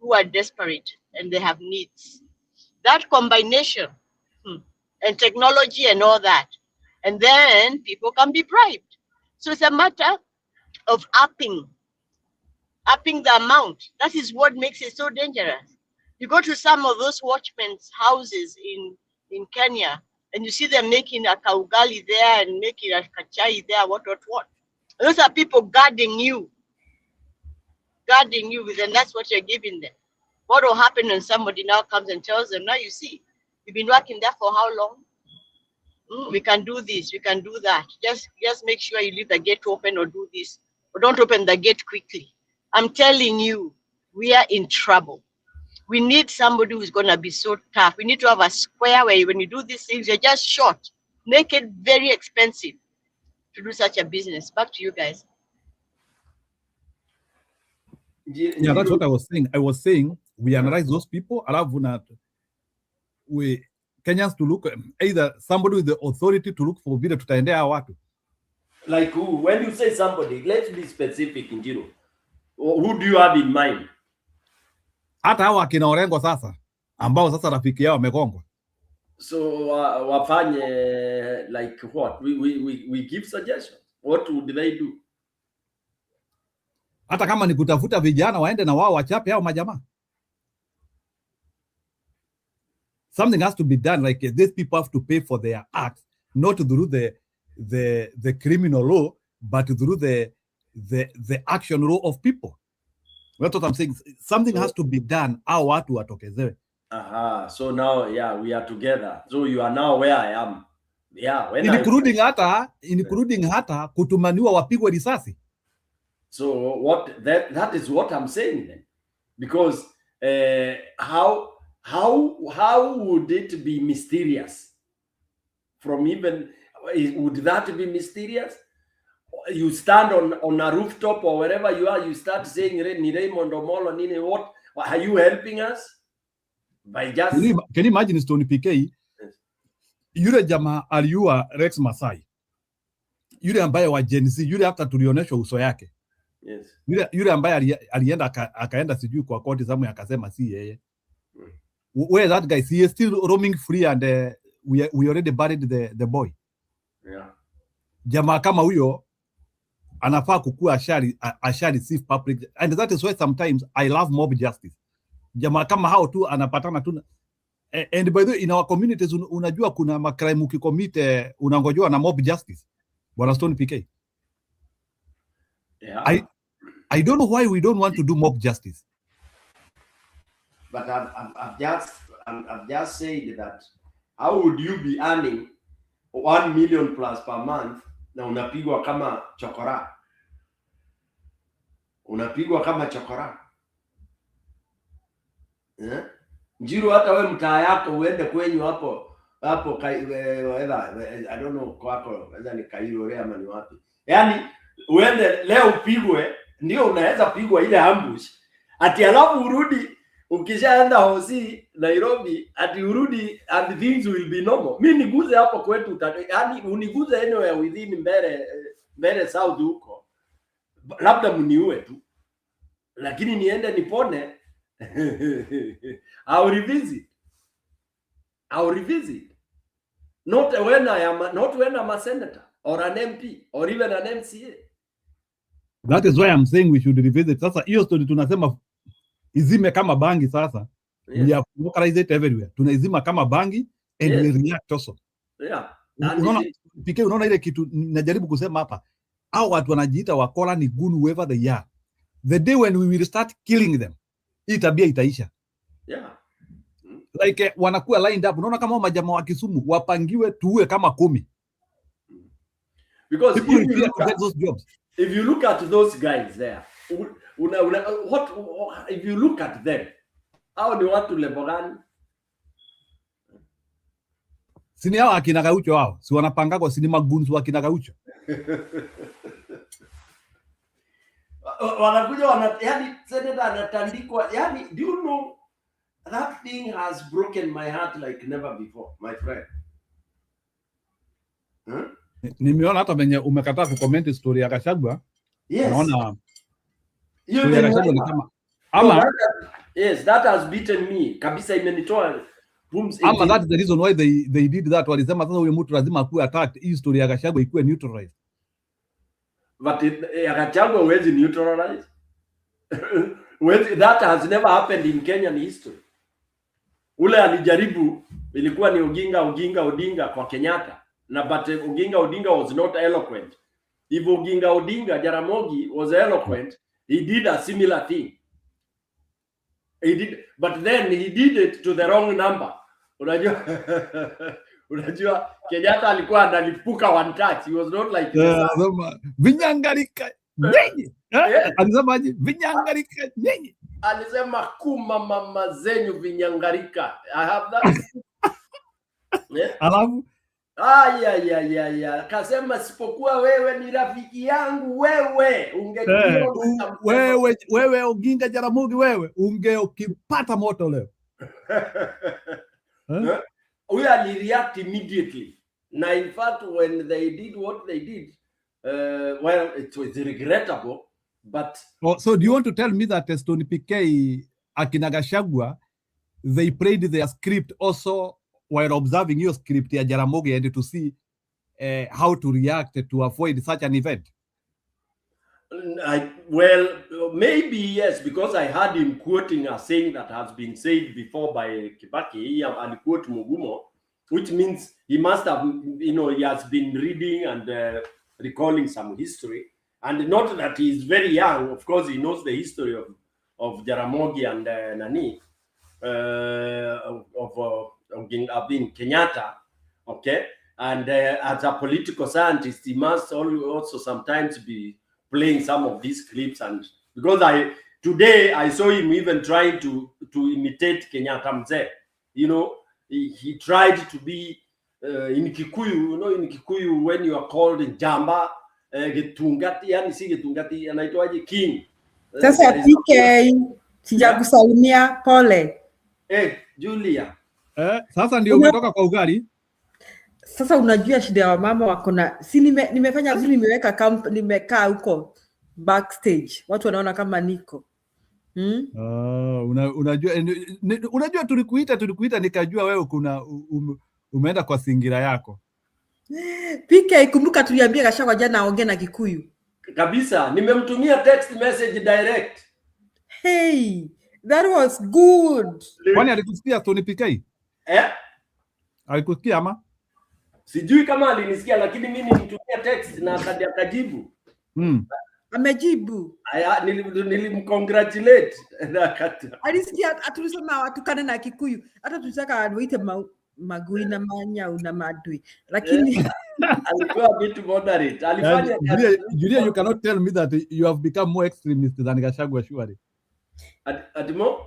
who are desperate and they have needs. That combination and technology and all that, and then people can be bribed. So it's a matter of upping the amount. That is what makes it so dangerous. You go to some of those watchmen's houses in Kenya, and you see them making a kaugali there and making a kachai there, what. Those are people guarding you, and that's what you're giving them. What will happen when somebody now comes and tells them, now you see, you've been working there for how long? We can do this, we can do that. Just make sure you leave the gate open or do this, or don't open the gate quickly. I'm telling you, we are in trouble. We need somebody who's going to be so tough. We need to have a square where when you do these things, you're just short. Make it very expensive to do such a business. Back to you guys. Yeah, that's what I was saying. I was saying we analyze those people. Kenyans to look, either somebody with the authority to look for vile tutaendea hawa watu. Like who? When you say somebody, let's be specific, Njiro. Who do you have in mind? Hata hawa akina Orengo sasa ambao sasa rafiki yao wamegongwa. So wafanye like what? We give suggestions. What would they do? Hata kama ni kutafuta vijana waende na wao wachape hao majamaa. Something has to be done. Like these people have to pay for their acts, not through the criminal law, but through the action law of people. That's what I'm saying. Something has to be done. Hao watu watokezewe. Aha. So now, yeah, we are together. So you are now where I am. Yeah. When including hata kutumaniwa wapigwe risasi. So what that is what I'm saying then, because how would it be mysterious? From even would that be mysterious? You stand on a rooftop or wherever you are, you start saying ni Raymond Omolo nini, what are you helping us by just? Can you imagine Stone PK? Yule jamaa aliua Rex Masai, yule ambaye wa Gen Z, yule hata tulionyeshwa uso yake. Yes. Yule ambaye alienda akaenda sijui kwa koti zamu akasema si yeye. Where that guy, he is still roaming free and we already buried the boy. Yeah. Jamaa kama huyo anafaa kukua ashari safe public, and that is why sometimes I love mob justice. Jamaa kama hao tu anapatana tu, and by the way in our communities unajua kuna macrime ukikomite unangojewa na mob justice. Bwana Stone PK. Yeah. I don't know why we don't want to do mob justice. But I've just said that how would you be earning 1 million plus per month na unapigwa kama chokora? Unapigwa kama chokora. Yeah? Njiro, hata we mtaa yako uende kwenyu hapo I don't know kwako whether ni Kairo ama ni wapi. Yaani uende leo upigwe, ndio unaweza pigwa ile ambush. Ati alafu urudi ukishaenda hosi Nairobi, ati urudi and things will be normal. Mimi niguze hapo kwetu, yaani uniguze anywhere within mbele south huko, labda mniue tu, lakini niende nipone. I'll revisit. Not when I'm a senator or an MP or even an MCA. That is why I'm saying we should revisit. Sasa hiyo story tunasema izime kama bangi sasa. Yes. We have localized it everywhere. Tunaizima kama bangi and yes, we react also. Yeah. Unaona ile kitu najaribu kusema hapa. Hao watu wanajiita wakora ni gun whoever they are. The day when we will start killing them, hii tabia itaisha. Yeah. Like wanakuwa lined up. Unaona kama majamaa wa Kisumu wapangiwe tuue kama 10. Because if you look at those guys there, if you look at them, how do you want to level gani? Sini hao akina Gaucho hao, si wanapangagwa sini magunzu akina Gaucho. Wanakuja yani senator anatandikwa, yani do you know that thing has broken my heart like never before, my friend. Nimeona hata venye umekataa kucomment story ya Gachagua. Yes. Naona story ya Gachagua ni kama ama yes, that has beaten me. Kabisa imenitoa booms. Ama that is the reason why they did that. Walisema sasa huyo mtu lazima akuwe attacked, hii story ya Gachagua ikuwe neutralized. But Gachagua huwezi neutralize. That has never happened in Kenyan history. Ule alijaribu, ilikuwa ni Odinga kwa Kenyatta. But Oginga Odinga was not eloquent. If Oginga Odinga Jaramogi was eloquent, he did a similar thing. He did, but then he did it to the wrong number. Unajua Kenyatta alikuwa analipuka one touch. He was not like vinyangarika nyinyi. Alisemaje? Vinyangarika nyinyi. Alisema kuma mama zenyu vinyangarika. I have that. Yeah. Alafu kasema sipokuwa wewe ni rafiki yangu wewe wewe Oginga Jaramogi wewe ukipata moto leo. we react immediately. Now, in fact, when they did what they did, well, it was regrettable, but... So do you want to tell me that Stony PK, akina Gachagua, they played their script also while observing your script ya Jaramogi and to see how to react to avoid such an event? Well, maybe yes, because I heard him quoting a saying that has been said before by Kibaki and quote Mugumo, which means he must have, he has been reading and recalling some history. And not that he is very young, of course, he knows the history of Jaramogi and Nani, of being Kenyatta, okay? And as a political scientist, he must also sometimes be playing some of these clips. And because today I saw him even trying to imitate Kenyatta Mzee. He tried to be in Kikuyu. In Kikuyu, when you are called Jamba, Getungati, yani si Getungati, anaitwaje king. Sasa PK sijakusalimia, pole. Julia. Sasa ndio umetoka kwa ugali. Sasa unajua shida ya mama wako na si nimefanya vizuri, nimeweka nimekaa huko backstage. Watu wanaona kama niko. Unajua tulikuita nikajua wewe umeenda kwa singira yako. PK, kumbuka tuliambia Gachagua jana aongee na Kikuyu. Kabisa, nimemtumia text message direct. Hey, that was good. Kwani alikusikia Tony PK? Alikusikia ama? Sijui kama alinisikia, lakini mimi nilimtumia text na akajibu. Amejibu. Nilimcongratulate. Alisikia atulisema watukane na Kikuyu. Hata tulitaka aduite magui na manya una madui. Lakini alikuwa a bit moderate. Alifanya Julia, you cannot tell me that you have become more extremist than Gachagua, surely. At more?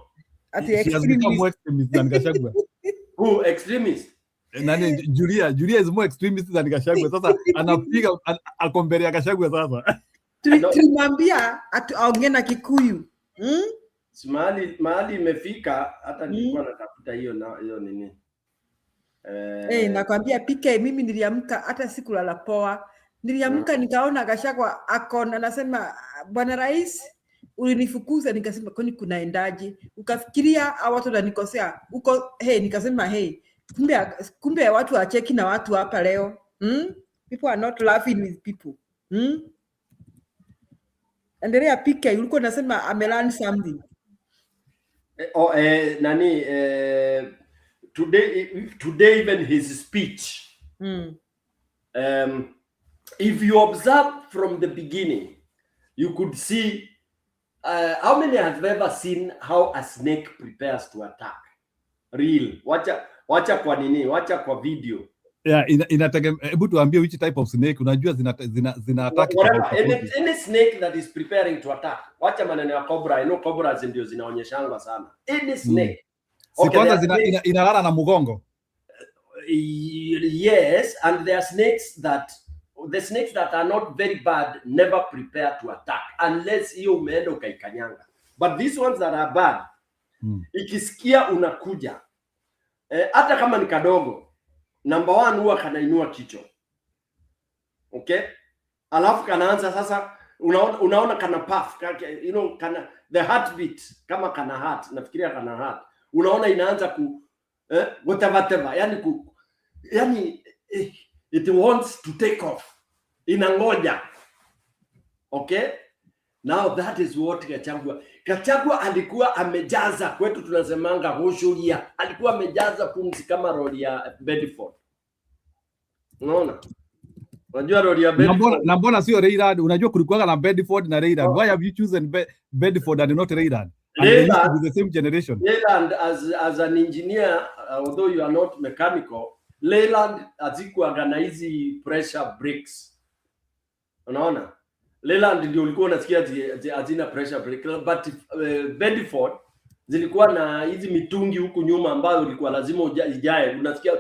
She has become more extremist than Gachagua. Who extremist? Nani, Julia is more extremist than Gachagua. Sasa anapiga akomberea Gachagua sasa. Tulimwambia aongee na Kikuyu. Mahali imefika hata nilikuwa natafuta hiyo nini. Nakwambia PK, mimi niliamka hata sikulala poa. Niliamka nikaona Gachagua akona anasema, Bwana Rais, ulinifukuza. Nikasema kwani kunaendaje? Ukafikiria watu wananikosea uko nikasema kumbe watu wacheki na watu hapa leo. People are not laughing with people. Endelea PK, ulikuwa unasema amelearn something. Today even his speech. If you observe from the beginning, you could see how many have ever seen how a snake prepares to attack? Real. Wacha kwa nini? Wacha kwa video. Yeah, inategemea. Hebu tuambie which type of snake unajua zina attack. Any snake that is preparing to attack. Wacha maneno ya cobra. I know cobras ndio zinaonyeshanga sana. Any snake. Si kwanza inalala na mugongo. Yes, and there are snakes the snakes that are not very bad never prepare to attack unless hiyo umeenda ukaikanyanga. But these ones that are bad, ikisikia unakuja, hata kama ni kadogo, number one huwa kanainua kichwa. Okay? Alafu kanaanza sasa, unaona kana puff, kana the heartbeat, kama kana heart, nafikiria kana heart. Unaona inaanza whatever, yani it wants to take off. Inangoja. Okay? Now that is what Gachagua alikuwa amejaza, kwetu tunasemanga hoshuria. Alikuwa amejaza pumzi kama roli ya Bedford. Unaona? Unajua roli ya Bedford. Na mbona sio Rayland? Unajua kulikuwa na Bedford na Rayland. Why have you chosen Bedford and not Rayland? And they used to be the same generation. Rayland as an engineer, although you are not mechanical, Rayland hazikuwa na hizi pressure brakes. Unaona? Rayland ndio ulikuwa unasikia hazina pressure brake, but Bedford zilikuwa na hizi mitungi huku nyuma ambayo ulikuwa lazima ijae. Unasikia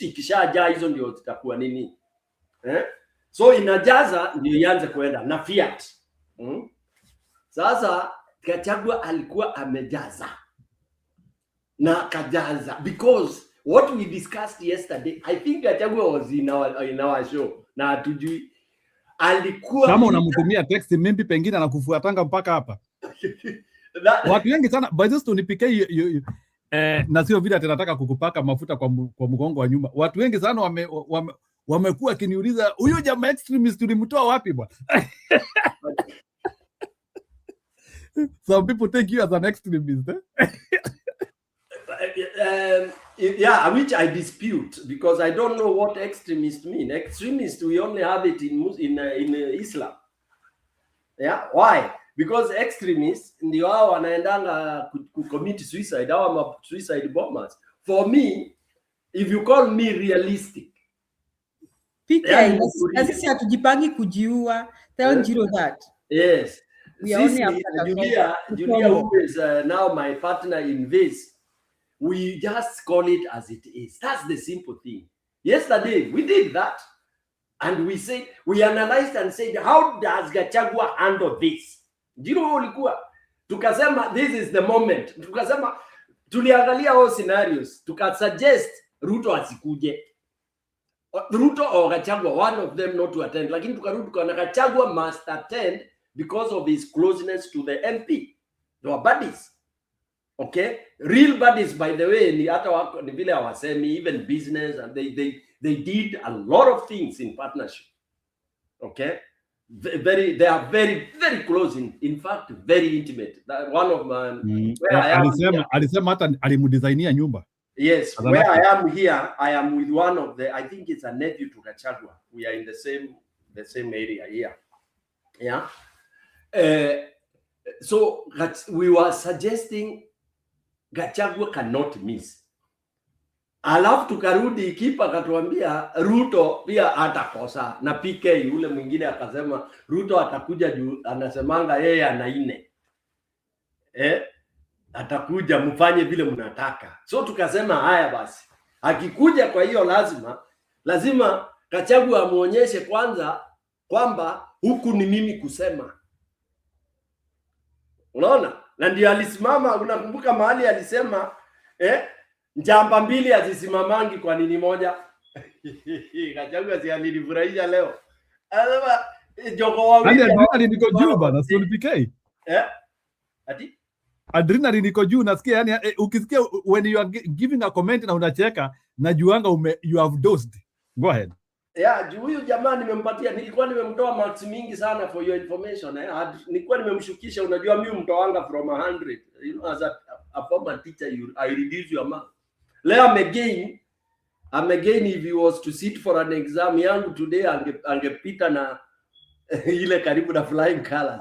ikishajaa hizo ndio zitakuwa nini? So inajaza ndio ianze kwenda na Fiat. Sasa Gachagua alikuwa amejaza na kajaza because what we discussed yesterday, I think Gachagua was in our show. Na hatujui alikuwa kama unamtumia text mimi pengine anakufuatanga mpaka hapa. Watu wengi sana by this tunipike na sio vile tunataka kukupaka mafuta kwa mgongo wa nyuma. Watu wengi sana wamekuwa kiniuliza huyo jamaa extremist tulimtoa wapi bwana? Some people take you as an extremist. Yeah, which I dispute because I don't know what extremist mean. Extremist, we only have it in Islam. Yeah, why? Because extremists ndio hao wanaendanga commit suicide, hao suicide bombers. For me, if you call me realistic, PK, sisi hatujipangi kujiua. Tell Jiro that. Yes. We are only after Julia, who is now my partner in this, we just call it as it is. That's the simple thing. Yesterday, we did that. And we said, we analyzed and said, how does Gachagua handle this? Jiro ulikuwa. Tukasema, this is the moment. Tukasema, tuliangalia all scenarios. Tukasuggest Ruto asikuje. Ruto or Gachagua, one of them not to attend. Lakini tukarudi tukana Gachagua must attend because of his closeness to the MP. They were buddies. Okay? Real buddies, by the way, ni hata wako ni vile hawasemi, even business, and they did a lot of things in partnership. Okay? They are very, very close, in fact, very intimate. That one of my where I am alisema hata alimudesignia nyumba. Yes, where I am here, I am with one of the, I think it's a nephew to Gachagua. We are in the same area here. Yeah. So we were suggesting Gachagua cannot miss. Alafu tukarudi kipa akatuambia Ruto pia atakosa, na PK yule mwingine akasema Ruto atakuja juu anasemanga yeye ana 4. Atakuja mfanye vile mnataka. So tukasema haya basi. Akikuja kwa hiyo lazima Gachagua amuonyeshe kwanza kwamba huku ni mimi kusema. Unaona? Na ndio alisimama, unakumbuka mahali alisema njamba mbili hazisimamangi kwa nini moja? Gachagua si alinifurahisha leo. Anasema jogo wawili. Adrenaline niko juu bana, sio PK. Ati? Adrenaline niko juu, nasikia yani ukisikia when you are giving a comment na unacheka najuanga you have dosed. Go ahead. Yeah, huyu jamaa nimempatia, nilikuwa nimemtoa marks mingi sana for your information. Nilikuwa nimemshukisha, unajua mimi mtoanga from 100. You know, as a former teacher, I reduce your mark. Leo I'm again if he was to sit for an exam yangu today angepita na ile karibu na flying colors.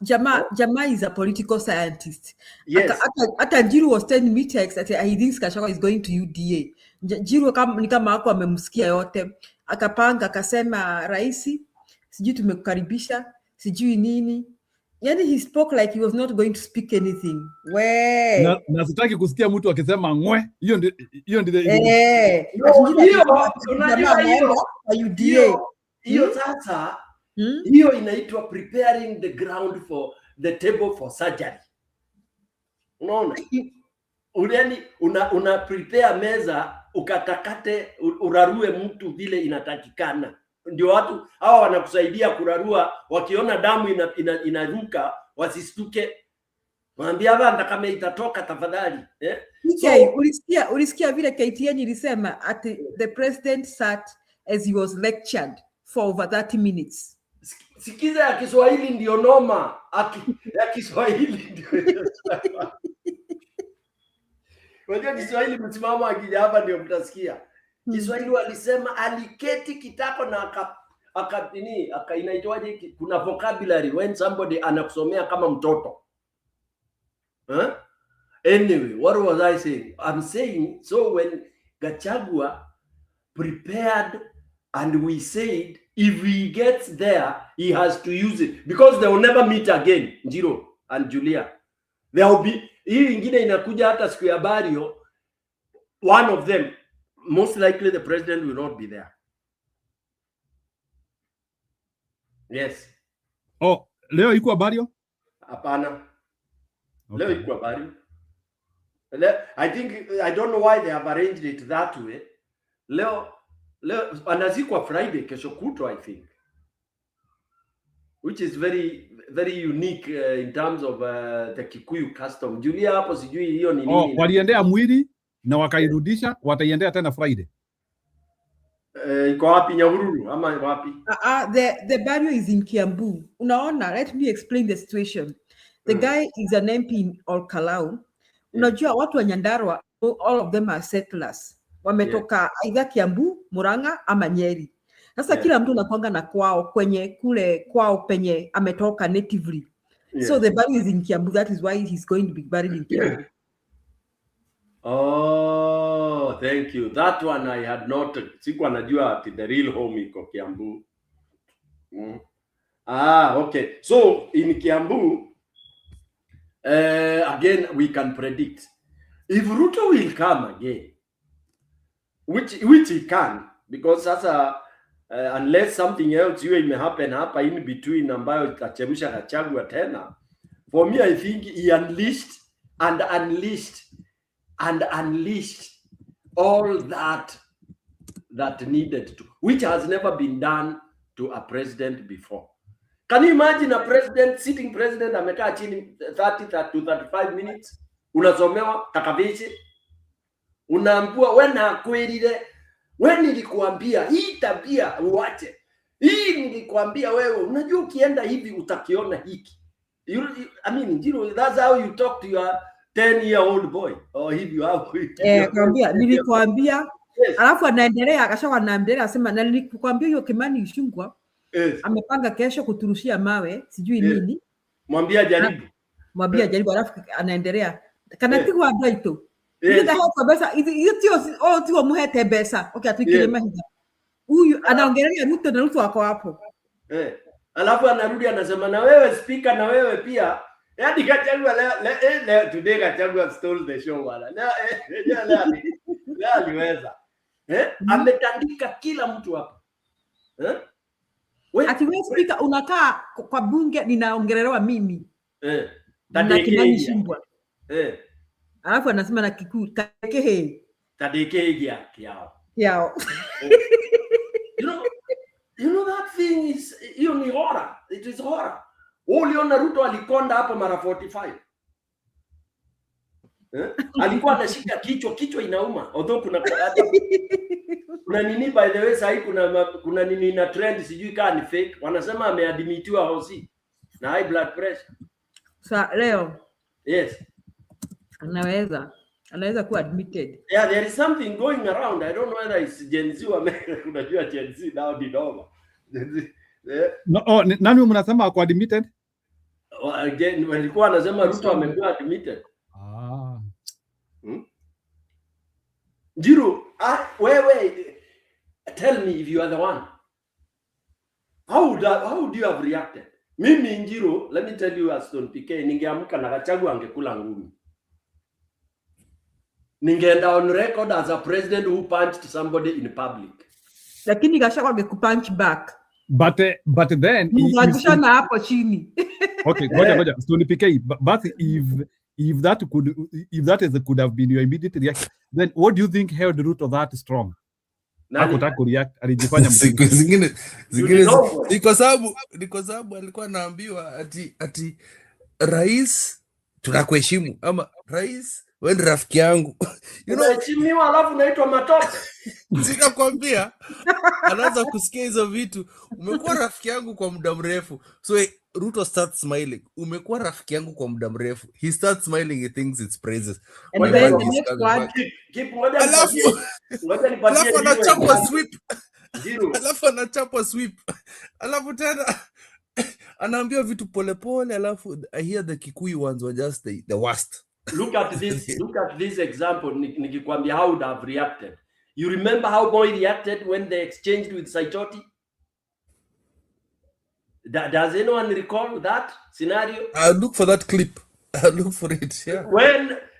Jamaa is a political scientist. Yes. Ata Jiro was telling me text that he thinks Gachagua is going to UDA. Jiro ni kama hapo amemsikia yote. Akapanga akasema rais, sijui tumekukaribisha, sijui nini. Yani he spoke like he was not going to speak anything. Na sitaki kusikia mtu akisema ngwe. Hiyo ndio hiyo sasa hiyo inaitwa preparing the ground for the table for surgery. Unaona? Yaani una prepare meza ukatakate urarue mtu vile inatakikana. Ndio watu hawa wanakusaidia kurarua, wakiona damu inaruka wasistuke. Mwambie hapa kama itatoka tafadhali. So, ulisikia vile KTN ilisema at the president sat as he was lectured for over 30 minutes. Sikiza ya Kiswahili ndio noma. Ya Kiswahili ndio. Wajua Kiswahili msimamo akija hapa ndio mtasikia. Kiswahili walisema aliketi kitako na inaitwaje, kuna vocabulary when somebody anakusomea kama mtoto. Anyway, what was I saying? I'm saying, so when Gachagua prepared and we said if he gets there, he has to use it because they will never meet again, Jiro and Julia. There will be, hii ingine inakuja hata siku ya Bario, one of them, most likely the president will not be there. Yes. Oh, leo iko Bario? Hapana. Okay. Leo iko Bario. I think, I don't know why they have arranged it that way. Leo anazikwa Friday, kesho kutwa, I think, which is very very unique in terms of the Kikuyu custom. Julia hapo sijui hiyo ni nini. Waliendea mwili na wakairudisha, wataiendea tena Friday. Iko wapi, Nyahururu ama wapi? The burial is in Kiambu. Unaona, let me explain the situation. The guy is an MP in Olkalau. Unajua watu wa Nyandarua, all of them are settlers. Wametoka either Kiambu, Murang'a ama Nyeri. Sasa kila mtu anakuanga na kwao kwenye kule kwao penye ametoka natively. So the burial is in Kiambu. That is why he's going to be buried in Kiambu. Oh, thank you. That one I had not. Sikuwa najua ati the real home iko Kiambu. Okay. So in Kiambu, again we can predict if Ruto will come again, which he can, because sasa unless something else may happen hapa in between ambayo itachemsha Gachagua tena. For me, I think he unleashed all that needed to, which has never been done to a president before. Can you imagine a president, sitting president, amekaa chini 30 to 35 minutes, unasomewa kakavishi, unaambua wena kwelile, wewe nilikuambia hii tabia uache, hii nilikuambia wewe, unajua ukienda hivi utakiona hiki. I mean, that's how you talk to your 10-year-old boy or hivi hapo. Nilikuambia. Alafu anaendelea akashawa anaendelea asema na nilikuambia hiyo Kimani Ichung'wah amepanga kesho kuturushia mawe sijui nini. Mwambia jaribu. Mwambia jaribu, alafu anaendelea. Kana tigwa ndaito. Ndio hapo pesa hiyo tio muhete pesa. Okay, atukile mahiga. Huyu anaongelea Ruto na Ruto wako hapo. Alafu anarudi anasema na wewe speaker, na wewe pia. Yaani Gachagua leo today Gachagua stole the show wala. Leo aliweza. Ametandika kila mtu hapa. Ati wewe speaker unakaa kwa bunge ninaongelelewa mimi. Na Kimani Ichung'wah. Alafu anasema na Kikuyu kakehe. Tadekehe yao. You know that thing is, hiyo ni horror. It is horror. Uliona Ruto alikonda hapa mara 45. Alikuwa anashika kichwa inauma. Although kuna nini, by the way, sahi kuna nini na trend sijui kama ni fake. Wanasema ameadmitiwa hosi na high blood pressure. Leo. Yes. Anaweza kuwa admitted. Yeah, there is something going around. I don't know whether it's Gen Z or unajua Gen Z now ni noma. No, nani mnasema ako admitted? Again, walikuwa anasema Ruto amekuwa admitted. Jiro, wewe tell me if you are the one. How would you have reacted? Mimi Njiro, let me tell you, Aston PK, ningeamka na Gachagua angekula ngumi. Ningeenda on record as a president who punched somebody in public. Lakini Gachagua angekupunch back. But then Mngekushana hapo chini. Okay, ngoja Aston PK, but if that could have been your immediate reaction, then what do you think held Ruto that strong? Hakutaka react, alijifanya siku zingine kwa sababu alikuwa anaambiwa ati rais tunakuheshimu, ama rais wewe ni rafiki yangu. Unaheshimiwa alafu unaitwa matope. Sinakwambia anaanza kusikia hizo vitu. Umekuwa rafiki yangu kwa muda mrefu. So Ruto starts smiling. Umekuwa rafiki yangu kwa muda mrefu. He starts smiling, he thinks it's praises. And then the next one, keep alafu anachapwa sweep. Alafu anachapwa sweep. Alafu tena anaambia vitu polepole, alafu I hear the Kikuyu ones were just the worst. Look at this example. Nikikwambia how would have reacted. You remember how Boy reacted when they exchanged with Saitoti? Does anyone recall that scenario? I'll look for that clip. I'll look for it. Yeah.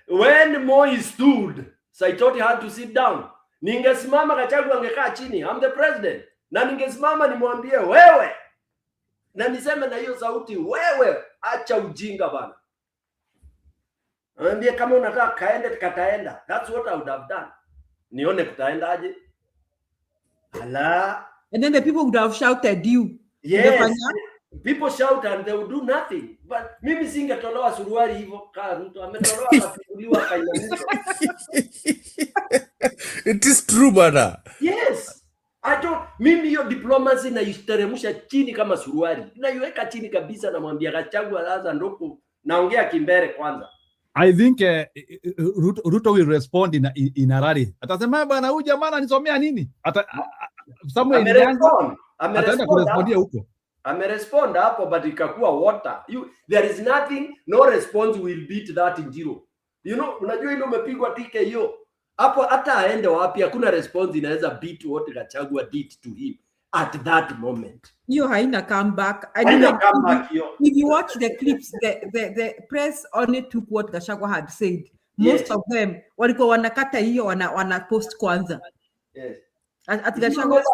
When Moi stood, Saitoti had to sit down. Ningesimama Gachagua angekaa chini. I'm the president. Na ningesimama nimwambie wewe. Na niseme na hiyo sauti, wewe acha ujinga bana. Anambia kama unataka kaende kataenda. That's what I would have done. Nione kutaendaje. Ala. And then the people would have shouted you. Yes. People shout and they will do nothing. But mimi singetolewa suruali hivyo kama mtu ametolewa akafunguliwa kainamisho. It is true, bana. Yes. Mimi hiyo diplomacy na isteremsha chini kama suruali. Naiweka chini kabisa na mwambia Gachagua laza ndoko naongea kimbere kwanza. I think Ruto will respond in a rally. Atasema bwana huyu jamaa anisomea nini? Amerespondia huko. Amerespond hapo but ikakuwa water. There is nothing, no response will beat that in zero. You know, unajua ile umepigwa tike hiyo. Hapo hata aende wapi hakuna response inaweza beat what Gachagua did to him at that moment. Hiyo haina comeback. If you watch the clips, the press only took what Gachagua had said. Most of them walikuwa wanakata hiyo wana post kwanza. Yes. At Gachagua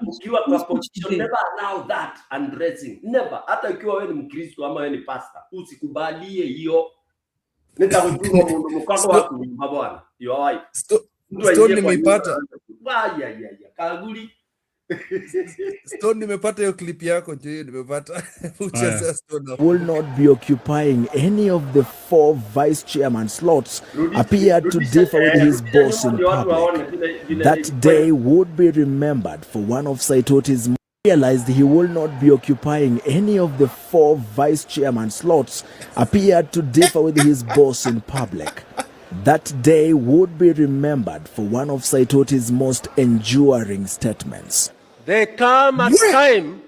ukiwa kwa position never allow that undressing. Never. Hata ukiwa wewe ni Mkristo ama wewe ni pastor, usikubalie hiyo. Nitakujua mundu mkwako wako bwana. Your wife. Stone nimeipata. Kaguli. Stone nimepata hiyo clip yako je, nimepata. Will not be occupying any of the 4 vice chairman slots appeared to differ with his boss in public. That day would be remembered for one of Saitoti's realized he will not be occupying any of the 4 vice chairman slots appeared to differ with his boss in public. That day would be remembered for one of Saitoti's most enduring statements. There come a time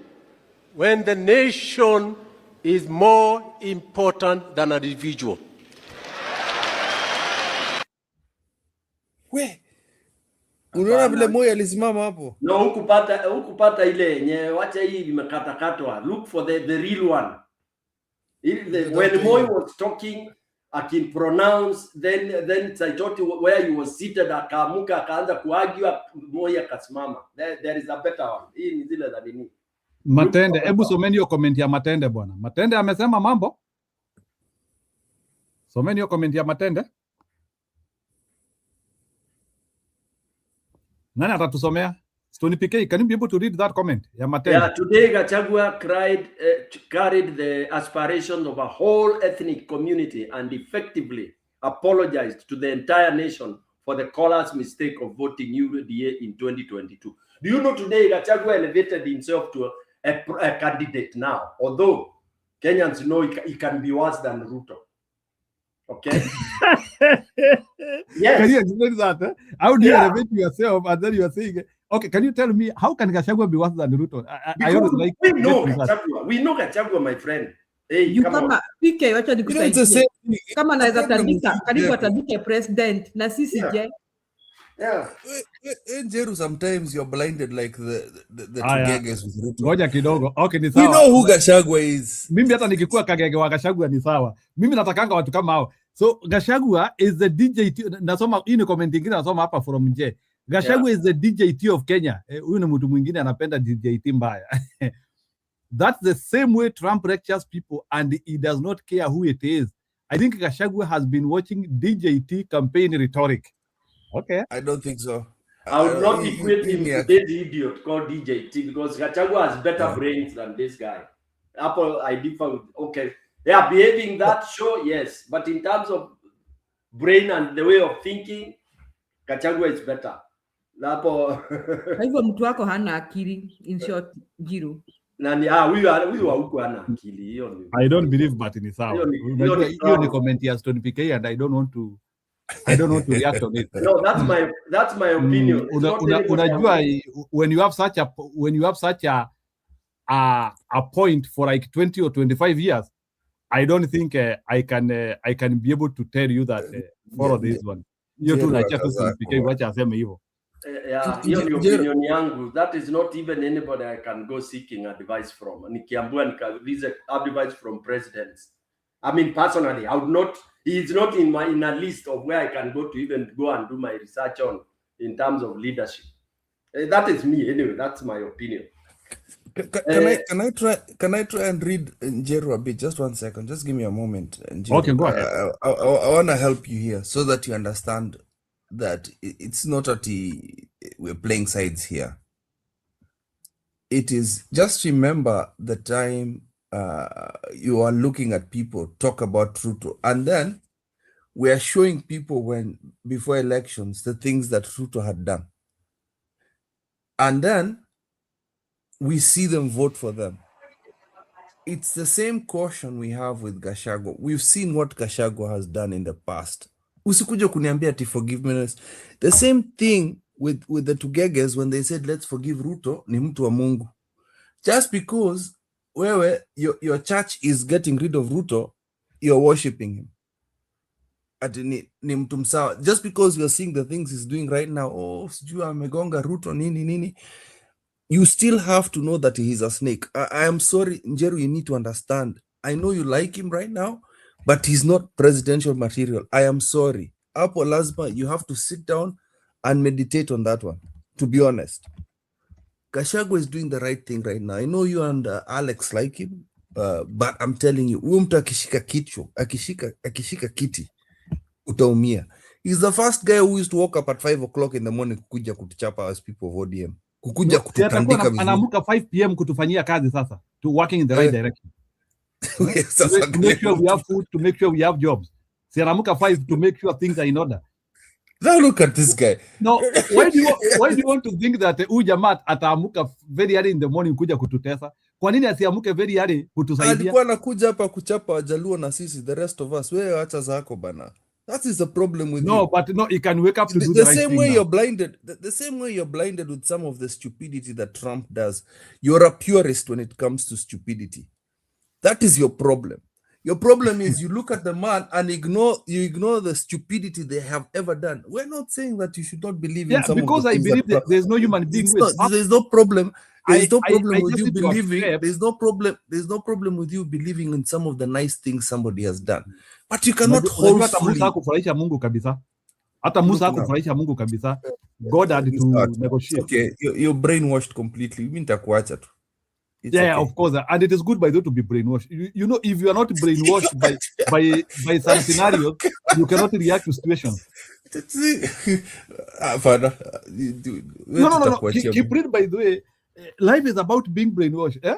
when the nation is more important than an individual. Unaona vile Moi alisimama hapo? No, hukupata ile yenye wacha hii imekatakatwa. Look for the real one. When Moi was talking, I can pronounce, then Saitoti where he was seated akamuka akaanza kuargue, Moi akasimama. There is a better one. Hii ni zile za nini? Matende, hebu someni hiyo comment ya Matende bwana. Matende amesema mambo. Someni hiyo comment ya Matende. Nani atatusomea? Stony PK, can you be able to read that comment? Ya Matende. Yeah, today Gachagua carried the aspirations of a whole ethnic community and effectively apologized to the entire nation for the caller's mistake of voting UDA in 2022. Do you know today Gachagua elevated himself to a candidate now, although Kenyans know he can be worse than Ruto. Okay. Yes. Can you explain that? How do you elevate yourself and then you are saying, okay, can you tell me how can Gachagua be worse than Ruto? I always like we know Gachagua. We know Gachagua, my friend. Hey, you kama PK wacha nikusaidie. Kama naweza tandika, karibu atandike president na sisi je? Yeah. In Jeru, sometimes you're blinded like the Tugeges with Ruto. Ngoja kidogo. Okay, ni sawa. We know who Gachagua is. Mimi hata nikikuwa kagege wa Gachagua ni sawa. Mimi natakanga watu kama hao. So Gachagua is the DJT. Nasoma hii ni comment nyingine nasoma hapa from Nje. Gachagua is the DJT of Kenya. Huyu ni mtu mwingine anapenda DJT mbaya. That's the same way Trump lectures people and he does not care who it is. I think Gachagua has been watching DJT campaign rhetoric. Okay. I don't think so. I would not equate him to this idiot called DJT because Gachagua has better brains than this guy. Apple, I differ with, okay. Yeah, behaving that show, yes. But in terms of brain and the way of thinking, Gachagua is better. Hapo. Hivyo mtu wako hana akili, in short, Jiru. Nani huyu huko hana akili hiyo ni. I don't believe but ni sawa. Hiyo ni comment ya Stone PK and I don't want to react on it. No, that's my opinion. Unajua when you have such a point for like 20 or 25 years, I don't think I can be able to tell you that follow this one. Hiyo tu na chatu PK wacha aseme hivyo. Yeah, hiyo ni opinion yangu. That is not even anybody I can go seeking advice from. Nikiambiwa nikaulize advice from presidents. I mean, personally, I would not. He is not in a list of where I can go to even go and do my research on in terms of leadership. That is me anyway. That's my opinion. Can I try and read Njeru a bit? Just 1 second. Just give me a moment, Njeru. Okay, go ahead. I want to help you here so that you understand that it's not that we're playing sides here. It is just remember the time you are looking at people talk about Ruto, and then we are showing people before elections the things that Ruto had done, and then we see them vote for them. It's the same caution we have with Gachagua. We've seen what Gachagua has done in the past. Usikuja kuniambia ati forgiveness. The same thing with the Tugeges when they said let's forgive Ruto, ni mtu wa Mungu. Just because your church is getting rid of Ruto, you're worshiping him. Ati ni mtu msawa. Just because you're seeing the things he's doing right now, oh, sijui amegonga Ruto nini. You still have to know that he's a snake. I am sorry, Njeru, you need to understand. I know you like him right now, but he's not presidential material. I am sorry. Apo lazima, you have to sit down and meditate on that one, to be honest. Gachagua is doing the right thing right now. I know you and Alex like him, but I'm telling you, mtu akishika kichwa, akishika kiti, utaumia. He's the first guy who used to wake up at 5 o'clock in the morning kukuja kutuchapa as people of ODM. Kukuja kututandika vizuri. Anamuka 5 p.m. kutufanyia kazi sasa. To working in the right direction. To make sure we have food, to make sure we have jobs. Si anamuka 5 to make sure things are in order. Now look at this guy. No, why do you want to think that Ujamat ataamuka very early in the morning kuja kututesa? Kwa nini asiamuke very early kutusaidia? Alikuwa anakuja hapa kuchapa Wajaluo na sisi, the rest of us. Wewe acha zako bana. That is the problem with you. No, but no, he can wake up to do the right same thing way now. You're blinded. The same way you're blinded with some of the stupidity that Trump does. You're a purist when it comes to stupidity. That is your problem. Your problem is you look at the man and you ignore the stupidity they have ever done. We're not saying that you should not believe in some because of the I believe that there's no human being there's no problem. There's no problem with just you need to believing. accept. There's no problem with you believing in some of the nice things somebody has done. But you cannot hold hata Musa hakufurahisha Mungu kabisa. Hata Musa hakufurahisha Mungu kabisa. God had to negotiate. Okay, you're brainwashed completely. Mimi nitakuacha tu. Yeah, of course, and it is good by the way to be brainwashed. You know, if you are not brainwashed by some scenarios, you cannot react to situations. Father, no. Keep read, by the way. Life is about being brainwashed. Eh?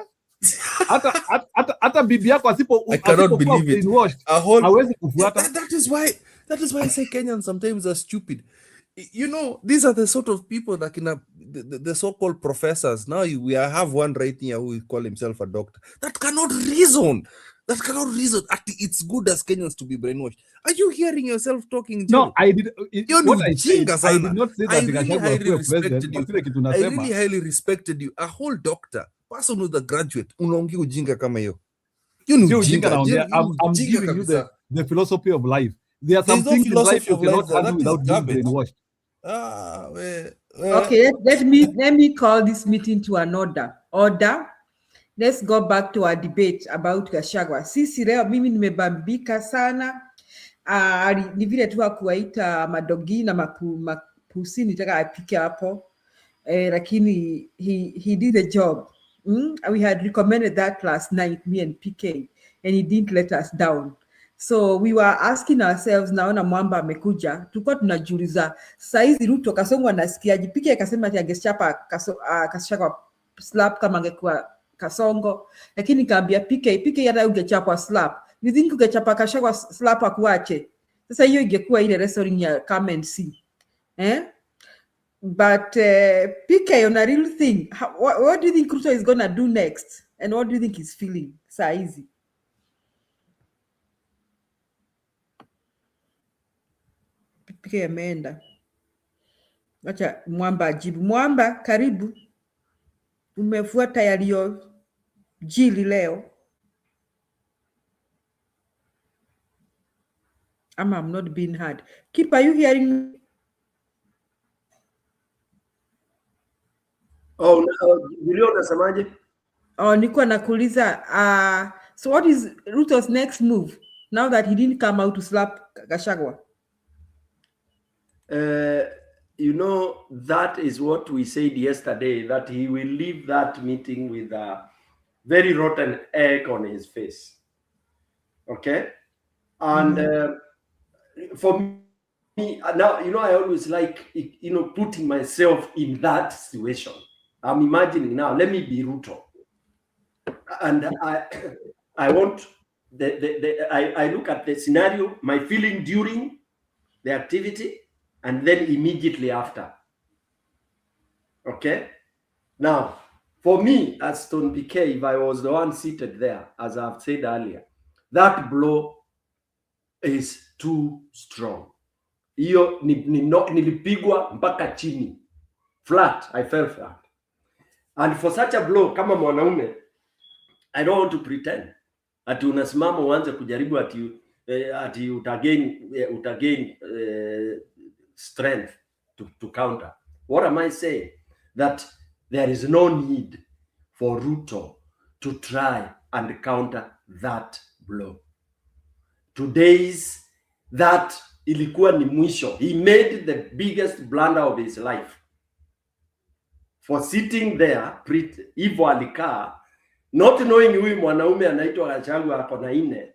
Hata bibi yako I cannot believe it. That is why I say Kenyans sometimes are stupid. You know, these are the sort of people that the so-called professors. Now we have one right here who will call himself a doctor. That cannot reason. It's good as Kenyans to be brainwashed. Are you hearing yourself talking? No, I did. I did not say that. I really highly respected you. A whole doctor, person with a graduate, unaongea ujinga kama hiyo. I'm giving you the philosophy of life. There are some things in life you cannot handle without being brainwashed. Okay, let me call this meeting to an order. Let's go back to our debate about Gachagua. Sisi leo mimi nimebambika sana. Ni vile tu kuwaita madogi na mapusi nitaka apike hapo. Lakini he did the job. We had recommended that last night, me and PK, and he didn't let us down. So we were asking ourselves, naona Mwamba amekuja, tulikuwa tunajiuliza saizi Ruto Kasongo anasikiaje? PK akasema ati angechapa Gachagua slap kama angekuwa Kasongo, lakini kaambia PK hata ungechapa slap, you think ungechapa Gachagua slap akuache? Sasa hiyo ingekuwa ile wrestling ya come and see. But PK, on a real thing, what do you think Ruto is gonna do next, and what do you think he's feeling saizi? PK ameenda. Acha Mwamba ajibu. Mwamba, karibu. Umefuata yaliyo jili leo. I'm not being heard. Keep, are you hearing me? Oh, ndio unasemaje? Nilikuwa nakuuliza so what is Ruto's next move now that he didn't come out to slap Gachagua? you know, that is what we said yesterday, that he will leave that meeting with a very rotten egg on his face. Okay? And for me, now, you know, I always like, you know, putting myself in that situation. I'm imagining now, let me be Ruto. And I want, I look at the scenario, my feeling during the activity, and then immediately after. Okay? Now, for me, as Stone BK, if I was the one seated there, as I've said earlier, that blow is too strong. Hiyo nilipigwa mpaka chini. Flat, I fell flat. And for such a blow, kama mwanaume, I don't want to pretend. Ati unasimama uanze kujaribu ati utagain strength to counter. What am I saying? That there is no need for Ruto to try and counter that blow. Today's that ilikuwa ni mwisho. He made the biggest blunder of his life for sitting there hivyo alikaa not knowing huyu mwanaume anaitwa Gachagua ako na ine.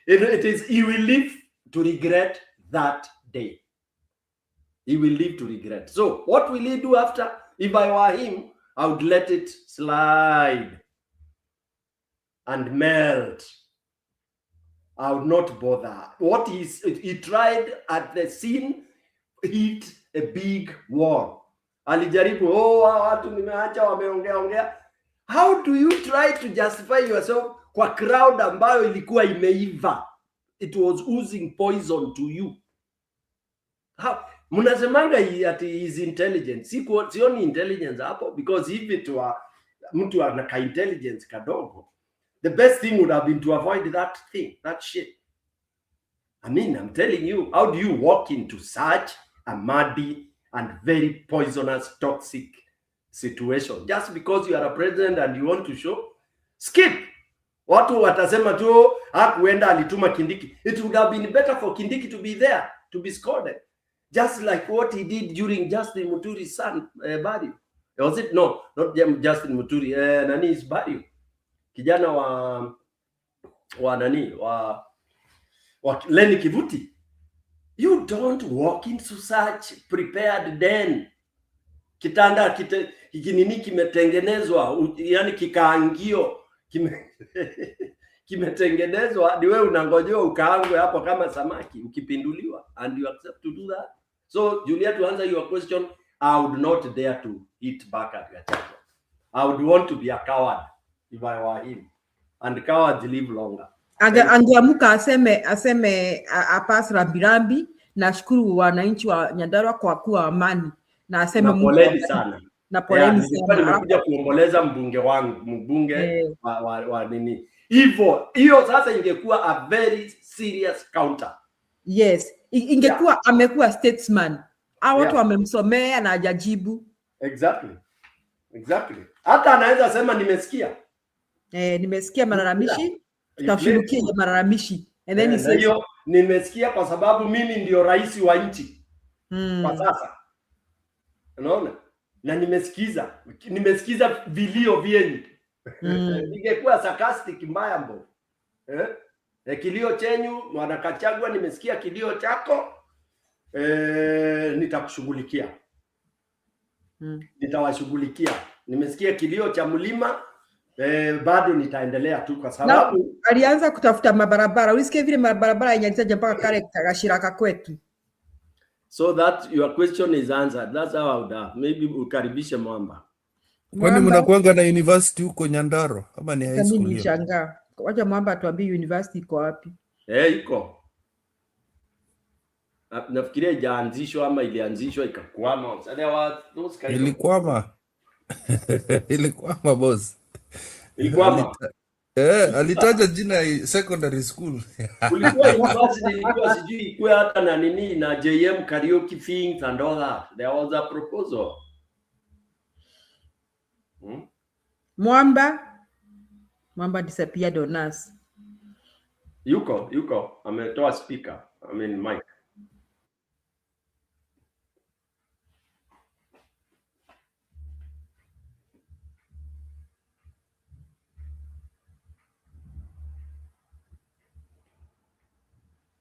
It is, he will live to regret that day. He will live to regret. So what will he do after? If I were him, I would let it slide and melt. I would not bother. What he tried at the scene, hit a big wall. Alijaribu, watu nimeacha wameongea. How do you try to justify yourself kwa crowd ambayo ilikuwa imeiva? It was oozing poison to you. How? Mnasemanga ati his intelligence. Sioni intelligence hapo, because if it were mtu anaka intelligence kadogo, the best thing would have been to avoid that thing, that shit. I mean, I'm telling you, how do you walk into such a muddy and very poisonous, toxic situation just because you are a president and you want to show? Skip. Watu watasema tu hakuenda alituma Kindiki. It would have been better for Kindiki to be there, to be scolded. Just like what he did during Justin Muturi's son, burial. Was it? No, not Justin Muturi. Nani is burial. Kijana wa Lenny Kivuti. You don't walk into such prepared den. Kitanda kinini kimetengenezwa, yani kikaangio kimetengenezwa, ni wewe unangojewa ukaangwe hapo kama samaki ukipinduliwa, and you accept to do that. So Julia, to answer your question, I would not dare to hit back at Gachagua. I would want to be a coward if I were him, and cowards live longer. Angeamuka aseme apasi rambirambi, nashukuru wananchi wa Nyandarua kwa kuwa amani, na aseme Mungu poleni sana. Na poleni sana. Nimekuja kuomboleza mbunge wa nini. Hiyo sasa ingekuwa a very serious counter. Yes, ingekuwa amekuwa statesman. Watu wamemsomea na hajajibu. Exactly. Hata anaweza sema nimesikia. Nimesikia malalamishi, tutashughulikia malalamishi. And then he says, hiyo nimesikia kwa sababu mimi ndio rais wa nchi. Kwa sasa. Unaona? Na nimesikiza vilio vyenu. Ingekuwa sarcastic mbaya mbo. Kilio chenyu wanakachagua, nimesikia kilio chako. Nitakushughulikia. Nitawashughulikia. Nimesikia kilio cha mlima, bado nitaendelea tu kwa sababu alianza kutafuta mabarabara. Ulisikia vile mabarabara yenye mpaka kale Kagashiraka kwetu. So that your question is answered. That's how I would have. Maybe ukaribishe Mwamba. Kwani mnakuanga na university huko Nyandarua ama ni high school? Mimi nishangaa. Wacha Mwamba atuambie university iko wapi. Iko. Nafikiria ijaanzishwa ama ilianzishwa ikakwama. Ilikwama. Ilikwama boss. Ilikwama. Alitaja jina ya secondary school. Kulikuwa university ilikuwa sijui ikuwe hata na nini na JM karaoke things and all that. There was a proposal. Mwamba disappeared on us. Yuko ametoa speaker. I mean mic.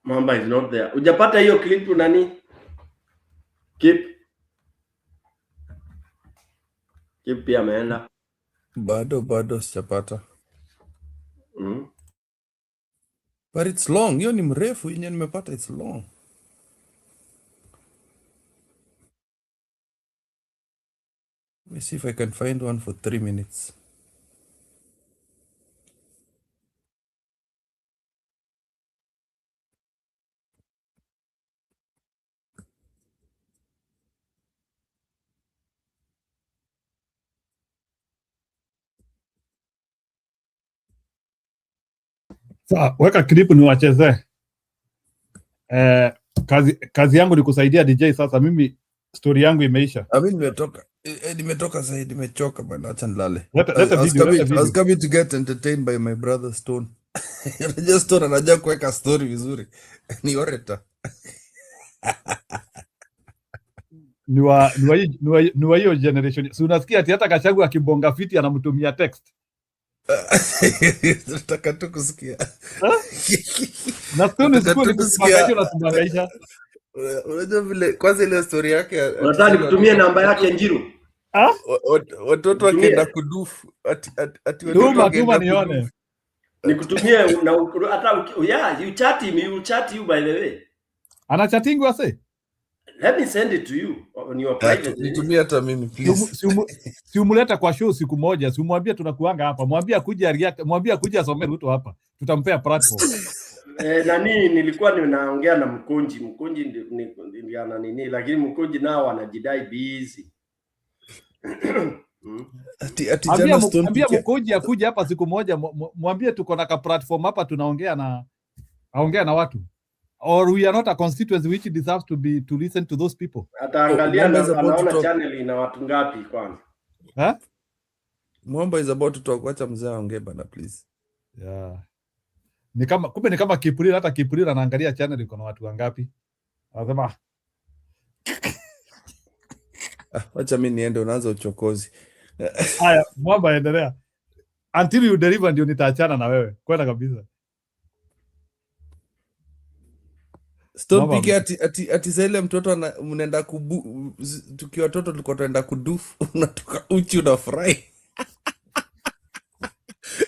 Mamba is not there. Ujapata hiyo clip nani? Kip pia ameenda. Bado sijapata. But it's long. Hiyo ni mrefu, yenye nimepata it's long. Let me see if I can find one for 3 minutes. Sawa, weka clip niwachezee. Kazi yangu ni kusaidia DJ sasa. Mimi story yangu imeisha. Mimi nimetoka zaidi, nimechoka bwana, acha nilale. Leta video. I was coming to get entertained by my brother Stone. Just Stone anajua kuweka story vizuri. Ni oreta. Ni wa hiyo generation. Si unasikia ati hata Kashagu akibonga fiti anamtumia text. Nataka tu kusikia. Na Stone unatubangaisha. Unajua vile kwanza ile story yake, unataka nikutumie namba yake Njiru? Watoto wakienda kudufu ati tuma nione. Nikutumie na hata you chat him, you chat you by the way. Ana chatting wase? Let me send it to you on your private. Nitumie hata mimi please. Si umleta kwa show siku moja, si umwambie tunakuanga hapa. Mwambie akuje asome Ruto hapa. Tutampea platform. Nani nilikuwa ninaongea na Mkonji ndio ana nini, lakini Mkonji nao anajidai busy. Mwambie Mkonji akuje hapa siku moja, mwambie tuko na ka platform hapa tunaongea na watu. Or we are not a constituency which deserves to listen to those people. Ataangalia na anaona channel ina watu ngapi kwanza. Mwamba is about to talk. Wacha mzee aongee bana please. Yeah. Ni kama Kipurira, hata Kipurira anaangalia channel iko na watu wangapi. Anasema wacha mimi niende, unaanza uchokozi. Haya, Mwamba endelea. Until you deliver ndio nitaachana na wewe. Kwenda kabisa. Stop piki ati zile mtoto mnaenda tukiwa watoto tulikuwa tunaenda kudufu, unatoka uchi unafurahi.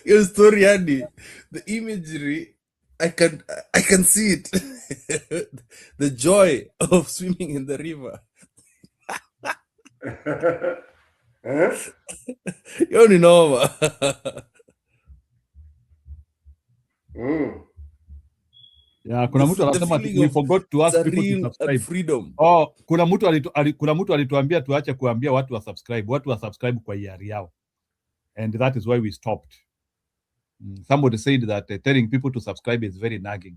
Your story yani, the imagery I can see it. The joy of swimming in the river. Yo ni noma. Yeah, kuna mtu anasema we forgot to ask people to subscribe. Freedom. Kuna mtu alituambia tuache kuambia watu wa subscribe kwa hiari yao. And that is why we stopped. Somebody said that telling people to subscribe is very nagging.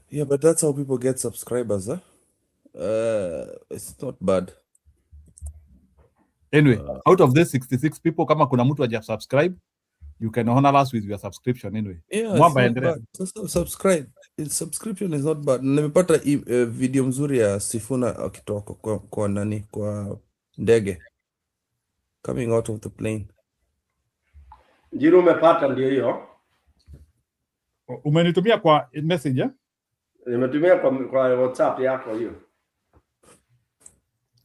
Yeah, but that's how people get subscribers, huh? It's not bad. Anyway, out of these 66 people, kama kuna mtu haja subscribe, you can honor us with your subscription anyway. Yeah, Mwamba endelea. Subscribe. Subscription is not bad. Nimepata video mzuri ya Sifuna akitoka kwa ndege. Coming out of the plane. Njiru umepata ndio hiyo? Umenitumia kwa message? Nimetumia kwa WhatsApp yako hiyo.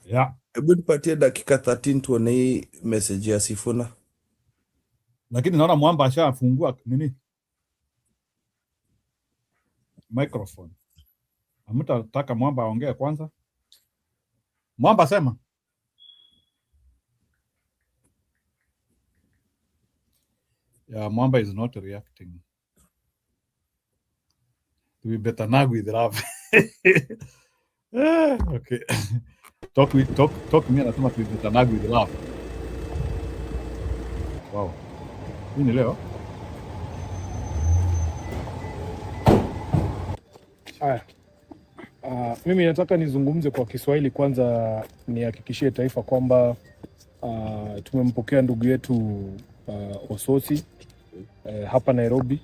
Yeah. Hebu nipatie dakika 13 tuone hii message ya Sifuna. Lakini naona Mwamba ashafungua nini? Microphone. Amutataka Mwamba aongee kwanza. Mwamba sema. Yeah, Mwamba is not reacting. We better nag with love. Okay. Talk me anasema we better nag with love. Wow. Hii leo. Haya. Mimi nataka nizungumze kwa Kiswahili kwanza, nihakikishie taifa kwamba tumempokea ndugu yetu Ososi hapa Nairobi.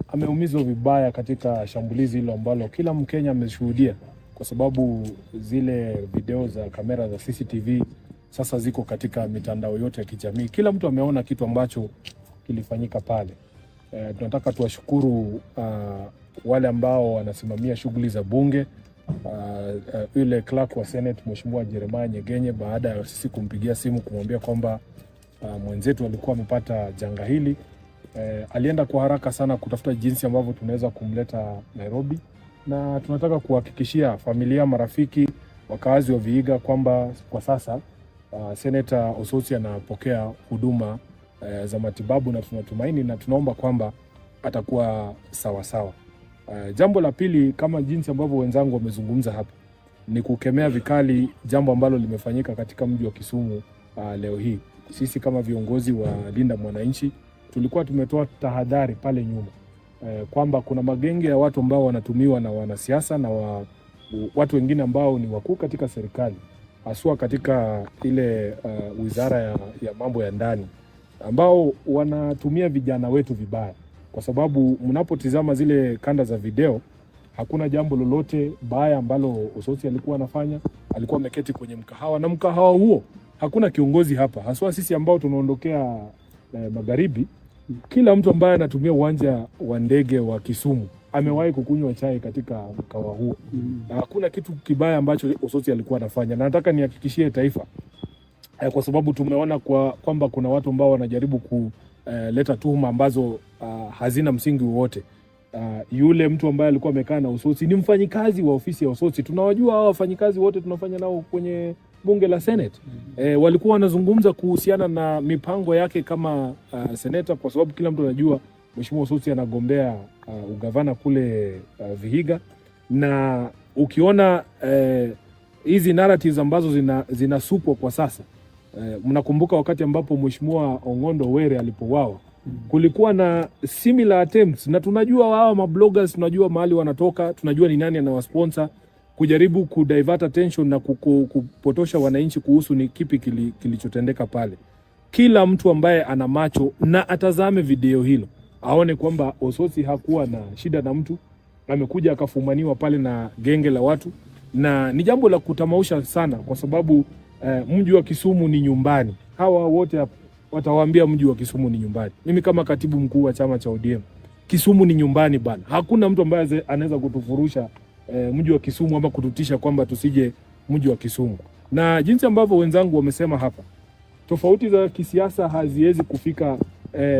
Ameumizwa vibaya katika shambulizi hilo ambalo kila Mkenya ameshuhudia, kwa sababu zile video za kamera za CCTV sasa ziko katika mitandao yote ya kijamii. Kila mtu ameona kitu ambacho kilifanyika pale. Tunataka tuwashukuru wale ambao wanasimamia shughuli za bunge, yule clerk wa Senate Mheshimiwa Jeremiah Nyegenye, baada ya sisi kumpigia simu kumwambia kwamba mwenzetu alikuwa amepata janga hili, alienda kwa haraka sana kutafuta jinsi ambavyo tunaweza kumleta Nairobi, na tunataka kuhakikishia familia, marafiki, wakazi wa Vihiga kwamba kwa sasa Senator Osotsi anapokea huduma za matibabu, na tunatumaini na tunaomba kwamba atakuwa sawa sawa. Jambo la pili, kama jinsi ambavyo wenzangu wamezungumza hapa, ni kukemea vikali jambo ambalo limefanyika katika mji wa Kisumu leo hii. Sisi kama viongozi wa Linda Mwananchi tulikuwa tumetoa tahadhari pale nyuma kwamba kuna magenge ya watu ambao wanatumiwa na wanasiasa na watu wengine ambao ni wakuu katika serikali, haswa katika ile wizara ya mambo ya ndani, ambao wanatumia vijana wetu vibaya. Kwa sababu mnapotizama zile kanda za video, hakuna jambo lolote baya ambalo Osotsi alikuwa anafanya. Alikuwa ameketi kwenye mkahawa, na mkahawa huo hakuna kiongozi hapa, haswa sisi ambao tunaondokea magharibi. Kila mtu ambaye anatumia uwanja wa ndege wa Kisumu amewahi kukunywa chai katika mkahawa huo. Na hakuna kitu kibaya ambacho Osotsi alikuwa anafanya. Na nataka nihakikishie taifa, kwa sababu tumeona kwamba kuna watu ambao wanajaribu kuleta tuhuma ambazo hazina msingi wowote. Yule mtu ambaye alikuwa amekaa na Osotsi ni mfanyikazi wa ofisi ya Osotsi. Tunawajua hao wafanyikazi wote, tunafanya nao kwenye bunge la Senate. Walikuwa wanazungumza kuhusiana na mipango yake kama seneta, kwa sababu kila mtu anajua Mheshimiwa Osotsi anagombea ugavana kule Vihiga. Na ukiona hizi narratives ambazo zinasupwa kwa sasa, mnakumbuka wakati ambapo Mheshimiwa Ong'ondo Were alipouawa, kulikuwa na similar attempts, na tunajua wao mabloggers, tunajua mahali wanatoka, tunajua ni nani anawasponsor, kujaribu kudivert attention na kupotosha wananchi kuhusu ni kipi kilichotendeka pale. Kila mtu ambaye ana macho na atazame video hilo aone kwamba Osotsi hakuwa na shida na mtu, amekuja akafumaniwa pale na genge la watu, na ni jambo la kutamausha sana, kwa sababu mji wa Kisumu ni nyumbani. Hawa wote watawaambia mji wa Kisumu ni nyumbani. Mimi kama katibu mkuu wa chama cha ODM, Kisumu ni nyumbani bana. Hakuna mtu ambaye anaweza kutufurusha mji wa Kisumu ama kututisha kwamba tusije mji wa Kisumu. Na jinsi ambavyo wenzangu wamesema hapa, tofauti za kisiasa haziwezi kufika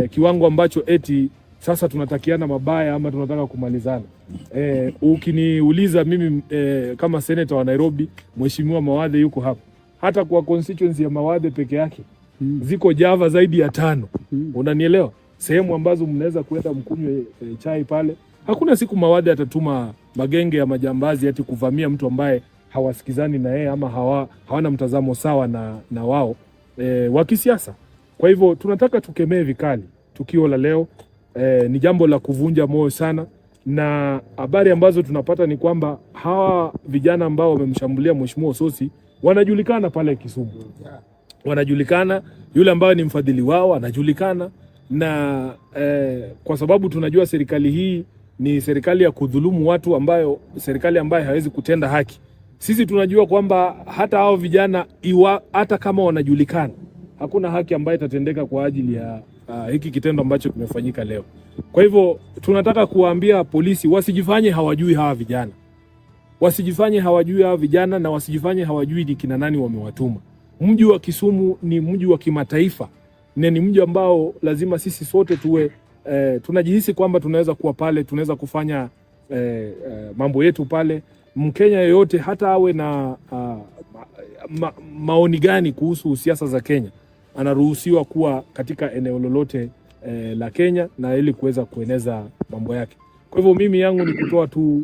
kiwango ambacho eti sasa tunatakiana mabaya ama tunataka kumalizana. Ukiniuliza mimi kama senator wa Nairobi, Mheshimiwa Mawadhe yuko hapa. Hata kwa constituency ya Mawadhe peke yake ziko Java zaidi ya 5. Unanielewa? Sehemu ambazo mnaweza kwenda mkunywe chai pale. Hakuna siku Mawadhe atatuma magenge ya majambazi ati kuvamia mtu ambaye hawasikizani na yeye ama hawana mtazamo sawa na wao wa kisiasa. Kwa hivyo tunataka tukemee vikali tukio la leo. Ni jambo la kuvunja moyo sana, na habari ambazo tunapata ni kwamba hawa vijana ambao wamemshambulia Mheshimiwa Osotsi wanajulikana pale Kisumu. Wanajulikana, yule ambaye ni mfadhili wao anajulikana, na kwa sababu tunajua serikali hii ni serikali ya kudhulumu watu, serikali ambayo hawezi kutenda haki. Sisi tunajua kwamba hata hao vijana hata kama wanajulikana, hakuna haki ambayo itatendeka kwa ajili ya hiki kitendo ambacho kimefanyika leo. Kwa hivyo tunataka kuwaambia polisi wasijifanye hawajui hawa vijana. Wasijifanye hawajui hawa vijana, na wasijifanye hawajui ni kina nani wamewatuma. Mji wa Kisumu ni mji wa kimataifa, na ni mji ambao lazima sisi sote tuwe tunajihisi kwamba tunaweza kuwa pale, tunaweza kufanya mambo yetu pale. Mkenya yoyote hata awe na maoni gani kuhusu siasa za Kenya, anaruhusiwa kuwa katika eneo lolote la Kenya na ili kuweza kueneza mambo yake. Kwa hivyo mimi yangu ni kutoa tu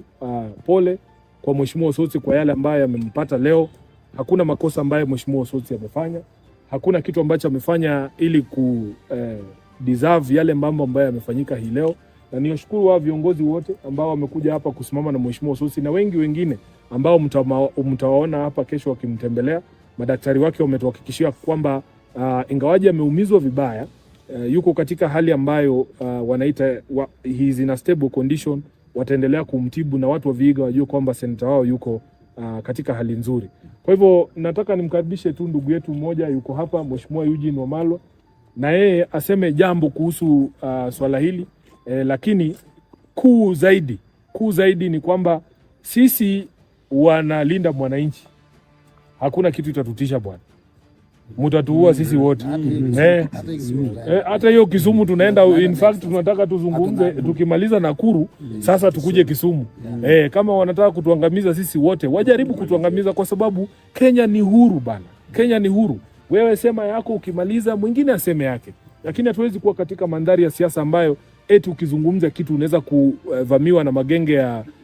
pole kwa Mheshimiwa Osotsi kwa yale ambayo yamempata leo. Hakuna makosa ambayo Mheshimiwa Osotsi amefanya. Hakuna kitu ambacho amefanya ili deserve yale mambo ambayo yamefanyika hii leo. Na niwashukuru wa viongozi wote ambao wamekuja hapa kusimama na Mheshimiwa Osotsi, na wengi wengine ambao mtawaona hapa kesho wakimtembelea. Madaktari wake wametuhakikishia kwamba ingawaje ameumizwa vibaya, yuko katika hali ambayo wanaita he is in a stable condition. Wataendelea kumtibu, na watu wa Vihiga wajue kwamba senator wao yuko katika hali nzuri. Kwa hivyo nataka nimkaribishe tu ndugu yetu mmoja yuko hapa, Mheshimiwa Eugene Wamalwa, na yeye aseme jambo kuhusu swala hili, lakini kuu zaidi ni kwamba sisi wanalinda mwananchi. Hakuna kitu itatutisha bwana. Mutatuua sisi wote. Hata hiyo Kisumu tunaenda, in fact tunataka tuzungumze tukimaliza Nakuru, sasa tukuje Kisumu. Kama wanataka kutuangamiza sisi wote, wajaribu kutuangamiza, kwa sababu Kenya ni huru bana. Kenya ni huru. Wewe sema yako, ukimaliza mwingine aseme yake. Lakini hatuwezi kuwa katika mandhari ya siasa ambayo eti ukizungumza kitu unaweza kuvamiwa na magenge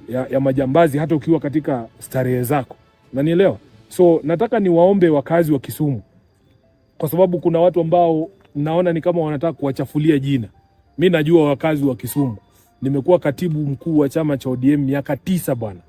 ya majambazi hata ukiwa katika starehe zako. Unanielewa? So nataka niwaombe wakazi wa Kisumu, kwa sababu kuna watu ambao naona ni kama wanataka kuwachafulia jina. Mimi najua wakazi wa Kisumu. Nimekuwa katibu mkuu wa chama cha ODM miaka 9 bwana.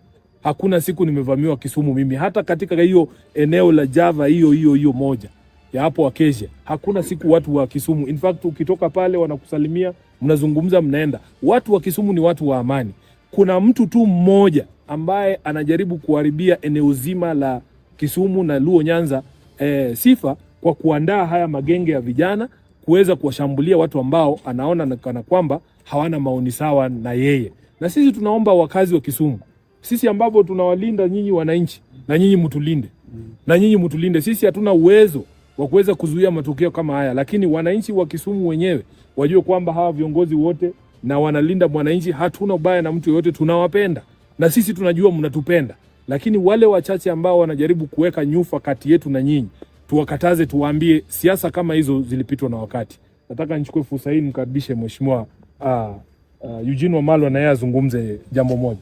Hakuna siku nimevamiwa Kisumu mimi, hata katika hiyo eneo la Java hiyo moja ya hapo Acacia. Hakuna siku watu wa Kisumu, in fact ukitoka pale wanakusalimia, mnazungumza, mnaenda. Watu wa Kisumu ni watu wa amani. Kuna mtu tu mmoja ambaye anajaribu kuharibia eneo zima la Kisumu na Luo Nyanza sifa kwa kuandaa haya magenge ya vijana kuweza kuwashambulia watu ambao anaona kana kwamba hawana maoni sawa na yeye. Na sisi tunaomba wakazi wa Kisumu, sisi ambao tunawalinda nyinyi wananchi, na nyinyi mtulinde. Na nyinyi mtulinde. Sisi hatuna uwezo wa kuweza kuzuia matokeo kama haya, lakini wananchi wa Kisumu wenyewe wajue kwamba hawa viongozi wote na wanalinda mwananchi. Hatuna ubaya na mtu yote, tunawapenda. Na sisi tunajua mnatupenda. Lakini wale wachache ambao wanajaribu kuweka nyufa kati yetu na nyinyi, tuwakataze, tuwaambie siasa kama hizo zilipitwa na wakati. Nataka nichukue fursa hii nimkaribishe Mheshimiwa Eugene Wamalwa na yeye azungumze jambo moja.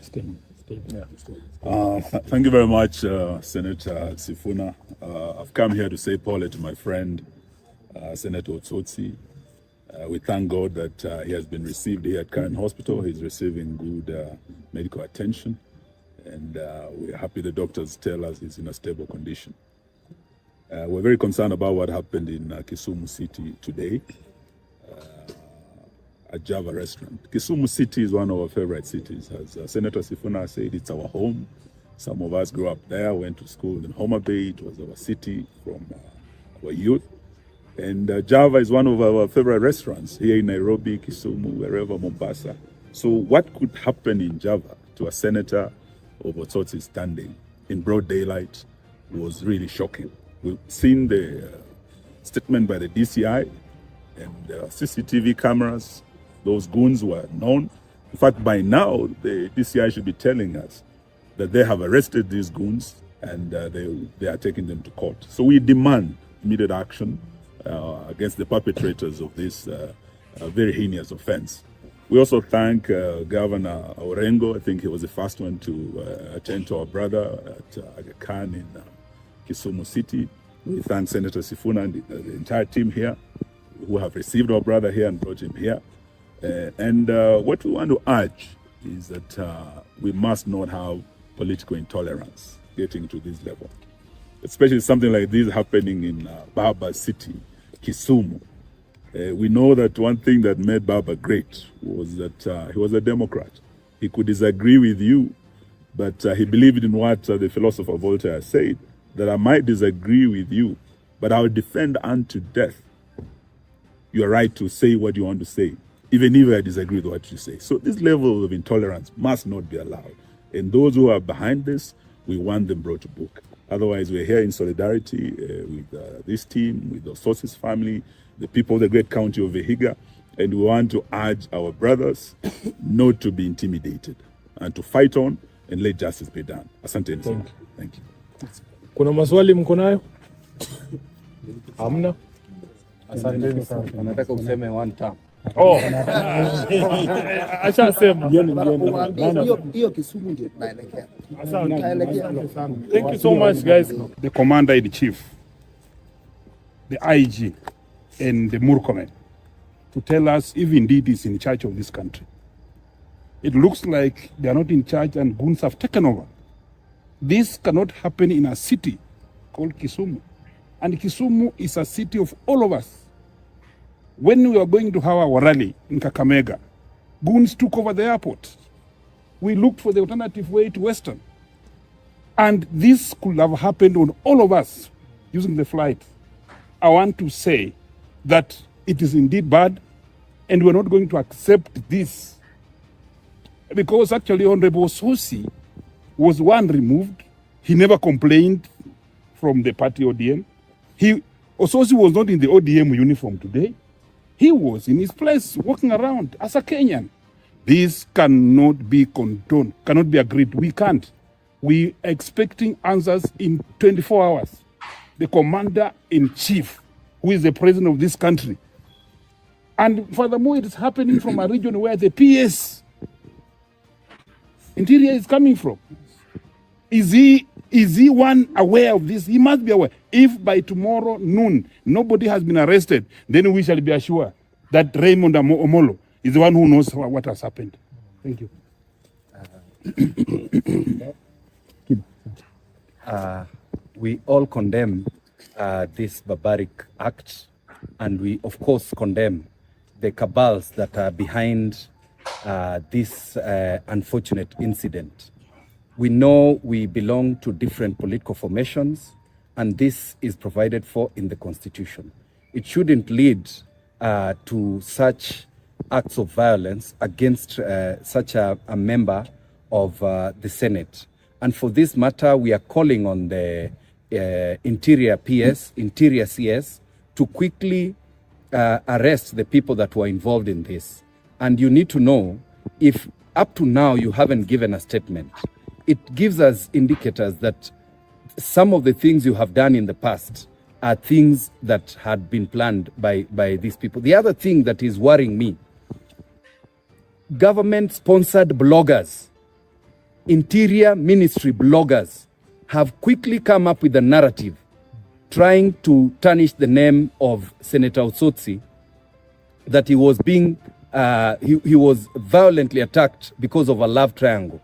Thank you very much, Senator Sifuna. I've come here to say pole to my friend, Senator Otsotsi. We thank God that he has been received here at Karen Hospital. He's receiving good medical attention, and we're happy the doctors tell us he's in a stable condition. We're very concerned about what happened in Kisumu City today, at Java restaurant. Kisumu City is one of our favorite cities. As Senator Sifuna said, it's our home. Some of us grew up there, went to school in Homa Bay. It was our city from our youth. And Java is one of our favorite restaurants here in Nairobi, Kisumu, wherever, Mombasa. So what could happen in Java to a senator of Otsotsi standing in broad daylight was really shocking. We've seen the statement by the DCI and CCTV cameras. Those goons were known. In fact, by now, the DCI should be telling us that they have arrested these goons and they are taking them to court. So we demand immediate action against the perpetrators of this very heinous offense. We also thank Governor Orengo. I think he was the first one to attend to our brother at Aga Khan in Kisumu City. We thank Senator Sifuna and the entire team here who have received our brother here and brought him here. And what we want to urge is that we must not have political intolerance getting to this level, especially something like this happening in Baba City, Kisumu. We know that one thing that made Baba great was that he was a Democrat. He could disagree with you, but he believed in what the philosopher Voltaire said, that I might disagree with you, but I will defend unto death your right to say what you want to say, even if I disagree with what you say. So this level of intolerance must not be allowed. And those who are behind this, we want them brought to book. Otherwise, we're here in solidarity with this team, with the Sources family, the people of the great county of Vihiga, and we want to urge our brothers not to be intimidated and to fight on and let justice be done. Asante. Thank you. Kuna maswali mko nayo? Hamna? Asante sana. Nataka useme one time. Oh. Ashasema. Hiyo Kisumu ndio tunaelekea. Thank you so much, guys. The Commander-in-Chief, the IG, and the Murkomen to tell us if indeed he's in charge of this country. It looks like they are not in charge and goons have taken over. This cannot happen in a city called Kisumu. And Kisumu is a city of all of us. When we were going to have our rally in Kakamega, goons took over the airport. We looked for the alternative way to Western. And this could have happened on all of us using the flight. I want to say that it is indeed bad. And we're not going to accept this. Because actually Honorable Sosi was one removed. He never complained from the party ODM. Ososi was not in the ODM uniform today. He was in his place walking around as a Kenyan. This cannot be condoned, cannot be agreed. We can't. We are expecting answers in 24 hours. The commander-in-chief, who is the president of this country. And furthermore, it is happening from a region where the PS Interior is coming from. Is he one aware of this? He must be aware. If by tomorrow noon nobody has been arrested, then we shall be assured that Raymond Omolo is the one who knows what has happened. Thank you. We all condemn this barbaric act, and we of course condemn the cabals that are behind this unfortunate incident. We know we belong to different political formations, and this is provided for in the Constitution. It shouldn't lead to such acts of violence against such a member of the Senate. And for this matter, we are calling on the Interior CS, to quickly arrest the people that were involved in this. And you need to know, if up to now you haven't given a statement, it gives us indicators that some of the things you have done in the past are things that had been planned by these people. The other thing that is worrying me, government-sponsored bloggers, Interior Ministry bloggers have quickly come up with a narrative trying to tarnish the name of Senator Osotsi, that he was being, he was violently attacked because of a love triangle.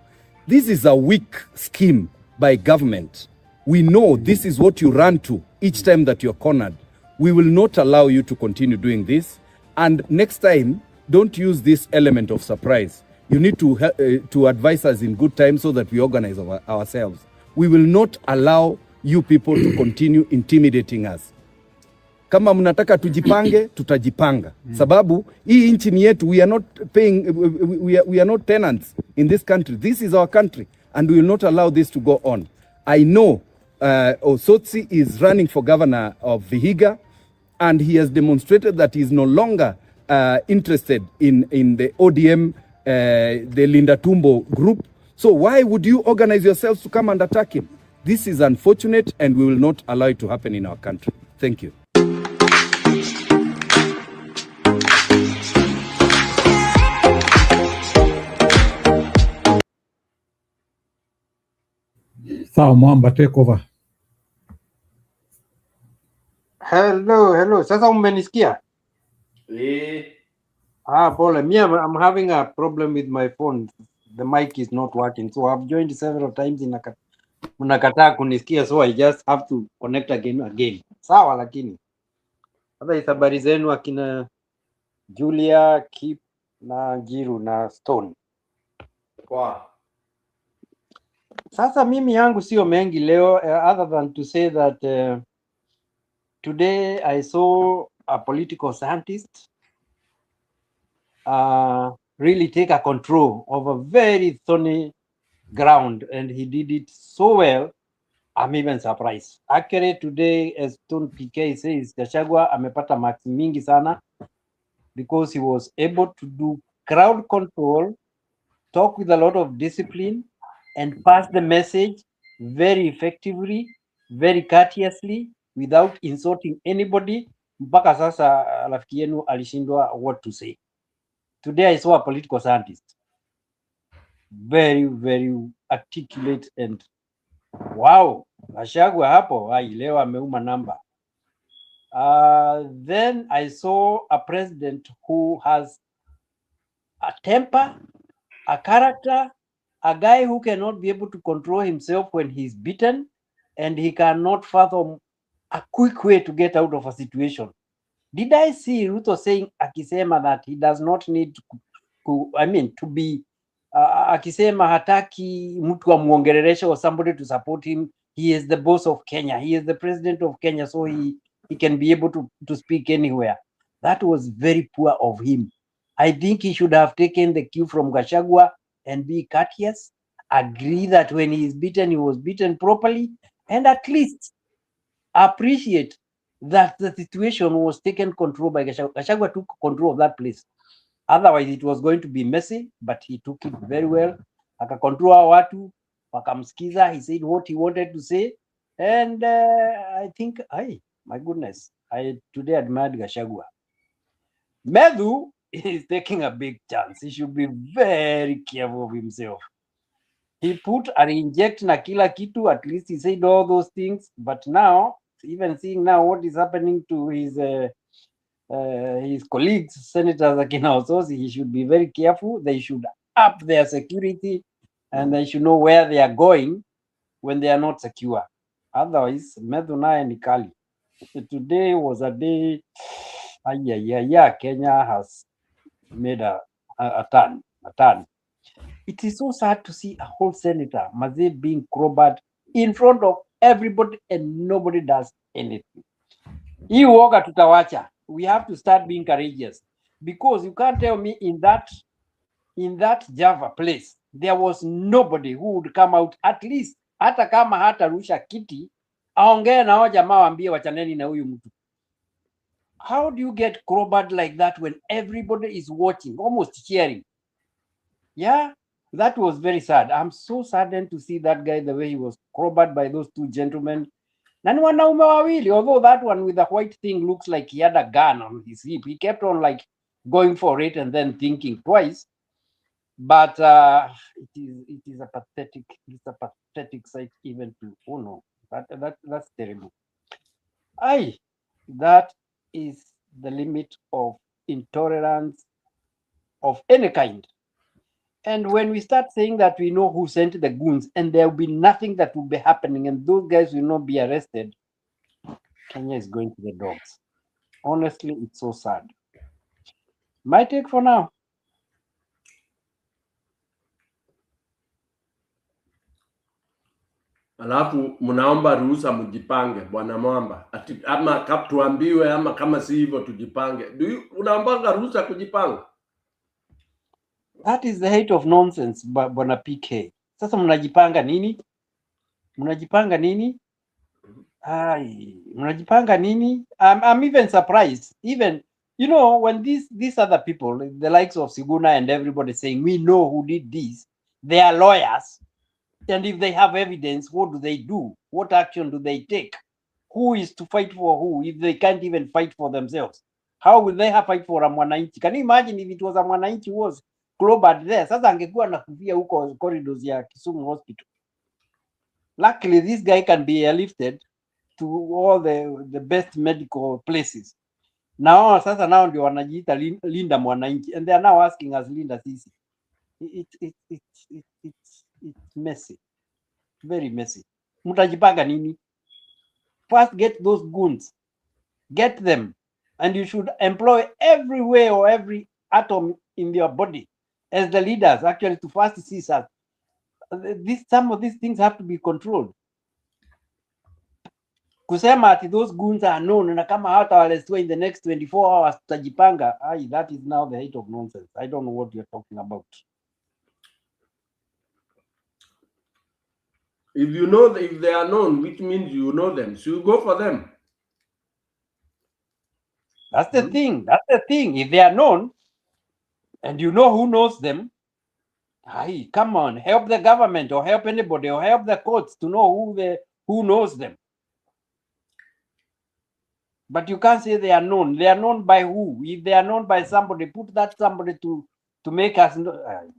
This is a weak scheme by government. We know this is what you run to each time that you're cornered. We will not allow you to continue doing this. And next time, don't use this element of surprise. You need to advise us in good time so that we organize ourselves. We will not allow you people to continue intimidating us. Kama mnataka tujipange, tutajipanga. Sababu hii nchi ni yetu. We are not paying, we are not tenants in this country. This is our country, and we will not allow this to go on. I know Osotsi is running for governor of Vihiga, and he has demonstrated that he is no longer interested in the ODM, the Linda Tumbo group. So why would you organize yourselves to come and attack him? This is unfortunate, and we will not allow it to happen in our country. Thank you. Sawa Mwamba, take over. Hello. Sasa umenisikia? Pole. Me, I'm having a problem with my phone. The mic is not working. So I've joined several times unakataa kunisikia, so I just have to connect again. Sawa, lakini hata habari zenu akina Julia, Kip na Jiru na Stone. Wow. Sasa mimi yangu sio mengi leo, other than to say that today I saw a political scientist really take a control of a very thorny ground, and he did it so well. I'm even surprised. Actually, today, as Stone PK says, Gachagua amepata marks mingi sana because he was able to do crowd control, talk with a lot of discipline, and pass the message very effectively, very courteously, without insulting anybody. Mpaka sasa rafiki yenu alishindwa what to say. Today I saw a political scientist, very, very articulate, and wow, Gachagua hapo, leo ameuma namba. Then I saw a president who has a temper, a character, a guy who cannot be able to control himself when he's beaten, and he cannot fathom a quick way to get out of a situation. Did I see Ruto saying akisema that he does not need to be akisema hataki mtu amuongeleleshe or somebody to support him. He is the boss of Kenya. He is the president of Kenya, so he can be able to speak anywhere. That was very poor of him. I think he should have taken the cue from Gachagua and be courteous, agree that when he is beaten, he was beaten properly, and at least appreciate that the situation was taken control by Gachagua. Gachagua took control of that place. Otherwise, it was going to be messy, but he took it very well. Akakontrol hao watu, wakamsikiza, he said what he wanted to say, and I think, my goodness, I today admired Gachagua. Medhu is taking a big chance. He should be very careful of himself. He put and inject na kila kitu, at least he said all those things, but now, even seeing now what is happening to his colleagues, senators akina Ososi, he should be very careful. They should up their security and they should know where they are going when they are not secure. Otherwise, Medhu naye ni kali. Today was a day, Kenya has made a turn. It is so sad to see a whole senator, Maze, being crowbarred in front of everybody and nobody does anything. Hii uoga tutawacha. We have to start being courageous, because you can't tell me in that Java place there was nobody who would come out, at least hata kama hata rusha kiti aongee na hao jamaa waambie wachaneni na huyu mtu. How do you get crowbarred like that when everybody is watching, almost cheering? Yeah, that was very sad. I'm so saddened to see that guy, the way he was crowbarred by those two gentlemen. Na ni wanaume wawili, although that one with the white thing looks like he had a gun on his hip. He kept on like going for it and then thinking twice. But it is a pathetic sight even to, oh no, that's terrible. That is the limit of intolerance of any kind. And when we start saying that we know who sent the goons and there will be nothing that will be happening and those guys will not be arrested, Kenya is going to the dogs. Honestly, it's so sad. My take for now. Alafu mnaomba ruhusa mjipange, bwana Mwamba, ama tuambiwe, ama kama si hivyo tujipange. Unaombanga ruhusa kujipanga? That is the hate of nonsense, bwana PK. Sasa mnajipanga nini? Mnajipanga nini? Mnajipanga nini? I'm even surprised. Even, you know, when these other people, the likes of Siguna and everybody saying, we know who did this, they are lawyers. And if they have evidence, what do they do? What action do they take? Who is to fight for who if they can't even fight for themselves? How will they have fight for a mwananchi? Can you imagine if it was a mwananchi who was clubbered there? Sasa angekuwa nakufia huko corridors ya Kisumu Hospital. Luckily, this guy can be airlifted to all the best medical places. Now, sasa now ndio wanajiita linda mwananchi, and they are now asking us linda sisi. It's messy, very messy. Mtajipanga nini? First, get those goons, get them, and you should employ every way or every atom in your body as the leaders actually to first see that some of these things have to be controlled. Kusema ati those goons are known na kama hata walestiwa in the next 24 hours tutajipanga, that is now the height of nonsense. I don't know what you're talking about. If you know, if they are known, which means you know them, so you go for them. That's the thing. That's the thing. If they are known and you know who knows them, come on, help the government or help anybody or help the courts to know who knows them. But you can't say they are known. They are known by who? If they are known by somebody, put that somebody to make us know.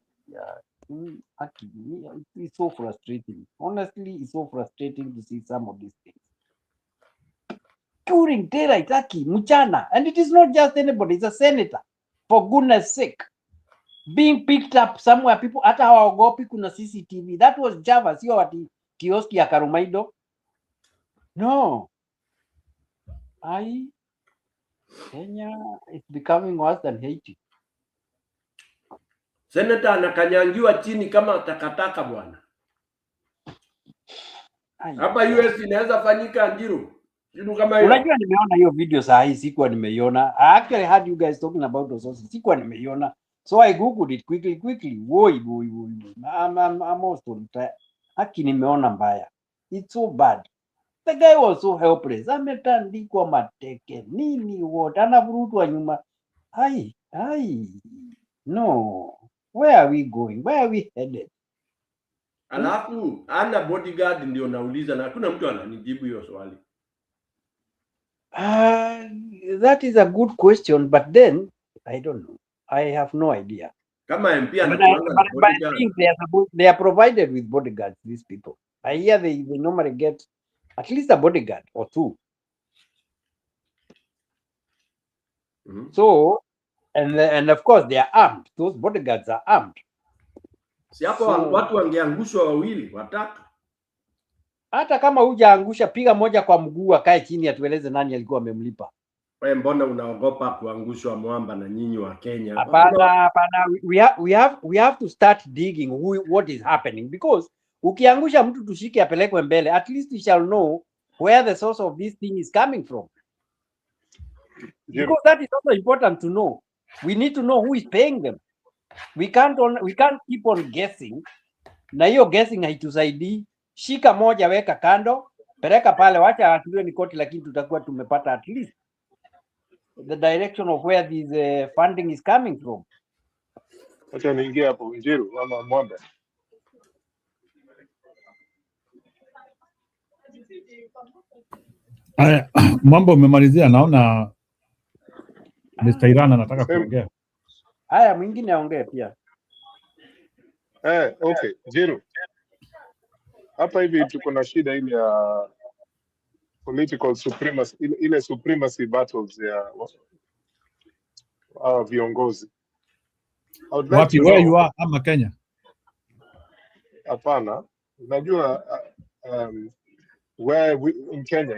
It's so frustrating. Honestly, it's so frustrating to see some of these things. During daylight, mchana. And it is not just anybody, it's a senator. For goodness sake. Being picked up somewhere, people hata hawaogopi kuna CCTV. That was Java, sio ati kioski ya Karumaido. No. Kenya is becoming worse than Haiti. Senator anakanyangiwa chini kama takataka bwana. Hapa US inaweza fanyika Njiru. Unajua nimeona hiyo video saa hii, sikuwa nimeiona. I actually heard you guys talking about those, sikuwa nimeiona. So I googled it quickly. Woi. I'm also haki nimeona mbaya. It's so bad. The guy was so helpless. Ametandikwa mateke. Nini wote. Anavurutwa nyuma. Ai. No. Where are we going? Where are we headed? Alafu ana bodyguard ndio nauliza na hakuna mtu ananijibu hiyo swali. That is a good question, but then I don't know. I have no idea. Kama MP But I think they are provided with bodyguards, these people. I hear they normally get at least a bodyguard or two. So, and of course they are armed. Those bodyguards are armed. Si hapo watu wangeangushwa wawili, watatu. Hata kama hujaangusha, piga moja kwa mguu, akae chini atueleze nani alikuwa amemlipa. Wewe mbona unaogopa kuangushwa mwamba na nyinyi wa Kenya? Hapana. We have to start digging what is happening, because ukiangusha mtu tushike apelekwe mbele, at least we shall know where the source of this thing is coming from. Because that is also important to know. We need to know who is paying them. We can't keep on guessing. Na hiyo guessing haitusaidii. Shika moja, weka kando, peleka pale, wacha atuwe ni koti, lakini tutakuwa tumepata at least the direction of where this funding is coming from. Acha niingie hapo Njiru ama Mwamba. Mambo umemalizia, naona Mr. Iran anataka kuongea. Haya, mwingine aongee pia. Okay, Njiru. Hapa hivi tuko na shida ile ya political supremacy, ile supremacy battles ya viongozi. Wapi, where you are ama Kenya? Hapana, unajua where we in Kenya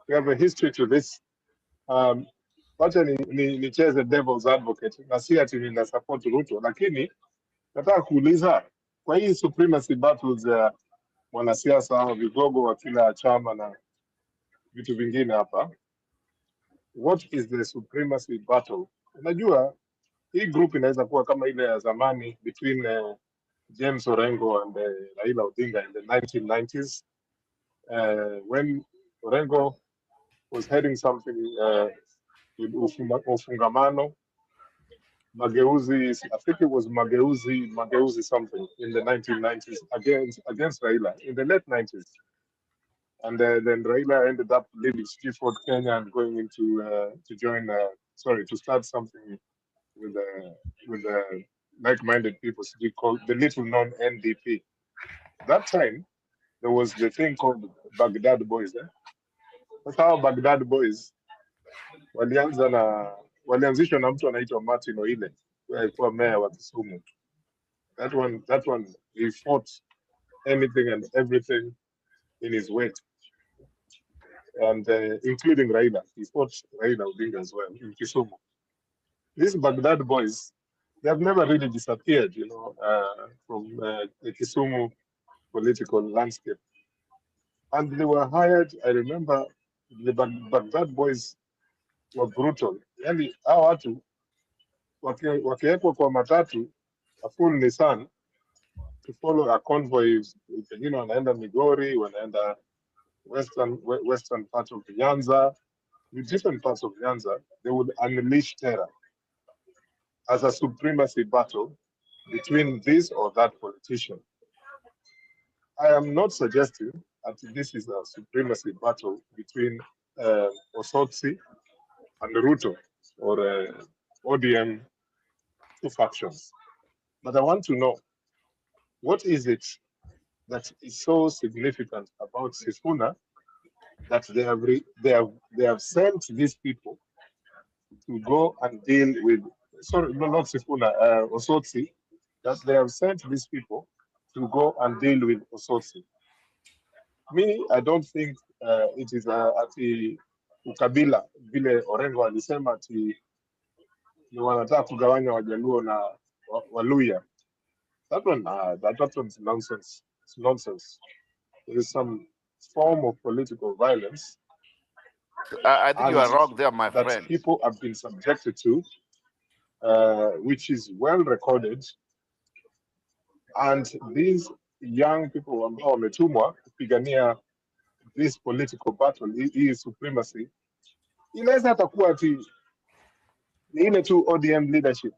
we have a history to this. Wacha nicheze devil's advocate, na si ati nina support Ruto, lakini nataka kuuliza kwa hii supremacy battles ya wanasiasa au vigogo wa kila chama na vitu vingine hapa, what is the supremacy battle? Unajua hii group inaweza kuwa kama ile ya zamani between James Orengo and Raila Odinga in the 1990s when Orengo was heading something with ufungamano mageuzi, I think it was mageuzi something in the 1990s against Raila in the late 90s. And then Raila ended up leaving Stifford, Kenya, and going into to start something with like-minded people called the little-known NDP. That time there was the thing called Baghdad Boys. That's how Baghdad Boys walianzishwa na mtu anaitwa Martin Oile, alikuwa mayor wa Kisumu. That one he fought anything and everything in his way, and including Raila. He fought Raila Odinga as well in Kisumu. These Baghdad Boys, they have never really disappeared, from the Kisumu political landscape. And they were hired, I remember the Baghdad Boys were brutal. Yani hao watu wakiwekwa kwa matatu, a full Nissan, to follow a convoy, pengine wanaenda Migori, wanaenda western part of Nyanza, with different parts of Nyanza, they would unleash terror as a supremacy battle between this or that politician. I am not suggesting that this is a supremacy battle between Osotsi and Ruto or ODM, two factions. But I want to know, what is it that is so significant about Sifuna that they have sent these people to go and deal with, sorry, no, not Sifuna, Osotsi, that they have sent these people to go and deal with Osotsi. Me, I don't think it is ati ukabila vile Orengo alisema ati ni wanataka kugawanya Wajaluo na Waluya. That one is nonsense. It's nonsense. There is some form of political violence I think you and are wrong there, my that friend. people have been subjected to, which is well recorded. And these young people ambao wametumwa kupigania this political battle, hii supremacy, inaweza hata kuwa ati ni ile tu ODM leadership.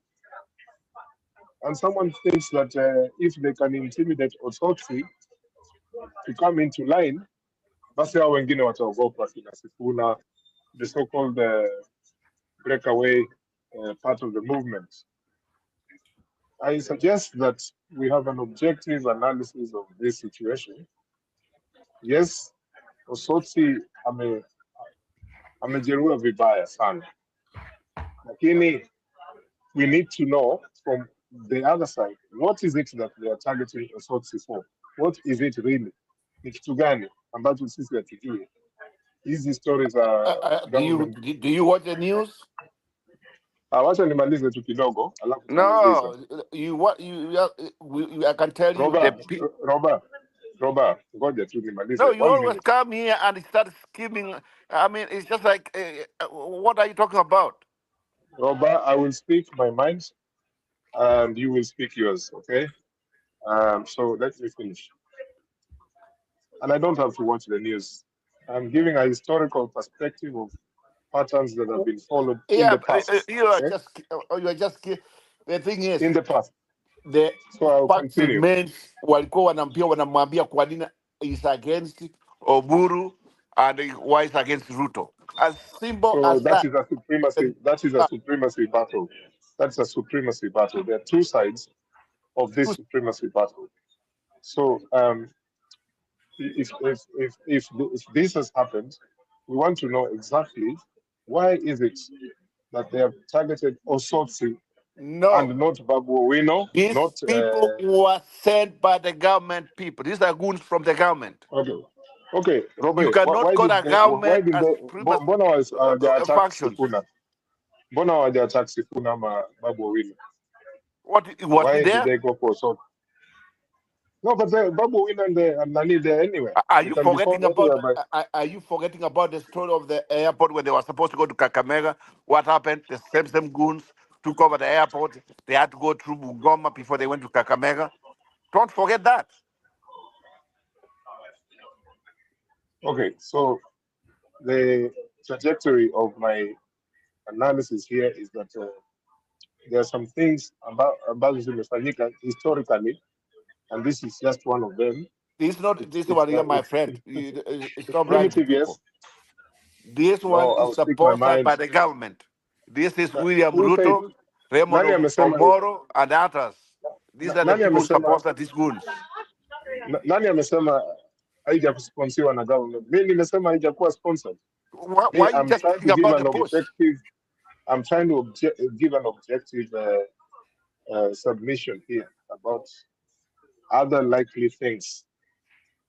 And someone thinks that if they can intimidate Osotsi to come into line, basi hao wengine wataogopa kina Sifuna, the so-called breakaway part of the movement. I suggest that we have an objective analysis of this situation. Yes, Osotsi amejeruhiwa vibaya sana, lakini we need to know from the other side, what is it that they are targeting Osotsi for? What is it really? Ni kitu gani ambacho sisi hatujui? Hizi stories are government. Do you watch the news? Wacha nimalize tu kidogo alafu No, I can tell you Roba, ngoja tu nimalize. No, you 1 always minute. come here and start scheming. I mean, it's just like, what are you talking about? Roba, I will speak my mind and you will speak yours, okay? So let me finish. And I don't have to watch the news. I'm giving a historical perspective of patterns that have been followed in the past. You are Okay? just. The thing is, in the past. The So I'll continue. men walikuwa wanamwambia kwa nini is against Oburu and why is against Ruto. As simple So as that that. is a supremacy. That is a supremacy battle. That's a supremacy battle. There are two sides of this supremacy battle. So if this has happened, we want to know exactly why is it that they have targeted Osotsi and not Babu Owino, These not people were sent by the government people. These are goons from the government. Okay, Robe, You cannot call a why government did as they, supremacy mbona hawaja-attack functions. Sifuna? Mbona hawaja-attack Sifuna ama Babu Owino? Was Why he did there? they go for Osotsi? No, but Babu Owino and Nani there anyway. Are They you can be forgetting found about? anywhere, but Are you forgetting about the story of the airport when they were supposed to go to Kakamega? What happened? The same goons took over the airport. They had to go through Bungoma before they went to Kakamega. Don't forget that. okay, so the trajectory of my analysis here is that there are some things about zimefanyika historically, and this is just one of them. This one here, my friend. Stop lying to Primitive, people. yes. This one No, is I'll speak my supported by mind. the government. This is William Who said? Ruto, Raymond Nani amesema? Omoro, and others. These are the Nani people who amesema? support these goons. Nani amesema haija kusponsiwa na government? Mimi nimesema haijakuwa sponsored. Why are you I'm just trying talking to give about an the post? objective. I'm trying to give an objective submission here about other likely things,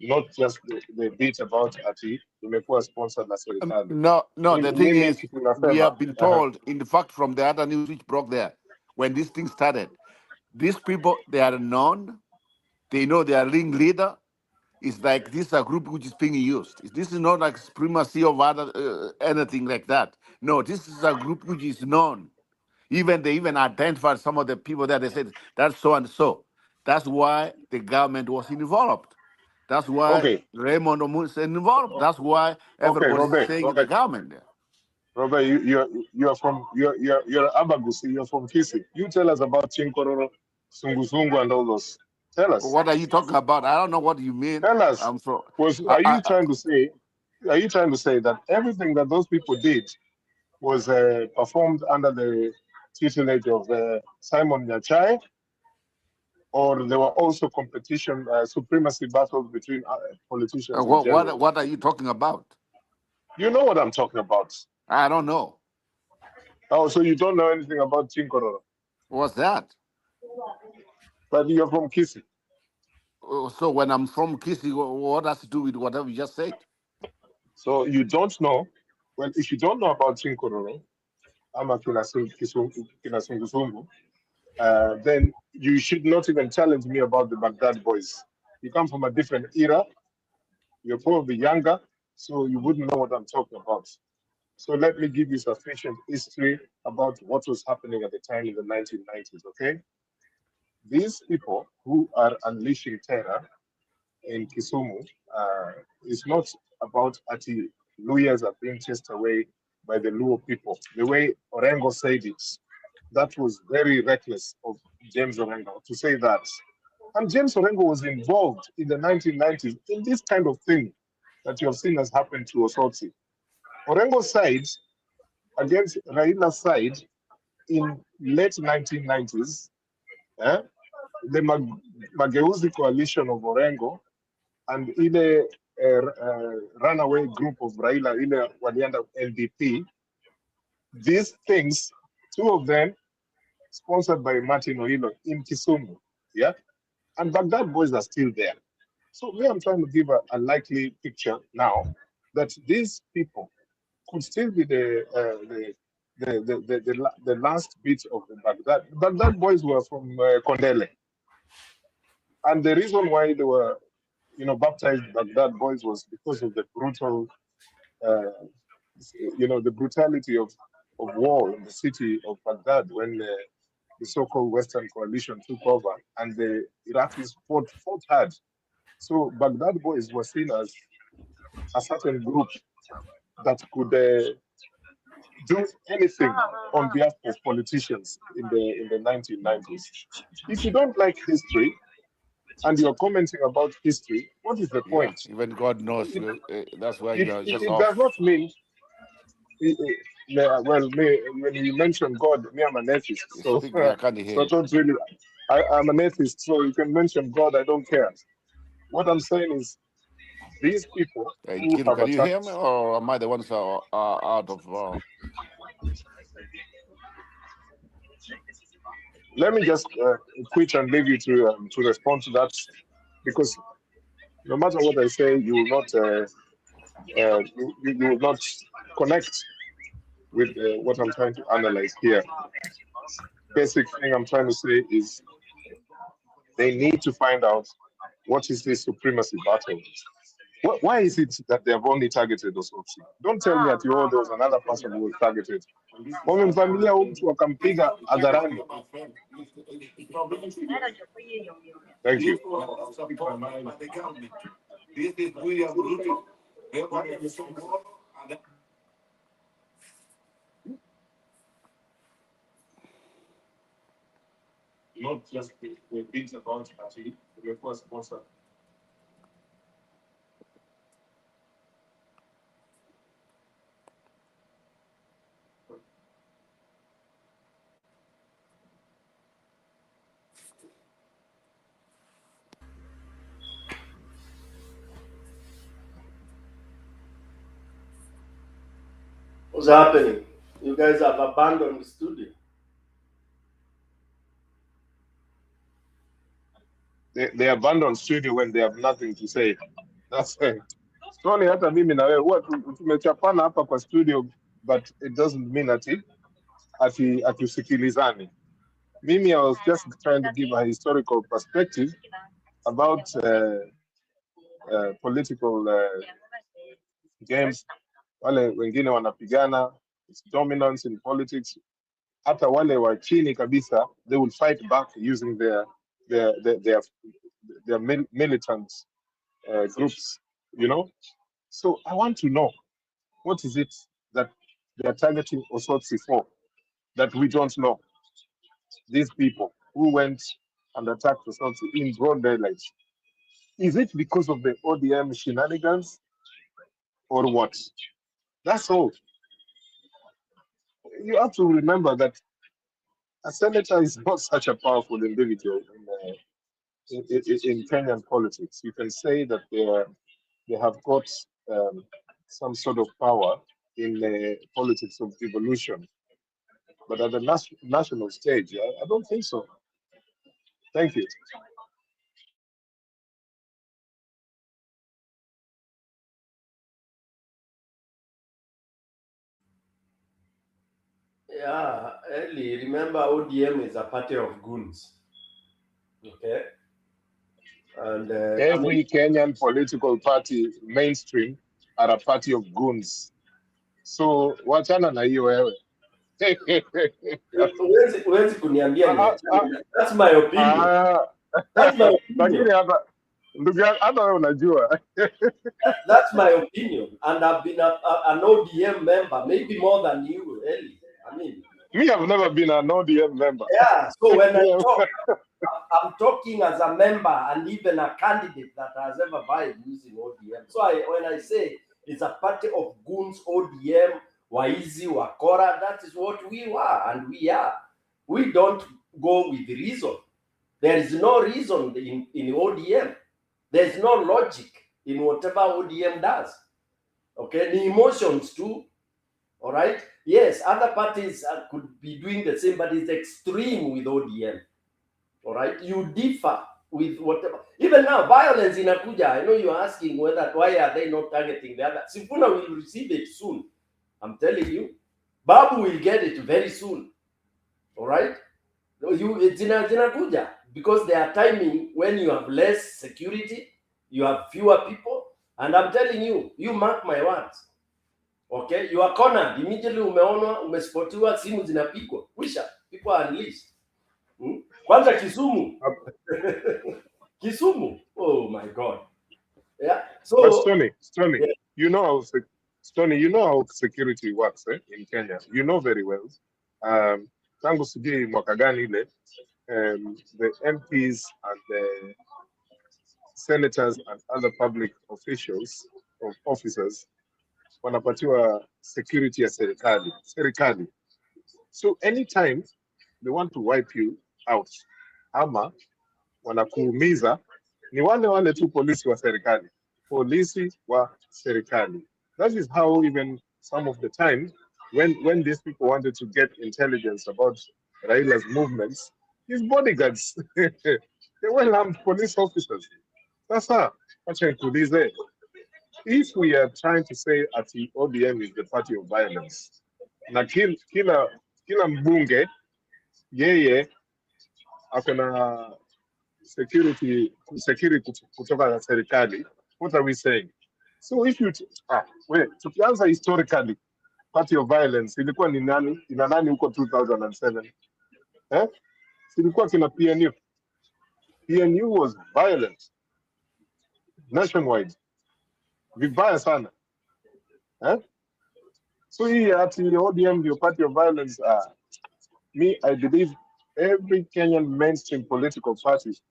not just the bit about ati imekuwa sponsored na serikali. No, the thing Mimi is, kitu we nasema, have been told, in fact, from the other news which broke there, when this thing started, these people, they are known, they know they are ring leader. It's like this is a group which is being used. This is not like supremacy of other anything like that. No, this is a group which is known. They even identified some of the people there. They said that's so and so. That's why the government was involved. That's why Raymond Omun is involved. That's why everybody's saying the government there. Robert, you're from you're Abagusi. You're from Kisi. You tell us about Chinkororo, Sungusungu, and all those. Tell us. What are you talking about? I don't know what you mean. Tell us. I'm from. Are you trying to say? Are you trying to say that everything that those people did was performed under the tutelage of Simon Nyachai, or there were also competition, supremacy battles between politicians in general? What are you talking about? You know what I'm talking about. I don't know. Oh, so you don't know anything about Chinkororo? What's that? But you're from Kisi. So when I'm from Kisi, what has to do with whatever you just said? So you don't know. Well, if you don't know about Chinkororo, ama Kinasungusungu, then you should not even challenge me about the Baghdad boys. You come from a different era. You're probably younger, so you wouldn't know what I'm talking about. So let me give you sufficient history about what was happening at the time in the 1990s, okay? These people who are unleashing terror in Kisumu is not about Ati Luyas are being chased away by the Luo people. The way Orengo said it, that was very reckless of James Orengo to say that. And James Orengo was involved in the 1990s in this kind of thing that you have seen has happened to Osotsi. Orengo's side against Raila's side in late 1990s, the Mageuzi coalition of Orengo and ile runaway group of Raila, ile walienda LDP, these things, two of them sponsored by Martin Oilo in Kisumu, yeah? And Baghdad boys are still there. So me, I'm trying to give a likely picture now that these people could still be the last bit of the Baghdad. Baghdad boys were from Kondele. And the reason why they were, baptized Baghdad boys was because of the brutal, the brutality of war in the city of Baghdad when the so-called Western coalition took over and the Iraqis fought hard. So Baghdad boys were seen as a certain group that could do anything on behalf of politicians in the 1990s. If you don't like history and you're commenting about history, what is the point? Even God knows that's why you're just It off. does not mean. When you mention God, me, I'm an atheist, so I can't hear so I don't really. I'm an atheist, so you can mention God. I don't care. What I'm saying is, these people who Kiru, have can you hear attacked. me, or am I the ones are out of? Let me just quit and leave you to respond to that, because no matter what I say, you will not you will not connect with what I'm trying to analyze here. Basic thing I'm trying to say is they need to find out what is this supremacy battle. Why is it that they have only targeted Osotsi? Don't tell me that there was another person who was targeted. Wamemvamilia huyu mtu wakampiga hadharani. Thank you. Not just the bits about actually the first sponsor. What's happening? You guys have abandoned the studio. They abandon studio when they have nothing to say. That's it. Tony, hata mimi na wewe huwa tumechapana hapa kwa studio, but it doesn't mean atusikilizani. Mimi, I was just trying to give a historical perspective about political games. Wale wengine wanapigana, it's dominance in politics. Hata wale wa chini kabisa, they will fight back using their militant groups, So I want to know, what is it that they are targeting Osotsi for that we don't know? These people who went and attacked Osotsi in broad daylight. Is it because of the ODM shenanigans or what? That's all. You have to remember that a senator is not such a powerful individual in Kenyan politics. You can say that they have got some sort of power in the politics of devolution, but at the national stage, I don't think so. Thank you. Yeah, Eli, remember ODM is a party of goons. Okay? And every Kenyan political party mainstream are a party of goons. So wachana na hiyo wewe. Huwezi kuniambia niachane. That's my opinion. That's my opinion. Lakini hata ndugu yangu, hata wewe unajua. That's my opinion, and I've been an ODM member, maybe more than you, Eli. I mean, Me, I've never been an ODM member. yeah. So when I talk, I'm talking as a member and even a candidate that has ever vibed using ODM. So when I say it's a party of goons, ODM, Waizi, Wakora, that is what we were and we are. We don't go with reason. There is no reason in ODM. There's no logic in whatever ODM does. Okay, the emotions too. All right. Yes, other parties could be doing the same, but it's extreme with ODM. All right, you differ with whatever. Even now, violence in Akuja. I know you're asking why are they not targeting the other. Sifuna will receive it soon. I'm telling you, Babu will get it very soon. All right, it's in Akuja because they are timing when you have less security, you have fewer people, and I'm telling you, you mark my words. Okay, you are cornered immediately. Umeonwa, umespotiwa, simu zinapigwa, wisha, people are unleashed. Kwanza Kisumu. Kisumu. Oh my God. Yeah. So But Stoney, yeah. you know how security works in Kenya. You know very well. Tangu sijui mwaka gani ile, the MPs and the senators and other public officials or officers wanapatiwa security ya serikali. So anytime they want to wipe you out ama wanakuumiza, ni wale tu polisi wa serikali. That is how even some of the time when these people wanted to get intelligence about Raila's movements, his bodyguards, they were armed police officers. Sasa, acha nikuulize, if we are trying to say that the ODM is the party of violence, na kila mbunge yeye akona security kutoka na serikali, what are we saying? So if you tukianza historically, party of violence ilikuwa ni nani? Ina nani huko 2007? Ilikuwa kina PNU. PNU was violent nationwide, vibaya sana. So hii ati ODM ndio party of violence, me, I believe every Kenyan mainstream political party,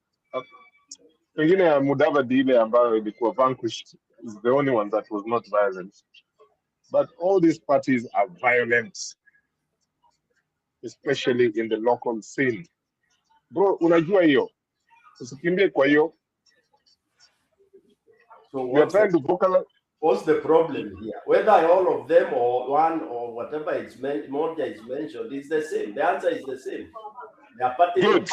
pengine ya Mudavadi ile ambayo ilikuwa vanquished, is the only one that was not violent. But all these parties are violent, especially in the local scene. Bro, unajua hiyo. Usikimbie kwa hiyo. So what's the problem here? Whether all of them or one or whatever is Moja is mentioned, it's the same. The answer is the same. They are parties of violence.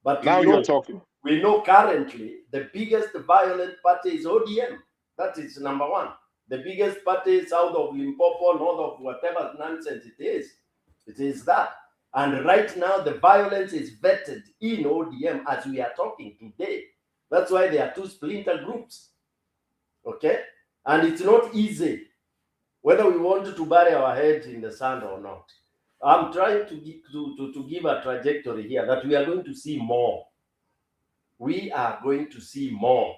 But now you're talking. We know currently the biggest violent party is ODM. That is number one. The biggest party south of Limpopo, north of whatever nonsense it is. It is that. And right now the violence is vetted in ODM as we are talking today. That's why there are two splinter groups. Okay? And it's not easy whether we want to bury our heads in the sand or not. I'm trying to give a trajectory here that we are going to see more. We are going to see more.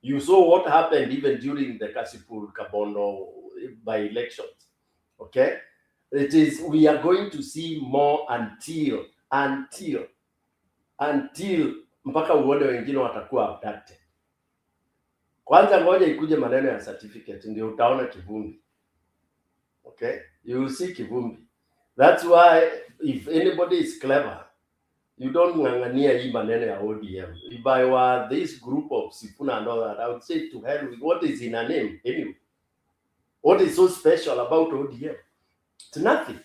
You saw what happened even during the Kasipul Kabondo by-elections. Okay? We are going to see more until mpaka uone wengine watakuwa abducted. Kwanza ngoja ikuje maneno ya certificate ndio utaona kivumbi. Okay? You will see kivumbi. That's why if anybody is clever, you don't ngangania hii maneno ya ODM. If I were this group of Sifuna and all that, I would say to hell with what is in a name anyway. What is so special about ODM? It's nothing.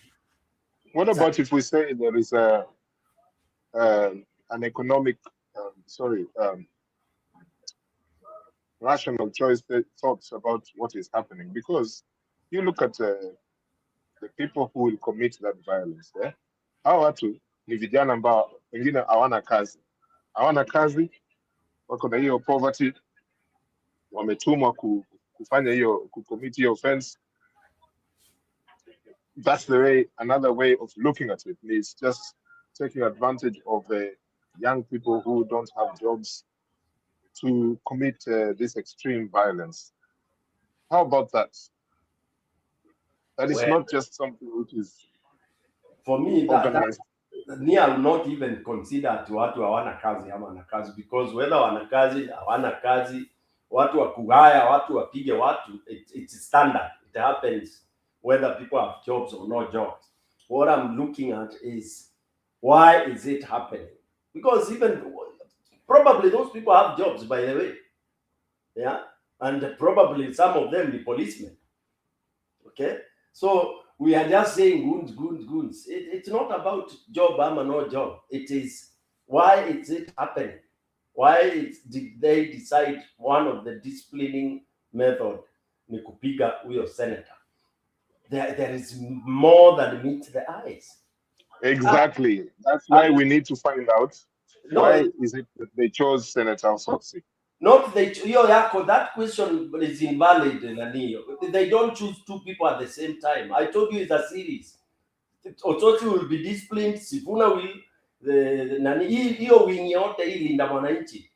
What about if we say there is an economic, rational choice thoughts about what is happening? Because you look at the people who will commit that violence. Hao watu ni vijana ambao wengine hawana kazi, wako na hiyo poverty, wametumwa kufanya hiyo kucommit hiyo offense. That's the way, another way of looking at it. It's just taking advantage of young people who don't have jobs to commit this extreme violence. How about that? That is not just something which is for me organized. Me, I will not even consider ati watu hawana kazi ama wana kazi, because whether wana kazi hawana kazi, watu wa kugaya, watu wapige watu, it's standard. It happens whether people have jobs or no jobs. What I'm looking at is why is it happening? Because even probably those people have jobs, by the way. Yeah, and probably some of them the policemen. Okay, so we are just saying goons. It's not about job or no job. It is why is it happening? Why did they decide one of the disciplining method ni kupiga huyo senator? There is more than meets the eyes. Exactly. That's why we need to find out why is it that they chose Senator Osotsi. Not that question is invalid, Nani. They don't choose two people at the same time. I told you it's a series. Osotsi will be disciplined, Sifuna will the Nani hiyo wing yote hii linda mwananchi.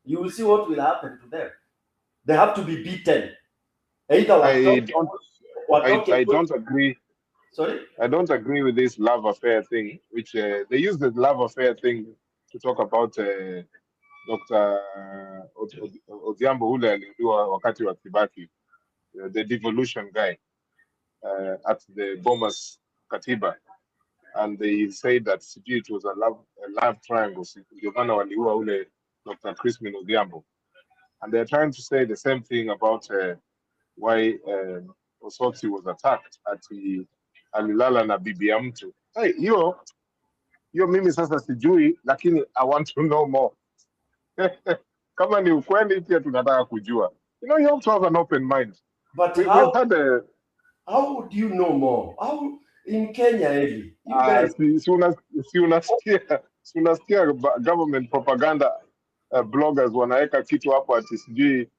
You will see what will happen to them. They have to be beaten. Either I don't agree. Sorry? I don't agree with this love affair thing, which they use the love affair thing to talk about Dr. Odhiambo ule aliuliwa wakati wa Kibaki, the devolution guy at the Bomas Katiba, and they say that it was a love triangle. Ndio maana waliua ule Dr. Crispin Odhiambo, and they're trying to say the same thing about why Osotsi was attacked alilala na bibi ya mtu. Hey, hiyo mimi sasa sijui, lakini I want to know more. Kama ni ukweli pia tunataka kujua. You know, you have to have an open mind. But how would you know more? How in Kenya, Eli? Si unasikia government propaganda bloggers wanaweka kitu hapo ati sijui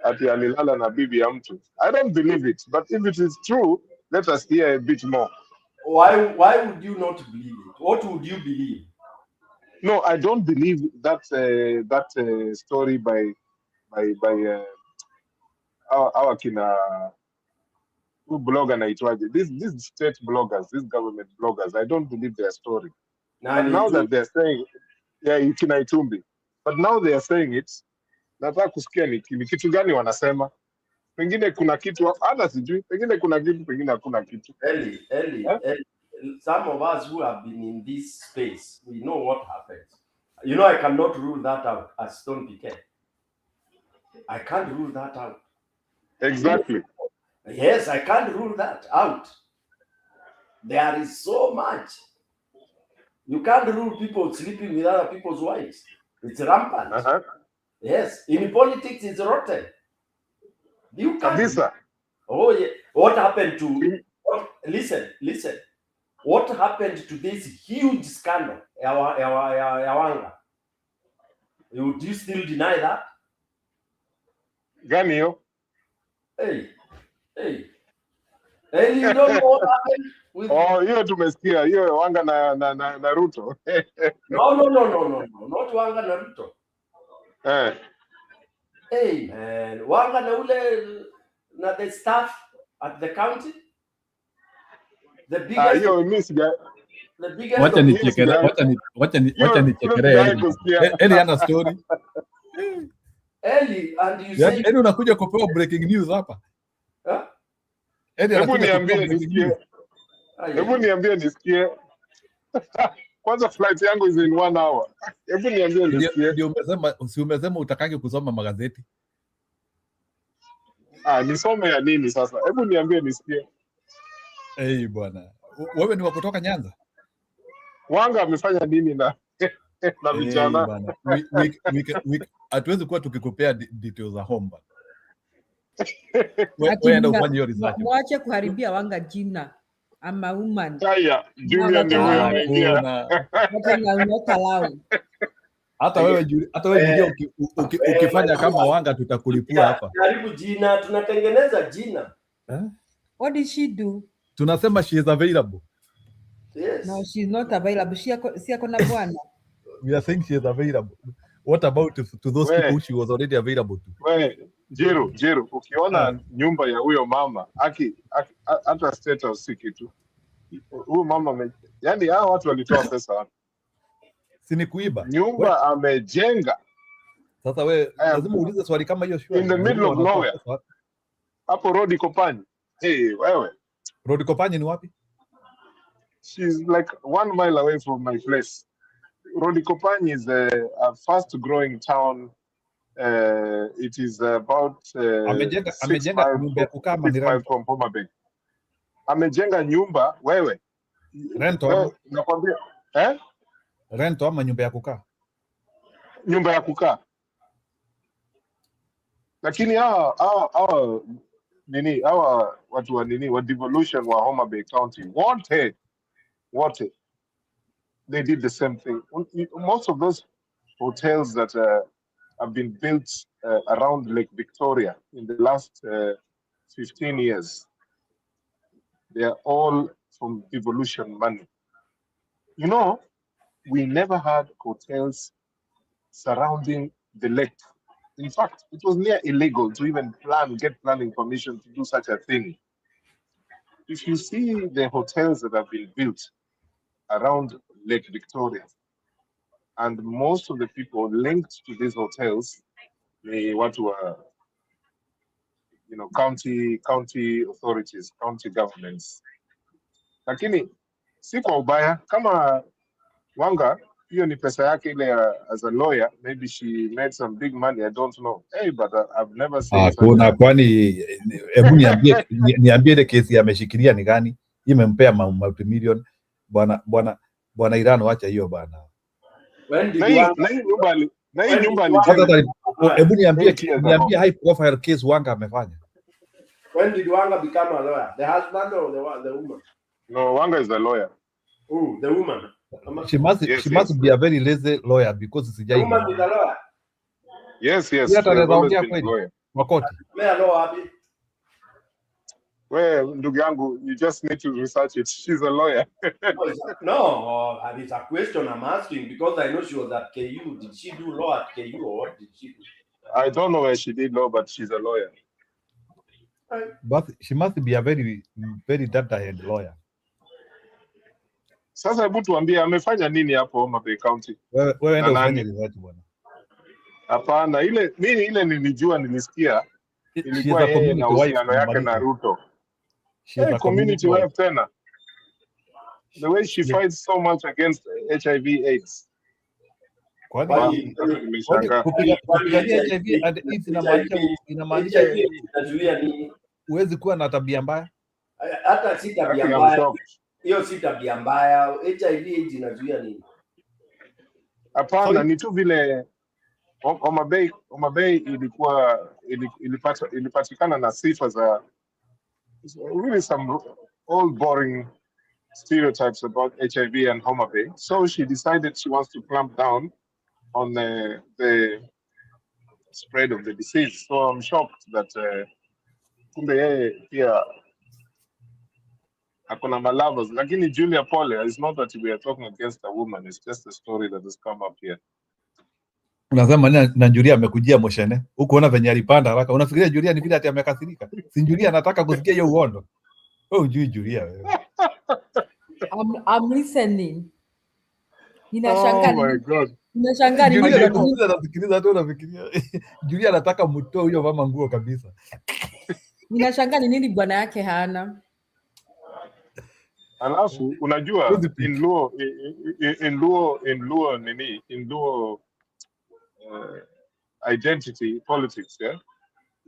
ati alilala na bibi ya mtu. I don't believe it, but if it is true, let us hear a bit more. Why would you not believe it? What would you believe? No, I don't believe that story by our kina who blogger naitwaje. These state bloggers, these government bloggers, I don't believe their story. But now that they're saying, yeah, kina Itumbi. But now they are saying it. Nataka kusikia ni kitu gani wanasema. Pengine kuna kitu hata sijui, pengine kuna kitu, pengine hakuna kitu. Eli, some of us who have been in this space, we know what happens. You know, I cannot rule that out as Stone PK. I can't rule that out. Exactly. Yes, I can't rule that out. There is so much. You can't rule people sleeping with other people's wives. It's rampant. Yes, in politics, it's rotten. You can't. Oh, yeah. What happened to... Listen. What happened to this huge scandal? Yawanga? Would you still deny that? Ganio. Hey, you don't know what happened with... Oh, hiyo tumesikia, hiyo Wanga na Ruto. No, not Wanga na Ruto. Hey, man, Wanga na ule na the staff at the county. The biggest... The biggest... Wacha nichekelea. Eli ana story. Eli, and you say... Eli unakuja kupewa breaking news hapa. Hebu niambie nisikie. Kwanza flight yangu is in 1 hour. Hebu niambie nisikie. Ndio umesema utakange kusoma magazeti. Nisome ya nini sasa? Hebu niambie nisikie. Bwana. Wewe ni wa kutoka Nyanza? Wanga amefanya nini na vijana? Bwana. Hatuwezi kuwa tukikupea details za home. Wewe ndio ufanye hiyo research. Mwache kuharibia Wanga jina. Ama woman. Haya, Julia ndio huyo anaingia. Not allowed. Hata wewe Julia ukifanya kama Wanga tutakulipua hapa. Jaribu jina, tunatengeneza jina. What did she do? Tunasema she is available. Yes. No, she's not available. Si ako na bwana. We are saying she is available. What about to those people who she was already available to? Jero, ukiona nyumba ya huyo mama hata state house si kitu. Huyo mama yani hao watu walitoa pesa wapi? Si ni kuiba. Nyumba amejenga. Sasa wewe lazima uulize swali kama hiyo shule. In the middle of nowhere. Hapo Road Kopanyi. Hey, wewe. Road Kopanyi ni wapi? She's like 1 mile away from my place. Road Kopanyi is a fast growing town. It is about amejenga nyumba ya kukaa mani from Homa Bay. Amejenga nyumba wewe. Rento. Nakwambia Rento ama nyumba ya kukaa? Nyumba ya kukaa. Lakini hawa watu wa nini wa devolution wa Homa Bay County wote they did the same thing. Most of those hotels that have been built around Lake Victoria in the last 15 years, they are all from devolution money. You know, we never had hotels surrounding the lake. In fact, it was near illegal to even get planning permission to do such a thing. If you see the hotels that have been built around Lake Victoria, and most of the people linked to these hotels, what were, county authorities, county governments. Lakini si kwa ubaya kama Wanga, hiyo ni pesa yake ile as a lawyer, maybe she made some big money, I don't know. Hey, but I've never seen kuna kwani hebu niambie ile kesi ameshikilia ni gani? Imempea multi-million bwana Irano, acha hiyo bana. Hebu niambie high profile case Wanga amefanya. When did Wanga become a lawyer? The husband or the woman? No, Wanga is a lawyer. Oh, the woman. She must be a very lazy lawyer because it's the woman is a lawyer. Yes. Makoti. Well, ndugu yangu, you just need to research it. She's a lawyer. No, it's a question I'm asking because I know she was at KU. Did she do law at KU or what did she do? I don't know where she did law, but she's a lawyer. But she must be a very, very data-head lawyer. Sasa hebu tuambie amefanya nini hapo Homa Bay County? Wewe ndio ufanye research bwana. Hapana, ile nilijua nilisikia ilikuwa yeye na uhusiano yake na Ruto. Hey, community wife tena. The way she fights so much against HIV AIDS. Kwani kupigania HIV and AIDS inamaanisha huwezi kuwa na tabia mbaya? Hata si tabia mbaya. Hiyo si tabia mbaya. HIV AIDS inazuia nini? Hapana, ni tu vile Homa Bay ilipatikana na sifa za really some old boring stereotypes about HIV and Homa Bay. So she decided she wants to clamp down on the spread of the disease. So I'm shocked that kumbe yeye pia akona malavas. Lakini Julia Pole, it's not that we are talking against a woman. It's just a story that has come up here. Unasema na Julia amekujia moshene. Huko ona venye alipanda haraka. Unafikiria Julia ni vile ati amekasirika? Si Julia anataka kusikia hiyo uondo. Wewe hujui Julia wewe. I'm listening. Ninashangaa. Oh my God. Ninashangaa ni Julia anasikiliza tu unafikiria. Julia anataka mtoe huyo mama nguo kabisa. Ninashangaa ni nini bwana yake hana. Alafu unajua in Luo identity politics, yeah?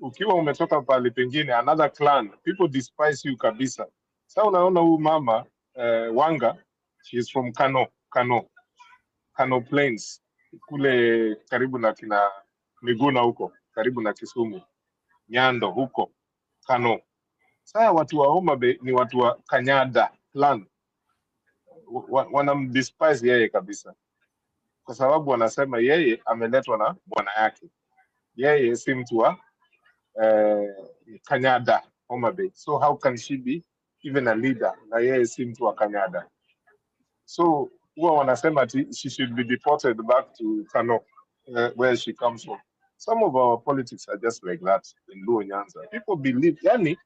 Ukiwa umetoka pale pengine another clan, people despise you kabisa. Sasa unaona huyu mama Wanga, she is from Kano Plains, kule karibu na kina Miguna huko, karibu na Kisumu, Nyando huko, Kano. Sasa watu wa Homa Bay ni watu wa Kanyada clan. Wanamdespise yeye kabisa. kwa sababu wanasema yeye ameletwa na bwana yake. Yeye si mtu wa Kanyada, Homa Bay. So how can she be even a leader na yeye si mtu wa Kanyada? So huwa wanasema she should be deported back to Kano, where she comes from. Some of our politics are just like that in Luo Nyanza. People believe, yani,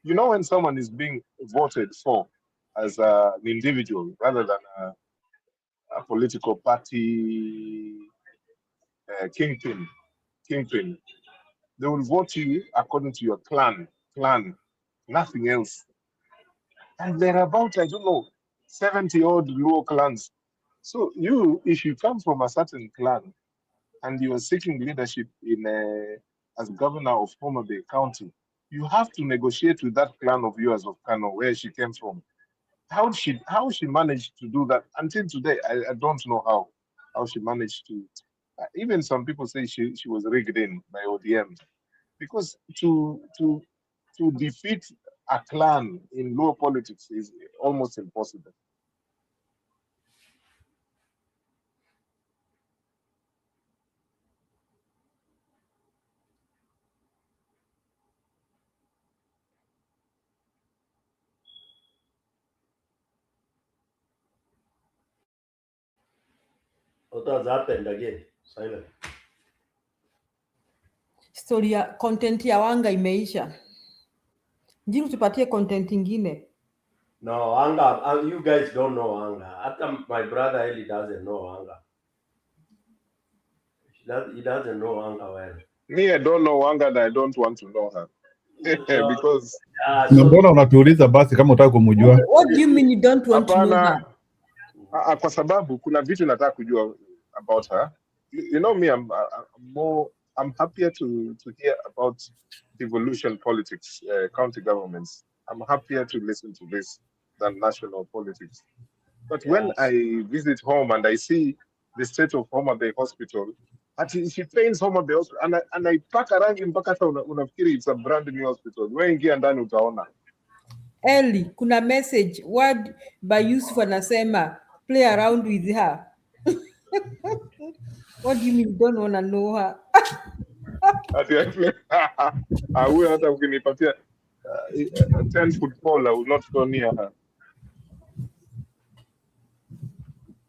you know, when someone is being voted for as an individual rather than a political party kingpin, they will vote you according to your clan, nothing else. And there are about, I don't know, 70 odd Luo clans. So you, if you come from a certain clan and you are seeking leadership in as governor of Homa Bay County, you have to negotiate with that clan of yours of Kano, where she came from. How she managed to do that until today? I don't know how she managed to. Even some people say she was rigged in by ODM, because to defeat a clan in Luo politics is almost impossible. What has happened again? Silent. Story ya content ya Wanga imeisha. Ndio tupatie content ingine. No, Wanga, you guys don't know Wanga. My brother Eli doesn't know Wanga. He doesn't know Wanga well. Me, I don't know Wanga and I don't want to know her. Because mbona unatuuliza basi kama unataka kumjua? What do you mean you don't want to know her? Kwa sababu kuna vitu nataka kujua about her. You know me, I'm happier to hear about devolution politics, county governments. I'm happier to listen to this than national politics. But when I visit home and I see the state of Homa Bay Hospital, she trains Homa Bay Hospital, and I pack rangi mpaka hata unafikiri it's a brand new hospital. Wewe ingia ndani utaona. Eli, kuna message word by Yusuf anasema play around with her. What do you mean you don't want to know her? Huyo hata ukinipatia 10 football, I will not go near her.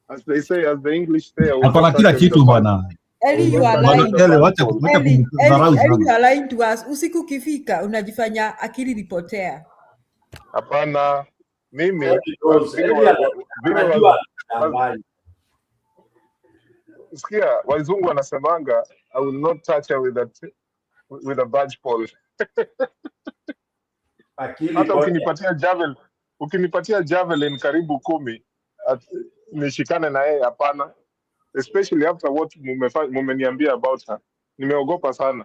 As they say, as the English say, hapana kila kitu bwana. Eli, you are lying. Eli, you are lying to us. Usiku kifika unajifanya akili ripotea. Hapana, mimi sikia wazungu wanasemanga I will not touch her with a badge pole. Hata ukinipatia javelin karibu 10 nishikane na yeye, hapana. Especially after what mumeniambia about her. Nimeogopa sana.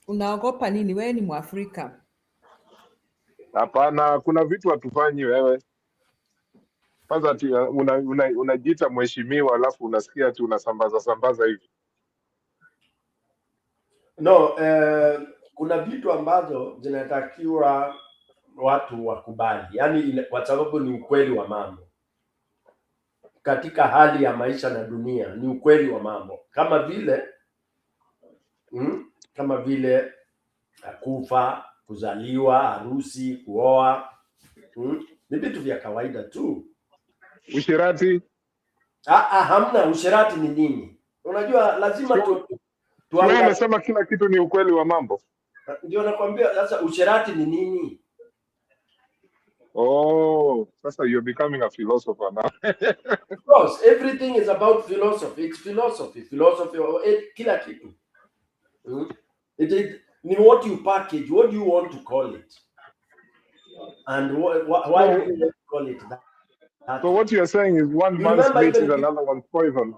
Unaogopa nini? Wewe ni Mwafrika. Hapana, kuna vitu hatufanyi wewe. Kwanza unajiita mheshimiwa alafu unasikia tu unasambaza hivi. No, kuna vitu ambazo zinatakiwa watu wakubali. Yaani kwa sababu ni ukweli wa mambo. Katika hali ya maisha na dunia ni ukweli wa mambo. Kama vile kufa, kuzaliwa, harusi, kuoa. Ni vitu vya kawaida tu. Ushirati? Hamna. Ushirati ni nini? Unajua lazima tuangalie. Unasema kila kitu ni ukweli wa mambo. Ndio nakwambia sasa ushirati ni nini? Oh, sasa you're becoming a philosopher now. Of course, everything is about philosophy. It's philosophy. Philosophy, kila kitu. It is what you package, what do you want to call it? And why do you want to call it that? So what you're saying is one man's meat is another one's poison.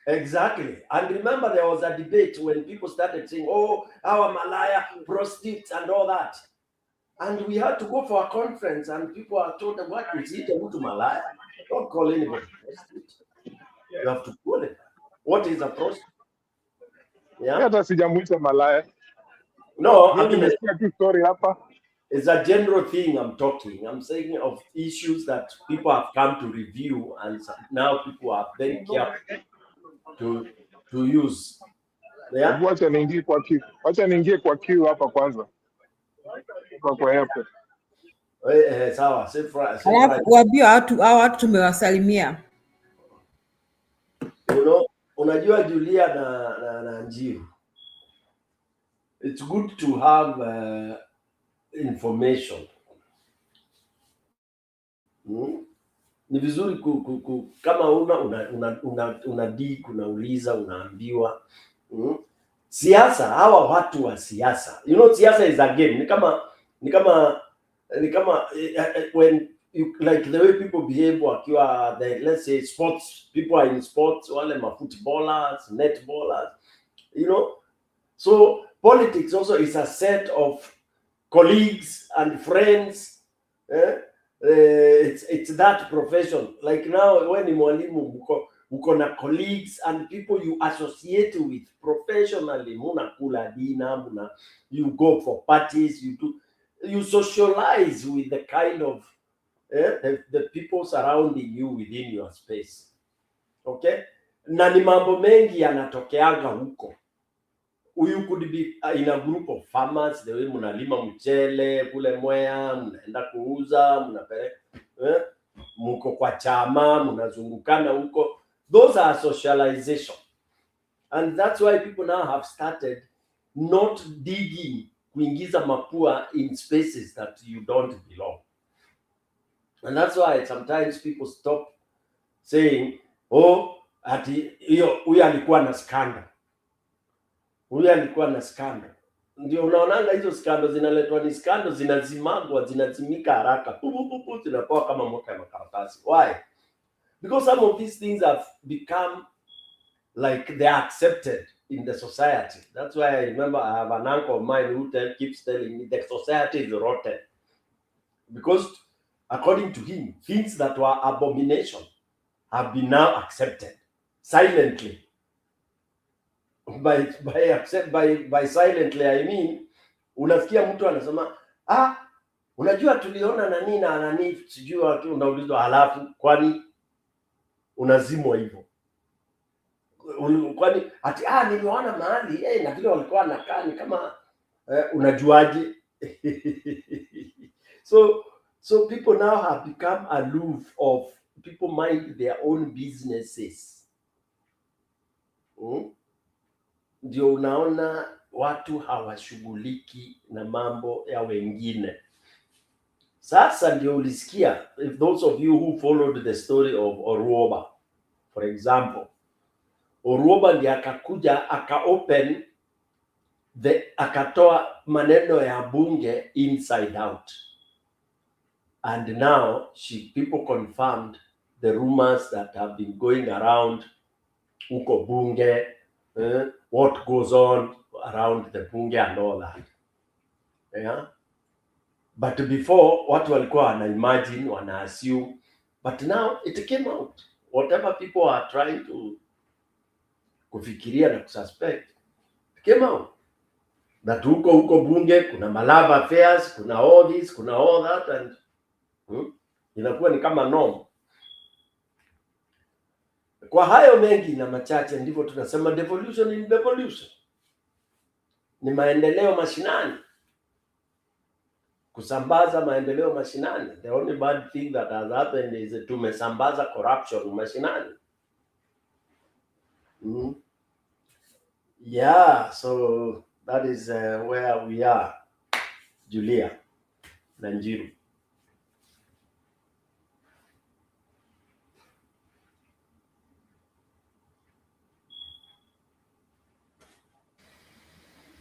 Exactly. And remember there was a debate when people started saying, oh, our Malaya, prostitutes and all that. And we had to go for a conference and people are told, what is it to Malaya? Don't call anybody prostitute. You have to call it. What is a prostitute? Yeah. Hata sijamuita Malaya. No, mimi nimesikia tu story hapa. It's a general thing I'm talking. I'm saying of issues that people have come to review, and now people are very careful to use. Yeah? Hebu acha niingie kwa queue. Acha niingie kwa queue hapa kwanza. Kwa airport. Sawa, safe Alafu waambie hao watu tumewasalimia. Unajua Julia na Njiru, it's good to have information. Ni vizuri kama unauliza, unaambiwa. Siasa, hawa watu wa siasa, siasa is a game. Ni kama when you, like the way people behave wakiwa let's say sports, people are in sports, wale footballers, netballers, so politics also is a set of colleagues and friends. It's that profession. Like now when ni mwalimu uko na colleagues and people you associate with professionally, kula dinner, you go for parties, you socialize with the kind of the people surrounding you within your space. Okay? Na ni mambo mengi yanatokeanga huko. You could be in a group of farmers, the way mnalima mchele kule Mwea, mnaenda kuuza, mnapeleka mko kwa chama, mnazungukana huko. Those are socialization. And that's why people now have started not digging, kuingiza mapua in spaces that you don't belong. And that's why sometimes people stop saying, ati huyu alikuwa na scandal. Huyu alikuwa na scandal. Ndio unaonanga hizo scandal zinaletwa ni scandal, zinazimagwa, zinazimika haraka. Zinapoa kama moto ya makaratasi. Why? Because some of these things have become like they are accepted in the society. That's why I remember I have an uncle of mine who keeps telling me the society is rotten. Because according to him, things that were abomination have been now accepted silently. By silently I mean, unasikia mtu anasema unajua tuliona nani na nani, sijui unaulizwa, halafu kwani unazimwa hivyo? Kwani ati niliona mahali na vile walikuwa wanakaa ni kama unajuaje? So people now have become aloof of people mind their own businesses. Ndio unaona watu hawashughuliki na mambo ya wengine. Sasa ndio ulisikia, if those of you who followed the story of Oruoba, for example, Oruoba ndiye akakuja akaopen akatoa maneno ya bunge inside out. And now people confirmed the rumors that have been going around uko bunge, what goes on around the bunge and all that. Yeah. But before, watu walikuwa wana imagine, wana assume, but now it came out. Whatever people are trying to kufikiria na kususpect, it came out. That huko bunge kuna malava affairs, kuna all this, kuna all that, and inakuwa ni kama norm. Kwa hayo mengi na machache ndivyo tunasema devolution in devolution. Ni maendeleo mashinani. Kusambaza maendeleo mashinani. The only bad thing that has happened is tumesambaza corruption mashinani. Yeah, so that is where we are, Julia na Njiru.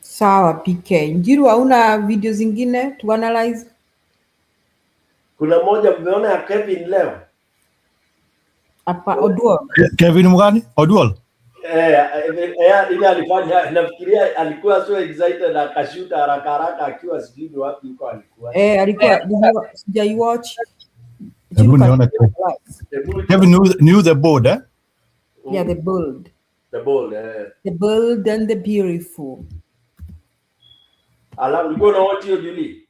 Sawa PK. Njiru, hauna video zingine to analyze? Kuna moja mmeona ya Kevin leo? Oduol. Kevin mgani? Oduol? Ile alifanya, nafikiria alikuwa so excited akashuta haraka akiwa sijui wapi yuko alikuwa. Alikuwa sijai watch. Kevin knew the board, eh? Yeah, the bold. The bold, The bold and the beautiful. Alafu ulikuwa na watch hiyo Julie?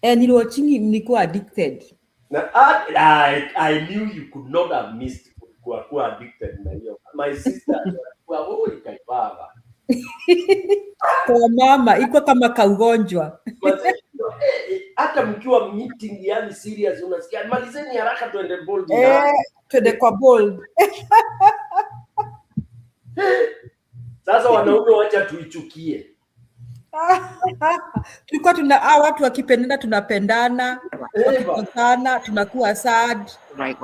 And watching him, Nico addicted. Now, I knew you could not have missed kuwa addicted na hiyo. My sister alikuwa wewe ikaibaba. Kwa mama iko kama kaugonjwa. Hata mkiwa meeting yani serious unasikia malizeni haraka tuende bold. Tuende kwa bold. Sasa wanaume wacha tuichukie. Tulikuwa watu wakipendana tunapendana, wakikosana tunakuwa sad. Right.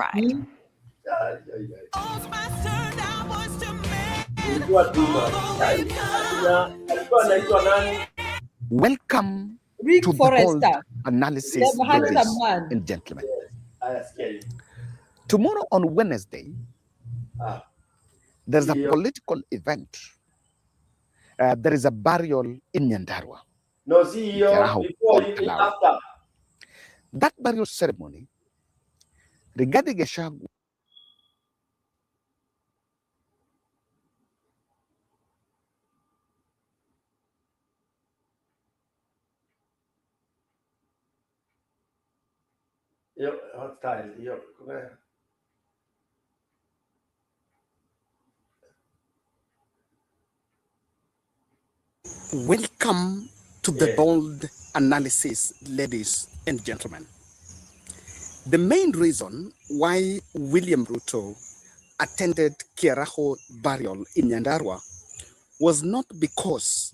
Welcome Rick to the Forrester, bold analysis, ladies and gentlemen. Tomorrow on Wednesday, there's a political event. There is a burial in Nyandarua. No, see before after. That burial ceremony, regarding Gachagua, welcome to the bold analysis, ladies and gentlemen. The main reason why William Ruto attended Kiaraho burial in Nyandarua was not because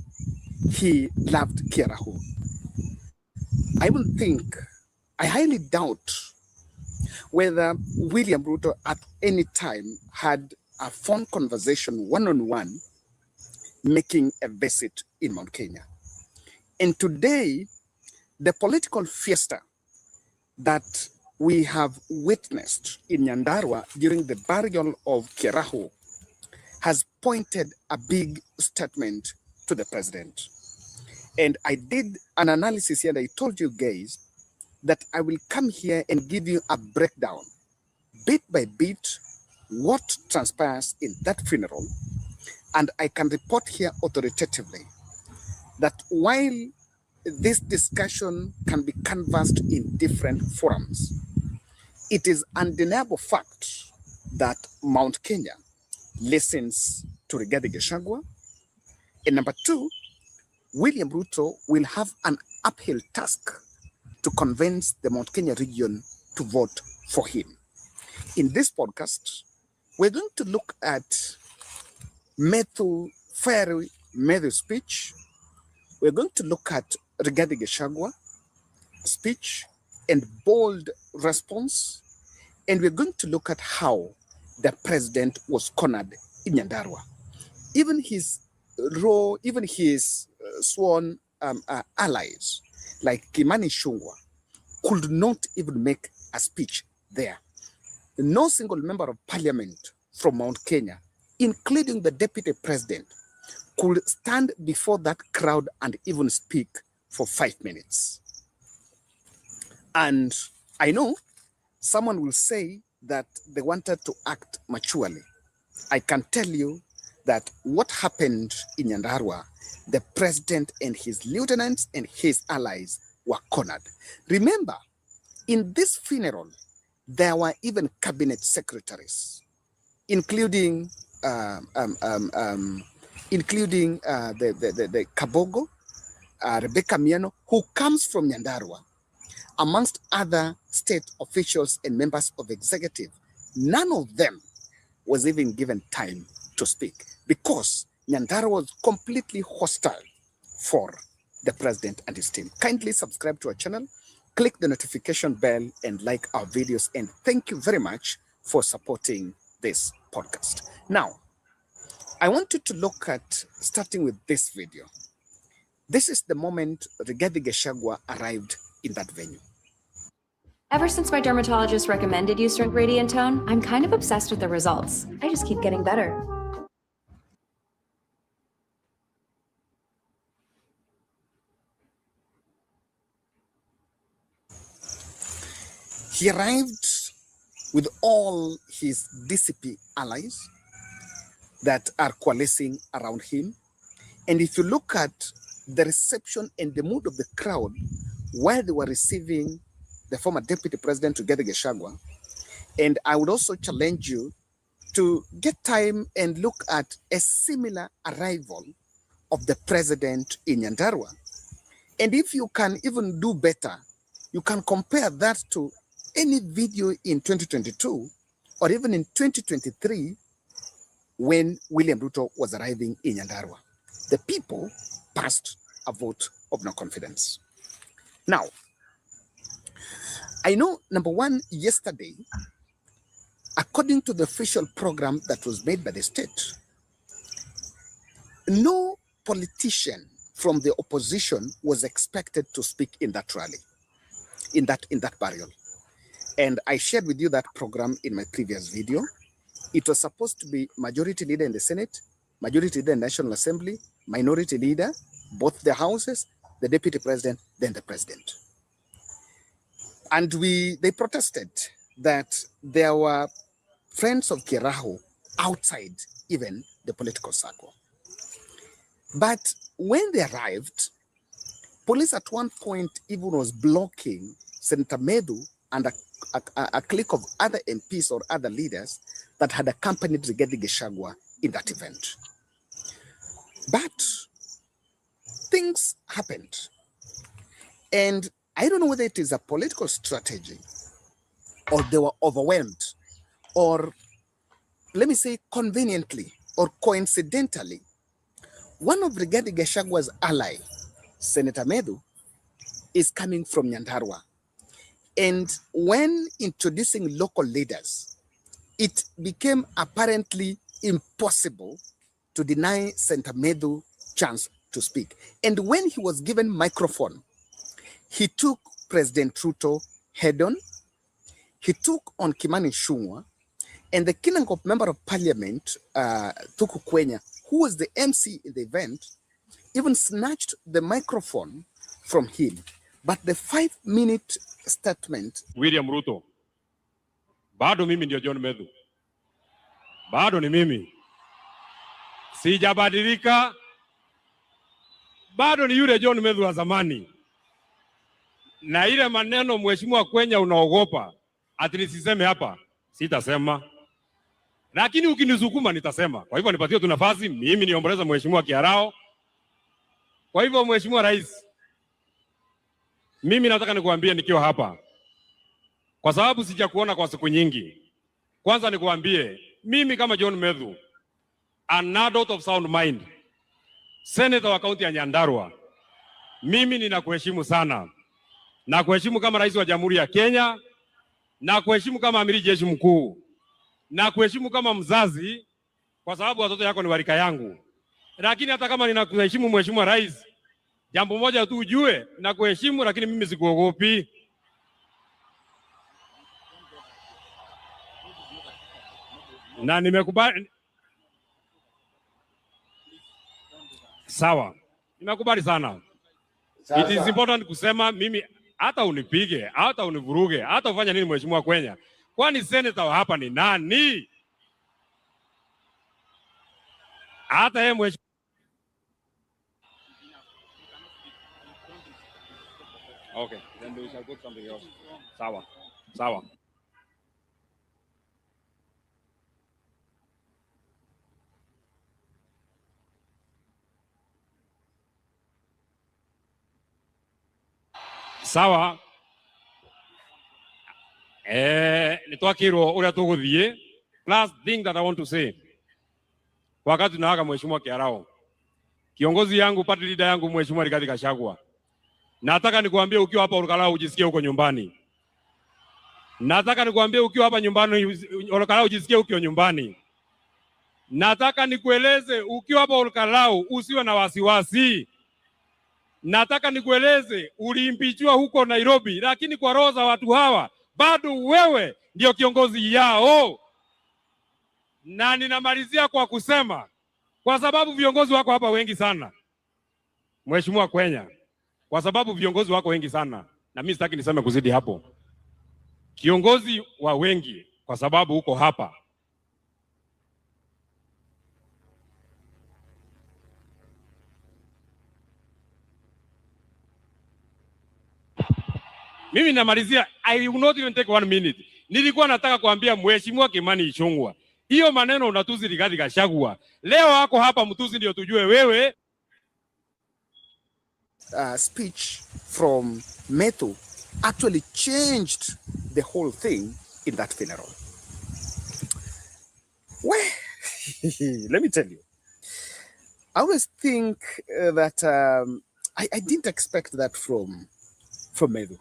he loved Kiaraho. I highly doubt whether William Ruto at any time had a phone conversation one-on-one making a visit in Mount Kenya. And today, the political fiesta that we have witnessed in Nyandarua during the burial of Kiaraho has pointed a big statement to the president. And I did an analysis here and I told you guys that I will come here and give you a breakdown, bit by bit, what transpires in that funeral. And I can report here authoritatively that while this discussion can be canvassed in different forums, it is undeniable fact that Mount Kenya listens to Rigathi Gachagua. And number two, William Ruto will have an uphill task to convince the Mount Kenya region to vote for him. In this podcast, we're going to look at Matthew's speech. We're going to look at Rigathi Gachagua speech and bold response. And we're going to look at how the president was cornered in Nyandarua. Even his sworn allies like Kimani Ichung'wah could not even make a speech there. No single member of parliament from Mount Kenya, including the deputy president, could stand before that crowd and even speak for 5 minutes. And I know someone will say that they wanted to act maturely. I can tell you that what happened in Nyandarua, the president and his lieutenants and his allies were cornered. Remember, in this funeral, there were even cabinet secretaries, including the Kabogo, Rebecca Miano, who comes from Nyandarua, amongst other state officials and members of executive. None of them was even given time to speak because Nyandarua was completely hostile for the president and his team. Kindly subscribe to our channel, click the notification bell and like our videos. And thank you very much for supporting this podcast. Now, I want you to look at, starting with this video. This is the moment Rigathi Gachagua arrived in that venue. Ever since my dermatologist recommended use Drink Radiant Tone, I'm kind of obsessed with the results. I just keep getting better. He arrived with all his DCP allies that are coalescing around him. And if you look at the reception and the mood of the crowd where they were receiving the former Deputy President Rigathi Gachagua. And I would also challenge you to get time and look at a similar arrival of the president in Nyandarua. And if you can even do better, you can compare that to any video in 2022 or even in 2023 when William Ruto was arriving in Nyandarua. The people passed a vote of no confidence. Now, I know, number one, yesterday, according to the official program that was made by the state, no politician from the opposition was expected to speak in that rally, in that burial. And I shared with you that program in my previous video. It was supposed to be majority leader in the Senate, majority leader in the National Assembly, minority leader, both the houses, the deputy president, then the president. And they protested that there were friends of Kiraho outside even the political circle. But when they arrived, police at one point even was blocking Senator Medu and a clique of other MPs or other leaders that had accompanied Rigathi Gachagua in that event. But things happened. And I don't know whether it is a political strategy or they were overwhelmed, or let me say conveniently or coincidentally, one of Rigathi Gachagua's ally, Senator Medu, is coming from Nyandarua. And when introducing local leaders, it became apparently impossible to deny Senator Medu chance to speak. And when he was given microphone, he took President Ruto head on, he took on Kimani Ichung'wah, and the Kinangop Member of Parliament, Tuku Kwenya, who was the MC in the event, even snatched the microphone from him. But the 5-minute statement... William Ruto, bado mimi ndio John Medu, bado ni mimi, sijabadilika, bado ni yule John Medu wa zamani. Na ile maneno mheshimiwa Kwenya unaogopa ati nisiseme hapa, sitasema. Lakini ukinisukuma nitasema. Kwa hivyo nipatie tu nafasi, mimi niomboleza mheshimiwa Kiarao. Kwa hivyo mheshimiwa Rais, mimi nataka nikuambie nikiwa hapa, kwa sababu sijakuona kwa siku nyingi. Kwanza nikuambie, mimi kama John Medu, an adult of sound mind, senator wa kaunti ya Nyandarua, mimi ninakuheshimu sana. Na kuheshimu kama rais wa Jamhuri ya Kenya, na kuheshimu kama amiri jeshi mkuu, na kuheshimu kama mzazi, kwa sababu watoto yako ni warika yangu. Lakini hata kama ninakuheshimu mheshimiwa Rais, jambo moja tu ujue, na kuheshimu lakini mimi sikuogopi. Na nimekubali. Sawa. Nimekubali sana. It is important kusema mimi hata unipige, hata univuruge, hata ufanye nini mheshimiwa Kwenya. Kwani senator wa hapa ni nani? Hata yeye mheshimiwa. Okay, then we shall go to something else. Sawa. Sawa. Sawa. Nitwakirwo uria tuguthie. Last thing that I want to say. Wakati tunaaga mheshimiwa Kiarao, kiongozi yangu, party leader yangu mheshimiwa Rigathi Gachagua, nataka nikuambie ukiwa hapa Olkalau ujisikie uko nyumbani. Nataka nikuambie ukiwa hapa nyumbani Olkalau ujisikie uko nyumbani. Nataka nikueleze ukiwa hapa Olkalau usiwe na wasiwasi. Nataka nikueleze uliimpichwa huko Nairobi, lakini kwa roho za watu hawa bado wewe ndio kiongozi yao. Na ninamalizia kwa kusema, kwa sababu viongozi wako hapa wengi sana, mheshimiwa Kwenya, kwa sababu viongozi wako wengi sana, na mimi sitaki niseme kuzidi hapo. Kiongozi wa wengi kwa sababu uko hapa. Mimi namalizia, I will not even take 1 minute. Nilikuwa nataka kuambia Mheshimiwa Kimani Ichung'wah, hiyo maneno unatuzi Rigathi Gachagua. Leo wako hapa mtuzi ndio tujue wewe. Speech from Methu actually changed the whole thing in that funeral. Well, let me tell you, I always think that I didn't expect that from Methu.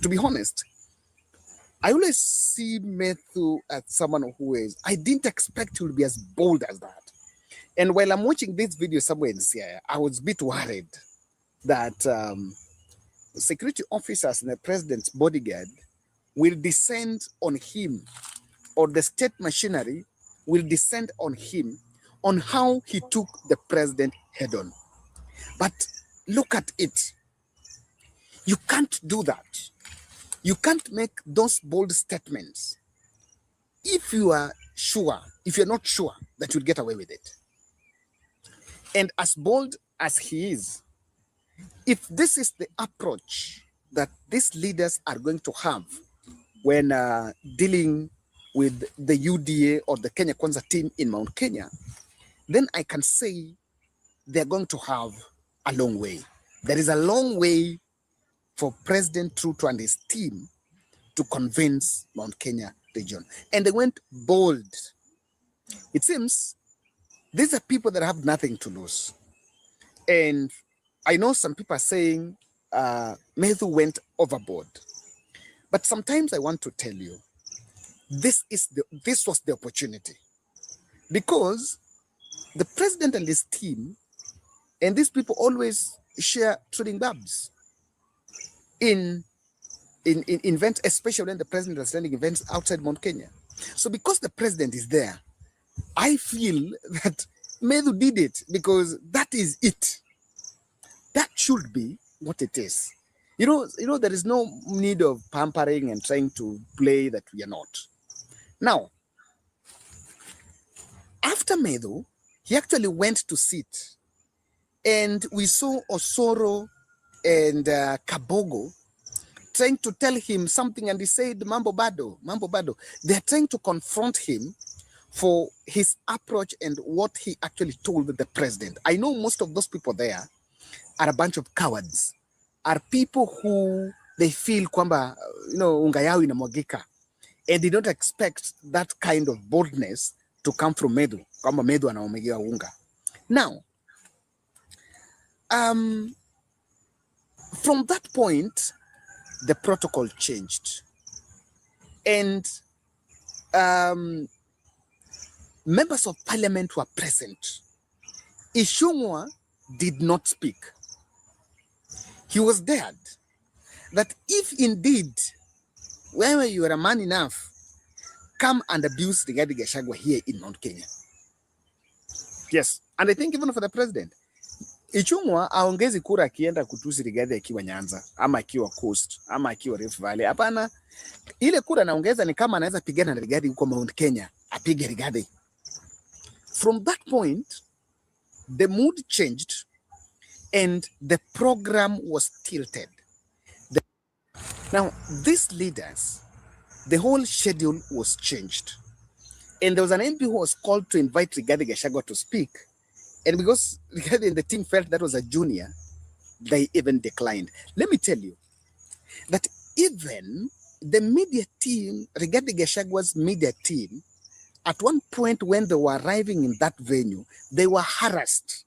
To be honest, I always see Methu as someone who is, I didn't expect he would be as bold as that. And while I'm watching this video somewhere in CIA, I was a bit worried that security officers and the president's bodyguard will descend on him, or the state machinery will descend on him on how he took the president head on. But look at it. You can't do that. You can't make those bold statements if you are sure, if you're not sure that you'll get away with it. And as bold as he is, if this is the approach that these leaders are going to have when dealing with the UDA or the Kenya Kwanza team in Mount Kenya, then I can say they're going to have a long way. There is a long way for President Ruto and his team to convince Mount Kenya region. And they went bold. It seems these are people that have nothing to lose. And I know some people are saying Methu went overboard. But sometimes I want to tell you, this was the opportunity. Because the president and his team, and these people always share trading barbs in events, especially when the president is attending events outside Mount Kenya. So because the president is there, I feel that Methu did it because that is it. That should be what it is. You know, there is no need of pampering and trying to play that we are not. Now, after Methu, he actually went to sit, and we saw Osoro and Kabogo trying to tell him something, and he said, Mambo Bado, Mambo Bado. They're trying to confront him for his approach and what he actually told the president. I know most of those people there are a bunch of cowards, are people who they feel kwamba, unga yao inamwagika, and they don't expect that kind of boldness to come from Methu, kwamba Methu anaomegewa unga. Now, from that point, the protocol changed, and members of parliament were present. Ichung'wah did not speak. He was dared that if indeed, when you are a man enough, come and abuse Rigathi Gachagua here in Mount Kenya. Yes, and I think even for the president, Ichung'wah aongezi kura akienda kutusi Rigathi akiwa Nyanza, ama akiwa Coast, ama akiwa Rift Valley. Hapana, ile kura anaongeza ni kama anaweza pigana na Rigathi huko Mount Kenya, apige Rigathi. From that point, the mood changed and the program was tilted. Now, these leaders, the whole schedule was changed. And there was an MP who was called to invite Rigathi Gachagua to speak. And because Rigathi and the team felt that was a junior, they even declined. Let me tell you that even the media team, Rigathi Gachagua's media team, at one point when they were arriving in that venue, they were harassed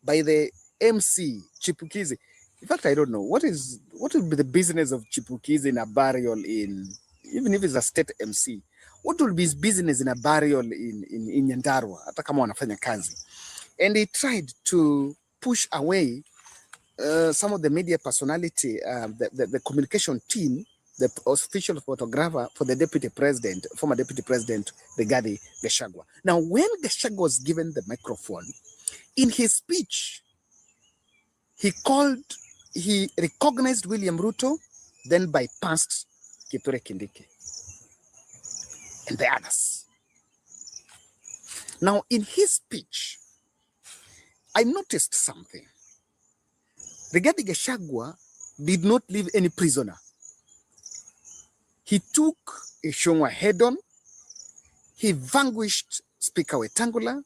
by the MC, Chipukizi. In fact, I don't know, what will be the business of Chipukizi in a burial in, even if it's a state MC, what will be his business in a burial in Nyandarua, hata kama wanafanya kazi? And he tried to push away some of the media personality, the communication team, the official photographer for the deputy president, former deputy president, Rigathi Gachagua. Now, when Gachagua was given the microphone, in his speech, he recognized William Ruto, then bypassed Kithure Kindiki and the others. Now, in his speech, I noticed something. Rigathi Gachagua did not leave any prisoner He took Ishongwa head on, he vanquished Speaker Wetangula,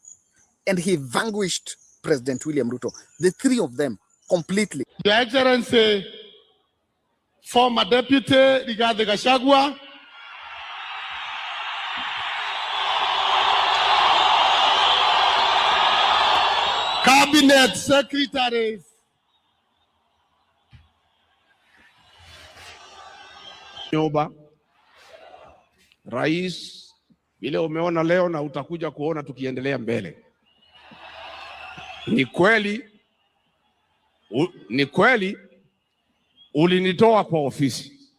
and he vanquished President William Ruto. The three of them completely. Your Excellency, former Deputy Rigathi Gachagua, Cabinet Secretaries, Nyoba, Rais, vile umeona leo na utakuja kuona tukiendelea mbele. Ni kweli ulinitoa kwa ofisi,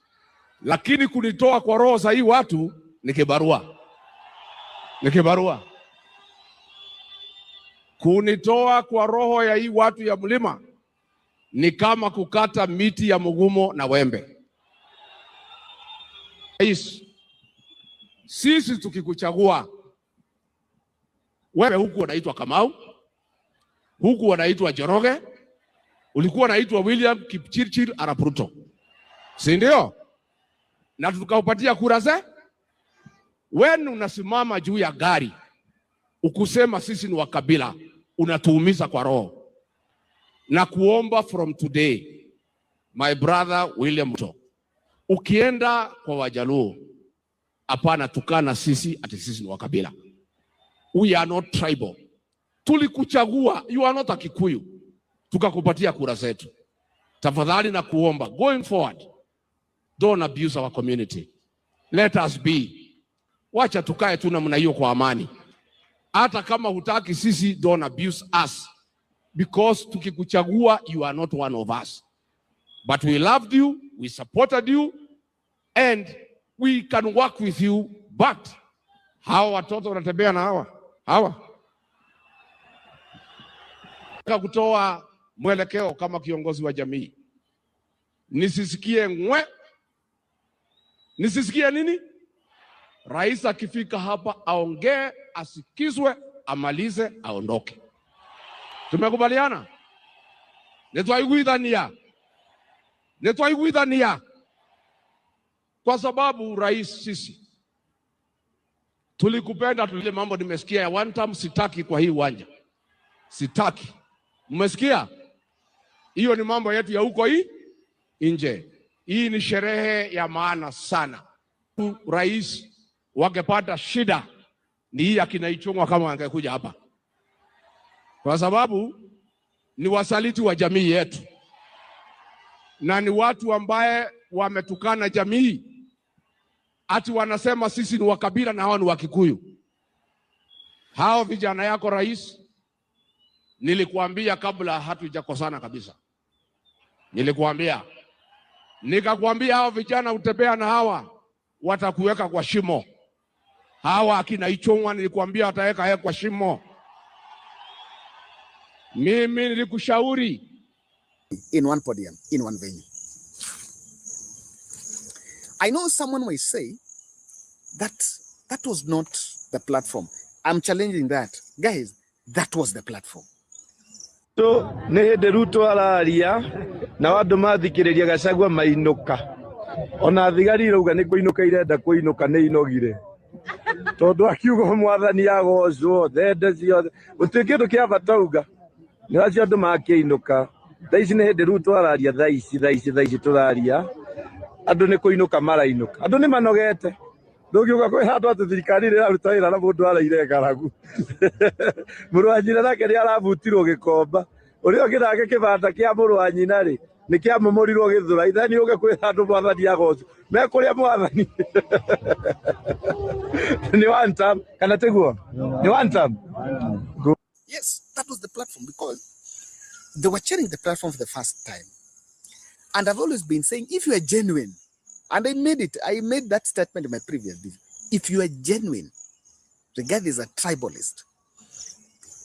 lakini kunitoa kwa roho za hii watu ni kibarua. Kunitoa kwa roho ya hii watu ya mlima ni kama kukata miti ya mugumo na wembe. Sisi tukikuchagua wewe, huku wanaitwa Kamau, huku wanaitwa Joroge, ulikuwa unaitwa William Kipchirchir Arap Ruto, si ndio? Na tukaupatia kura ze. Wewe unasimama juu ya gari ukusema sisi ni wakabila, unatuumiza kwa roho. Na kuomba from today, my brother William Ruto, ukienda kwa Wajaluo, hapana tukana sisi ati sisi ni wakabila. We are not tribal. Tulikuchagua, you are not a Kikuyu, tukakupatia kura zetu. Tafadhali na kuomba, going forward, don't abuse our community. Let us be. Wacha tukae tu namna hiyo kwa amani. Hata kama hutaki sisi, don't abuse us. Because tukikuchagua, you are not one of us. But we loved you, we supported you, and we can work with you. But hawa watoto wanatembea na hawa kutoa mwelekeo kama kiongozi wa jamii. Nisisikie nisisikie nini? Rais akifika hapa aongee, asikizwe, amalize, aondoke. Tumekubaliana? Netwaiguithania. Kwa sababu rais, sisi tulikupenda, tulile mambo nimesikia ya one time, sitaki kwa hii uwanja. Sitaki. Mmesikia? Hiyo ni mambo yetu ya huko hii nje. Hii ni sherehe ya maana sana. Rais wangepata shida ni hii akina Ichung'wa kama angekuja hapa. Kwa sababu ni wasaliti wa jamii yetu. Na ni watu ambaye wametukana jamii. Ati wanasema sisi ni wakabila na hao ni Wakikuyu. Hao vijana yako rais, nilikuambia kabla hatujakosana kabisa. Nikakwambia hao vijana utembea na hawa watakuweka kwa shimo. Hawa akina Ichung'wa nilikuambia wataweka kwa shimo. Mimi nilikushauri. In one podium, in one venue. I know someone may say that was not the platform. I'm challenging that. Guys, that was the platform. So, nehede Ruto araria na wandu mathikiriria Gachagua mainuka. Ona thigari rauga ni kuinuka irenda kuinuka ni inogire. Tondu akiuga mwathani agocwo thende ciothe guti kindu kia batauga. Ni acio andu makiinuka. Thaici nehede Ruto araria thaici turaria. Andu ni kuinuka marainuka. Andu ni manogete. Ndugiuka kwi handu ati thirikari ri raruta wira na mundu araire ngaragu. Muru wa nyina nake ni arabutirwo gikomba. Urio nake kibanda kia muru wa nyina ri ni kia momorirwo githura. Ithani uge kwi handu mwathani agocu. Me kuria mwathani. Ni one time. Kana teguo? Ni one time. Yes, that was the platform because they were sharing the platform for the first time. And I've always been saying, if you are genuine, and I made that statement in my previous video. If you are genuine, Rigathi is a tribalist.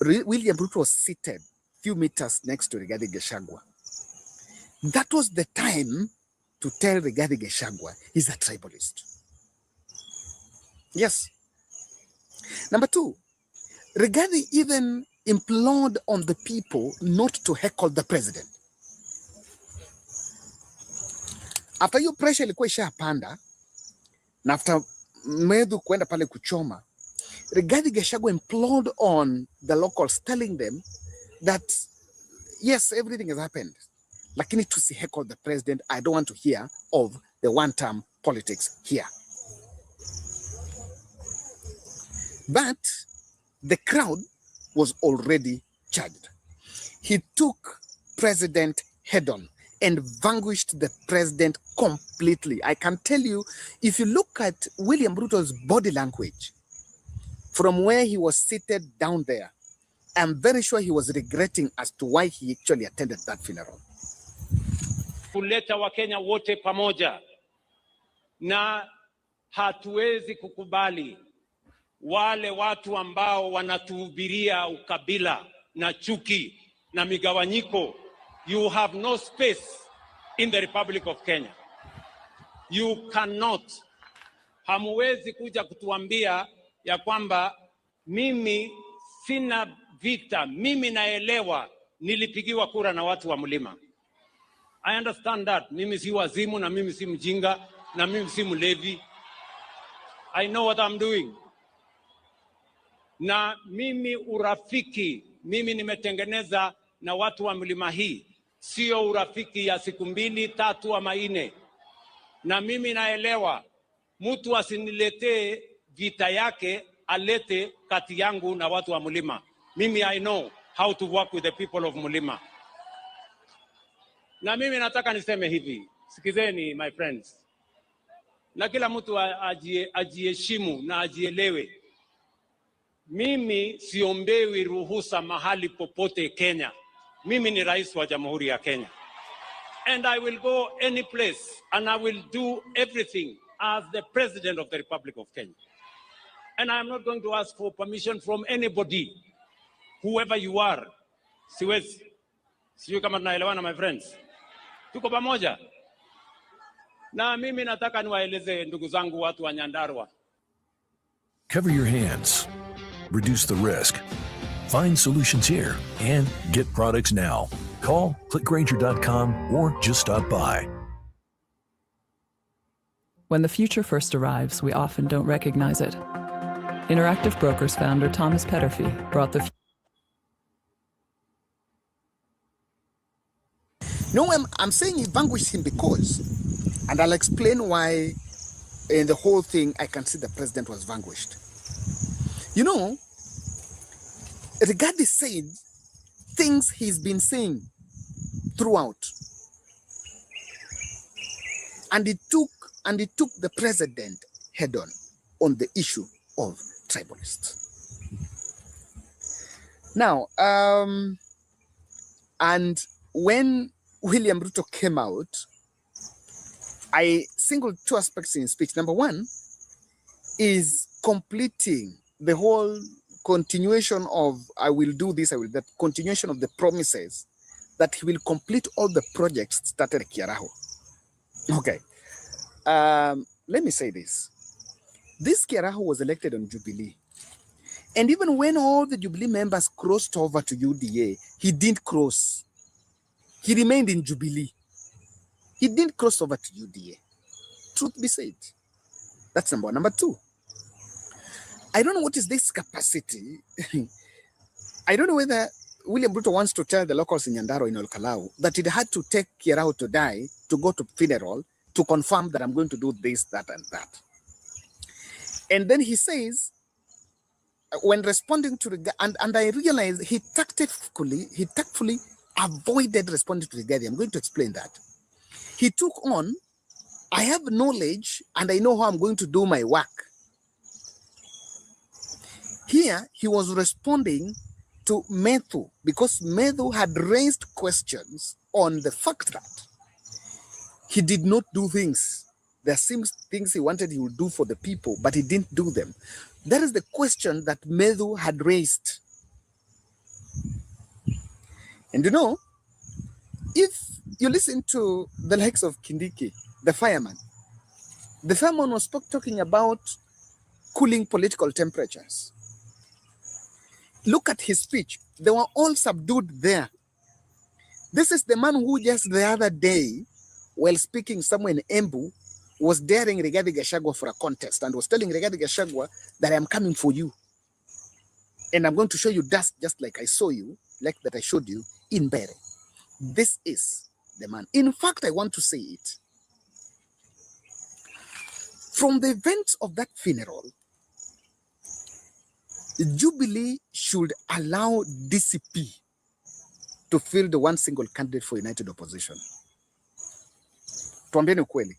William Ruto was seated a few meters next to Rigathi Gachagua. That was the time to tell Rigathi Gachagua he's a tribalist. Yes. Number two, Rigathi even implored on the people not to heckle the president. After hiyo pressure ilikuwa ishapanda, Na after Medhu kwenda pale kuchoma, Rigathi Gachagua implored on the locals, telling them that yes, everything has happened, lakini tusiheckle the president. I don't want to hear of the one-term politics here. But the crowd was already charged. He took president head-on and vanquished the president completely. I can tell you, if you look at William Ruto's body language, from where he was seated down there, I'm very sure he was regretting as to why he actually attended that funeral. Kuleta Wakenya wote pamoja, na hatuwezi kukubali wale watu ambao wanatuhubiria ukabila na chuki na migawanyiko. You have no space in the Republic of Kenya. You cannot. Hamuwezi kuja kutuambia ya kwamba mimi sina vita, mimi naelewa nilipigiwa kura na watu wa mlima. I understand that. Mimi si wazimu na mimi si mjinga na mimi si mlevi. I know what I'm doing. Na mimi urafiki, mimi nimetengeneza na watu wa mlima hii, sio urafiki ya siku 2, 3 ama 4. Na mimi naelewa mtu asiniletee vita yake, alete kati yangu na watu wa mlima. Mimi I know how to work with the people of mlima. Na mimi nataka niseme hivi, sikizeni my friends. Na kila mtu ajiheshimu na ajielewe. Mimi siombewi ruhusa mahali popote Kenya. Mimi ni rais wa Jamhuri ya Kenya. And I will go any place and I will do everything as the president of the Republic of Kenya. And I am not going to ask for permission from anybody, whoever you are. Siwezi. Sijui kama tunaelewana my friends. Tuko pamoja. Na mimi nataka niwaeleze ndugu zangu watu wa Nyandarua. Cover your hands. Reduce the risk. Find solutions here and get products now. Call, clickgranger.com, or just stop by. When the future first arrives, we often don't recognize it. Interactive Brokers founder Thomas Petterfy brought the No, I'm saying he vanquished him because, and I'll explain why in the whole thing I can see the president was vanquished. You know, Rigathi said things he's been saying throughout. And he took the president head on the issue of tribalists. Now, and when William Ruto came out, I singled 2 aspects in speech. Number 1 is completing the whole continuation of I will do this, I will that, continuation of the promises that he will complete all the projects started at Kiaraho. Okay. Let me say this. This Kiaraho was elected on Jubilee. And even when all the Jubilee members crossed over to UDA, he didn't cross. He remained in Jubilee. He didn't cross over to UDA. Truth be said. That's number 1. Number 2, I don't know what is this capacity. I don't know whether William Ruto wants to tell the locals in Nyandarua, in Olkalau, that it had to take Kiaraho to die to go to funeral to confirm that I'm going to do this, that, and that. And then he says, when responding to the and I realized he tactfully avoided responding to the guy. I'm going to explain that. He took on, I have knowledge and I know how I'm going to do my work. Here, he was responding to Medhu because Medhu had raised questions on the fact that he did not do things. There seems things he wanted he would do for the people, but he didn't do them. That is the question that Medhu had raised. And you know, if you listen to the likes of Kindiki, the fireman was talking about cooling political temperatures. Look at his speech. They were all subdued there. This is the man who just the other day, while speaking somewhere in Embu, was daring Rigathi Gachagua for a contest and was telling Rigathi Gachagua that I am coming for you. And I'm going to show you dust just like I saw you, like that I showed you in Bere. This is the man. In fact, I want to say it. From the events of that funeral, Jubilee should allow DCP to field the one single candidate for United Opposition. Tuambieni ukweli.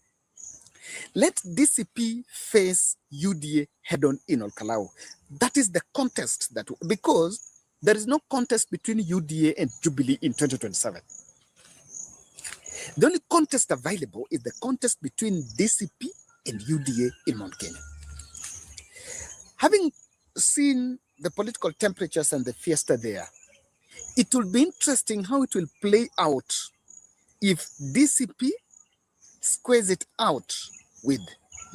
Let DCP face UDA head-on in Olkalau. That is the contest that, because there is no contest between UDA and Jubilee in 2027. The only contest available is the contest between DCP and UDA in Mount Kenya. Having seen the political temperatures and the fiesta there, it will be interesting how it will play out if DCP squares it out with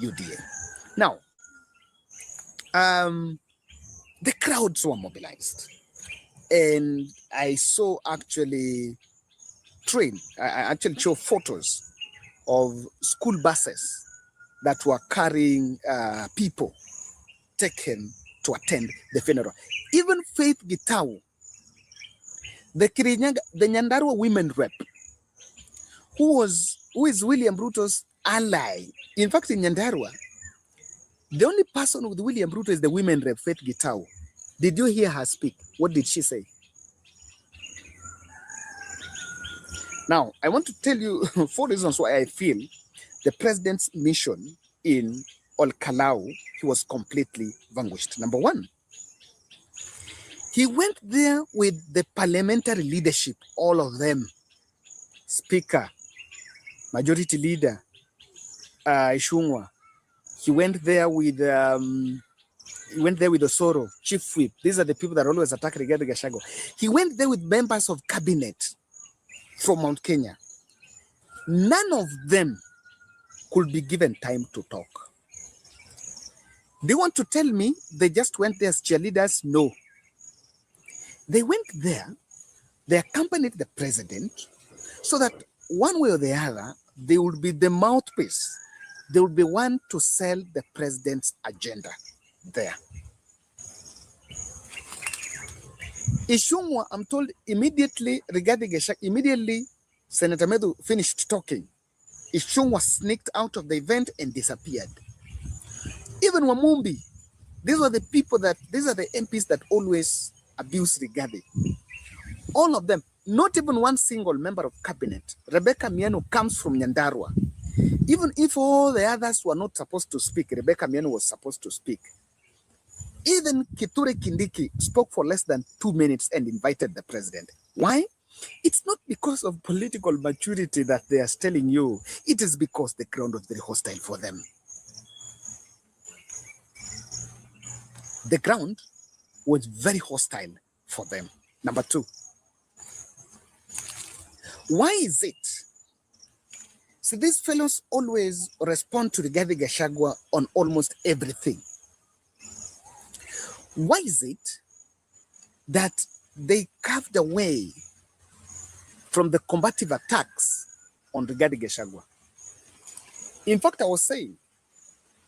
UDA. Now, the crowds were mobilized, and I saw actually I actually show photos of school buses that were carrying people taken to attend the funeral. Even Faith Gitau, the Nyandarua women rep, who is William Ruto's ally. In fact, in Nyandarua, the only person with William Ruto is the women rep, Faith Gitau. Did you hear her speak? What did she say? Now, I want to tell you 4 reasons why I feel the president's mission in Olkalau, he was completely vanquished. Number one, he went there with the parliamentary leadership, all of them. Speaker, Majority Leader, Ishungwa. He went there with Osoro, Chief Whip. These are the people that always attack Rigathi Gachagua. He went there with members of cabinet from Mount Kenya. None of them could be given time to talk. They want to tell me they just went there as cheerleaders? No. They went there, they accompanied the president, so that one way or the other, they would be the mouthpiece. They would be one to sell the president's agenda there. Ishungwa, I'm told, immediately Senator Medu finished talking, Ishungwa sneaked out of the event and disappeared. Even Wamumbi, these are the MPs that always abuse Rigathi. All of them, not even one single member of cabinet. Rebecca Miano comes from Nyandarua. Even if all the others were not supposed to speak, Rebecca Miano was supposed to speak. Even Kithure Kindiki spoke for less than 2 minutes and invited the president. Why? It's not because of political maturity that they are telling you. It is because the ground was very hostile for them. The ground was very hostile for them. Number two, why is it? See, these fellows always respond to Rigathi Gachagua on almost everything. Why is it that they carved away from the combative attacks on Rigathi Gachagua? In fact, I was saying,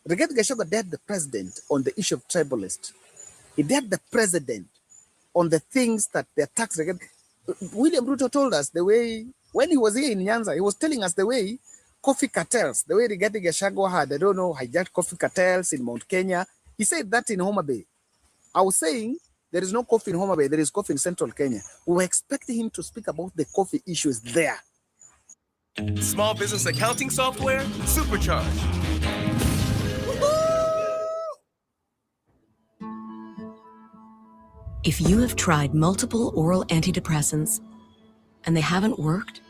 Rigathi Gachagua dared the president on the issue of tribalist. He dared the president on the things that the attacks Rigathi. William Ruto told us the way, when he was here in Nyanza, he was telling us the way coffee cartels, the way Rigathi Gachagua had, I don't know, hijacked coffee cartels in Mount Kenya. He said that in Homa Bay. I was saying there is no coffee in Homa Bay, there is coffee in Central Kenya. We were expecting him to speak about the coffee issues there. Small business accounting software, supercharged. If you have tried multiple oral antidepressants and they haven't worked,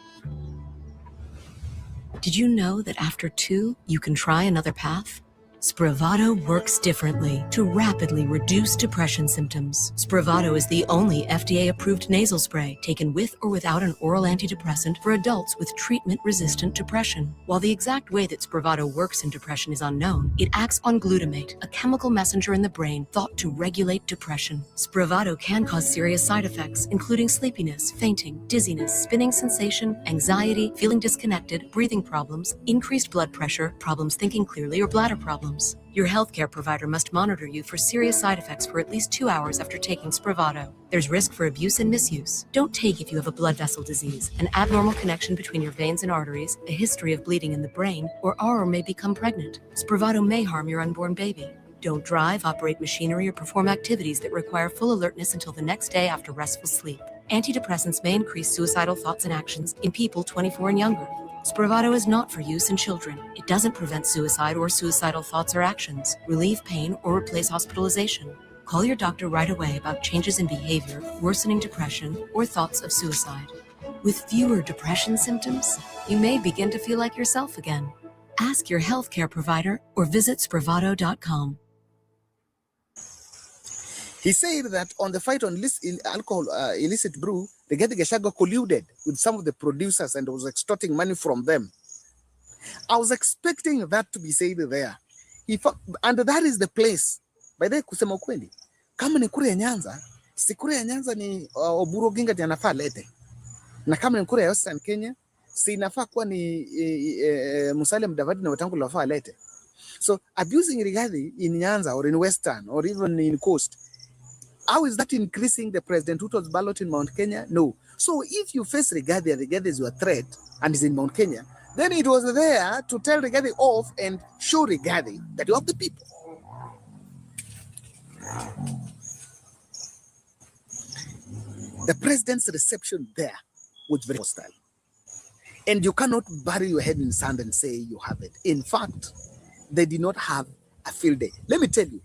did you know that after 2, you can try another path? Spravato works differently to rapidly reduce depression symptoms. Spravato is the only FDA-approved nasal spray taken with or without an oral antidepressant for adults with treatment-resistant depression. While the exact way that Spravato works in depression is unknown, it acts on glutamate, a chemical messenger in the brain thought to regulate depression. Spravato can cause serious side effects, including sleepiness, fainting, dizziness, spinning sensation, anxiety, feeling disconnected, breathing problems, increased blood pressure, problems thinking clearly, or bladder problems. Your healthcare provider must monitor you for serious side effects for at least 2 hours after taking Spravato. There's risk for abuse and misuse. Don't take if you have a blood vessel disease, an abnormal connection between your veins and arteries, a history of bleeding in the brain, or are or may become pregnant. Spravato may harm your unborn baby. Don't drive, operate machinery, or perform activities that require full alertness until the next day after restful sleep. Antidepressants may increase suicidal thoughts and actions in people 24 and younger. Spravato is not for use in children. It doesn't prevent suicide or suicidal thoughts or actions, relieve pain, or replace hospitalization. Call your doctor right away about changes in behavior, worsening depression, or thoughts of suicide. With fewer depression symptoms, you may begin to feel like yourself again. Ask your healthcare provider or visit spravato.com. He said that on the fight on illicit brew, Rigathi Gachagua colluded with some of the producers and was extorting money from them. I was expecting that to be said there. And that is the place. By the way, kusema ukweli, kama ni kura ya Nyanza, si kura ya Nyanza ni Oburu Oginga ndiye anafaa lete. Na kama ni kura ya Western Kenya, si inafaa kuwa ni Musalia Mudavadi na Wetangula wafaa lete. So abusing Rigathi in Nyanza or in Western or even in Coast, how is that increasing the President Ruto's ballot in Mount Kenya? No. So if you face Rigathi and Rigathi is your threat and is in Mount Kenya, then it was there to tell Rigathi off and show Rigathi that you have the people. The president's reception there was very hostile. And you cannot bury your head in sand and say you have it. In fact, they did not have a field day. Let me tell you,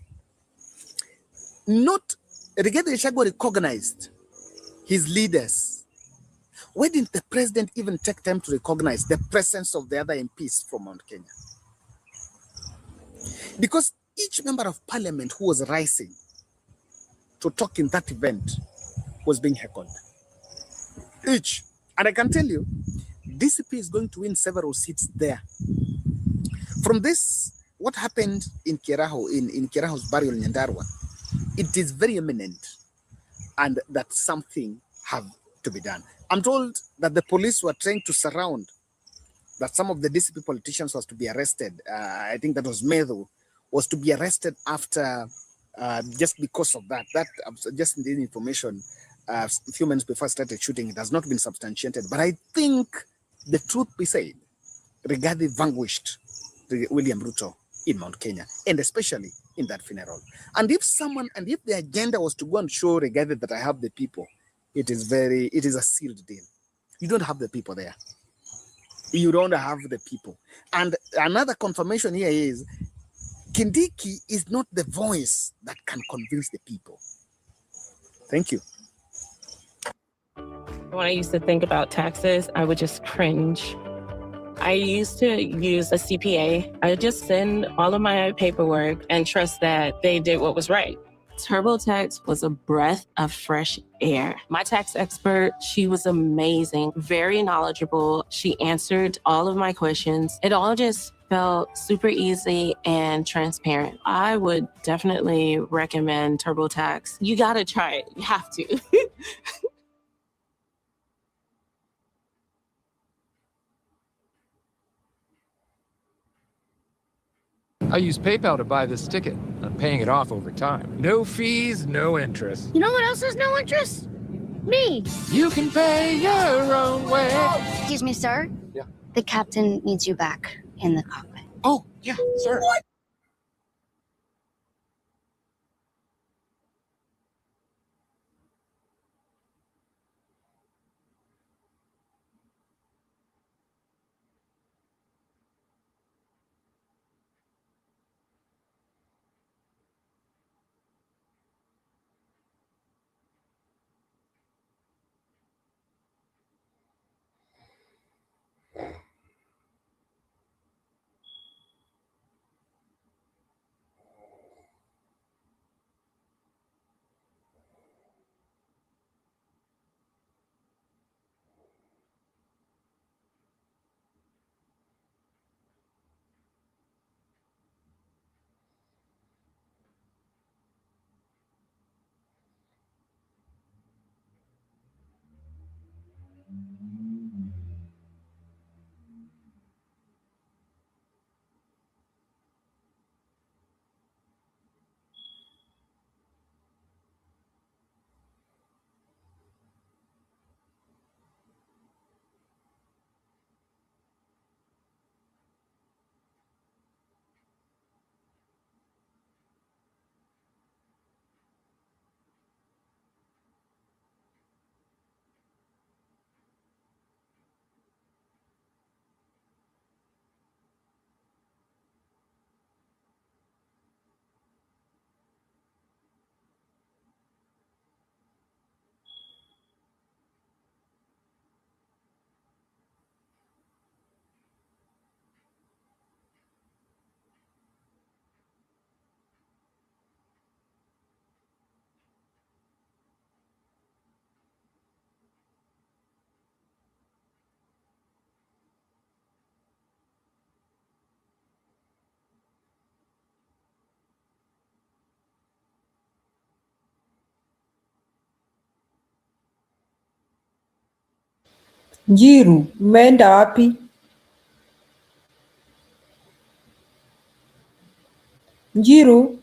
Rigathi Gachagua recognized his leaders. Why didn't the president even take time to recognize the presence of the other MPs from Mount Kenya? Because each member of parliament who was rising to talk in that event was being heckled. Each. And I can tell you, DCP is going to win several seats there. From this, what happened in Kiraho, in Kiraho's burial in Nyandarua, it is very imminent and that something have to be done. I'm told that the police were trying to surround, that some of the DCP politicians was to be arrested. I think that was Medhu, was to be arrested after, just because of that. That, just in the information, a few minutes before I started shooting, it has not been substantiated. But I think the truth be said, Rigathi vanquished William Ruto in Mount Kenya, and especially in that funeral. And if the agenda was to go and show Rigathi that I have the people, it is a sealed deal. You don't have the people there. You don't have the people. And another confirmation here is Kindiki is not the voice that can convince the people. Thank you. When I used to think about taxes, I would just cringe. I used to use a CPA. I would just send all of my paperwork and trust that they did what was right. TurboTax was a breath of fresh air. My tax expert, she was amazing, very knowledgeable. She answered all of my questions. It all just felt super easy and transparent. I would definitely recommend TurboTax. You gotta try it. You have to. I use PayPal to buy this ticket. I'm paying it off over time. No fees, no interest. You know what else has no interest? Me. You can pay your own way. Excuse me, sir? Yeah. The captain needs you back in the cockpit. Oh, yeah, sir. What? Njiru, umeenda wapi? Njiru,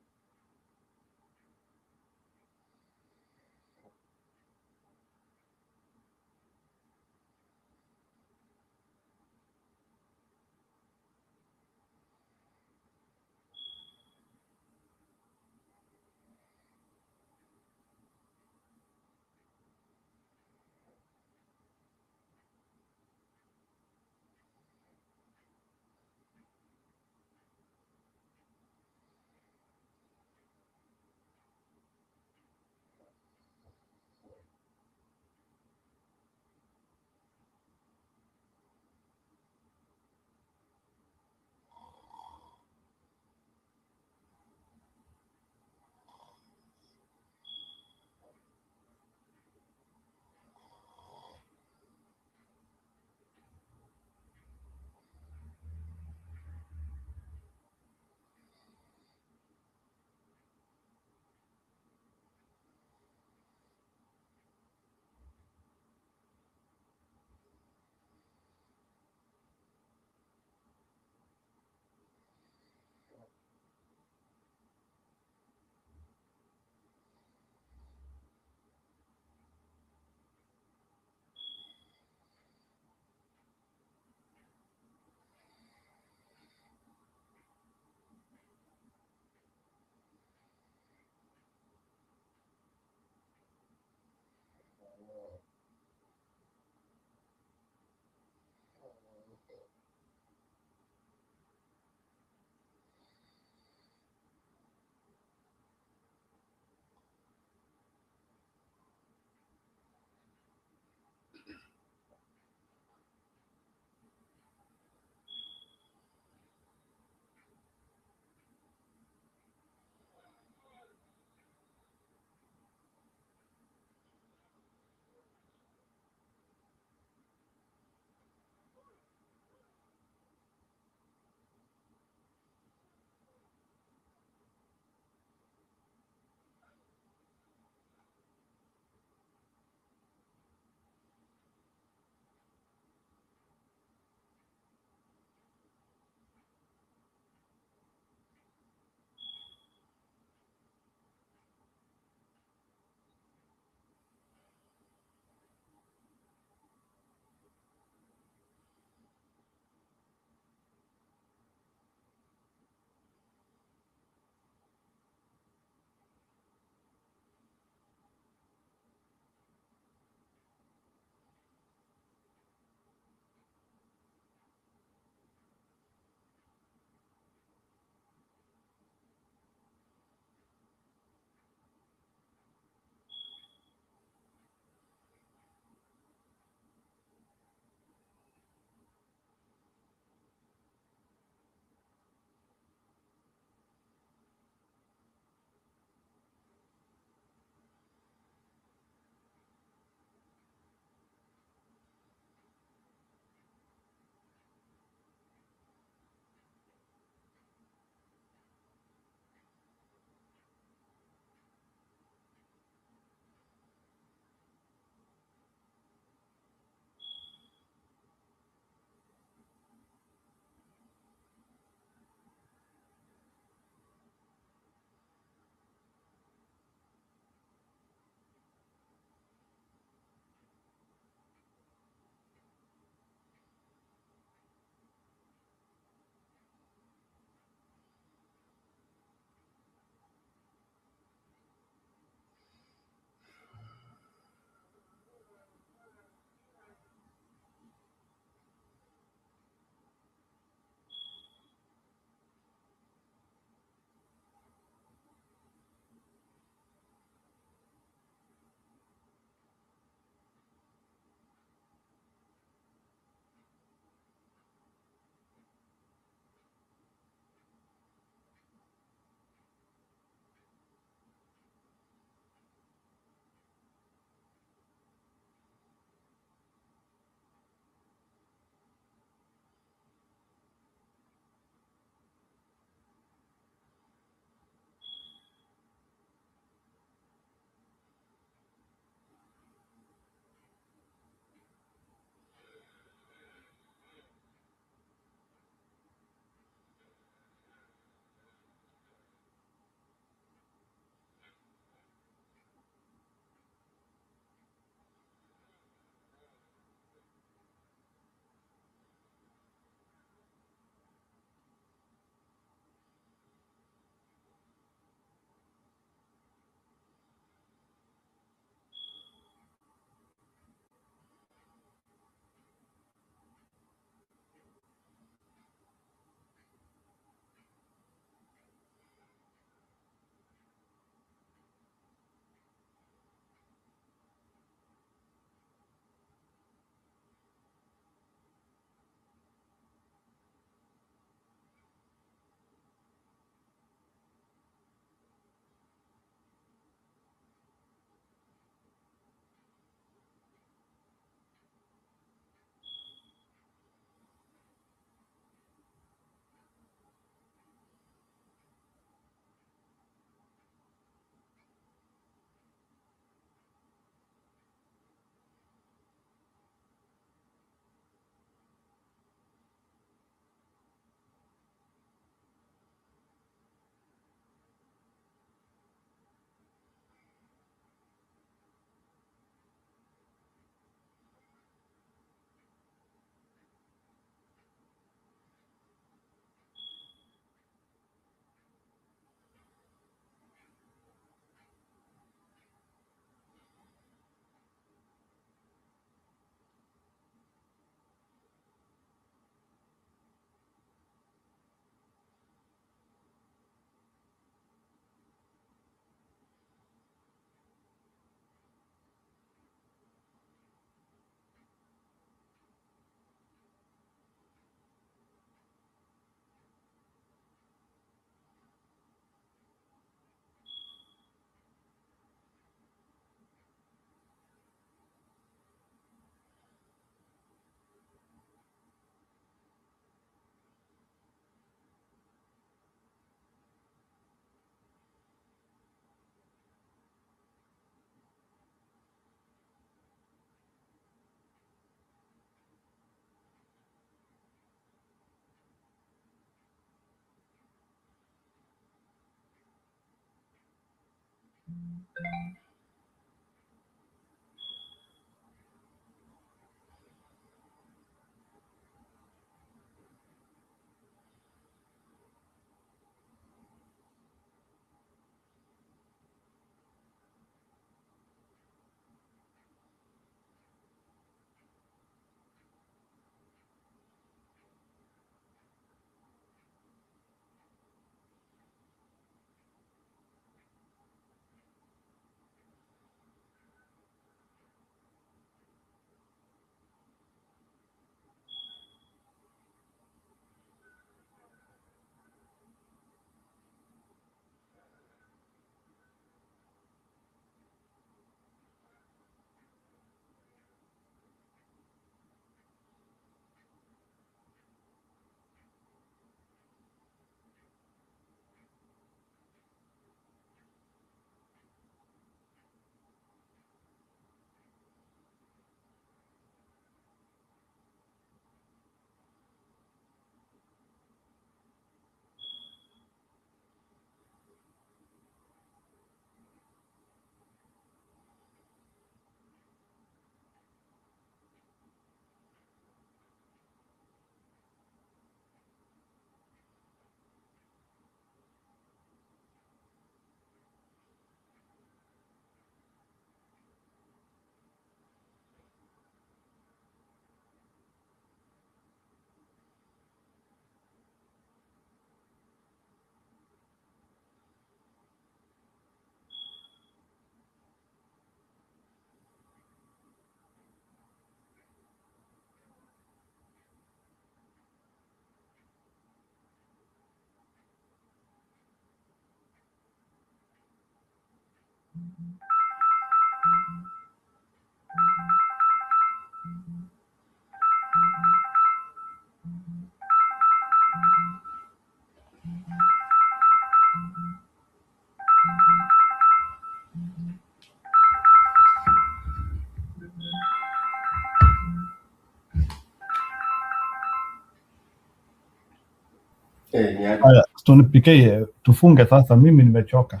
Haya, tunipikie tufunge sasa, mimi nimechoka.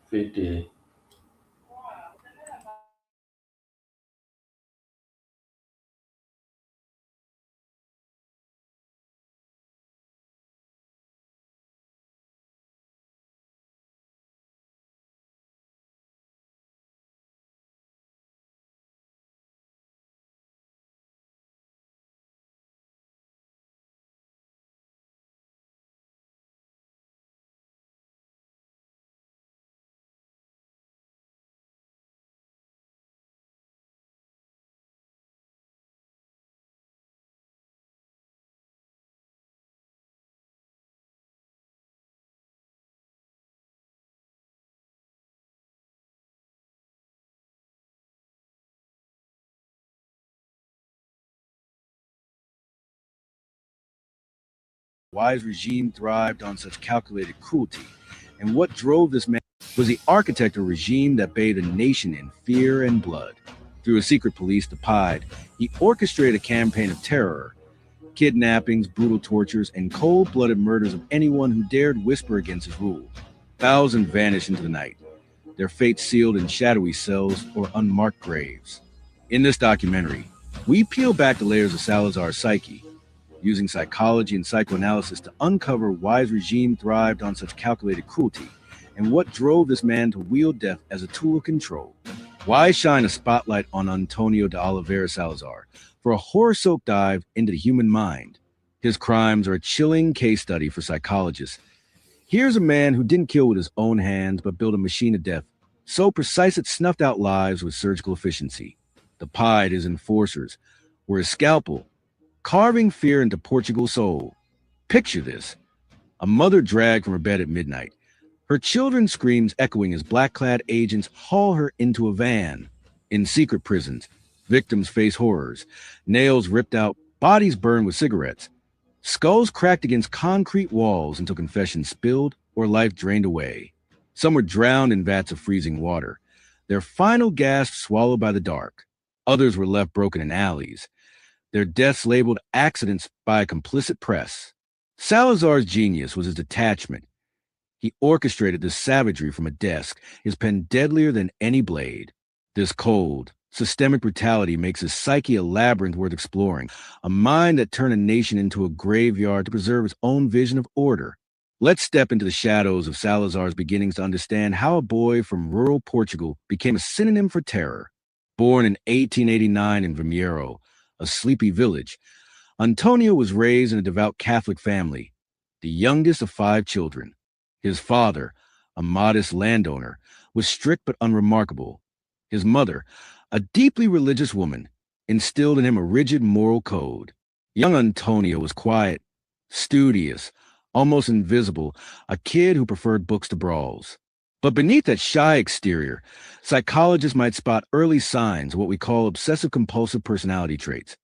Fiti. Why's regime thrived on such calculated cruelty, and what drove this man was the architect of a regime that bathed a nation in fear and blood. Through a secret police, the Pied, he orchestrated a campaign of terror, kidnappings, brutal tortures, and cold-blooded murders of anyone who dared whisper against his rule. Thousands vanished into the night, their fates sealed in shadowy cells or unmarked graves. In this documentary, we peel back the layers of Salazar's psyche, using psychology and psychoanalysis to uncover why his regime thrived on such calculated cruelty and what drove this man to wield death as a tool of control. Why shine a spotlight on Antonio de Oliveira Salazar for a horror-soaked dive into the human mind? His crimes are a chilling case study for psychologists. Here's a man who didn't kill with his own hands but built a machine of death so precise it snuffed out lives with surgical efficiency. The Pied, his enforcers, were his scalpel, carving fear into Portugal's soul. Picture this: a mother dragged from her bed at midnight, her children's screams echoing as black-clad agents haul her into a van. In secret prisons, victims face horrors, nails ripped out, bodies burned with cigarettes, skulls cracked against concrete walls until confession spilled or life drained away. Some were drowned in vats of freezing water, their final gasp swallowed by the dark. Others were left broken in alleys, their deaths labeled accidents by a complicit press. Salazar's genius was his detachment. He orchestrated this savagery from a desk, his pen deadlier than any blade. This cold, systemic brutality makes his psyche a labyrinth worth exploring, a mind that turned a nation into a graveyard to preserve its own vision of order. Let's step into the shadows of Salazar's beginnings to understand how a boy from rural Portugal became a synonym for terror. Born in 1889 in Vimeiro, a sleepy village, Antonio was raised in a devout Catholic family, the youngest of 5 children. His father, a modest landowner, was strict but unremarkable. His mother, a deeply religious woman, instilled in him a rigid moral code. Young Antonio was quiet, studious, almost invisible, a kid who preferred books to brawls. But beneath that shy exterior, psychologists might spot early signs of what we call obsessive-compulsive personality traits,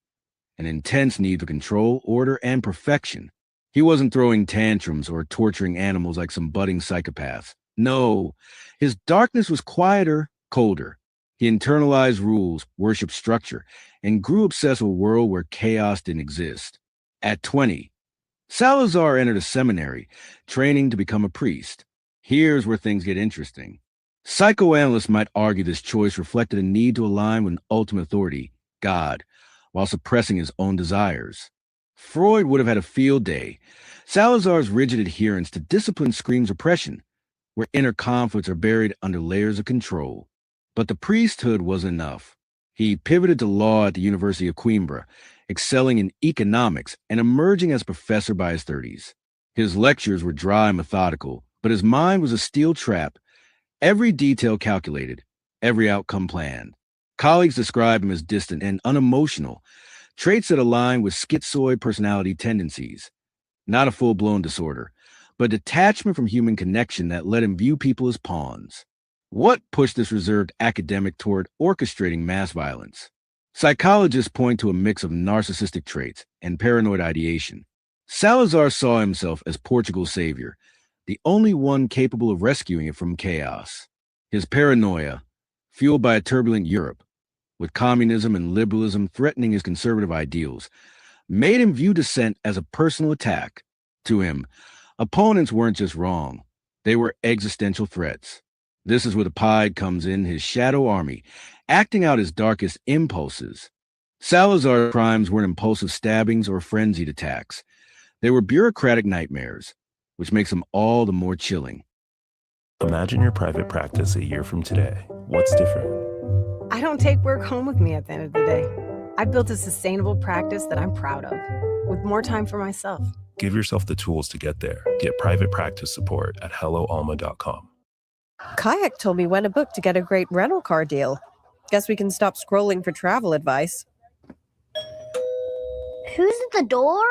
an intense need for control, order, and perfection. He wasn't throwing tantrums or torturing animals like some budding psychopaths. No, his darkness was quieter, colder. He internalized rules, worshipped structure, and grew obsessed with a world where chaos didn't exist. At 20, Salazar entered a seminary, training to become a priest. Here's where things get interesting. Psychoanalysts might argue this choice reflected a need to align with an ultimate authority, God, while suppressing his own desires. Freud would have had a field day. Salazar's rigid adherence to discipline screams oppression, where inner conflicts are buried under layers of control. But the priesthood wasn't enough. He pivoted to law at the University of Coimbra, excelling in economics and emerging as a professor by his 30s. His lectures were dry and methodical, but his mind was a steel trap, every detail calculated, every outcome planned. Colleagues describe him as distant and unemotional, traits that align with schizoid personality tendencies. Not a full-blown disorder, but detachment from human connection that let him view people as pawns. What pushed this reserved academic toward orchestrating mass violence? Psychologists point to a mix of narcissistic traits and paranoid ideation. Salazar saw himself as Portugal's savior, the only one capable of rescuing it from chaos. His paranoia, fueled by a turbulent Europe, with communism and liberalism threatening his conservative ideals, made him view dissent as a personal attack. To him, opponents weren't just wrong, they were existential threats. This is where the Pied comes in, his shadow army, acting out his darkest impulses. Salazar's crimes weren't impulsive stabbings or frenzied attacks. They were bureaucratic nightmares, which makes them all the more chilling. Imagine your private practice a year from today. What's different? I don't take work home with me at the end of the day. I built a sustainable practice that I'm proud of, with more time for myself. Give yourself the tools to get there. Get private practice support at helloalma.com. Kayak told me when to book to get a great rental car deal. Guess we can stop scrolling for travel advice. Who's at the door?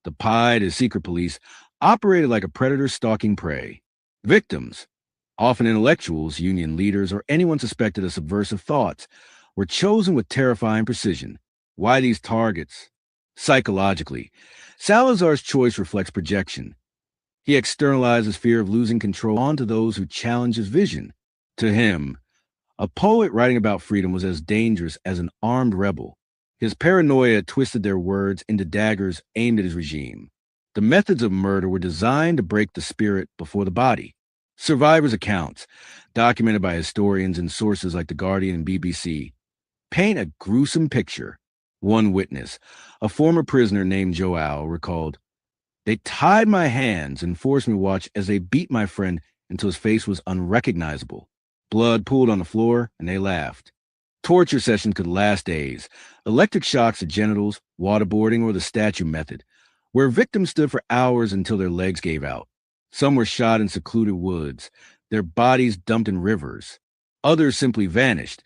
The Pied, his secret police, operated like a predator stalking prey. Victims, often intellectuals, union leaders, or anyone suspected of subversive thoughts, were chosen with terrifying precision. Why these targets? Psychologically, Salazar's choice reflects projection. He externalizes fear of losing control onto those who challenge his vision. To him, a poet writing about freedom was as dangerous as an armed rebel. His paranoia twisted their words into daggers aimed at his regime. The methods of murder were designed to break the spirit before the body. Survivors' accounts, documented by historians and sources like The Guardian and BBC, paint a gruesome picture. One witness, a former prisoner named Joao, recalled, "They tied my hands and forced me to watch as they beat my friend until his face was unrecognizable. Blood pooled on the floor, and they laughed." Torture sessions could last days. Electric shocks to genitals, waterboarding, or the statue method, where victims stood for hours until their legs gave out. Some were shot in secluded woods, their bodies dumped in rivers. Others simply vanished,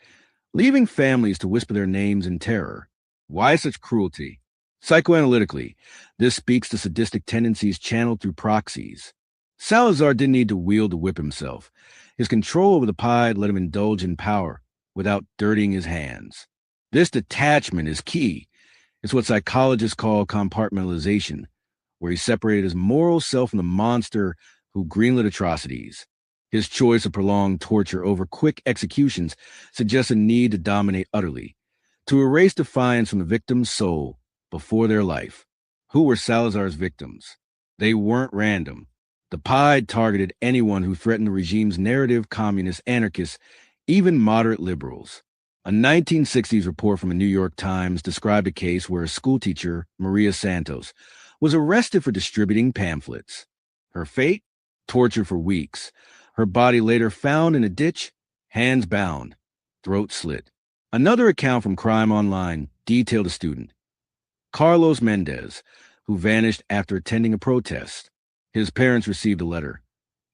leaving families to whisper their names in terror. Why such cruelty? Psychoanalytically, this speaks to sadistic tendencies channeled through proxies. Salazar didn't need to wield the whip himself. His control over the Pied let him indulge in power without dirtying his hands. This detachment is key. It's what psychologists call compartmentalization, where he separated his moral self from the monster who greenlit atrocities. His choice of prolonged torture over quick executions suggests a need to dominate utterly, to erase defiance from the victim's soul before their life. Who were Salazar's victims? They weren't random. The PIDE targeted anyone who threatened the regime's narrative, communists, anarchists, even moderate liberals. A 1960s report from the New York Times described a case where a schoolteacher, Maria Santos, was arrested for distributing pamphlets. Her fate? Torture for weeks. Her body later found in a ditch, hands bound, throat slit. Another account from Crime Online detailed a student, Carlos Mendez, who vanished after attending a protest. His parents received a letter.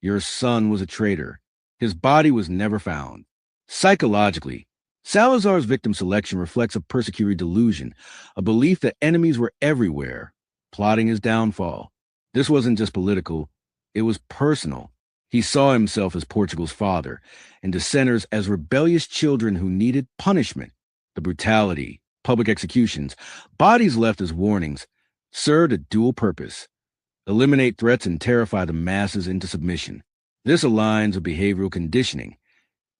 Your son was a traitor. His body was never found. Psychologically, Salazar's victim selection reflects a persecutory delusion, a belief that enemies were everywhere, plotting his downfall. This wasn't just political, it was personal. He saw himself as Portugal's father, and dissenters as rebellious children who needed punishment. The brutality, public executions, bodies left as warnings, served a dual purpose: eliminate threats and terrify the masses into submission. This aligns with behavioral conditioning.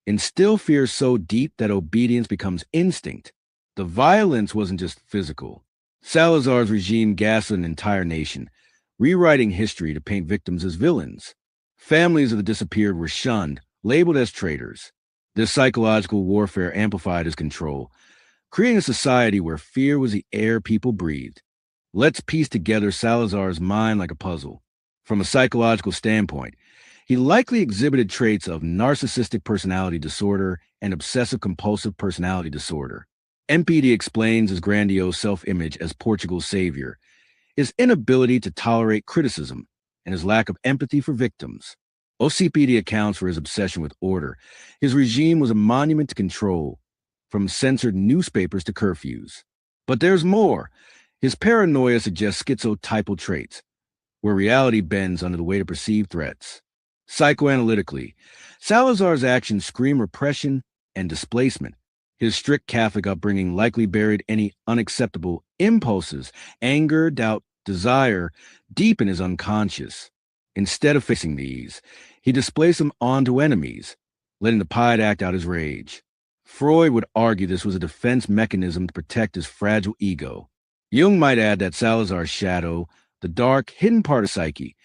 Instill fear so deep that obedience becomes instinct. The violence wasn't just physical. Salazar's regime gaslit an entire nation, rewriting history to paint victims as villains. Families of the disappeared were shunned, labeled as traitors. This psychological warfare amplified his control, creating a society where fear was the air people breathed. Let's piece together Salazar's mind like a puzzle. From a psychological standpoint, he likely exhibited traits of narcissistic personality disorder and obsessive-compulsive personality disorder. MPD explains his grandiose self-image as Portugal's savior, his inability to tolerate criticism, and his lack of empathy for victims. OCPD accounts for his obsession with order. His regime was a monument to control, from censored newspapers to curfews. But there's more. His paranoia suggests schizotypal traits, where reality bends under the weight of perceived threats. Psychoanalytically, Salazar's actions scream repression and displacement. His strict Catholic upbringing likely buried any unacceptable impulses, anger, doubt, desire, deep in his unconscious. Instead of facing these, he displaced them onto enemies, letting the PIDE act out his rage. Freud would argue this was a defense mechanism to protect his fragile ego. Jung might add that Salazar's shadow, the dark, hidden part of psyche,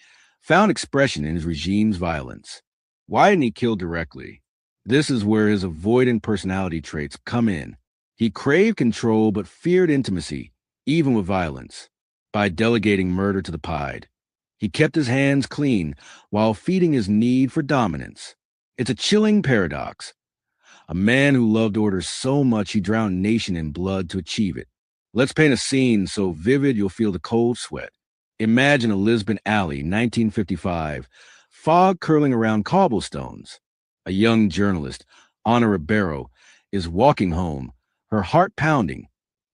found expression in his regime's violence. Why didn't he kill directly? This is where his avoidant personality traits come in. He craved control but feared intimacy, even with violence. By delegating murder to the PIDE, he kept his hands clean while feeding his need for dominance. It's a chilling paradox. A man who loved order so much he drowned a nation in blood to achieve it. Let's paint a scene so vivid you'll feel the cold sweat. Imagine a Lisbon alley, 1955, fog curling around cobblestones. A young journalist, Ana Ribeiro, is walking home, her heart pounding.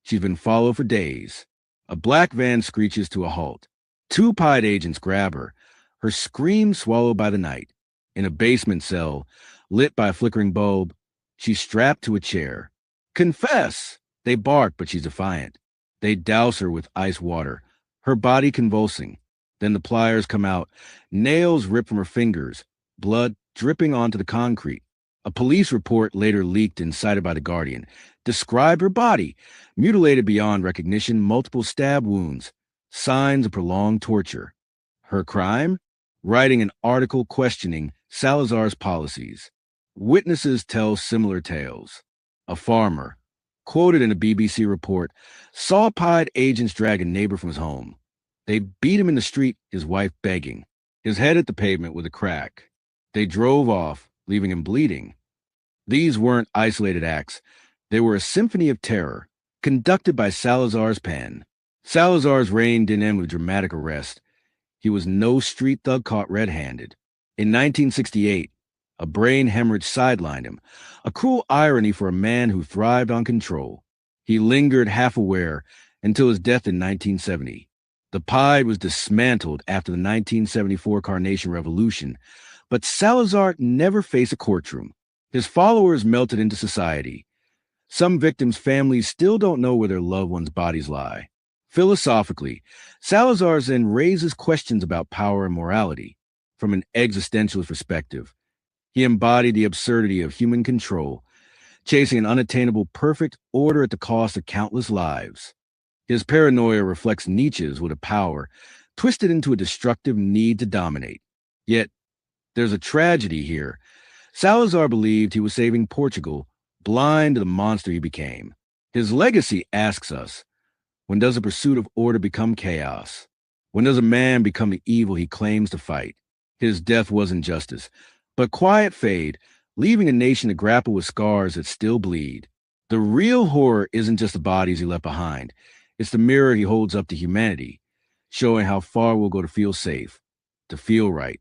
She's been followed for days. A black van screeches to a halt. 2 PIDE agents grab her, her scream swallowed by the night. In a basement cell, lit by a flickering bulb, she's strapped to a chair. Confess! They bark, but she's defiant. They douse her with ice water, her body convulsing. Then the pliers come out, nails ripped from her fingers, blood dripping onto the concrete. A police report later leaked and cited by The Guardian described her body, mutilated beyond recognition, multiple stab wounds, signs of prolonged torture. Her crime? Writing an article questioning Salazar's policies. Witnesses tell similar tales. A farmer, quoted in a BBC report, saw PIDE agents drag a neighbor from his home. They beat him in the street, his wife begging, his head at the pavement with a crack. They drove off, leaving him bleeding. These weren't isolated acts. They were a symphony of terror, conducted by Salazar's pen. Salazar's reign didn't end with dramatic arrest. He was no street thug caught red-handed. In 1968, a brain hemorrhage sidelined him, a cruel irony for a man who thrived on control. He lingered half-aware until his death in 1970. The PIDE was dismantled after the 1974 Carnation Revolution, but Salazar never faced a courtroom. His followers melted into society. Some victims' families still don't know where their loved ones' bodies lie. Philosophically, Salazar then raises questions about power and morality. From an existentialist perspective, he embodied the absurdity of human control, chasing an unattainable perfect order at the cost of countless lives. His paranoia reflects Nietzsche's with a power, twisted into a destructive need to dominate. Yet, there's a tragedy here. Salazar believed he was saving Portugal, blind to the monster he became. His legacy asks us, when does the pursuit of order become chaos? When does a man become the evil he claims to fight? His death wasn't justice, but quiet fade, leaving a nation to grapple with scars that still bleed. The real horror isn't just the bodies he left behind. It's the mirror he holds up to humanity, showing how far we'll go to feel safe, to feel right,